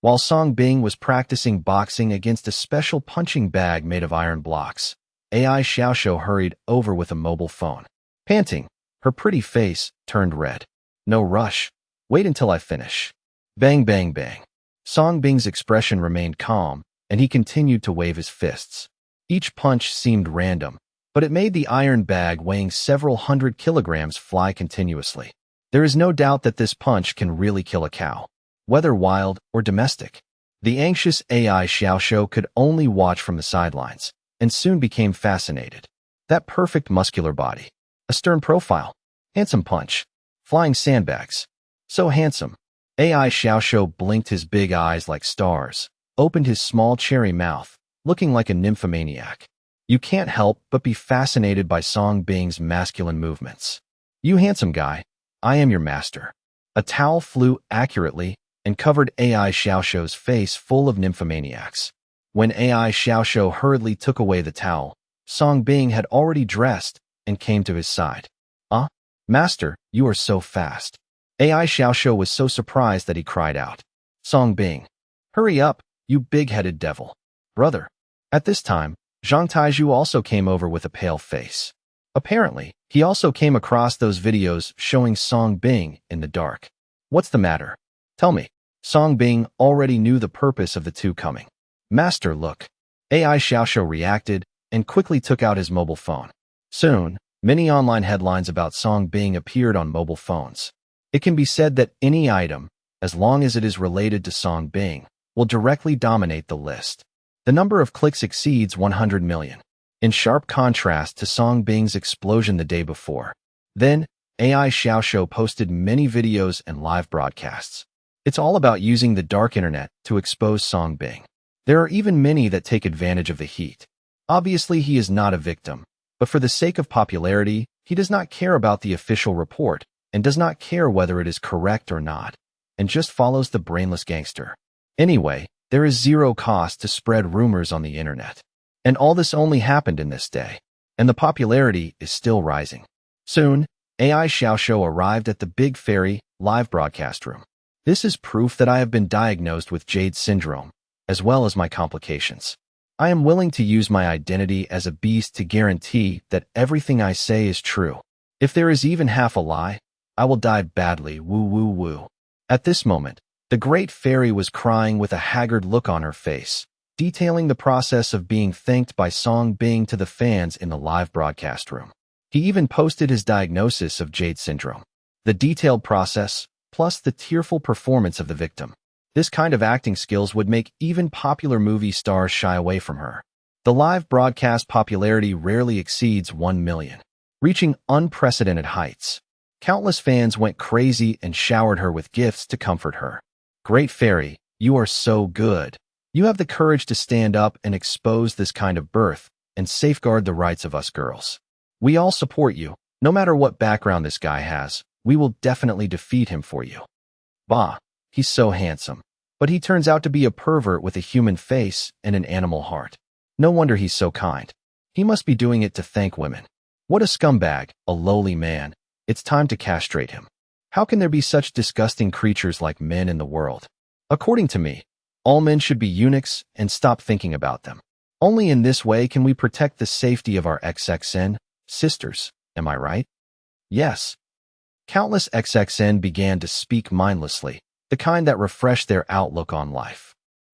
While Song Bing was practicing boxing against a special punching bag made of iron blocks, AI Xiaoxiu hurried over with a mobile phone. Panting, her pretty face turned red. No rush. Wait until I finish. Bang, bang, bang. Song Bing's expression remained calm, and he continued to wave his fists. Each punch seemed random, but it made the iron bag weighing several hundred kilograms fly continuously. There is no doubt that this punch can really kill a cow, whether wild or domestic. The anxious AI Xiaoxiu could only watch from the sidelines, and soon became fascinated. That perfect muscular body. A stern profile. Handsome punch. Flying sandbags. So handsome. AI Xiaoxiu blinked his big eyes like stars, opened his small cherry mouth, looking like a nymphomaniac. You can't help but be fascinated by Song Bing's masculine movements. You handsome guy, I am your master. A towel flew accurately and covered AI Xiaoxiu's face full of nymphomaniacs. When AI Xiaoxiu hurriedly took away the towel, Song Bing had already dressed and came to his side. Master, you are so fast. AI Xiaoxiu was so surprised that he cried out. Song Bing, hurry up, you big-headed devil. Brother. At this time, Zhang Taizhu also came over with a pale face. Apparently, he also came across those videos showing Song Bing in the dark. What's the matter? Tell me. Song Bing already knew the purpose of the two coming. Master, look. AI Xiaoxiu reacted and quickly took out his mobile phone. Soon, many online headlines about Song Bing appeared on mobile phones. It can be said that any item, as long as it is related to Song Bing, will directly dominate the list. The number of clicks exceeds 100 million, in sharp contrast to Song Bing's explosion the day before. Then, AI Xiaoxiu posted many videos and live broadcasts. It's all about using the dark internet to expose Song Bing. There are even many that take advantage of the heat. Obviously, he is not a victim, but for the sake of popularity, he does not care about the official report and does not care whether it is correct or not, and just follows the brainless gangster. Anyway, there is zero cost to spread rumors on the internet. And all this only happened in this day, and the popularity is still rising. Soon, AI Xiaoxiu arrived at the Big Fairy live broadcast room. This is proof that I have been diagnosed with Jade syndrome, as well as my complications. I am willing to use my identity as a beast to guarantee that everything I say is true. If there is even half a lie, I will die badly, woo woo woo. At this moment, the great fairy was crying with a haggard look on her face, detailing the process of being thanked by Song Bing to the fans in the live broadcast room. He even posted his diagnosis of Jade syndrome. The detailed process, plus the tearful performance of the victim. This kind of acting skills would make even popular movie stars shy away from her. The live broadcast popularity rarely exceeds 1 million, reaching unprecedented heights. Countless fans went crazy and showered her with gifts to comfort her. Great fairy, you are so good. You have the courage to stand up and expose this kind of birth and safeguard the rights of us girls. We all support you. No matter what background this guy has, we will definitely defeat him for you. Bah, he's so handsome. But he turns out to be a pervert with a human face and an animal heart. No wonder he's so kind. He must be doing it to thank women. What a scumbag, a lowly man. It's time to castrate him. How can there be such disgusting creatures like men in the world? According to me, all men should be eunuchs and stop thinking about them. Only in this way can we protect the safety of our XXN sisters, am I right? Yes. Countless XXN began to speak mindlessly, the kind that refreshed their outlook on life.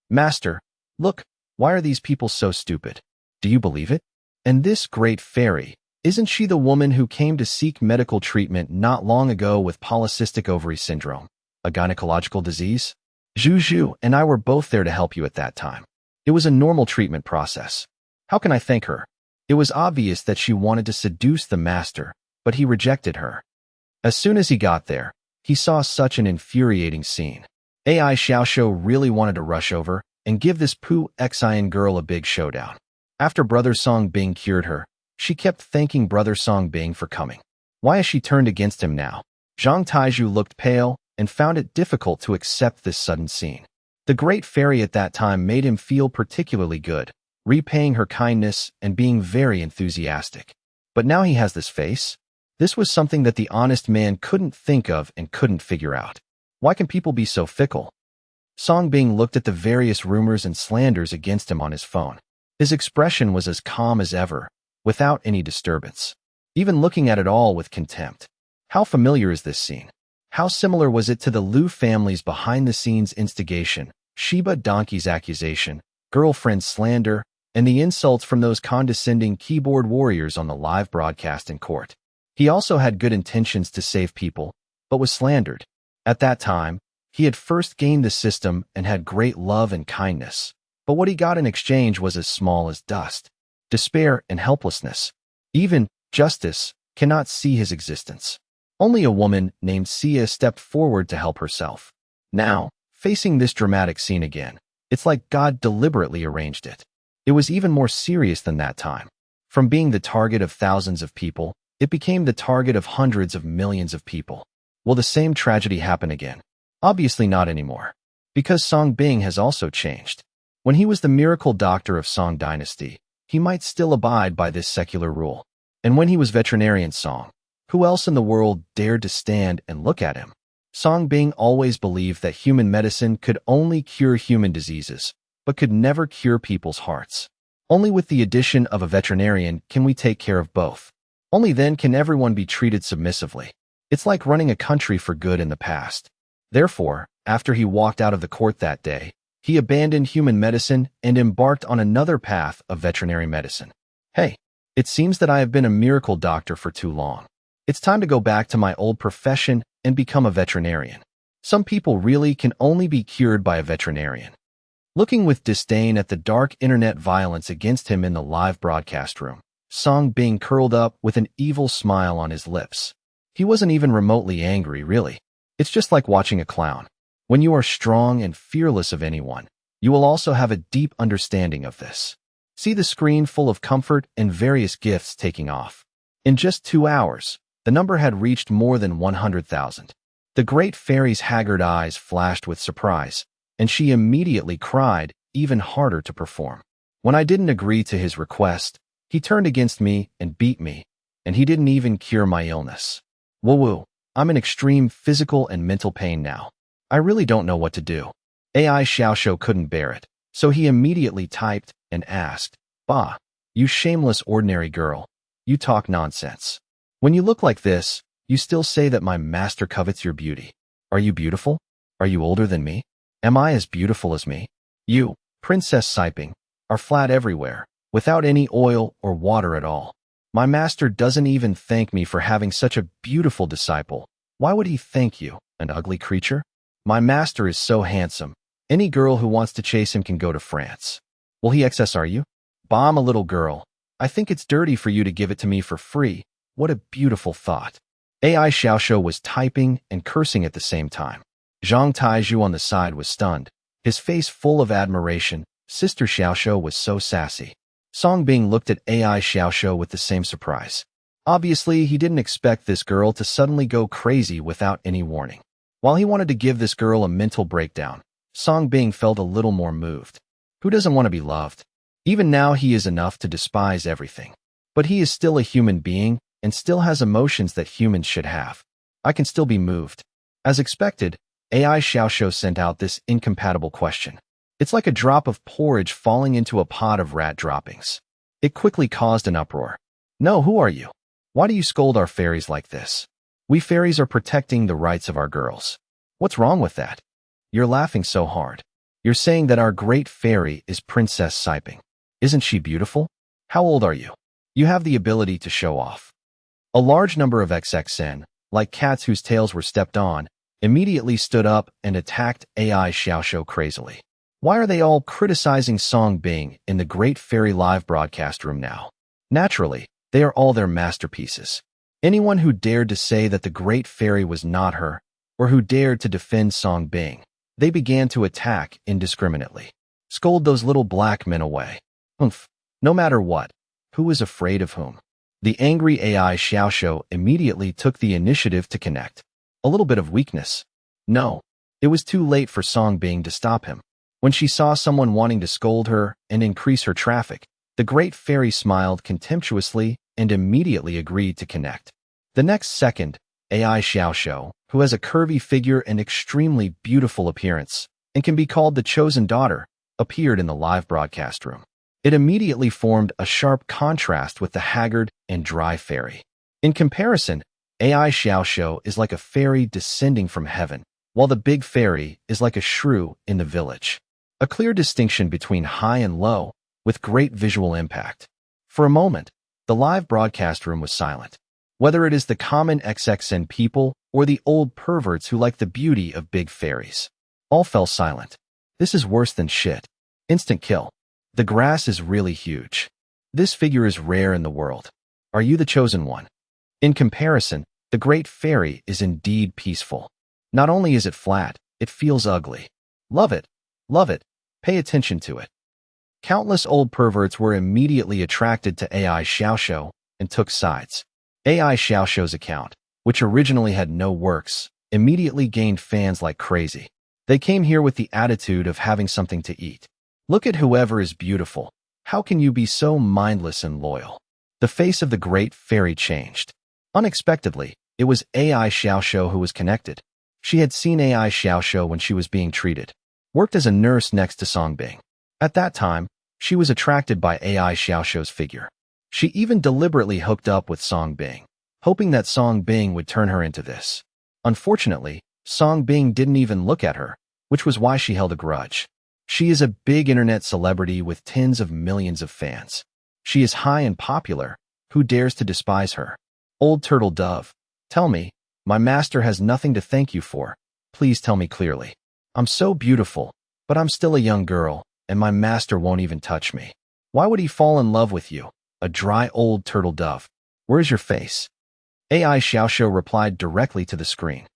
Master, look, why are these people so stupid? Do you believe it? And this great fairy, isn't she the woman who came to seek medical treatment not long ago with polycystic ovary syndrome, a gynecological disease? Juju and I were both there to help you at that time. It was a normal treatment process. How can I thank her? It was obvious that she wanted to seduce the master, but he rejected her. As soon as he got there, he saw such an infuriating scene. AI Xiaoxiu really wanted to rush over and give this Pu Xian girl a big showdown. After Brother Song Bing cured her, she kept thanking Brother Song Bing for coming. Why has she turned against him now? Zhang Taizhu looked pale and found it difficult to accept this sudden scene. The great fairy at that time made him feel particularly good, repaying her kindness and being very enthusiastic. But now he has this face? This was something that the honest man couldn't think of and couldn't figure out. Why can people be so fickle? Song Bing looked at the various rumors and slanders against him on his phone. His expression was as calm as ever, without any disturbance, even looking at it all with contempt. How familiar is this scene? How similar was it to the Liu family's behind-the-scenes instigation, Shiba Donkey's accusation, girlfriend slander, and the insults from those condescending keyboard warriors on the live broadcast in court? He also had good intentions to save people, but was slandered. At that time, he had first gained the system and had great love and kindness, but what he got in exchange was as small as dust, despair and helplessness. Even justice cannot see his existence. Only a woman named Sia stepped forward to help herself. Now, facing this dramatic scene again, it's like God deliberately arranged it. It was even more serious than that time. From being the target of thousands of people, it became the target of hundreds of millions of people. Will the same tragedy happen again? Obviously not anymore, because Song Bing has also changed. When he was the miracle doctor of Song Dynasty, he might still abide by this secular rule. And when he was veterinarian Song, who else in the world dared to stand and look at him? Song Bing always believed that human medicine could only cure human diseases, but could never cure people's hearts. Only with the addition of a veterinarian can we take care of both. Only then can everyone be treated submissively. It's like running a country for good in the past. Therefore, after he walked out of the court that day, he abandoned human medicine and embarked on another path of veterinary medicine. Hey, it seems that I have been a miracle doctor for too long. It's time to go back to my old profession and become a veterinarian. Some people really can only be cured by a veterinarian. Looking with disdain at the dark internet violence against him in the live broadcast room, Song Bing curled up with an evil smile on his lips. He wasn't even remotely angry, really. It's just like watching a clown. When you are strong and fearless of anyone, you will also have a deep understanding of this. See the screen full of comfort and various gifts taking off. In just 2 hours, the number had reached more than 100,000. The great fairy's haggard eyes flashed with surprise, and she immediately cried, even harder to perform. When I didn't agree to his request, he turned against me and beat me, and he didn't even cure my illness. Woo-woo, I'm in extreme physical and mental pain now. I really don't know what to do. AI Xiaoxiu couldn't bear it, so he immediately typed and asked, "Bah, you shameless ordinary girl, you talk nonsense. When you look like this, you still say that my master covets your beauty. Are you beautiful? Are you older than me? Am I as beautiful as me? You, Princess Siping, are flat everywhere, without any oil or water at all. My master doesn't even thank me for having such a beautiful disciple. Why would he thank you, an ugly creature? My master is so handsome. Any girl who wants to chase him can go to France. Will he XSR you? Bomb a little girl. I think it's dirty for you to give it to me for free. What a beautiful thought." AI Xiaoxiu was typing and cursing at the same time. Zhang Taizhu on the side was stunned, his face full of admiration. Sister Xiaoxiu was so sassy. Song Bing looked at AI Xiaoxiu with the same surprise. Obviously, he didn't expect this girl to suddenly go crazy without any warning. While he wanted to give this girl a mental breakdown, Song Bing felt a little more moved. Who doesn't want to be loved? Even now he is enough to despise everything. But he is still a human being and still has emotions that humans should have. I can still be moved. As expected, AI Xiaoxiu sent out this incompatible question. It's like a drop of porridge falling into a pot of rat droppings. It quickly caused an uproar. No, who are you? Why do you scold our fairies like this? We fairies are protecting the rights of our girls. What's wrong with that? You're laughing so hard. You're saying that our great fairy is Princess Siping. Isn't she beautiful? How old are you? You have the ability to show off. A large number of XXN, like cats whose tails were stepped on, immediately stood up and attacked AI Xiaoxiu crazily. Why are they all criticizing Song Bing in the Great Fairy live broadcast room now? Naturally, they are all their masterpieces. Anyone who dared to say that the Great Fairy was not her, or who dared to defend Song Bing, they began to attack indiscriminately. Scold those little black men away. Oomph. No matter what. Who is afraid of whom? The angry AI Xiaoxiu immediately took the initiative to connect. A little bit of weakness. No. It was too late for Song Bing to stop him. When she saw someone wanting to scold her and increase her traffic, the Great Fairy smiled contemptuously and immediately agreed to connect. The next second, AI Xiaoxiu, who has a curvy figure and extremely beautiful appearance, and can be called the chosen daughter, appeared in the live broadcast room. It immediately formed a sharp contrast with the haggard and dry fairy. In comparison, AI Xiaoxiu is like a fairy descending from heaven, while the big fairy is like a shrew in the village. A clear distinction between high and low, with great visual impact. For a moment, the live broadcast room was silent. Whether it is the common XXN people or the old perverts who like the beauty of big fairies, all fell silent. This is worse than shit. Instant kill. The grass is really huge. This figure is rare in the world. Are you the chosen one? In comparison, the Great Fairy is indeed peaceful. Not only is it flat, it feels ugly. Love it. Love it. Pay attention to it. Countless old perverts were immediately attracted to AI Xiaoxiu and took sides. AI Xiaoxiu's account, which originally had no works, immediately gained fans like crazy. They came here with the attitude of having something to eat. Look at whoever is beautiful. How can you be so mindless and loyal? The face of the Great Fairy changed. Unexpectedly, it was AI Xiaoxiu who was connected. She had seen AI Xiaoxiu when she was being treated. Worked as a nurse next to Song Bing. At that time, she was attracted by AI Xiaoxiu's figure. She even deliberately hooked up with Song Bing, hoping that Song Bing would turn her into this. Unfortunately, Song Bing didn't even look at her, which was why she held a grudge. She is a big internet celebrity with tens of millions of fans. She is high and popular. Who dares to despise her? Old turtle dove, tell me, my master has nothing to thank you for. Please tell me clearly. I'm so beautiful, but I'm still a young girl, and my master won't even touch me. Why would he fall in love with you? A dry old turtle dove. Where's your face? AI Xiaoxiu replied directly to the screen.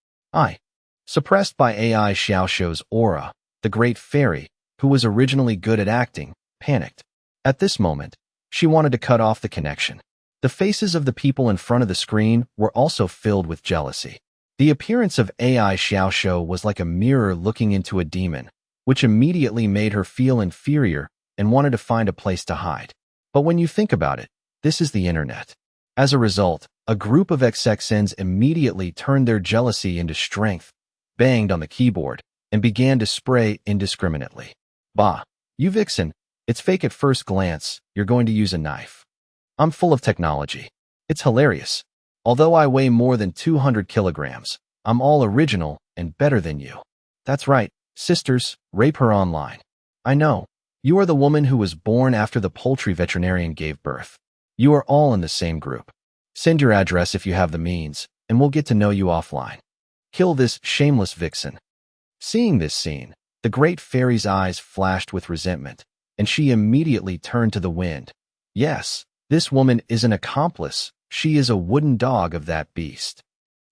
Suppressed by AI Xiaoxiu's aura, the Great Fairy, who was originally good at acting, panicked. At this moment, she wanted to cut off the connection. The faces of the people in front of the screen were also filled with jealousy. The appearance of AI Xiaoxiu was like a mirror looking into a demon, which immediately made her feel inferior and wanted to find a place to hide. But when you think about it, this is the internet. As a result, a group of XXNs immediately turned their jealousy into strength, banged on the keyboard, and began to spray indiscriminately. Bah, you vixen, it's fake at first glance, you're going to use a knife. I'm full of technology. It's hilarious. Although I weigh more than 200 kilograms, I'm all original and better than you. That's right, sisters, rape her online. I know. You are the woman who was born after the poultry veterinarian gave birth. You are all in the same group. Send your address if you have the means, and we'll get to know you offline. Kill this shameless vixen. Seeing this scene, the Great Fairy's eyes flashed with resentment, and she immediately turned to the wind. Yes, this woman is an accomplice. She is a wooden dog of that beast.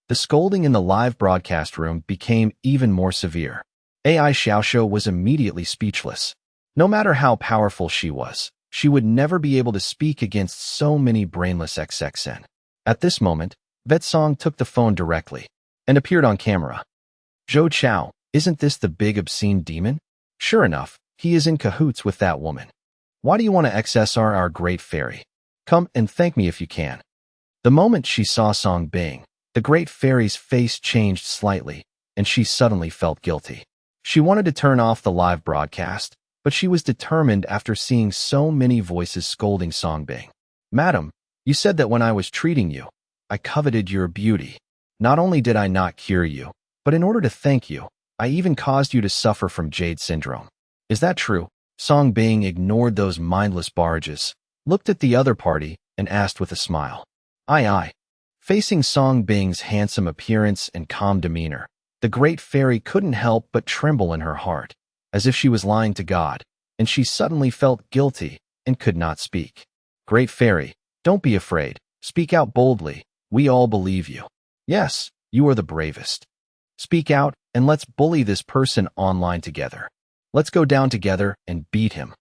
The scolding in the live broadcast room became even more severe. AI Xiaoxiu was immediately speechless. No matter how powerful she was, she would never be able to speak against so many brainless XXN. At this moment, Vet Song took the phone directly and appeared on camera. Zhou Chao, isn't this the big obscene demon? Sure enough, he is in cahoots with that woman. Why do you want to XSR our Great Fairy? Come and thank me if you can. The moment she saw Song Bing, the Great Fairy's face changed slightly, and she suddenly felt guilty. She wanted to turn off the live broadcast, but she was determined after seeing so many voices scolding Song Bing. Madam, you said that when I was treating you, I coveted your beauty. Not only did I not cure you, but in order to thank you, I even caused you to suffer from Jade syndrome. Is that true? Song Bing ignored those mindless barrages, looked at the other party, and asked with a smile. Aye. Facing Song Bing's handsome appearance and calm demeanor, the Great Fairy couldn't help but tremble in her heart. as if she was lying to God, and she suddenly felt guilty and could not speak. Great Fairy, don't be afraid. Speak out boldly. We all believe you. Yes, you are the bravest. Speak out, and let's bully this person online together. Let's go down together and beat him.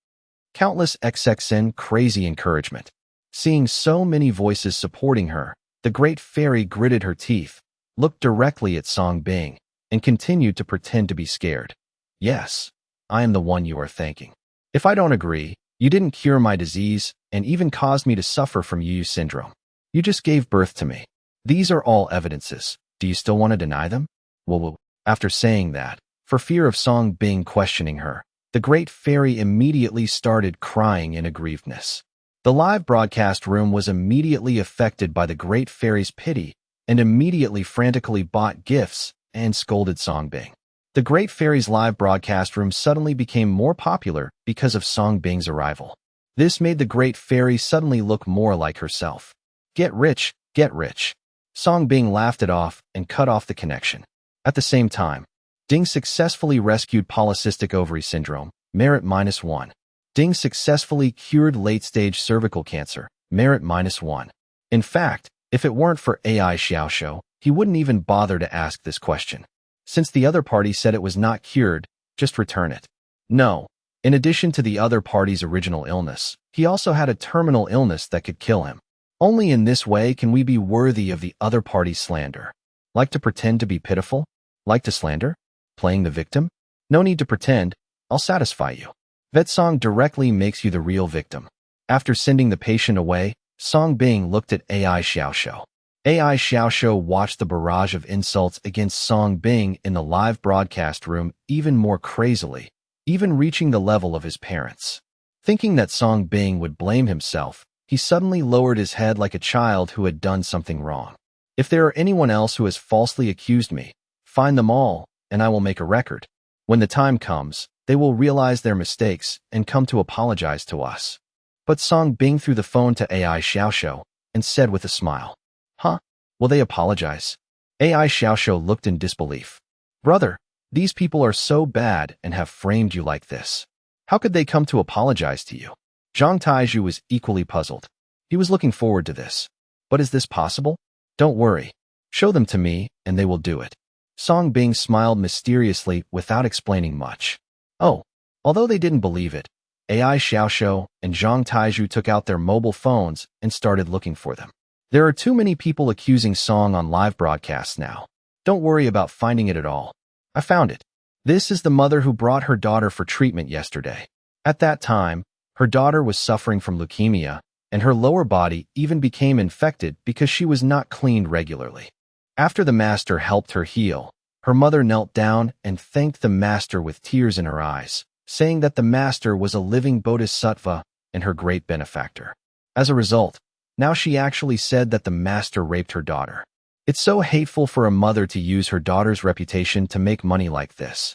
Countless XXN crazy encouragement. Seeing so many voices supporting her, the Great Fairy gritted her teeth, looked directly at Song Bing, and continued to pretend to be scared. Yes, I am the one you are thanking. If I don't agree, you didn't cure my disease and even caused me to suffer from Yu syndrome. You just gave birth to me. These are all evidences. Do you still want to deny them? Well, after saying that, for fear of Song Bing questioning her, the Great Fairy immediately started crying in aggrievedness. The live broadcast room was immediately affected by the Great Fairy's pity and immediately frantically bought gifts and scolded Song Bing. The Great Fairy's live broadcast room suddenly became more popular because of Song Bing's arrival. This made the Great Fairy suddenly look more like herself. Get rich, get rich. Song Bing laughed it off and cut off the connection. At the same time, Ding successfully rescued polycystic ovary syndrome, merit -1. Ding successfully cured late-stage cervical cancer, merit -1. In fact, if it weren't for AI Xiaoxiao, he wouldn't even bother to ask this question. Since the other party said it was not cured, just return it. No. In addition to the other party's original illness, he also had a terminal illness that could kill him. Only in this way can we be worthy of the other party's slander. Like to pretend to be pitiful? Like to slander? Playing the victim? No need to pretend. I'll satisfy you. VetSong directly makes you the real victim. After sending the patient away, Song Bing looked at AI Xiaoxiao. AI Xiaoxiao watched the barrage of insults against Song Bing in the live broadcast room even more crazily, even reaching the level of his parents. Thinking that Song Bing would blame himself, he suddenly lowered his head like a child who had done something wrong. If there are anyone else who has falsely accused me, find them all, and I will make a record. When the time comes, they will realize their mistakes and come to apologize to us. But Song Bing threw the phone to AI Xiaoxiao and said with a smile, Huh? Will they apologize? AI Xiaoxiao looked in disbelief. Brother, these people are so bad and have framed you like this. How could they come to apologize to you? Zhang Taizhu was equally puzzled. He was looking forward to this. But is this possible? Don't worry. Show them to me, and they will do it. Song Bing smiled mysteriously without explaining much. Oh, although they didn't believe it, AI Xiaoxiao and Zhang Taizhu took out their mobile phones and started looking for them. There are too many people accusing Song on live broadcasts now. Don't worry about finding it at all. I found it. This is the mother who brought her daughter for treatment yesterday. At that time, her daughter was suffering from leukemia, and her lower body even became infected because she was not cleaned regularly. After the master helped her heal, her mother knelt down and thanked the master with tears in her eyes, saying that the master was a living bodhisattva and her great benefactor. As a result, now she actually said that the master raped her daughter. It's so hateful for a mother to use her daughter's reputation to make money like this.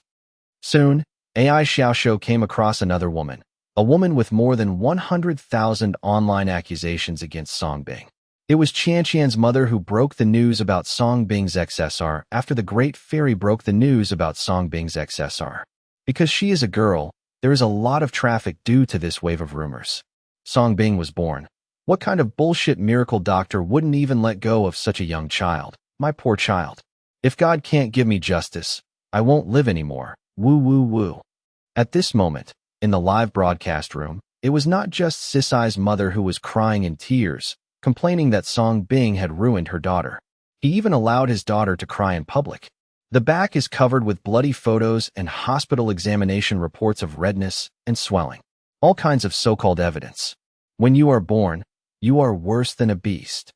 Soon, AI Xiaoxiao came across another woman, a woman with more than 100,000 online accusations against Song Bing. It was Qianqian's mother who broke the news about Song Bing's XSR after the Great Fairy broke the news about Song Bing's XSR. Because she is a girl, there is a lot of traffic due to this wave of rumors. Song Bing was born. What kind of bullshit miracle doctor wouldn't even let go of such a young child? My poor child. If God can't give me justice, I won't live anymore. Woo woo woo. At this moment, in the live broadcast room, it was not just Sisai's mother who was crying in tears, complaining that Song Bing had ruined her daughter. He even allowed his daughter to cry in public. The back is covered with bloody photos and hospital examination reports of redness and swelling. All kinds of so-called evidence. When you are born, you are worse than a beast.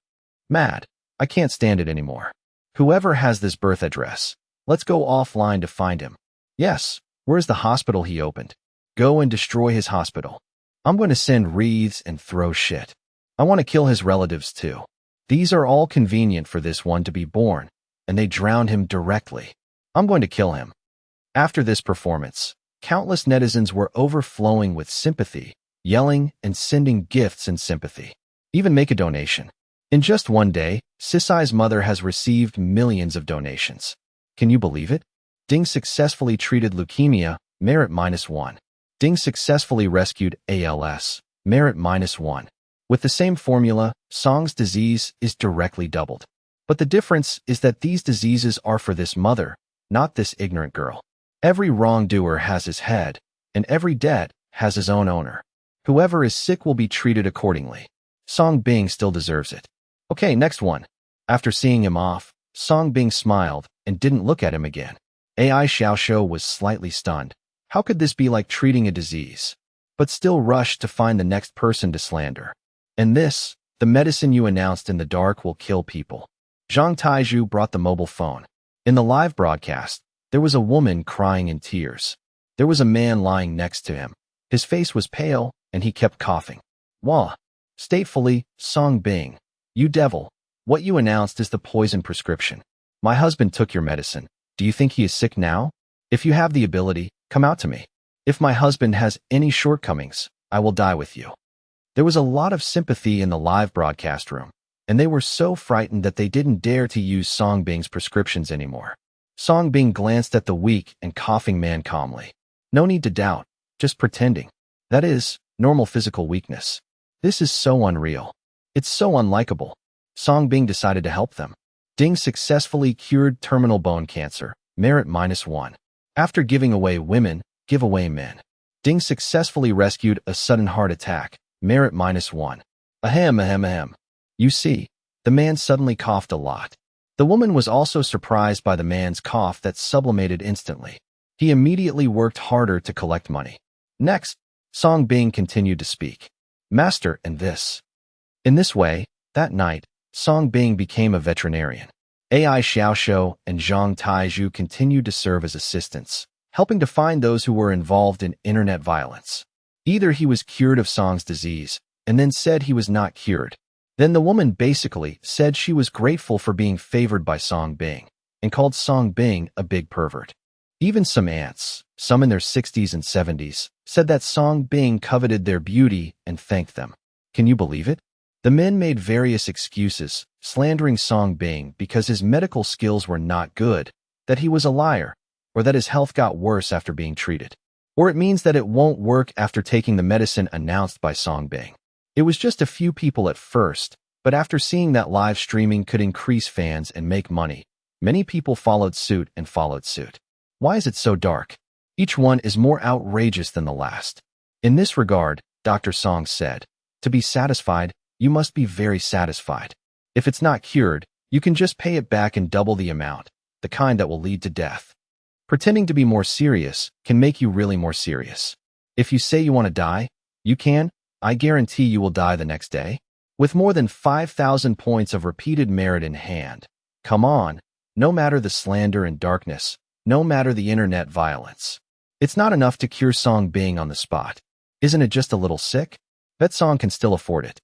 Mad. I can't stand it anymore. Whoever has this birth address, let's go offline to find him. Yes, where's the hospital he opened? Go and destroy his hospital. I'm going to send wreaths and throw shit. I want to kill his relatives too. These are all convenient for this one to be born, and they drowned him directly. I'm going to kill him. After this performance, countless netizens were overflowing with sympathy, yelling and sending gifts in sympathy. Even make a donation. In just one day, Sisai's mother has received millions of donations. Can you believe it? Ding successfully treated leukemia merit -1. Ding successfully rescued ALS, merit -1. With the same formula, Song's disease is directly doubled. But the difference is that these diseases are for this mother, not this ignorant girl. Every wrongdoer has his head, and every debt has his own owner. Whoever is sick will be treated accordingly. Song Bing still deserves it. Okay, next one. After seeing him off, Song Bing smiled and didn't look at him again. AI Xiaoxiu was slightly stunned. How could this be like treating a disease? But still rushed to find the next person to slander. And this, the medicine you announced in the dark will kill people. Zhang Taizhu brought the mobile phone. In the live broadcast, there was a woman crying in tears. There was a man lying next to him. His face was pale, and he kept coughing. Wah! Statefully, Song Bing. You devil. What you announced is the poison prescription. My husband took your medicine. Do you think he is sick now? If you have the ability, come out to me. If my husband has any shortcomings, I will die with you. There was a lot of sympathy in the live broadcast room, and they were so frightened that they didn't dare to use Song Bing's prescriptions anymore. Song Bing glanced at the weak and coughing man calmly. No need to doubt, just pretending. That is, normal physical weakness. This is so unreal. It's so unlikable. Song Bing decided to help them. Ding successfully cured terminal bone cancer, merit -1. After giving away women, give away men. Ding successfully rescued a sudden heart attack, merit -1. Ahem, ahem, ahem. You see, the man suddenly coughed a lot. The woman was also surprised by the man's cough that sublimated instantly. He immediately worked harder to collect money. Next, Song Bing continued to speak. Master, and this. In this way, that night, Song Bing became a veterinarian. AI Xiaoxiu and Zhang Taizhu continued to serve as assistants, helping to find those who were involved in internet violence. Either he was cured of Song's disease, and then said he was not cured. Then the woman basically said she was grateful for being favored by Song Bing, and called Song Bing a big pervert. Even some aunts, some in their 60s and 70s, said that Song Bing coveted their beauty and thanked them. Can you believe it? The men made various excuses, slandering Song Bing because his medical skills were not good, that he was a liar, or that his health got worse after being treated. Or it means that it won't work after taking the medicine announced by Song Bing. It was just a few people at first, but after seeing that live streaming could increase fans and make money, many people followed suit and followed suit. Why is it so dark? Each one is more outrageous than the last. In this regard, Dr. Song said, to be satisfied, you must be very satisfied. If it's not cured, you can just pay it back and double the amount, the kind that will lead to death. Pretending to be more serious can make you really more serious. If you say you want to die, you can. I guarantee you will die the next day. With more than 5,000 points of repeated merit in hand. Come on, no matter the slander and darkness, no matter the internet violence. It's not enough to cure Song Bing on the spot. Isn't it just a little sick? Bet Song can still afford it.